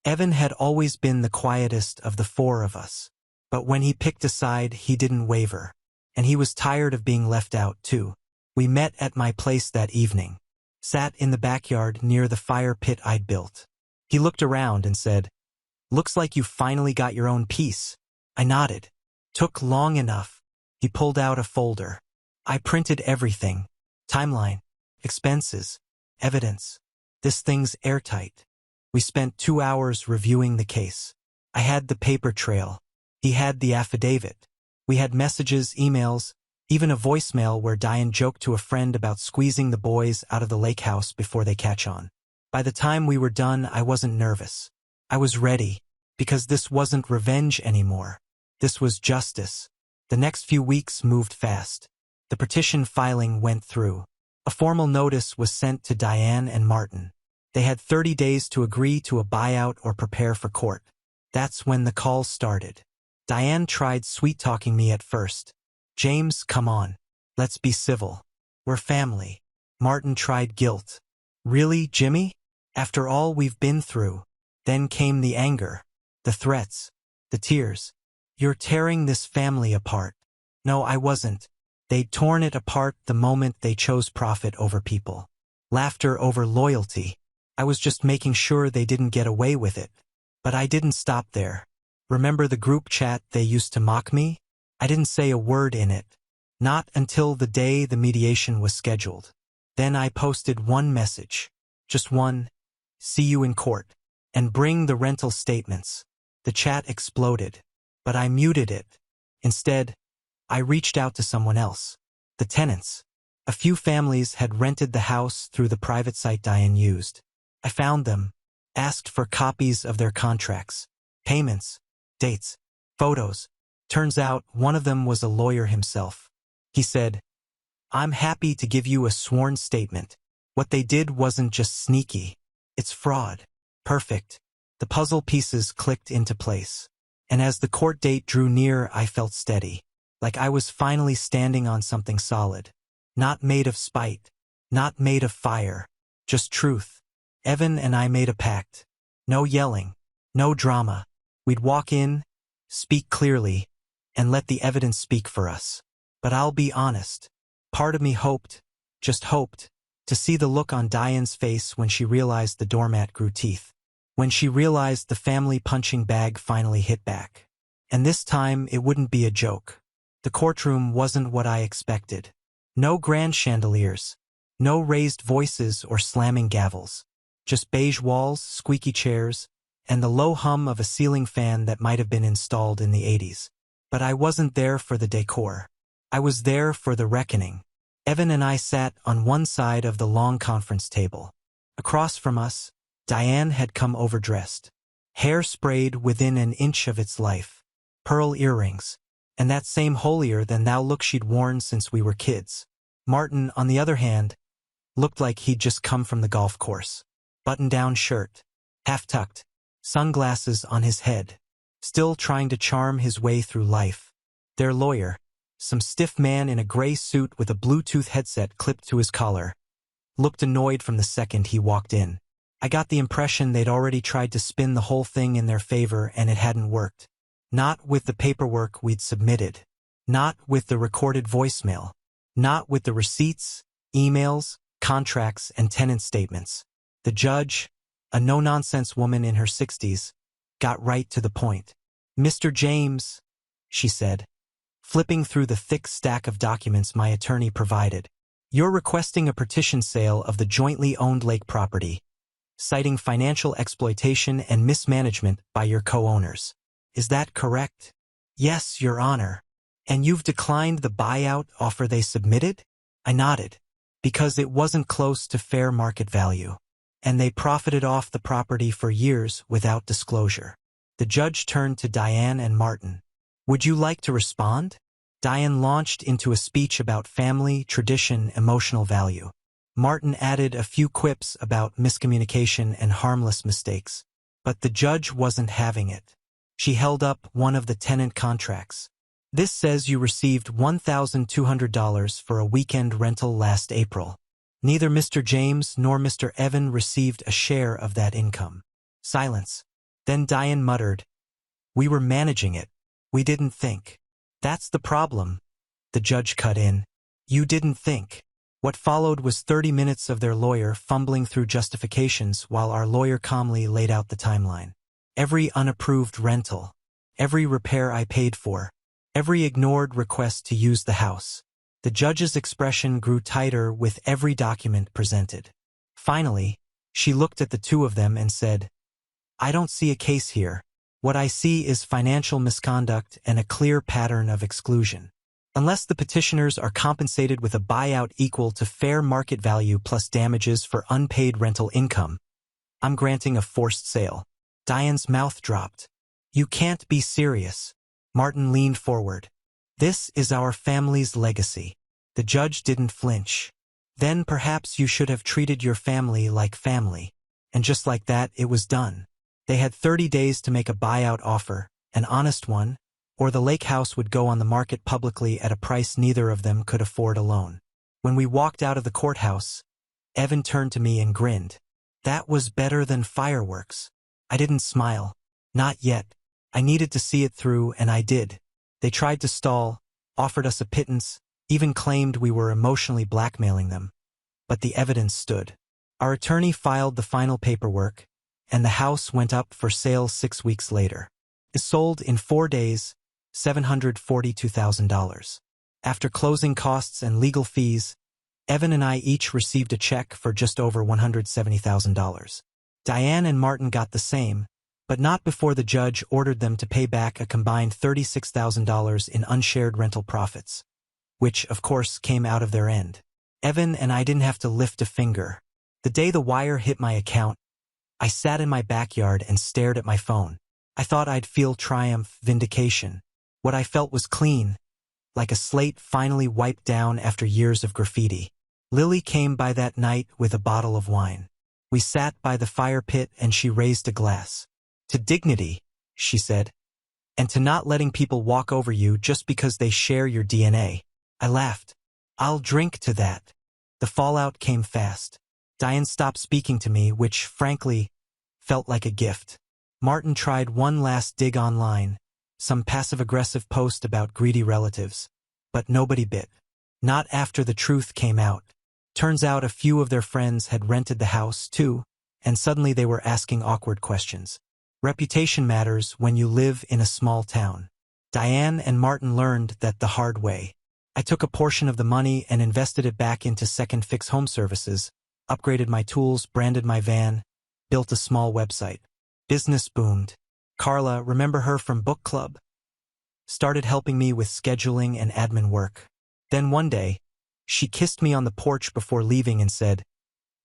Evan had always been the quietest of the four of us. But when he picked a side, he didn't waver. And he was tired of being left out, too. We met at my place that evening. Sat in the backyard near the fire pit I'd built. He looked around and said, "Looks like you finally got your own piece." I nodded. "Took long enough." He pulled out a folder. I printed everything. Timeline. Expenses. Evidence. This thing's airtight. We spent 2 hours reviewing the case. I had the paper trail. He had the affidavit. We had messages, emails, even a voicemail where Diane joked to a friend about squeezing the boys out of the lake house before they catch on. By the time we were done, I wasn't nervous. I was ready, because this wasn't revenge anymore. This was justice. The next few weeks moved fast. The petition filing went through. A formal notice was sent to Diane and Martin. They had 30 days to agree to a buyout or prepare for court. That's when the calls started. Diane tried sweet-talking me at first. "James, come on. Let's be civil. We're family." Martin tried guilt. "Really, Jimmy? After all we've been through?" Then came the anger, the threats, the tears. "You're tearing this family apart." No, I wasn't. They'd torn it apart the moment they chose profit over people. Laughter over loyalty. I was just making sure they didn't get away with it. But I didn't stop there. Remember the group chat they used to mock me? I didn't say a word in it. Not until the day the mediation was scheduled. Then I posted one message. Just one. "See you in court. And bring the rental statements." The chat exploded. But I muted it. Instead, I reached out to someone else. The tenants. A few families had rented the house through the private site Diane used. I found them. Asked for copies of their contracts. Payments. Dates. Photos. Turns out one of them was a lawyer himself. He said, "I'm happy to give you a sworn statement. What they did wasn't just sneaky. It's fraud." Perfect. The puzzle pieces clicked into place. And as the court date drew near, I felt steady. Like I was finally standing on something solid. Not made of spite. Not made of fire. Just truth. Evan and I made a pact. No yelling. No drama. We'd walk in, speak clearly, and let the evidence speak for us. But I'll be honest. Part of me hoped, just hoped, to see the look on Diane's face when she realized the doormat grew teeth. When she realized the family punching bag finally hit back. And this time it wouldn't be a joke. The courtroom wasn't what I expected. No grand chandeliers. No raised voices or slamming gavels. Just beige walls, squeaky chairs, and the low hum of a ceiling fan that might have been installed in the 80s. But I wasn't there for the decor. I was there for the reckoning. Evan and I sat on one side of the long conference table. Across from us, Diane had come overdressed. Hair sprayed within an inch of its life. Pearl earrings. And that same holier-than-thou look she'd worn since we were kids. Martin, on the other hand, looked like he'd just come from the golf course. Button-down shirt. Half-tucked. Sunglasses on his head. Still trying to charm his way through life. Their lawyer, some stiff man in a gray suit with a Bluetooth headset clipped to his collar, looked annoyed from the second he walked in. I got the impression they'd already tried to spin the whole thing in their favor and it hadn't worked. Not with the paperwork we'd submitted. Not with the recorded voicemail. Not with the receipts, emails, contracts, and tenant statements. The judge, a no-nonsense woman in her 60s, got right to the point. "Mr. James," she said, flipping through the thick stack of documents my attorney provided, "you're requesting a partition sale of the jointly owned lake property, citing financial exploitation and mismanagement by your co-owners. Is that correct?" "Yes, Your Honor." "And you've declined the buyout offer they submitted?" I nodded. "Because it wasn't close to fair market value. And they profited off the property for years without disclosure." The judge turned to Diane and Martin. "Would you like to respond?" Diane launched into a speech about family, tradition, emotional value. Martin added a few quips about miscommunication and harmless mistakes. But the judge wasn't having it. She held up one of the tenant contracts. "This says you received $1,200 for a weekend rental last April. Neither Mr. James nor Mr. Evan received a share of that income." Silence. Then Diane muttered, "We were managing it. We didn't think." "That's the problem," the judge cut in. "You didn't think." What followed was 30 minutes of their lawyer fumbling through justifications while our lawyer calmly laid out the timeline. Every unapproved rental. Every repair I paid for. Every ignored request to use the house. The judge's expression grew tighter with every document presented. Finally, she looked at the two of them and said, "I don't see a case here. What I see is financial misconduct and a clear pattern of exclusion. Unless the petitioners are compensated with a buyout equal to fair market value plus damages for unpaid rental income, I'm granting a forced sale." Diane's mouth dropped. "You can't be serious." Martin leaned forward. "This is our family's legacy." The judge didn't flinch. "Then perhaps you should have treated your family like family." And just like that, it was done. They had 30 days to make a buyout offer, an honest one, or the lake house would go on the market publicly at a price neither of them could afford alone. When we walked out of the courthouse, Evan turned to me and grinned. "That was better than fireworks." I didn't smile. Not yet. I needed to see it through, and I did. They tried to stall, offered us a pittance, even claimed we were emotionally blackmailing them. But the evidence stood. Our attorney filed the final paperwork, and the house went up for sale 6 weeks later. It sold in 4 days, $742,000. After closing costs and legal fees, Evan and I each received a check for just over $170,000. Diane and Martin got the same, but not before the judge ordered them to pay back a combined $36,000 in unshared rental profits, which, of course, came out of their end. Evan and I didn't have to lift a finger. The day the wire hit my account, I sat in my backyard and stared at my phone. I thought I'd feel triumph, vindication. What I felt was clean, like a slate finally wiped down after years of graffiti. Lily came by that night with a bottle of wine. We sat by the fire pit and she raised a glass. "To dignity," she said, "and to not letting people walk over you just because they share your DNA." I laughed. "I'll drink to that." The fallout came fast. Diane stopped speaking to me, which, frankly, felt like a gift. Martin tried one last dig online, some passive-aggressive post about greedy relatives, but nobody bit. Not after the truth came out. Turns out a few of their friends had rented the house, too, and suddenly they were asking awkward questions. Reputation matters when you live in a small town. Diane and Martin learned that the hard way. I took a portion of the money and invested it back into Second Fix Home Services, upgraded my tools, branded my van, built a small website. Business boomed. Carla, remember her from book club? Started helping me with scheduling and admin work. Then one day, she kissed me on the porch before leaving and said,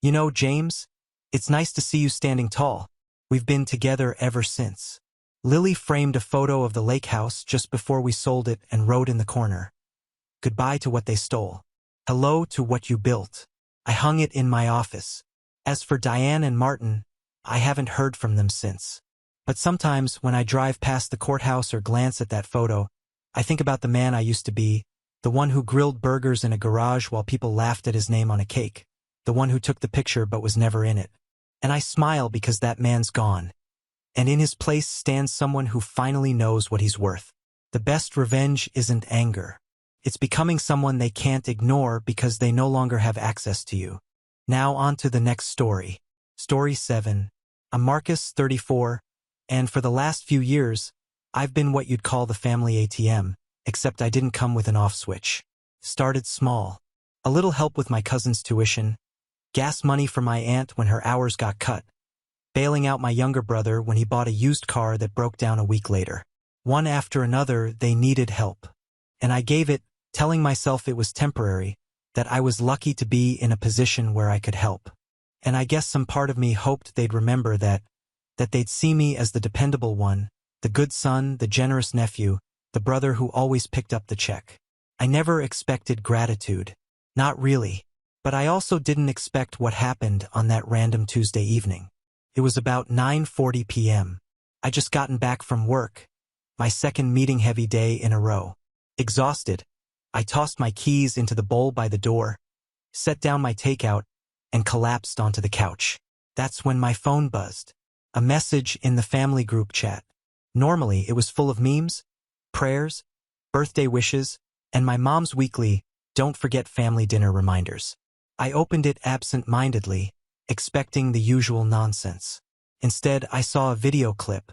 "You know, James, it's nice to see you standing tall. We've been together ever since." Lily framed a photo of the lake house just before we sold it and wrote in the corner, "Goodbye to what they stole. Hello to what you built." I hung it in my office. As for Diane and Martin, I haven't heard from them since. But sometimes when I drive past the courthouse or glance at that photo, I think about the man I used to be, the one who grilled burgers in a garage while people laughed at his name on a cake, the one who took the picture but was never in it. And I smile because that man's gone. And in his place stands someone who finally knows what he's worth. The best revenge isn't anger. It's becoming someone they can't ignore because they no longer have access to you. Now on to the next story. Story 7. I'm Marcus, 34, and for the last few years, I've been what you'd call the family ATM, except I didn't come with an off switch. Started small. A little help with my cousin's tuition, gas money for my aunt when her hours got cut, bailing out my younger brother when he bought a used car that broke down a week later. One after another, they needed help. And I gave it, telling myself it was temporary, that I was lucky to be in a position where I could help. And I guess some part of me hoped they'd remember that they'd see me as the dependable one, the good son, the generous nephew, the brother who always picked up the check. I never expected gratitude. Not really. But I also didn't expect what happened on that random Tuesday evening. It was about 9:40 p.m. I just gotten back from work, my second meeting-heavy day in a row. Exhausted, I tossed my keys into the bowl by the door, set down my takeout, and collapsed onto the couch. That's when my phone buzzed. A message in the family group chat. Normally, it was full of memes, prayers, birthday wishes, and my mom's weekly, "Don't forget family dinner" reminders. I opened it absent-mindedly, expecting the usual nonsense. Instead, I saw a video clip.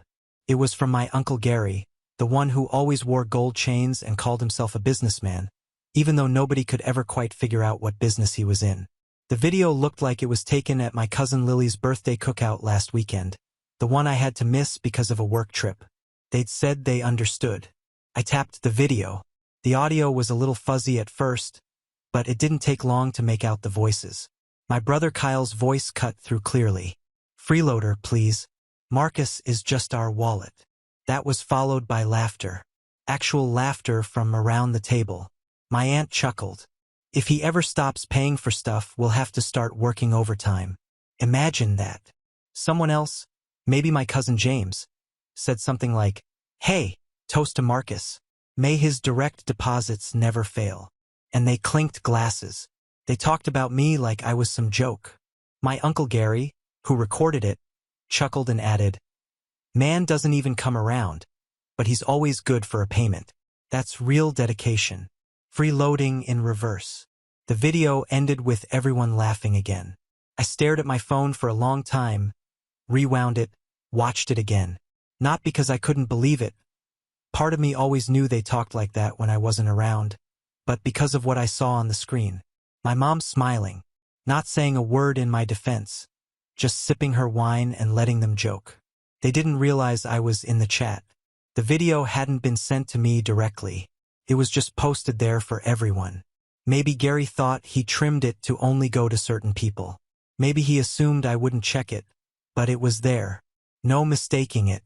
It was from my Uncle Gary, the one who always wore gold chains and called himself a businessman, even though nobody could ever quite figure out what business he was in. The video looked like it was taken at my cousin Lily's birthday cookout last weekend, the one I had to miss because of a work trip. They'd said they understood. I tapped the video. The audio was a little fuzzy at first, but it didn't take long to make out the voices. My brother Kyle's voice cut through clearly. "Freeloader, please. Marcus is just our wallet." That was followed by laughter. Actual laughter from around the table. My aunt chuckled. "If he ever stops paying for stuff, we'll have to start working overtime." Imagine that. Someone else, maybe my cousin James, said something like, "Hey, toast to Marcus. May his direct deposits never fail." And they clinked glasses. They talked about me like I was some joke. My Uncle Gary, who recorded it, chuckled and added, "Man doesn't even come around, but he's always good for a payment. That's real dedication." Freeloading in reverse. The video ended with everyone laughing again. I stared at my phone for a long time, rewound it, watched it again. Not because I couldn't believe it. Part of me always knew they talked like that when I wasn't around, but because of what I saw on the screen. My mom smiling, not saying a word in my defense, just sipping her wine and letting them joke. They didn't realize I was in the chat. The video hadn't been sent to me directly. It was just posted there for everyone. Maybe Gary thought he trimmed it to only go to certain people. Maybe he assumed I wouldn't check it, but it was there. No mistaking it.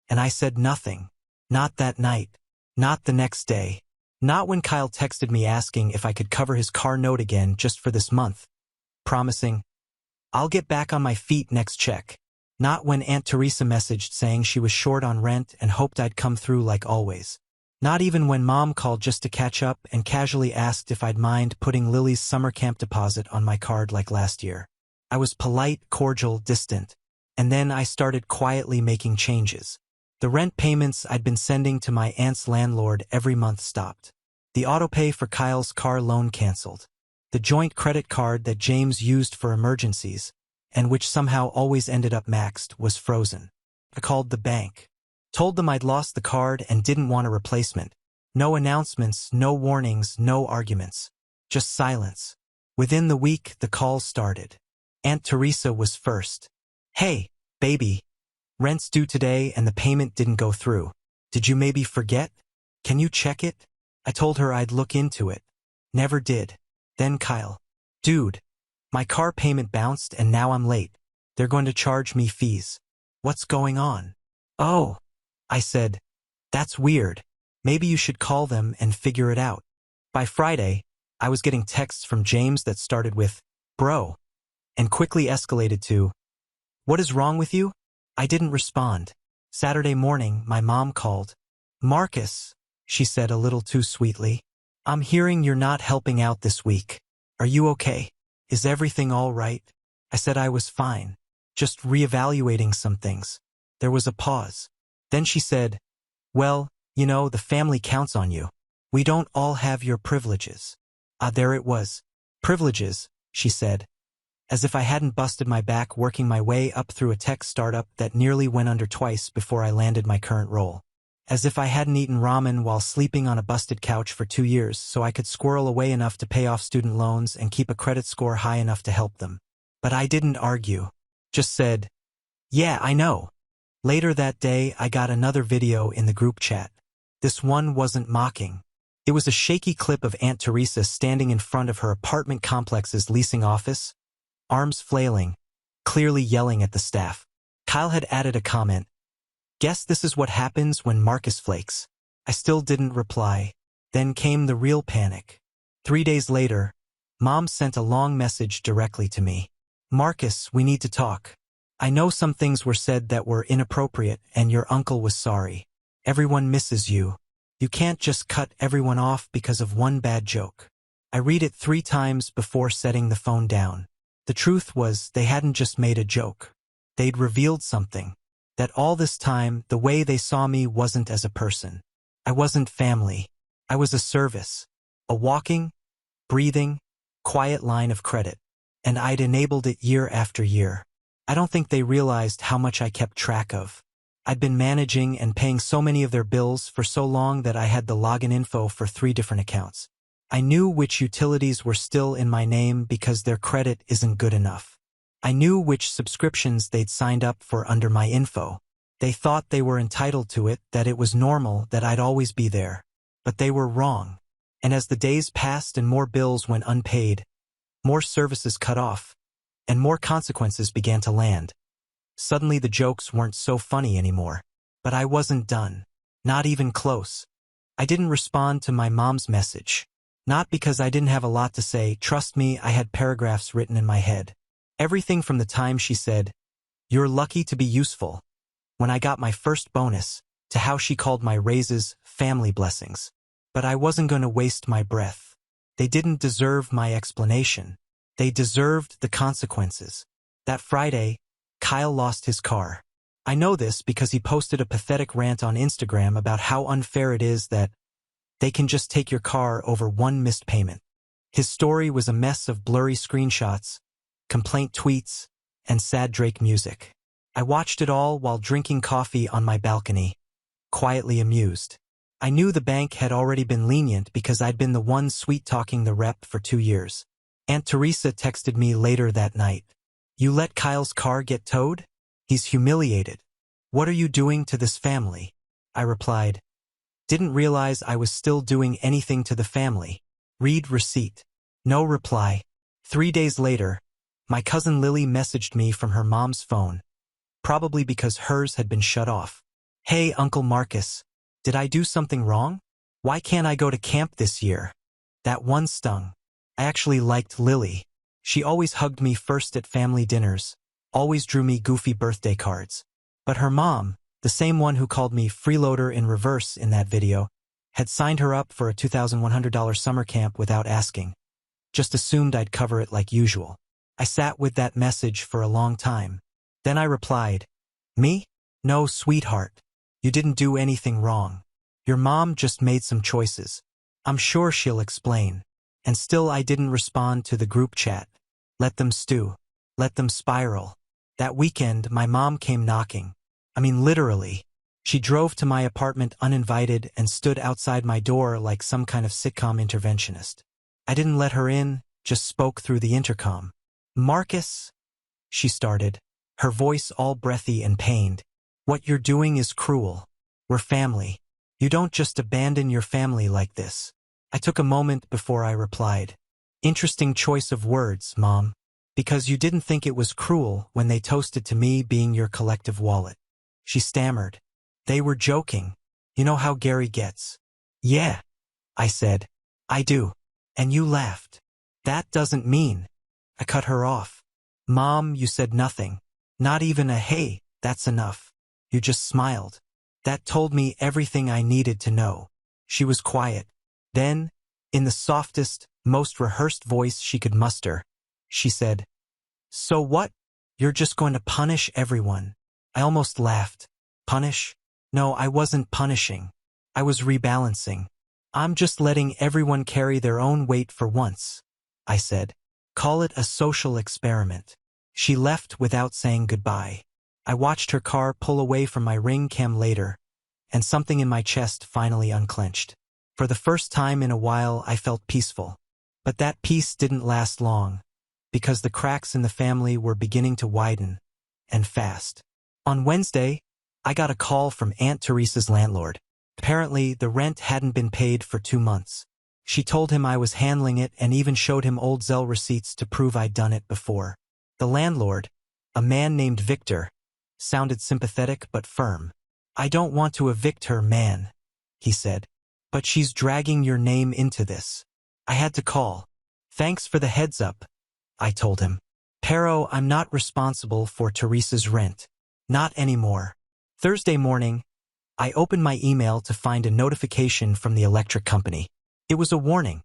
And I said nothing. Not that night. Not the next day. Not when Kyle texted me asking if I could cover his car note again just for this month, promising, "I'll get back on my feet next check." Not when Aunt Teresa messaged saying she was short on rent and hoped I'd come through like always. Not even when Mom called just to catch up and casually asked if I'd mind putting Lily's summer camp deposit on my card like last year. I was polite, cordial, distant. And then I started quietly making changes. The rent payments I'd been sending to my aunt's landlord every month stopped. The autopay for Kyle's car loan canceled. The joint credit card that James used for emergencies, and which somehow always ended up maxed, was frozen. I called the bank. Told them I'd lost the card and didn't want a replacement. No announcements, no warnings, no arguments. Just silence. Within the week, the calls started. Aunt Teresa was first. "Hey, baby. Rent's due today and the payment didn't go through. Did you maybe forget? Can you check it?" I told her I'd look into it. Never did. Then Kyle. "Dude, my car payment bounced and now I'm late. They're going to charge me fees. What's going on?" "Oh," I said, "that's weird. Maybe you should call them and figure it out." By Friday, I was getting texts from James that started with, "Bro," and quickly escalated to, "What is wrong with you?" I didn't respond. Saturday morning, my mom called. "Marcus," she said a little too sweetly, "I'm hearing you're not helping out this week. Are you okay? Is everything all right?" I said I was fine, just reevaluating some things. There was a pause. Then she said, "Well, You know, the family counts on you. We don't all have your privileges. Ah, there it was. Privileges, she said, as if I hadn't busted my back working my way up through a tech startup that nearly went under twice before I landed my current role. As if I hadn't eaten ramen while sleeping on a busted couch for 2 years so I could squirrel away enough to pay off student loans and keep a credit score high enough to help them. But I didn't argue. Just said, yeah, I know. Later that day, I got another video in the group chat. This one wasn't mocking. It was a shaky clip of Aunt Teresa standing in front of her apartment complex's leasing office, arms flailing, clearly yelling at the staff. Kyle had added a comment. Guess this is what happens when Marcus flakes. I still didn't reply. Then came the real panic. 3 days later, Mom sent a long message directly to me. Marcus, we need to talk. I know some things were said that were inappropriate and your uncle was sorry. Everyone misses you. You can't just cut everyone off because of one bad joke. I read it 3 times before setting the phone down. The truth was they hadn't just made a joke. They'd revealed something. That all this time, the way they saw me wasn't as a person. I wasn't family. I was a service. A walking, breathing, quiet line of credit. And I'd enabled it year after year. I don't think they realized how much I kept track of. I'd been managing and paying so many of their bills for so long that I had the login info for 3 different accounts. I knew which utilities were still in my name because their credit isn't good enough. I knew which subscriptions they'd signed up for under my info. They thought they were entitled to it, that it was normal, that I'd always be there. But they were wrong. And as the days passed and more bills went unpaid, more services cut off, and more consequences began to land, suddenly the jokes weren't so funny anymore. But I wasn't done. Not even close. I didn't respond to my mom's message. Not because I didn't have a lot to say. Trust me, I had paragraphs written in my head. Everything from the time she said, "You're lucky to be useful," when I got my first bonus, to how she called my raises family blessings. But I wasn't going to waste my breath. They didn't deserve my explanation. They deserved the consequences. That Friday, Kyle lost his car. I know this because he posted a pathetic rant on Instagram about how unfair it is that they can just take your car over one missed payment. His story was a mess of blurry screenshots, complaint tweets, and sad Drake music. I watched it all while drinking coffee on my balcony, quietly amused. I knew the bank had already been lenient because I'd been the one sweet-talking the rep for 2 years. Aunt Teresa texted me later that night. "You let Kyle's car get towed? He's humiliated. What are you doing to this family?" I replied, "Didn't realize I was still doing anything to the family. Read receipt." No reply. 3 days later, my cousin Lily messaged me from her mom's phone, probably because hers had been shut off. "Hey, Uncle Marcus, did I do something wrong? Why can't I go to camp this year?" That one stung. I actually liked Lily. She always hugged me first at family dinners, always drew me goofy birthday cards. But her mom, the same one who called me freeloader in reverse in that video, had signed her up for a $2,100 summer camp without asking. Just assumed I'd cover it like usual. I sat with that message for a long time. Then I replied, "Me? No, sweetheart. You didn't do anything wrong. Your mom just made some choices. I'm sure she'll explain." And still I didn't respond to the group chat. Let them stew. Let them spiral. That weekend, my mom came knocking. I mean, literally. She drove to my apartment uninvited and stood outside my door like some kind of sitcom interventionist. I didn't let her in, just spoke through the intercom. "Marcus," she started, her voice all breathy and pained. "What you're doing is cruel. We're family. You don't just abandon your family like this." I took a moment before I replied. "Interesting choice of words, Mom. Because you didn't think it was cruel when they toasted to me being your collective wallet." She stammered. "They were joking. You know how Gary gets." "Yeah," I said. "I do. And you laughed." "That doesn't mean." I cut her off. "Mom, you said nothing. Not even a hey, that's enough. You just smiled. That told me everything I needed to know." She was quiet. Then, in the softest, most rehearsed voice she could muster, she said, "So what? You're just going to punish everyone?" I almost laughed. Punish? No, I wasn't punishing. I was rebalancing. I'm just letting everyone carry their own weight for once, I said. Call it a social experiment. She left without saying goodbye. I watched her car pull away from my ring cam later, and something in my chest finally unclenched. For the first time in a while, I felt peaceful. But that peace didn't last long, because the cracks in the family were beginning to widen, and fast. On Wednesday, I got a call from Aunt Teresa's landlord. Apparently, the rent hadn't been paid for 2 months. She told him I was handling it and even showed him old Zelle receipts to prove I'd done it before. The landlord, a man named Victor, sounded sympathetic but firm. I don't want to evict her, man, he said. But she's dragging your name into this. I had to call. Thanks for the heads up, I told him. Pero, I'm not responsible for Teresa's rent. Not anymore. Thursday morning, I opened my email to find a notification from the electric company. It was a warning.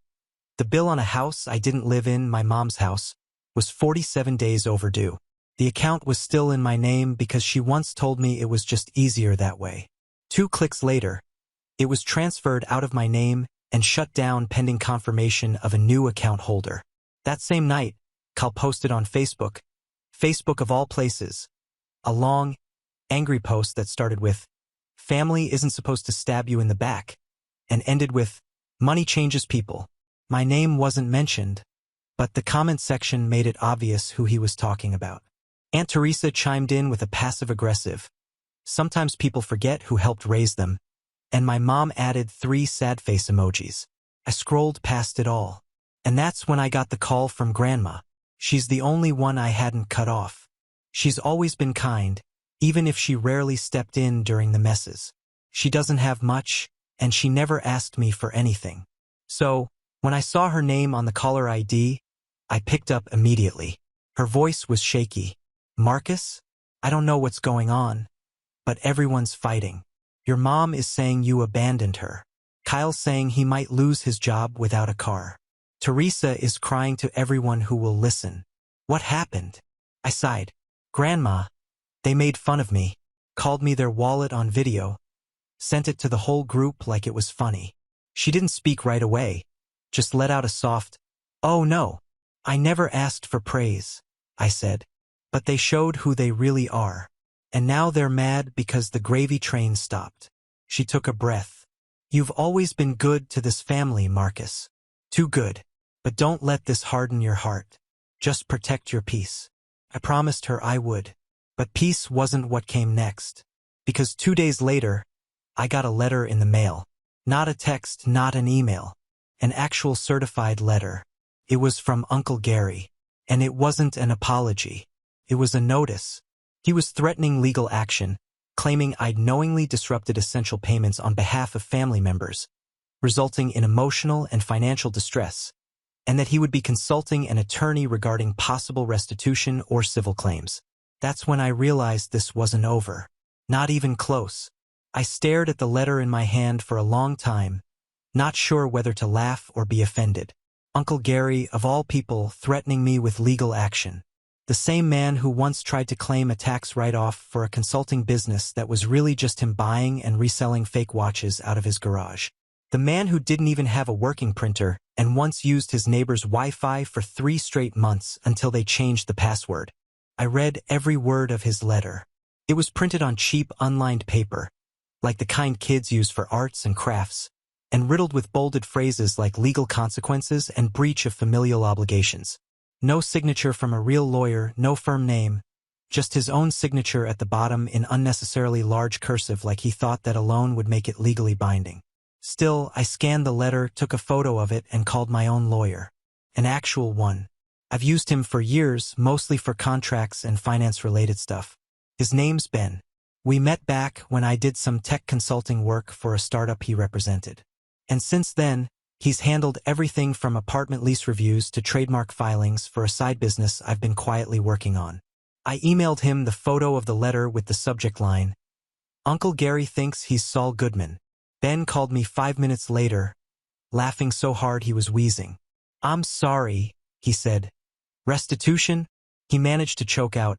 The bill on a house I didn't live in, my mom's house, was 47 days overdue. The account was still in my name because she once told me it was just easier that way. 2 clicks later, it was transferred out of my name and shut down pending confirmation of a new account holder. That same night, Cal posted on Facebook of all places, a long, angry post that started with, "Family isn't supposed to stab you in the back," and ended with, "Money changes people." My name wasn't mentioned, but the comment section made it obvious who he was talking about. Aunt Teresa chimed in with a passive-aggressive, "Sometimes people forget who helped raise them," and my mom added 3 sad face emojis. I scrolled past it all. And that's when I got the call from Grandma. She's the only one I hadn't cut off. She's always been kind, even if she rarely stepped in during the messes. She doesn't have much, and she never asked me for anything. So, when I saw her name on the caller ID, I picked up immediately. Her voice was shaky. "Marcus? I don't know what's going on, but everyone's fighting. Your mom is saying you abandoned her. Kyle's saying he might lose his job without a car. Teresa is crying to everyone who will listen. What happened?" I sighed. "Grandma, they made fun of me, called me their wallet on video, sent it to the whole group like it was funny." She didn't speak right away, just let out a soft, "Oh no, I never asked for praise," I said. "But they showed who they really are. And now they're mad because the gravy train stopped." She took a breath. "You've always been good to this family, Marcus. Too good. But don't let this harden your heart. Just protect your peace." I promised her I would. But peace wasn't what came next. Because 2 days later, I got a letter in the mail. Not a text, not an email. An actual certified letter. It was from Uncle Gary. And it wasn't an apology. It was a notice. He was threatening legal action, claiming I'd knowingly disrupted essential payments on behalf of family members, resulting in emotional and financial distress, and that he would be consulting an attorney regarding possible restitution or civil claims. That's when I realized this wasn't over. Not even close. I stared at the letter in my hand for a long time, not sure whether to laugh or be offended. Uncle Gary, of all people, threatening me with legal action. The same man who once tried to claim a tax write-off for a consulting business that was really just him buying and reselling fake watches out of his garage. The man who didn't even have a working printer and once used his neighbor's Wi-Fi for 3 straight months until they changed the password. I read every word of his letter. It was printed on cheap, unlined paper, like the kind kids use for arts and crafts, and riddled with bolded phrases like legal consequences and breach of familial obligations. No signature from a real lawyer, no firm name, just his own signature at the bottom in unnecessarily large cursive like he thought that alone would make it legally binding. Still, I scanned the letter, took a photo of it, and called my own lawyer. An actual one. I've used him for years, mostly for contracts and finance-related stuff. His name's Ben. We met back when I did some tech consulting work for a startup he represented. And since then, he's handled everything from apartment lease reviews to trademark filings for a side business I've been quietly working on. I emailed him the photo of the letter with the subject line, "Uncle Gary thinks he's Saul Goodman." Ben called me 5 minutes later, laughing so hard he was wheezing. "I'm sorry," he said. "Restitution?" He managed to choke out.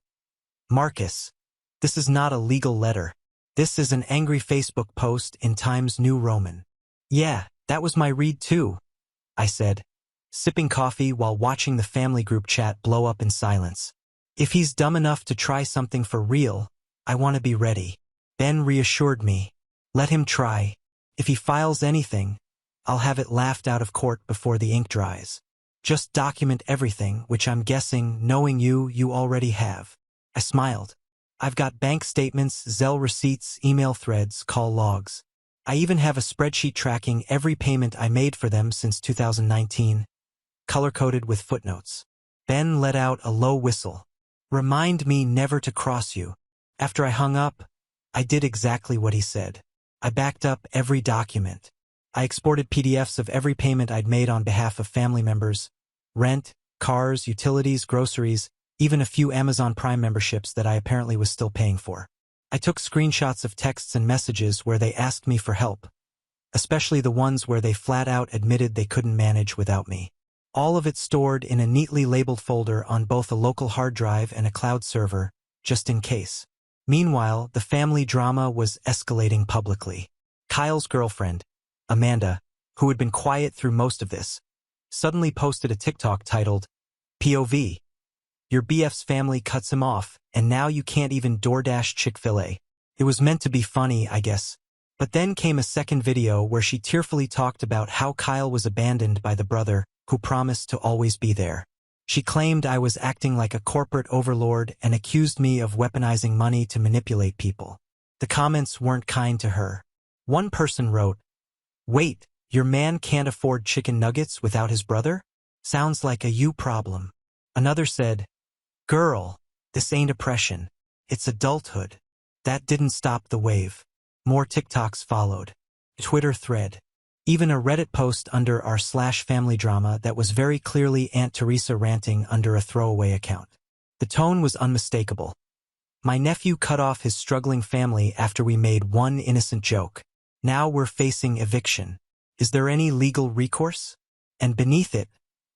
"Marcus, this is not a legal letter. This is an angry Facebook post in Times New Roman. Yeah, that was my read too, I said, sipping coffee while watching the family group chat blow up in silence. If he's dumb enough to try something for real, I want to be ready. Ben reassured me. Let him try. If he files anything, I'll have it laughed out of court before the ink dries. Just document everything, which I'm guessing, knowing you already have. I smiled. I've got bank statements, Zelle receipts, email threads, call logs. I even have a spreadsheet tracking every payment I made for them since 2019, color-coded with footnotes. Ben let out a low whistle. Remind me never to cross you. After I hung up, I did exactly what he said. I backed up every document. I exported PDFs of every payment I'd made on behalf of family members, rent, cars, utilities, groceries, even a few Amazon Prime memberships that I apparently was still paying for. I took screenshots of texts and messages where they asked me for help, especially the ones where they flat out admitted they couldn't manage without me. All of it stored in a neatly labeled folder on both a local hard drive and a cloud server, just in case. Meanwhile, the family drama was escalating publicly. Kyle's girlfriend, Amanda, who had been quiet through most of this, suddenly posted a TikTok titled, POV. Your BF's family cuts him off, and now you can't even DoorDash Chick-fil-A. It was meant to be funny, I guess. But then came a second video where she tearfully talked about how Kyle was abandoned by the brother who promised to always be there. She claimed I was acting like a corporate overlord and accused me of weaponizing money to manipulate people. The comments weren't kind to her. One person wrote, "Wait, your man can't afford chicken nuggets without his brother? Sounds like a you problem." Another said, "Girl, this ain't oppression. It's adulthood." That didn't stop the wave. More TikToks followed. Twitter thread. Even a Reddit post under r/family drama that was very clearly Aunt Teresa ranting under a throwaway account. The tone was unmistakable. My nephew cut off his struggling family after we made one innocent joke. Now we're facing eviction. Is there any legal recourse? And beneath it,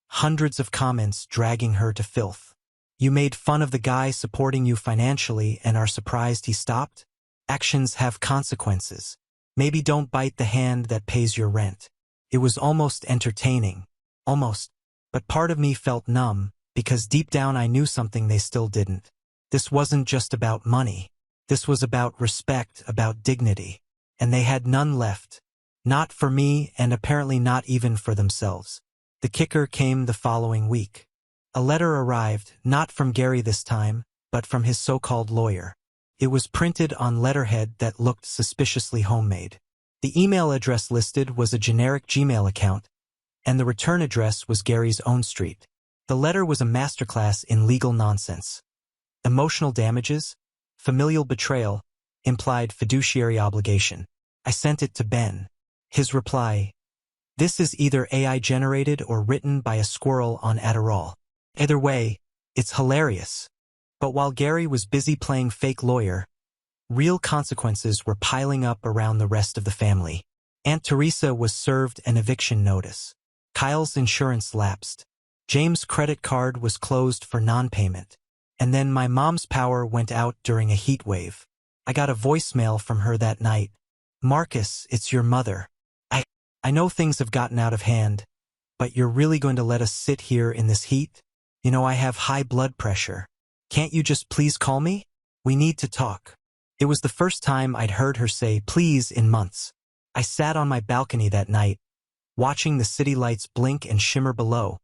hundreds of comments dragging her to filth. You made fun of the guy supporting you financially and are surprised he stopped? Actions have consequences. Maybe don't bite the hand that pays your rent. It was almost entertaining. Almost. But part of me felt numb, because deep down I knew something they still didn't. This wasn't just about money. This was about respect, about dignity. And they had none left. Not for me, and apparently not even for themselves. The kicker came the following week. A letter arrived, not from Gary this time, but from his so-called lawyer. It was printed on letterhead that looked suspiciously homemade. The email address listed was a generic Gmail account, and the return address was Gary's own street. The letter was a masterclass in legal nonsense. Emotional damages, familial betrayal, implied fiduciary obligation. I sent it to Ben. His reply, "This is either AI generated or written by a squirrel on Adderall. Either way, it's hilarious." But while Gary was busy playing fake lawyer, real consequences were piling up around the rest of the family. Aunt Teresa was served an eviction notice. Kyle's insurance lapsed. James' credit card was closed for non-payment. And then my mom's power went out during a heat wave. I got a voicemail from her that night. "Marcus, it's your mother. I know things have gotten out of hand, but you're really going to let us sit here in this heat? You know I have high blood pressure. Can't you just please call me? We need to talk." It was the first time I'd heard her say please in months. I sat on my balcony that night, watching the city lights blink and shimmer below,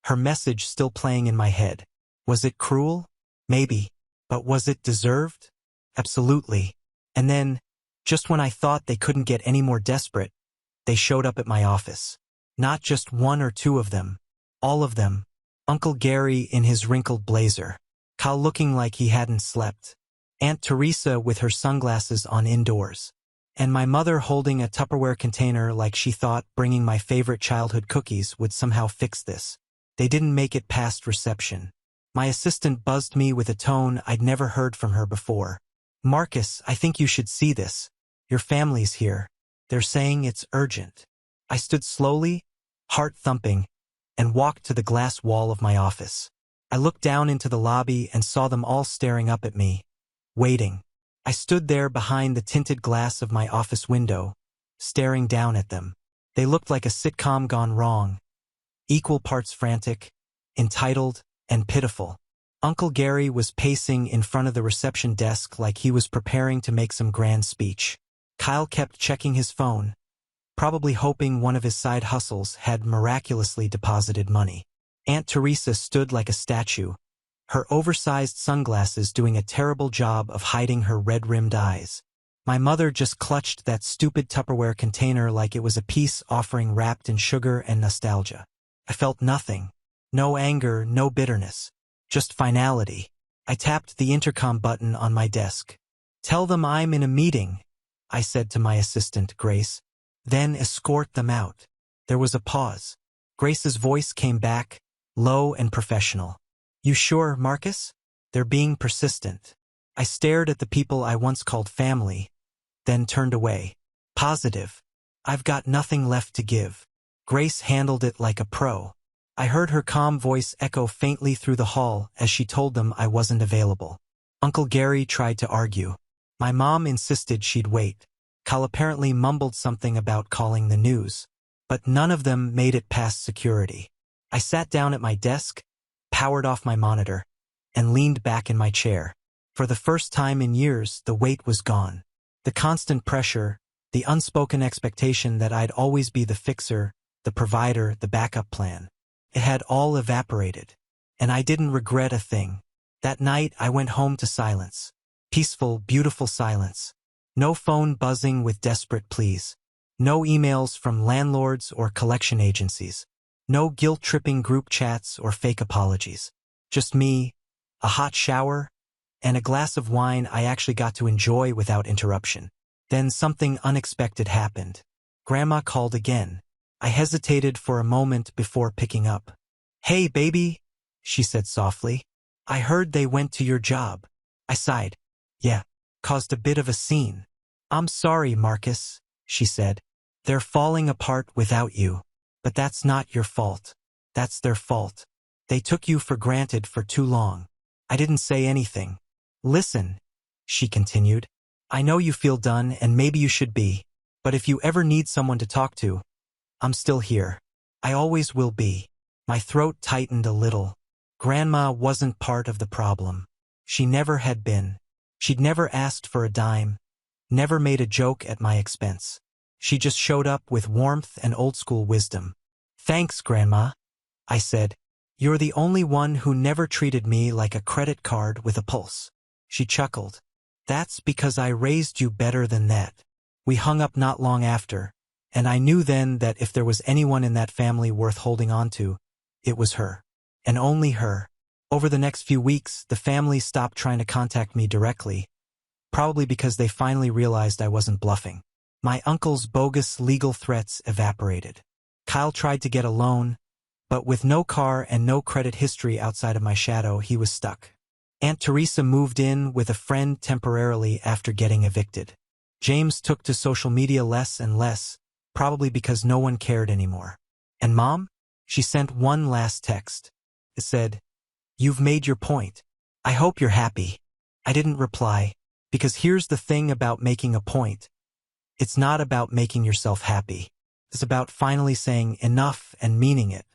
her message still playing in my head. Was it cruel? Maybe. But was it deserved? Absolutely. And then, just when I thought they couldn't get any more desperate, they showed up at my office. Not just one or two of them. All of them. Uncle Gary in his wrinkled blazer. Kyle looking like he hadn't slept. Aunt Teresa with her sunglasses on indoors. And my mother holding a Tupperware container like she thought bringing my favorite childhood cookies would somehow fix this. They didn't make it past reception. My assistant buzzed me with a tone I'd never heard from her before. "Marcus, I think you should see this. Your family's here. They're saying it's urgent." I stood slowly, heart thumping, and walked to the glass wall of my office. I looked down into the lobby and saw them all staring up at me, waiting. I stood there behind the tinted glass of my office window, staring down at them. They looked like a sitcom gone wrong, equal parts frantic, entitled, and pitiful. Uncle Gary was pacing in front of the reception desk like he was preparing to make some grand speech. Kyle kept checking his phone, probably hoping one of his side hustles had miraculously deposited money. Aunt Teresa stood like a statue, her oversized sunglasses doing a terrible job of hiding her red-rimmed eyes. My mother just clutched that stupid Tupperware container like it was a peace offering wrapped in sugar and nostalgia. I felt nothing. No anger, no bitterness. Just finality. I tapped the intercom button on my desk. "Tell them I'm in a meeting," I said to my assistant, Grace. "Then escort them out." There was a pause. Grace's voice came back, low and professional. "You sure, Marcus? They're being persistent." I stared at the people I once called family, then turned away. "Positive. I've got nothing left to give." Grace handled it like a pro. I heard her calm voice echo faintly through the hall as she told them I wasn't available. Uncle Gary tried to argue. My mom insisted she'd wait. Kyle apparently mumbled something about calling the news, but none of them made it past security. I sat down at my desk, powered off my monitor, and leaned back in my chair. For the first time in years, the weight was gone. The constant pressure, the unspoken expectation that I'd always be the fixer, the provider, the backup plan. It had all evaporated, and I didn't regret a thing. That night, I went home to silence. Peaceful, beautiful silence. No phone buzzing with desperate pleas. No emails from landlords or collection agencies. No guilt-tripping group chats or fake apologies. Just me, a hot shower, and a glass of wine I actually got to enjoy without interruption. Then something unexpected happened. Grandma called again. I hesitated for a moment before picking up. "Hey, baby," she said softly. "I heard they went to your job." I sighed. "Yeah." Caused a bit of a scene. "I'm sorry, Marcus," she said. "They're falling apart without you. But that's not your fault. That's their fault. They took you for granted for too long." I didn't say anything. "Listen," she continued. "I know you feel done and maybe you should be. But if you ever need someone to talk to, I'm still here. I always will be." My throat tightened a little. Grandma wasn't part of the problem. She never had been. She'd never asked for a dime, never made a joke at my expense. She just showed up with warmth and old-school wisdom. "Thanks, Grandma," I said. "You're the only one who never treated me like a credit card with a pulse." She chuckled. "That's because I raised you better than that." We hung up not long after, and I knew then that if there was anyone in that family worth holding on to, it was her. And only her. Over the next few weeks, the family stopped trying to contact me directly, probably because they finally realized I wasn't bluffing. My uncle's bogus legal threats evaporated. Kyle tried to get a loan, but with no car and no credit history outside of my shadow, he was stuck. Aunt Teresa moved in with a friend temporarily after getting evicted. James took to social media less and less, probably because no one cared anymore. And Mom? She sent one last text. It said, "You've made your point. I hope you're happy." I didn't reply, because here's the thing about making a point. It's not about making yourself happy. It's about finally saying enough and meaning it.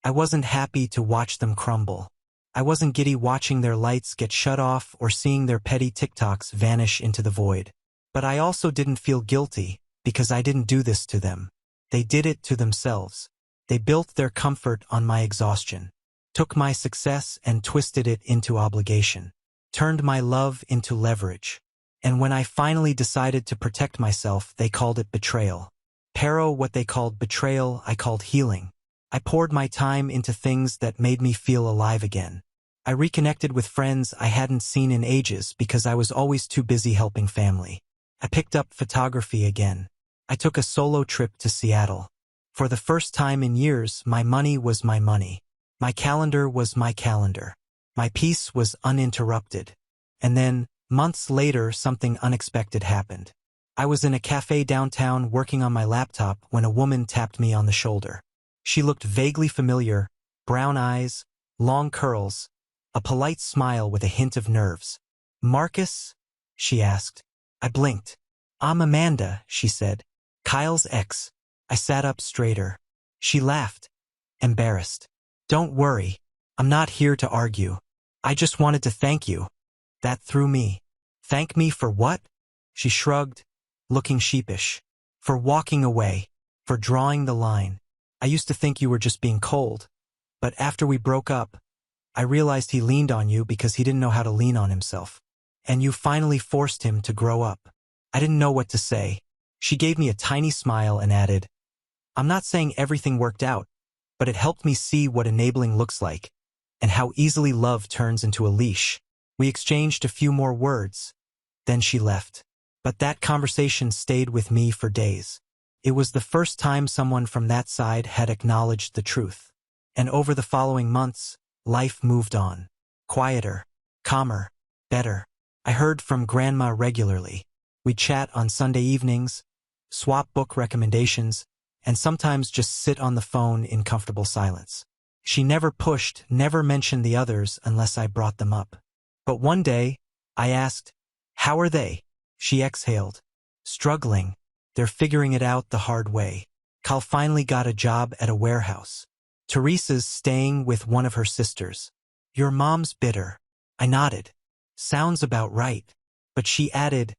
I wasn't happy to watch them crumble. I wasn't giddy watching their lights get shut off or seeing their petty TikToks vanish into the void. But I also didn't feel guilty, because I didn't do this to them. They did it to themselves. They built their comfort on my exhaustion, took my success and twisted it into obligation, turned my love into leverage. And when I finally decided to protect myself, they called it betrayal. What they called betrayal, I called healing. I poured my time into things that made me feel alive again. I reconnected with friends I hadn't seen in ages because I was always too busy helping family. I picked up photography again. I took a solo trip to Seattle. For the first time in years, my money was my money. My calendar was my calendar. My peace was uninterrupted. And then, months later, something unexpected happened. I was in a cafe downtown working on my laptop when a woman tapped me on the shoulder. She looked vaguely familiar, brown eyes, long curls, a polite smile with a hint of nerves. "Marcus?" she asked. I blinked. I'm Amanda, she said. Kyle's ex. I sat up straighter. She laughed, embarrassed. Don't worry. I'm not here to argue. I just wanted to thank you. That threw me. Thank me for what? She shrugged, looking sheepish. For walking away. For drawing the line. I used to think you were just being cold. But after we broke up, I realized he leaned on you because he didn't know how to lean on himself. And you finally forced him to grow up. I didn't know what to say. She gave me a tiny smile and added, I'm not saying everything worked out, but it helped me see what enabling looks like, and how easily love turns into a leash. We exchanged a few more words. Then she left. But that conversation stayed with me for days. It was the first time someone from that side had acknowledged the truth. And over the following months, life moved on. Quieter, calmer, better. I heard from Grandma regularly. We'd chat on Sunday evenings, swap book recommendations, and sometimes just sit on the phone in comfortable silence. She never pushed, never mentioned the others unless I brought them up. But one day, I asked, how are they? She exhaled. Struggling. They're figuring it out the hard way. Kyle finally got a job at a warehouse. Teresa's staying with one of her sisters. Your mom's bitter. I nodded. Sounds about right. But she added,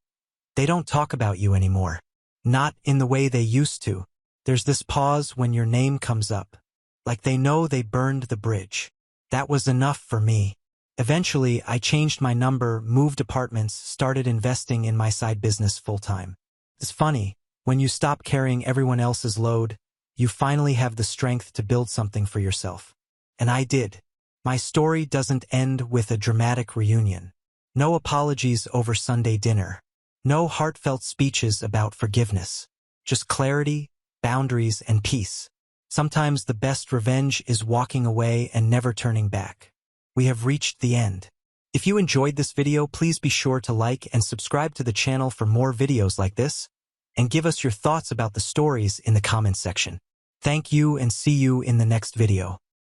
they don't talk about you anymore. Not in the way they used to. There's this pause when your name comes up. Like they know they burned the bridge. That was enough for me. Eventually, I changed my number, moved apartments, started investing in my side business full-time. It's funny, when you stop carrying everyone else's load, you finally have the strength to build something for yourself. And I did. My story doesn't end with a dramatic reunion. No apologies over Sunday dinner. No heartfelt speeches about forgiveness. Just clarity, boundaries, and peace. Sometimes the best revenge is walking away and never turning back. We have reached the end. If you enjoyed this video, please be sure to like and subscribe to the channel for more videos like this, and give us your thoughts about the stories in the comments section. Thank you and see you in the next video.